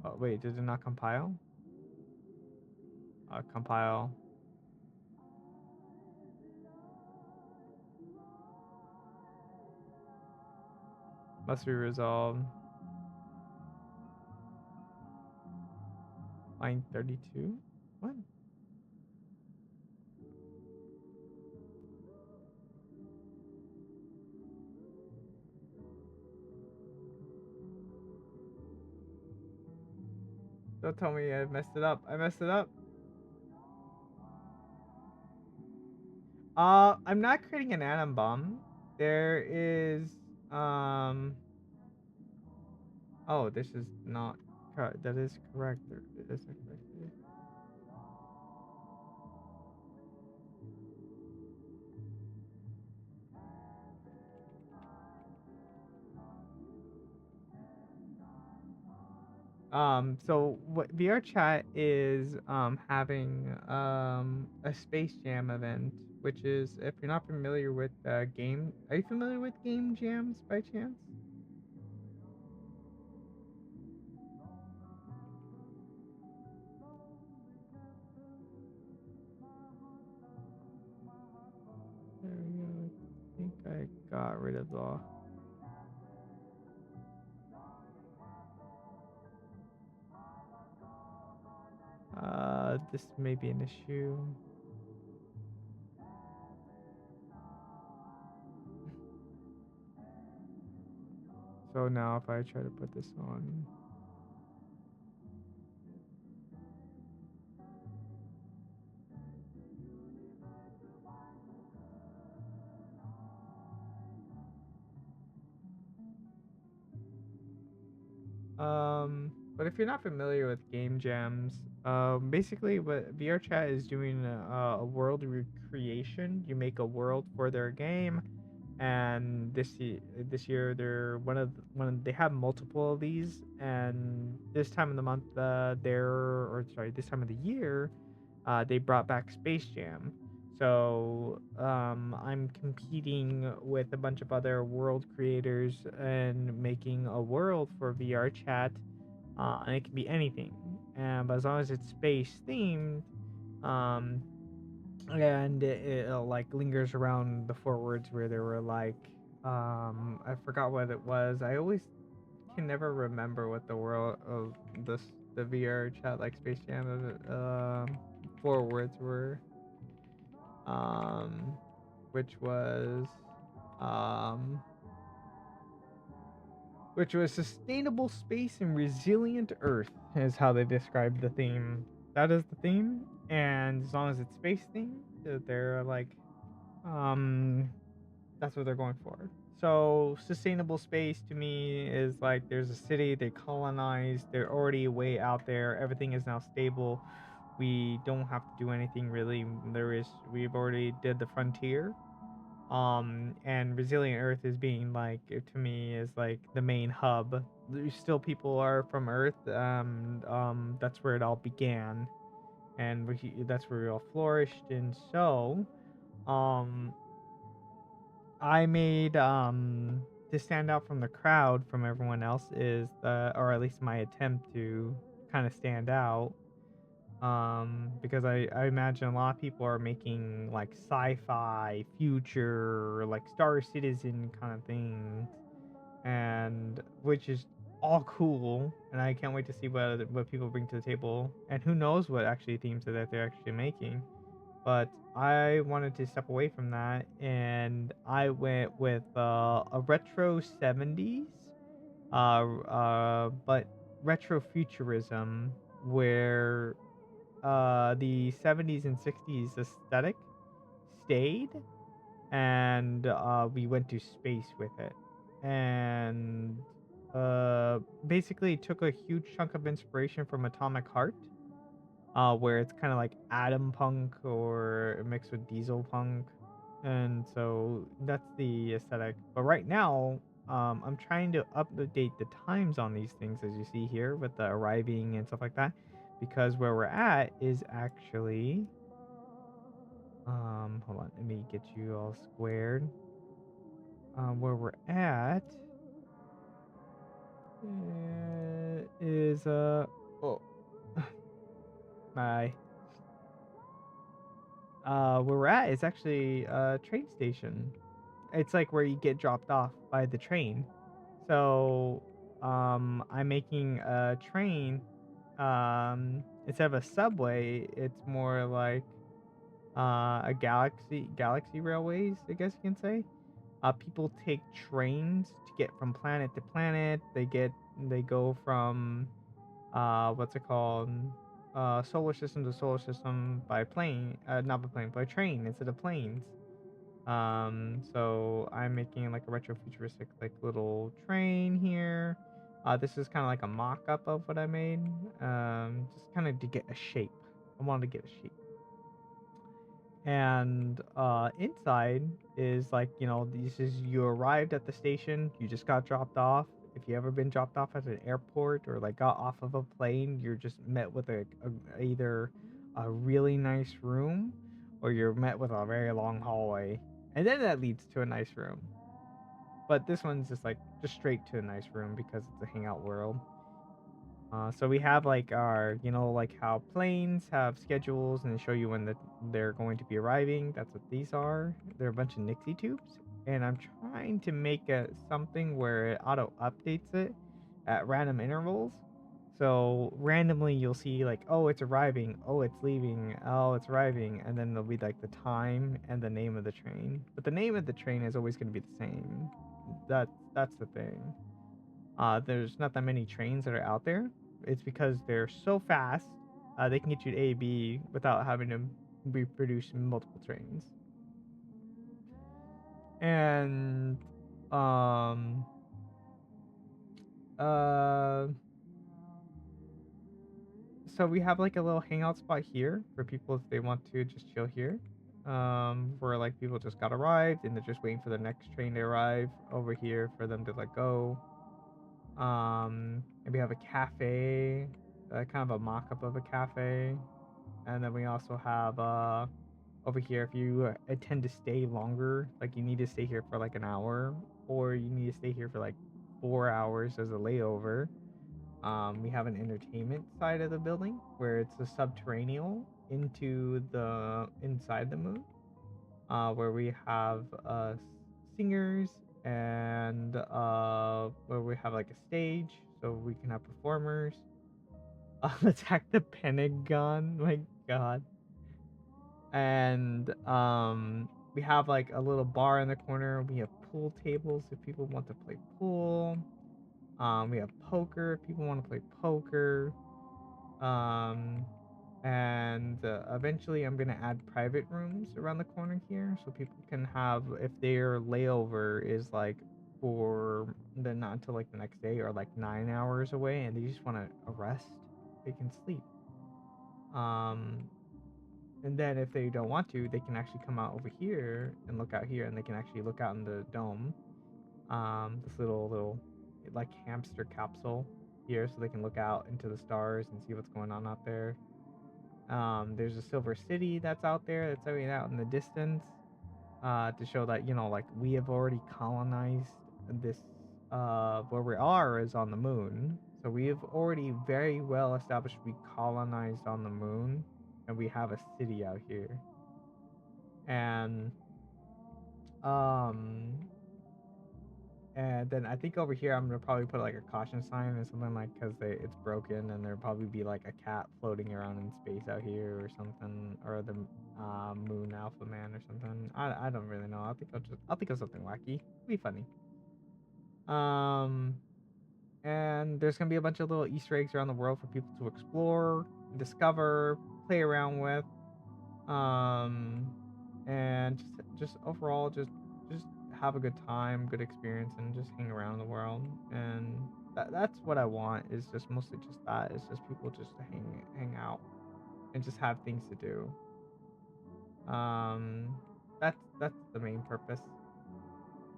Oh wait, does it not compile? Compile. Must be resolved. Line 32? What? Don't tell me I messed it up. I messed it up. I'm not creating an atom bomb. There is, oh, this is not, that is correct. There is a correct. So what VRChat is having a Space Jam event, which is, if you're not familiar with game, are you familiar with game jams by chance? There we go. I think I got rid of the this may be an issue. So now if I try to put this on, but if you're not familiar with game jams, basically what VRChat is doing a world recreation. You make a world for their game, and this year they're they have multiple of these, and this time of the month, this time of the year, they brought back Space Jam. So I'm competing with a bunch of other world creators and making a world for VR chat, and it can be anything, and but as long as it's space themed, um, and it like lingers around the forwards where there were like, I forgot what it was. I always can never remember what the world of this the VR chat like Space Jam forwards were, um, which was um, sustainable space and resilient Earth is how they described the theme. That is the theme, and as long as it's space themed, they're like, um, that's what they're going for. So sustainable space to me is like there's a city they colonized, they're already way out there, everything is now stable. We don't have to do anything really. We've already did the frontier. And resilient Earth is being like, to me, is like the main hub. There's still people are from Earth. That's where it all began, and that's where we all flourished. And so, um, I made to stand out from the crowd from everyone else is or at least my attempt to kind of stand out, because I imagine a lot of people are making like sci-fi future like Star Citizen kind of things, and which is all cool, and I can't wait to see what people bring to the table, and who knows what actually themes that they're actually making. But I wanted to step away from that, and I went with a retro 70s, but retro futurism, where the 70s and 60s aesthetic stayed, and we went to space with it, and basically took a huge chunk of inspiration from Atomic Heart, where it's kind of like atom punk or mixed with diesel punk, and so that's the aesthetic. But right now, I'm trying to update the times on these things, as you see here with the arriving and stuff like that, because where we're at is actually, hold on, let me get you all squared. Where we're at is oh my where we're at is actually a train station. It's like where you get dropped off by the train. So, I'm making a train. Instead of a subway, it's more like a galaxy railways, I guess you can say. People take trains to get from planet to planet. They go from what's it called? Solar system to solar system by plane, not by plane, by train instead of planes. So I'm making like a retro futuristic like little train here. This is kind of like a mock-up of what I made. Just kind of to get a shape. I wanted to get a shape. And inside is like, this is, you arrived at the station, you just got dropped off, if you ever been dropped off at an airport or like got off of a plane, you're just met with either a really nice room or you're met with a very long hallway, and then that leads to a nice room. But this one's just like just straight to a nice room because it's a hangout world. So we have like our, like how planes have schedules and they show you when they're going to be arriving. That's what these are. They're a bunch of Nixie tubes, and I'm trying to make something where it auto updates it at random intervals. So randomly you'll see like, oh, it's arriving, oh, it's leaving, oh, it's arriving, and then there'll be like the time and the name of the train. But the name of the train is always going to be the same. That's the thing. There's not that many trains that are out there. It's because they're so fast, they can get you to A, B without having to reproduce multiple trains. And, um, uh, so we have like a little hangout spot here for people if they want to just chill here. Where like people just got arrived and they're just waiting for the next train to arrive over here for them to like go. And we have a cafe, kind of a mock-up of a cafe. And then we also have over here if you intend to stay longer, like you need to stay here for like an hour, or you need to stay here for like 4 hours as a layover. We have an entertainment side of the building where it's a subterranean into the inside the moon, where we have singers and where we have like a stage so we can have performers. Attack the Pentagon, my god. And we have like a little bar in the corner. We have pool tables if people want to play pool. We have poker if people want to play poker. Um, and eventually I'm gonna add private rooms around the corner here so people can have, if their layover is like for the not until like the next day or like 9 hours away and they just want to rest, they can sleep. Um, and then if they don't want to, they can actually come out over here and look out here, and they can actually look out in the dome. This little like hamster capsule here, so they can look out into the stars and see what's going on out there. There's a silver city that's out there that's out in the distance, to show that like we have already colonized this. Where we are is on the moon, so we have already very well established we colonized on the moon, and we have a city out here. And um and then I think over here I'm gonna probably put like a caution sign or something, like because it's broken, and there'll probably be like a cat floating around in space out here or something, or the moon alpha man or something. I don't really know. I'll think of something wacky. It'll be funny. Um and there's gonna be a bunch of little Easter eggs around the world for people to explore, discover, play around with. um and just overall just have a good time, good experience, and just hang around the world. And that's what I want, is just mostly just that. It's just people just to hang out and just have things to do. That's the main purpose.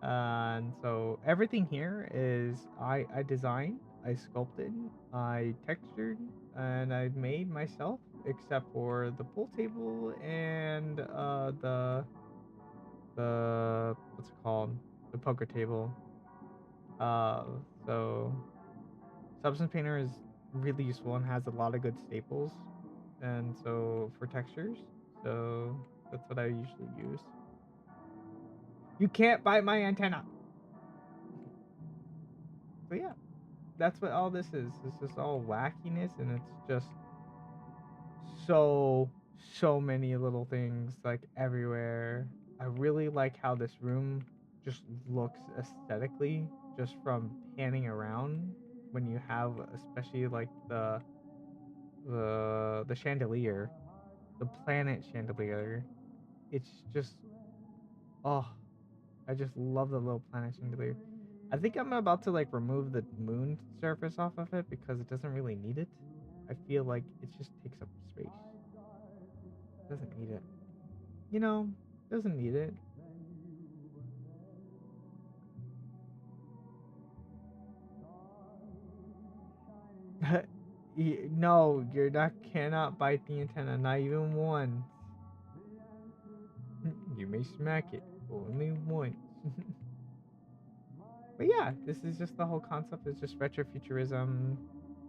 And so everything here is I designed, I sculpted, I textured, and I made myself, except for the pool table and the what's it called, the poker table. Uh, so Substance Painter is really useful and has a lot of good staples, and so for textures, so that's what I usually use. You can't bite my antenna. So yeah, that's what all this is. It's just all wackiness, and it's just so many little things like everywhere. I really like how this room just looks aesthetically just from panning around, when you have especially like the chandelier, the planet chandelier. It's just, oh, I just love the little planet chandelier. I think I'm about to like remove the moon surface off of it because it doesn't really need it. I feel like it just takes up space. Doesn't need it. Doesn't need it. No, you're not cannot bite the antenna, not even once. You may smack it only once. But yeah, this is just the whole concept is just retrofuturism,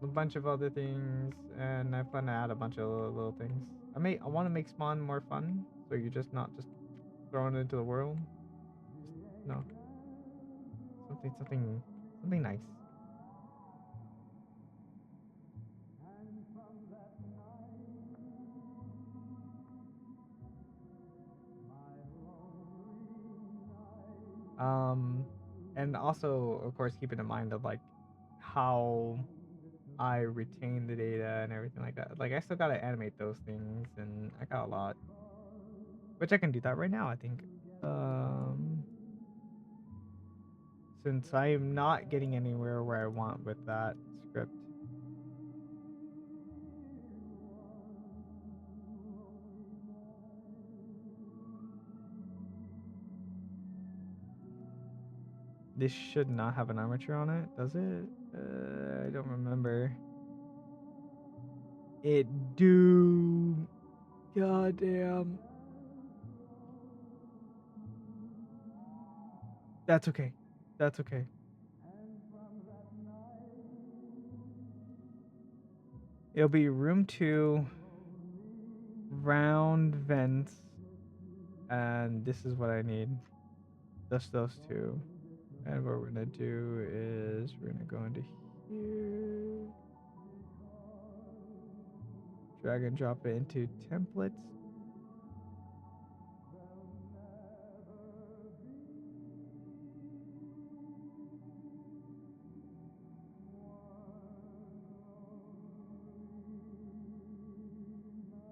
a bunch of other things, and I plan to add a bunch of little things. I want to make Spawn more fun, so you're just not just throwing it into the world. Just no something nice. Um, and also of course keeping in mind of like how I retain the data and everything like that. Like I still gotta animate those things, and I got a lot, which I can do that right now. I think. Um, since I am not getting anywhere where I want with that script. This should not have an armature on it, does it? I don't remember. It do. God damn. That's okay. That's okay. It'll be room 2, round vents, and this is what I need. Just those two. And what we're gonna do is we're gonna go into here, drag and drop it into templates.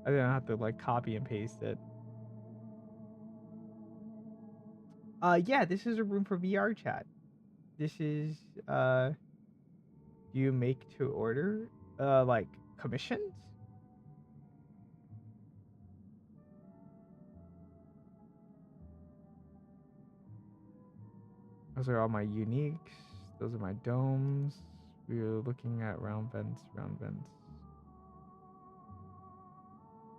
I don't have to like copy and paste it. Yeah, this is a room for VRChat. This is do you make to order like commissions? Those are all my uniques. Those are my domes. We're looking at round vents, round vents.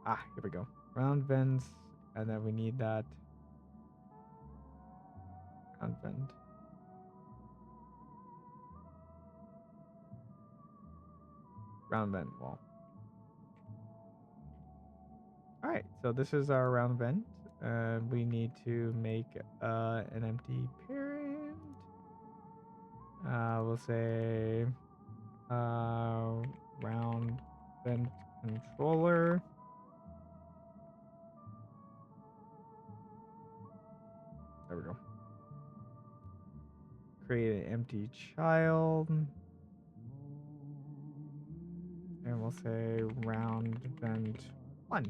Ah, here we go. Round vents, and then we need that round vent. Round vent wall. All right, so this is our round vent. We need to make an empty parent. We'll say round vent controller. There we go. Create an empty child. And we'll say round vent 1.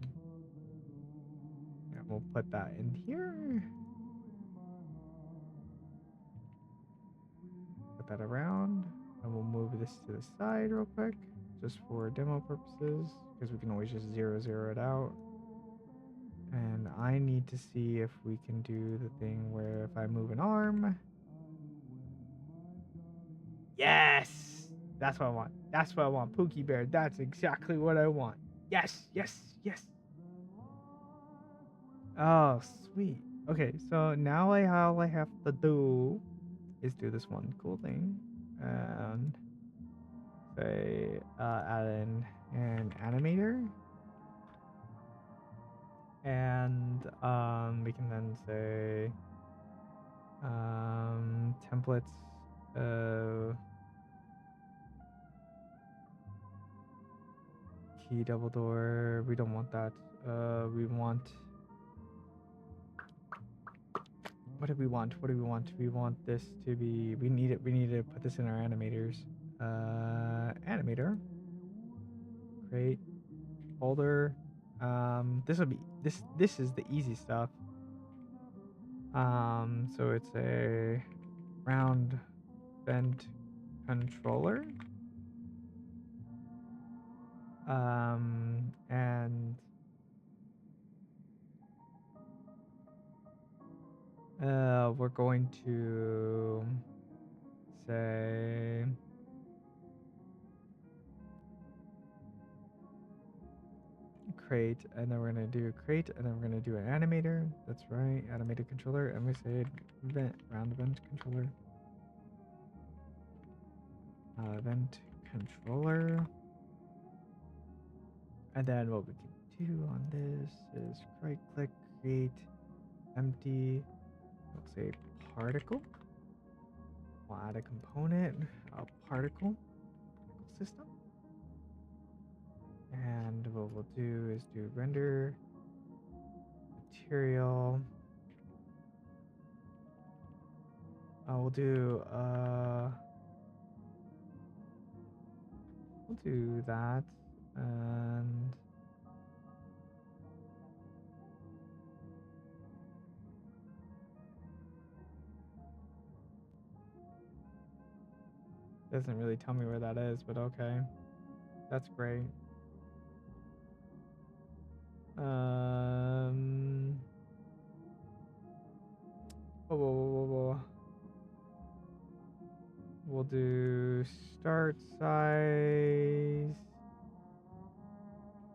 And we'll put that in here. Put that around. And we'll move this to the side real quick. Just for demo purposes. Because we can always just 0 it out. And I need to see if we can do the thing where if I move an arm. Yes! That's what I want. That's what I want. Pookie Bear. That's exactly what I want. Yes, yes, yes. Oh, sweet. Okay, so now all I have to do is do this one cool thing. And say add in an animator. And we can then say templates key double door. We don't want that. We want what do we want? What do we want? We want this to be we need to put this in our animators. Animator. Create folder. This will be this is the easy stuff. So it's a round vent controller. And we're going to say crate, and then we're gonna do crate, and then we're gonna do an animator. That's right, animator controller, and we say round event controller. Event controller. And then what we can do on this is right click, create, empty, let's say particle. We'll add a component, a particle system. And what we'll do is do render material. We'll do that, and doesn't really tell me where that is, but okay, that's great. We'll do start size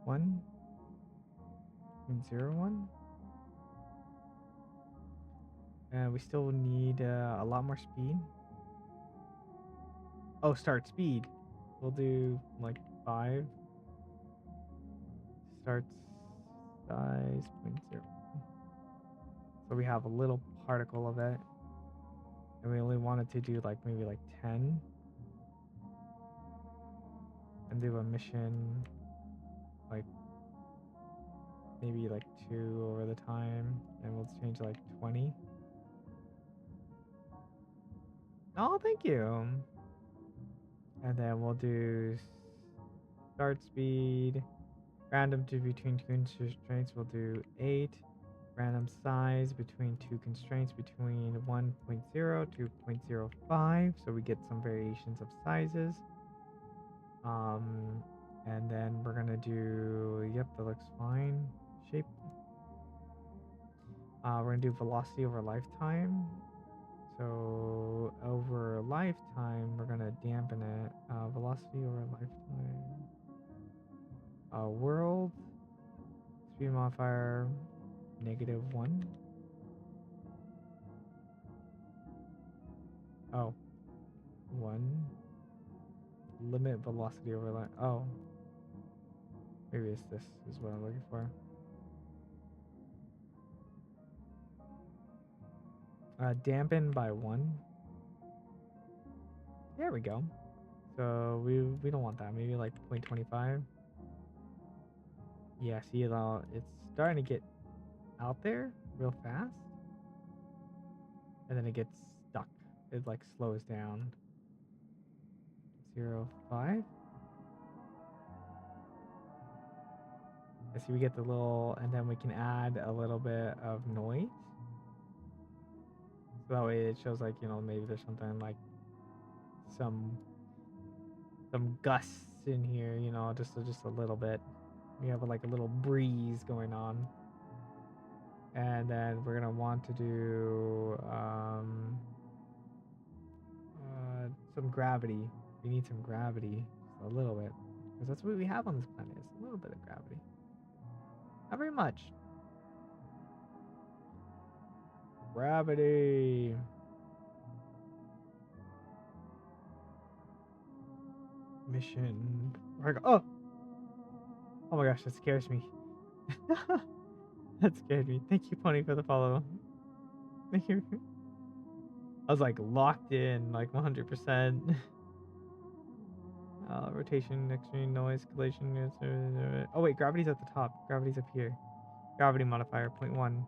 1.01, and we still need a lot more speed. Oh, start speed. We'll do like 5. Start size 0.0. So we have a little particle of it, and we only wanted to do like maybe like 10, and do a mission like maybe like 2 over the time, and we'll change like 20. Oh, thank you. And then we'll do start speed, random to between 2 constraints, we'll do 8. Random size between 2 constraints between 1.0 to 0.05, so we get some variations of sizes. And then we're gonna do, yep, that looks fine. Shape. We're gonna do velocity over lifetime. So over lifetime, we're gonna dampen it. Velocity over lifetime. World. Speed modifier, -1. Oh. 1. Limit velocity over life. Oh. Maybe it's this is what I'm looking for. Dampen by 1. There we go. So we don't want that. Maybe like 0.25. Yeah, see, it's starting to get out there real fast, and then it gets stuck. It like slows down. 0.05. I see we get the little, and then we can add a little bit of noise. So that way it shows like, maybe there's something like some gusts in here, just a little bit. We have like a little breeze going on. And then we're gonna want to do some gravity. We need some gravity, just a little bit, because that's what we have on this planet. Is a little bit of gravity. Not very much. Gravity. Mission. Oh! Oh my gosh, that scares me. That scared me. Thank you, Pony, for the follow. Thank you. I was like locked in, like 100%. Rotation, extreme noise, collation. Oh wait, gravity's at the top. Gravity's up here. Gravity modifier, 0.1.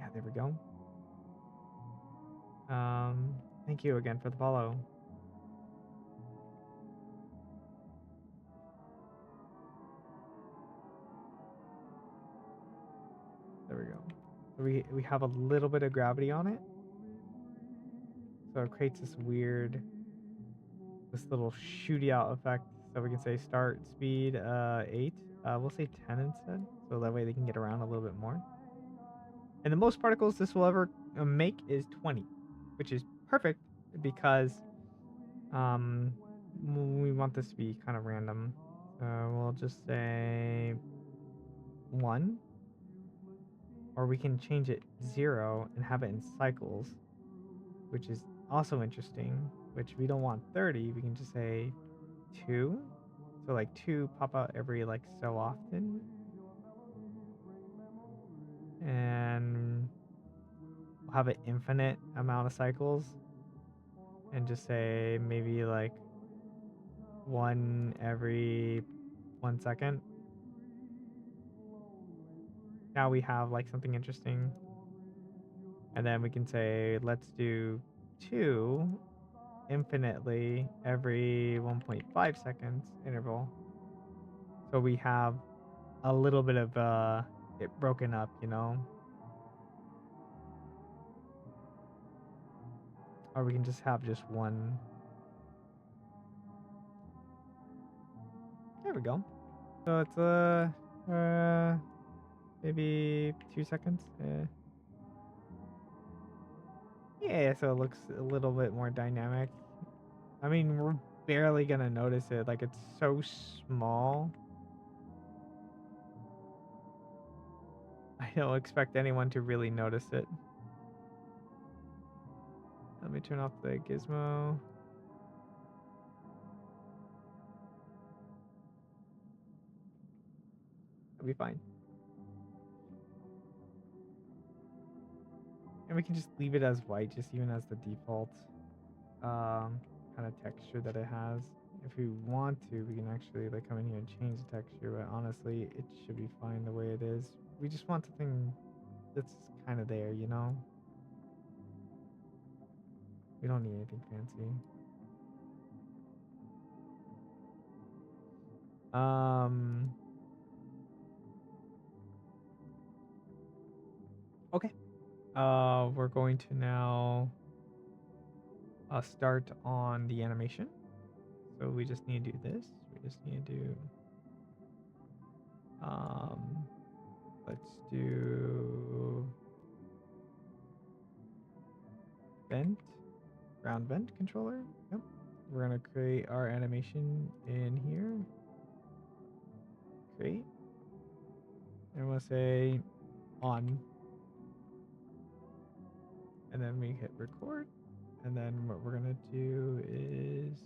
Yeah, there we go. Thank you again for the follow. There we go. So we have a little bit of gravity on it. So it creates this little shooty out effect. So we can say start speed 8. We'll say 10 instead. So that way they can get around a little bit more. And the most particles this will ever make is 20, which is perfect because we want this to be kind of random. So we'll just say 1, or we can change it 0 and have it in cycles, which is also interesting, which we don't want 30. We can just say 2. So like 2 pop out every like so often. And we'll have an infinite amount of cycles. And just say maybe like 1 every 1 second. Now we have like something interesting. And then we can say, let's do 2 infinitely every 1.5 seconds interval. So we have a little bit of it broken up, you know? Or we can just have just one. There we go. So it's maybe 2 seconds. Yeah, so it looks a little bit more dynamic. I mean, we're barely gonna notice it. Like, it's so small. I don't expect anyone to really notice it. Let me turn off the gizmo. It'll be fine. And we can just leave it as white, just even as the default kind of texture that it has. If we want to, we can actually like come in here and change the texture, but honestly, it should be fine the way it is. We just want something that's kind of there, you know? We don't need anything fancy. Okay. We're going to now start on the animation. So we just need to do this. We just need to do let's do vent, ground vent controller. Yep. We're gonna create our animation in here. Create. And we'll say on. And then we hit record. And then what we're gonna do is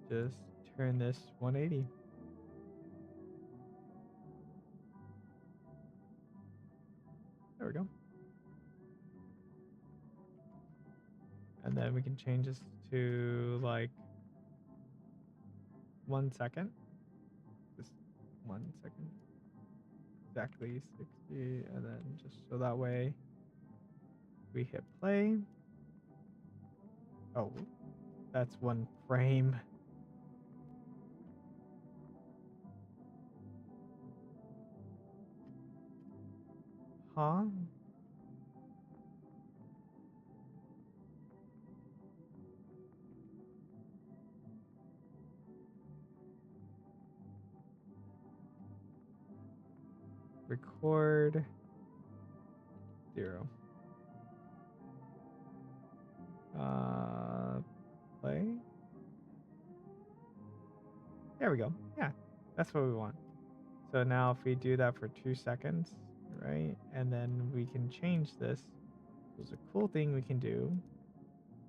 just turn this 180. There we go. And then we can change this to like 1 second. Just 1 second. Exactly 60. And then just so that way we hit play. Oh, that's 1 frame. Huh? Record 0. Play. There we go. Yeah, that's what we want. So now if we do that for 2 seconds, right? And then we can change this. There's a cool thing we can do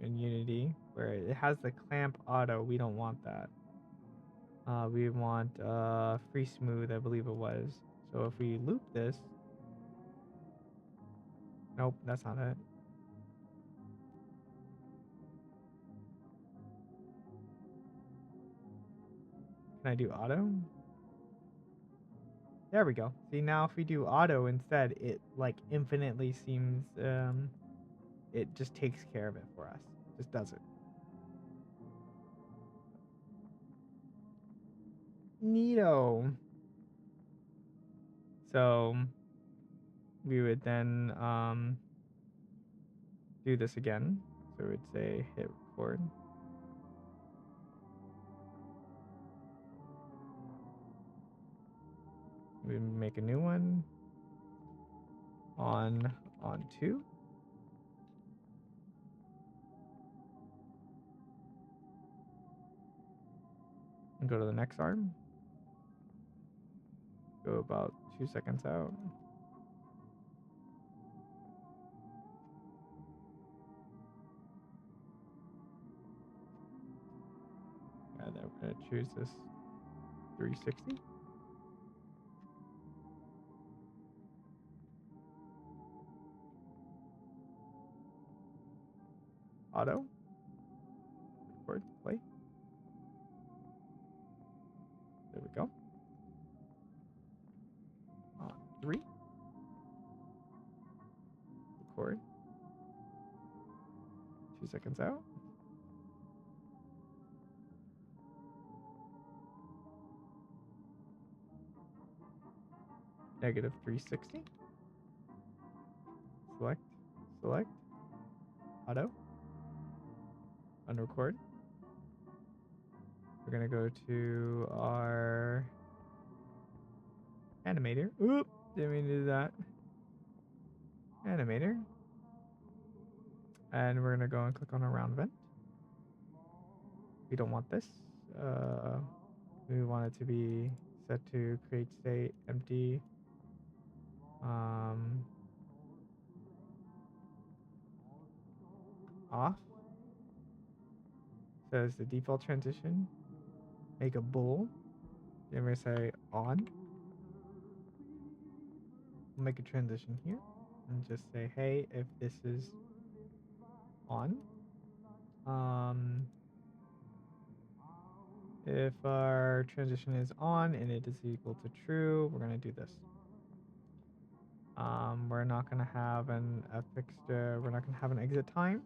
in Unity where it has the clamp auto. We don't want that. We want free smooth, I believe it was. So if we loop this, nope, that's not it. Can I do auto? There we go. See, now if we do auto instead, it like infinitely seems, it just takes care of it for us. Just does it. Neato. So we would then do this again. So we'd say hit record. We make a new one on 2. And go to the next arm. go about 2 seconds out. And then we're gonna choose this 360. Auto. Record. Play. There we go. 3. Record. 2 seconds out. Negative 360. Select. Select. Auto. Unrecord. We're gonna go to our animator. Oop! Didn't mean to do that. Animator. And we're gonna go and click on a round event. We don't want this. We want it to be set to create state empty. Off. Says the default transition. Make a bool. Then we're gonna say on. We'll make a transition here and just say, hey, if this is on. If our transition is on and it is equal to true, we're gonna do this. We're not gonna have a fixed. We're not gonna have an exit time.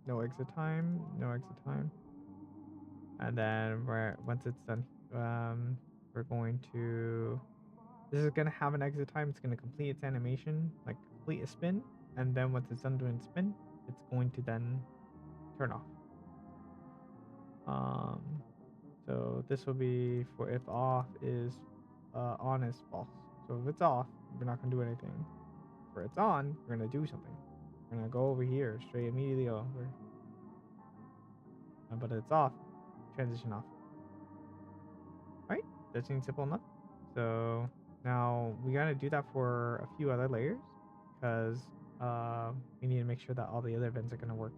No exit time. No exit time. And then once it's done, we're going to. This is gonna have an exit time. It's gonna complete its animation, like complete a spin, and then once it's done doing spin, it's going to then turn off. So this will be for if off is on is false. So if it's off, we're not gonna do anything. For it's on, we're gonna do something. We're gonna go over here, straight immediately over. But it's off, transition off. Right? That seems simple enough. So now we gotta do that for a few other layers because we need to make sure that all the other events are gonna work.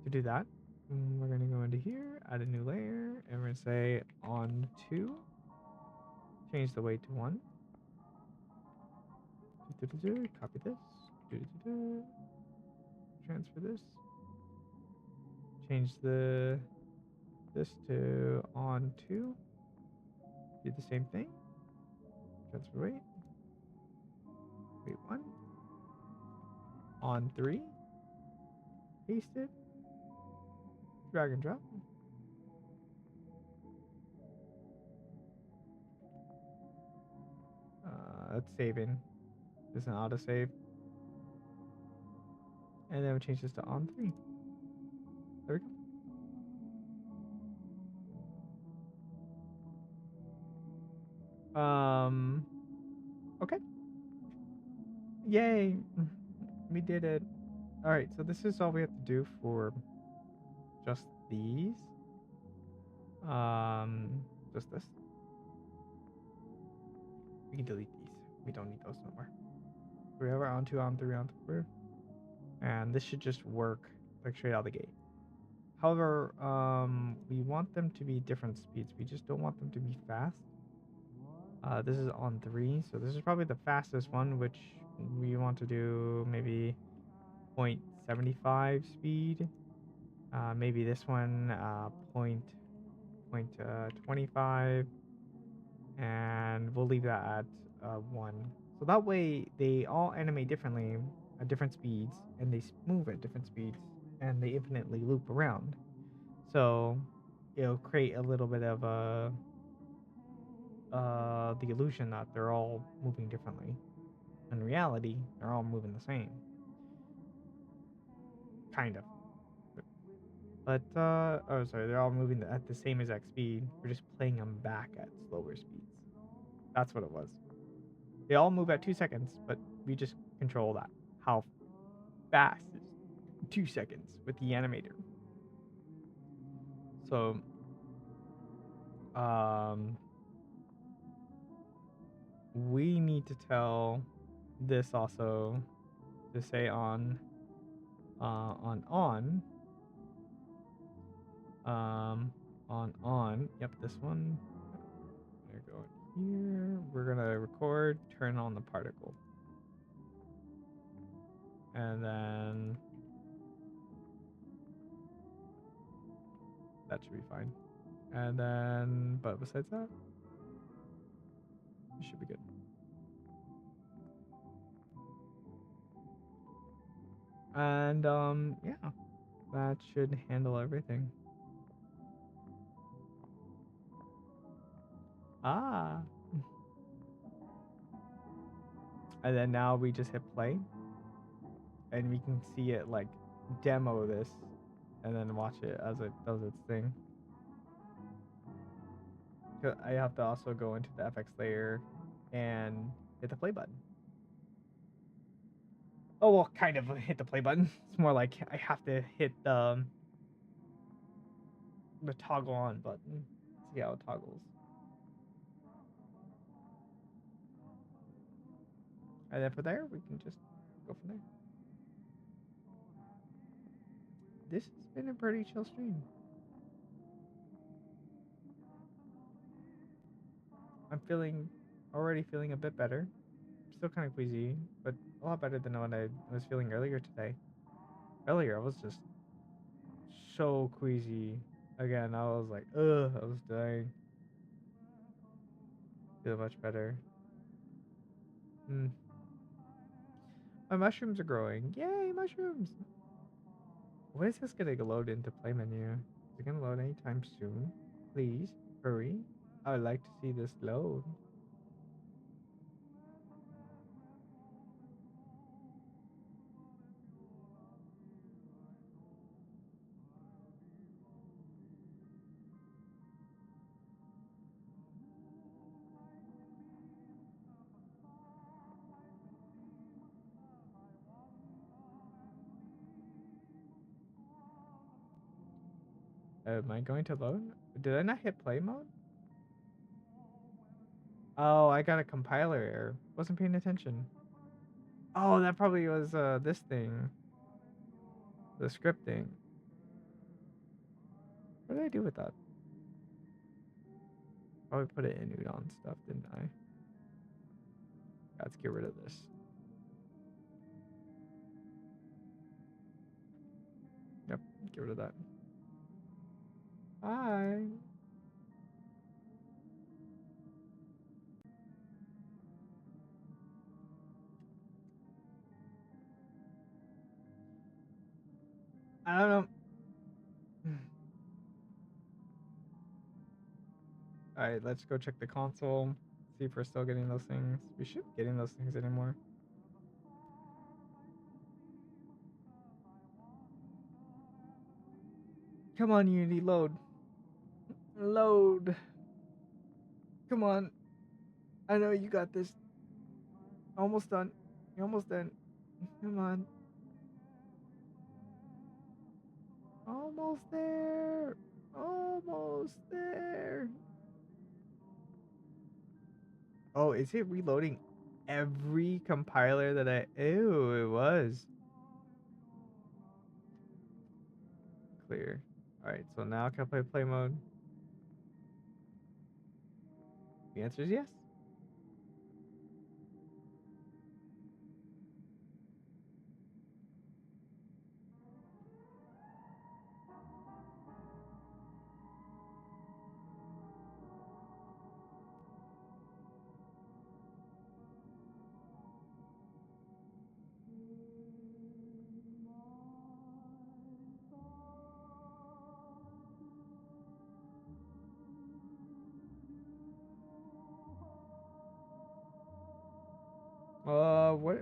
To do that, we're gonna go into here, add a new layer, and we're gonna say on 2. Change the weight to 1. Copy this. Transfer this. Change this to on 2. Do the same thing. Transfer weight. Weight 1. On 3. Paste it. Drag and drop. That's saving. This is an autosave. And then we'll change this to on 3. There we go. Okay. Yay! We did it. Alright, so this is all we have to do for just these. Just this. We can delete these. We don't need those no more. So we have our on 2, on 3, on 3. And this should just work like straight out of the gate. However, we want them to be different speeds. We just don't want them to be fast. This is on 3, so this is probably the fastest one, which we want to do maybe 0.75 speed. Maybe this one 0.25, and we'll leave that at 1. So that way they all animate differently at different speeds, and they move at different speeds, and they infinitely loop around. So it'll create a little bit of the illusion that they're all moving differently. In reality, they're all moving the same. Kind of. But, oh, sorry, they're all moving at the same exact speed. We're just playing them back at slower speeds. That's what it was. They all move at 2 seconds, but we just control that. How fast is 2 seconds with the animator. So, we need to tell this also to say on on yep, this one. We're gonna go in here, we're gonna record, turn on the particle, and then that should be fine. And then, but besides that, you should be good. And yeah, that should handle everything. Ah. And then now we just hit play, and we can see it like demo this, and then watch it as it does its thing. I have to also go into the FX layer and hit the play button. Oh, well, kind of hit the play button. It's more like I have to hit the toggle on button. See how it toggles. And then from there, we can just go from there. This has been a pretty chill stream. I'm already feeling a bit better. Still kind of queasy, but a lot better than what I was feeling earlier today. Earlier, I was just so queasy. Again, I was like, ugh, I was dying. Feel much better. My mushrooms are growing. Yay, mushrooms! When is this gonna load into play menu? Is it gonna load anytime soon? Please, hurry. I would like to see this load. Am I going to load? Did I not hit play mode? Oh, I got a compiler error. Wasn't paying attention. Oh, that probably was this thing. The scripting. What did I do with that? Probably put it in udon stuff, didn't I? Let's get rid of this. Yep, get rid of that. Bye. I don't know. Alright, let's go check the console. See if we're still getting those things. We should be getting those things anymore. Come on, Unity, load. Load. Come on. I know you got this. Almost done. You're almost done. Come on. Almost there. Almost there. Oh, is it reloading every compiler that I... Ew, it was. Clear. Alright, so now can I play mode? The answer is yes.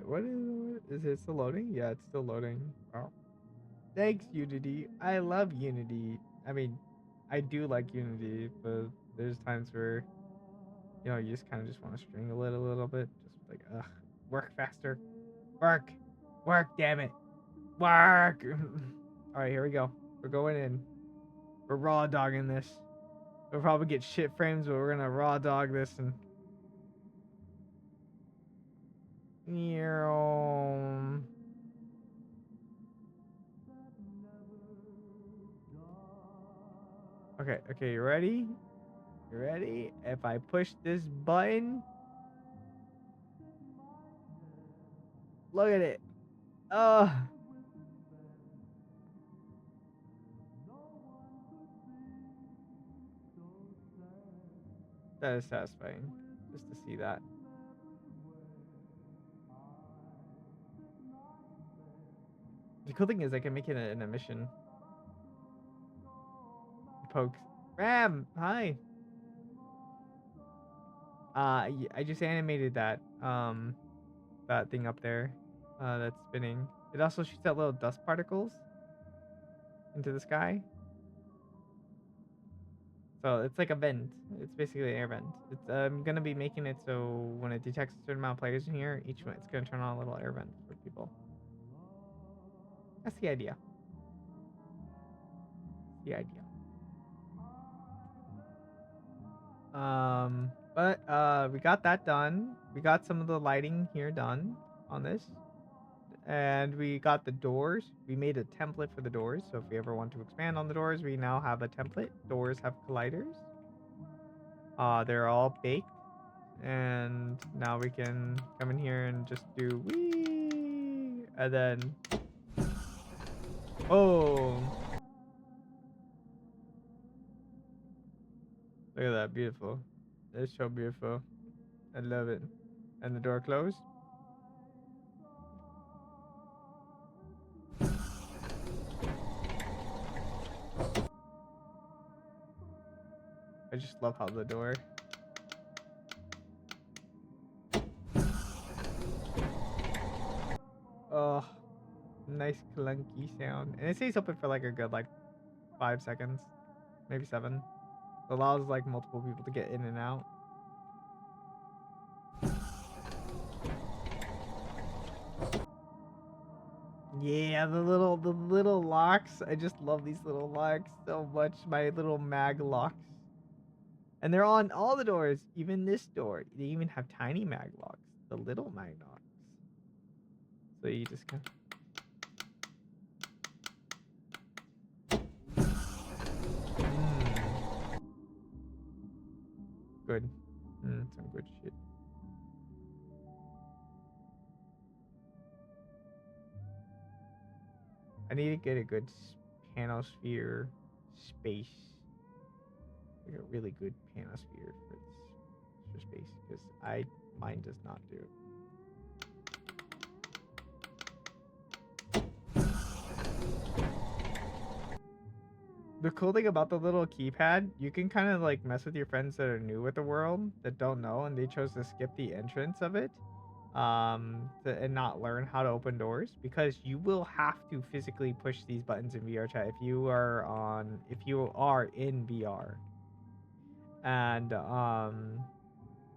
What is it still loading? Yeah, it's still loading. Wow. Thanks, Unity. I love Unity. I mean, I do like Unity, but there's times where, you know, you just kind of just want to strangle it a little bit. Just like, ugh, work faster. Work. Work, damn it. Work. All right, here we go. We're going in. We're raw dogging this. We'll probably get shit frames, but we're gonna raw dog this and Yeah. Okay, okay, you ready? You ready? If I push this button, look at it. Oh, that is satisfying. Just to see that. The cool thing is I can make it an emission. Pokes. Ram, hi. I just animated that thing up there. That's spinning. It also shoots out little dust particles into the sky. So it's like a vent. It's basically an air vent. It's I'm gonna be making it so when it detects a certain amount of players in here, each one it's gonna turn on a little air vent for people. That's the idea. The idea. But we got that done. We got some of the lighting here done on this. And we got the doors. We made a template for the doors. So if we ever want to expand on the doors, we now have a template. Doors have colliders. They're all baked. And now we can come in here and just do wee. And then, oh, look at that. Beautiful. It's so beautiful. I love it. And the door closed. I just love how the door. Oh, nice clunky sound. And it stays open for like a good like 5 seconds, maybe 7. It allows like multiple people to get in and out. Yeah, the little locks. I just love these little locks so much. My little mag locks. And they're on all the doors, even this door. They even have tiny mag locks, the little mag locks. So you just kind good. Some good shit. I need to get a good panosphere space. Like a really good panosphere for this extra space because mine does not do. The cool thing about the little keypad, you can kind of like mess with your friends that are new with the world that don't know and they chose to skip the entrance of it and not learn how to open doors because you will have to physically push these buttons in VRChat if you are in VR. And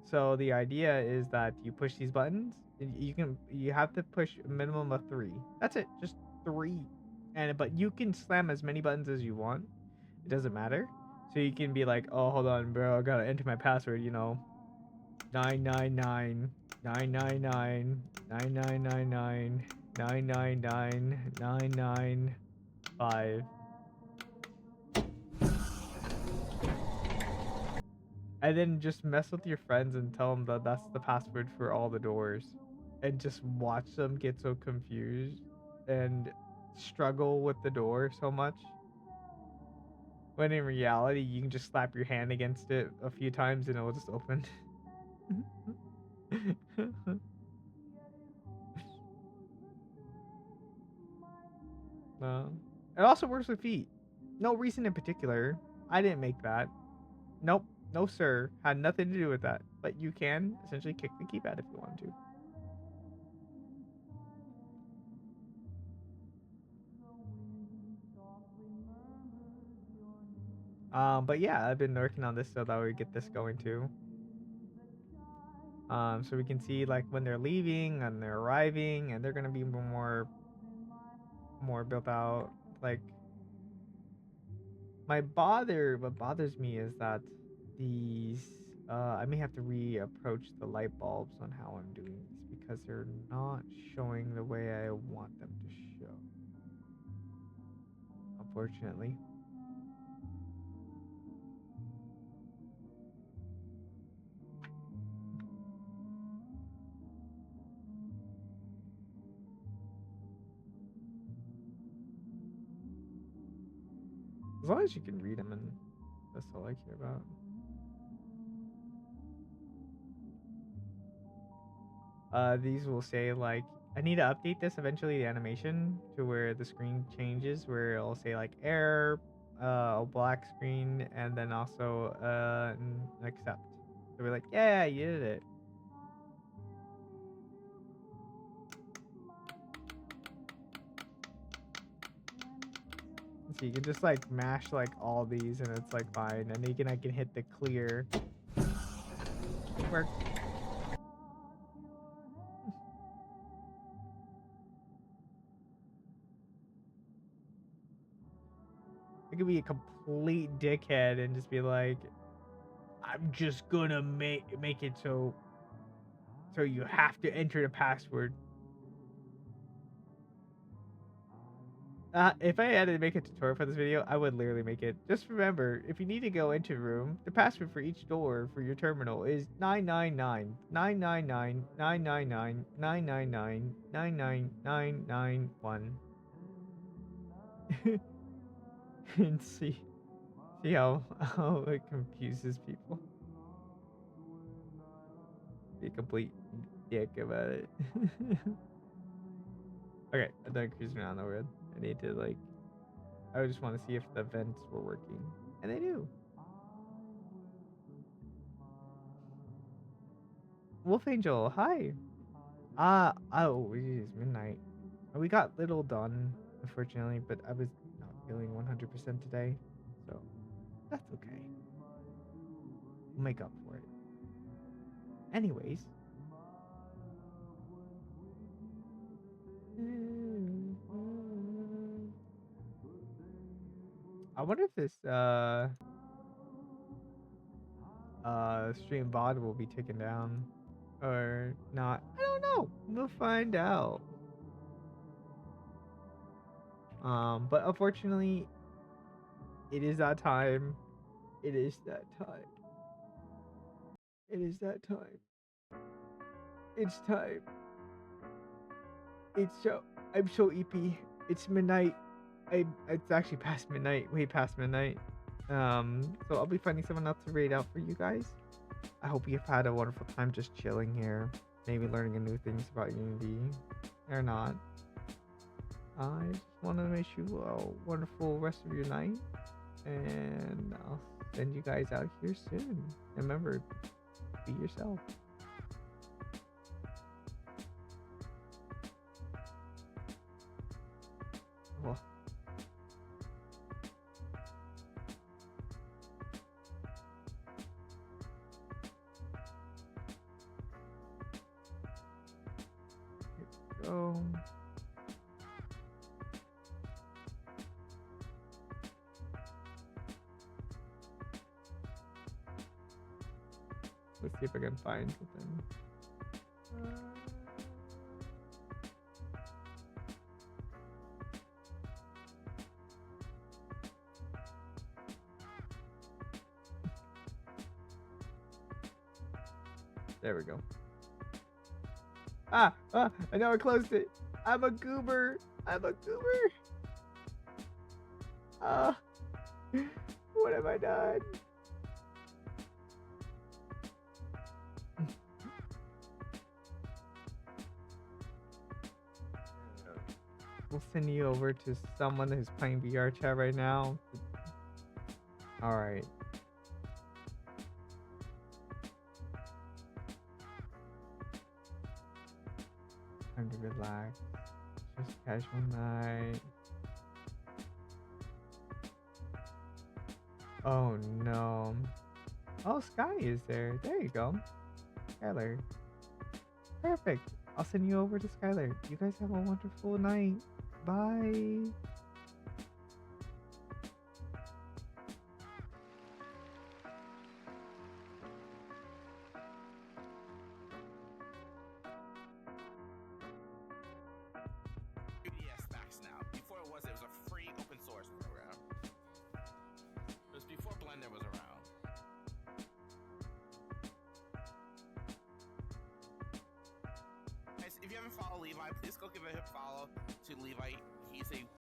so the idea is that you push these buttons. You have to push a minimum of 3. That's it, just 3. But you can slam as many buttons as you want. It doesn't matter. So you can be like, oh, hold on, bro, I gotta enter my password. 999 999 9999 999 995. And then just mess with your friends and tell them that that's the password for all the doors. And just watch them get so confused and struggle with the door so much. When in reality, you can just slap your hand against it a few times and it will just open. No. It also works with feet. No reason in particular. I didn't make that. Nope. No, sir. Had nothing to do with that. But you can essentially kick the keypad if you want to. But yeah, I've been working on this so that we get this going too. So we can see like when they're leaving and they're arriving, and they're gonna be more built out. Like what bothers me is that these I may have to reapproach the light bulbs on how I'm doing this because they're not showing the way I want them to show, unfortunately. As long as you can read them, and that's all I care about. These will say like I need to update this eventually, the animation to where the screen changes, where it'll say like error, a black screen, and then also accept. So we're like, yeah, you did it. So you can just like mash like all these, and it's like fine. And then I can hit the clear. It worked. I could be a complete dickhead and just be like, I'm just gonna make it so you have to enter the password. If I had to make a tutorial for this video, I would literally make it. Just remember, if you need to go into a room, the password for each door for your terminal is 999 999 999 999 99991. And see how it confuses people. Be a complete dick about it. Okay, I'm done cruising around the road. I need to like. I just want to see if the vents were working, and they do. Wolf Angel, hi. Oh, it is midnight. We got little done, unfortunately, but I was not feeling 100% today, so that's okay. We'll make up for it. Anyways. I wonder if this stream VOD will be taken down or not. I don't know. We'll find out. But unfortunately, it is that time. It is that time. It is that time. It's time. I'm so EP. It's midnight. It's actually past midnight. Way past midnight. So I'll be finding someone else to raid out for you guys. I hope you've had a wonderful time just chilling here. Maybe learning a new things about Unity. Or not. I just want to wish you a wonderful rest of your night. And I'll send you guys out here soon. Remember, be yourself. Well, here we go. Let's see if I can find something. There we go. I know I closed it. I'm a goober. What have I done? We'll send you over to someone who's playing VRChat right now. Alright. Time to relax. Just casual night. Oh no. Oh, Sky is there. There you go. Skylar. Perfect. I'll send you over to Skylar. You guys have a wonderful night. Bye. go give a follow to Levi. He's a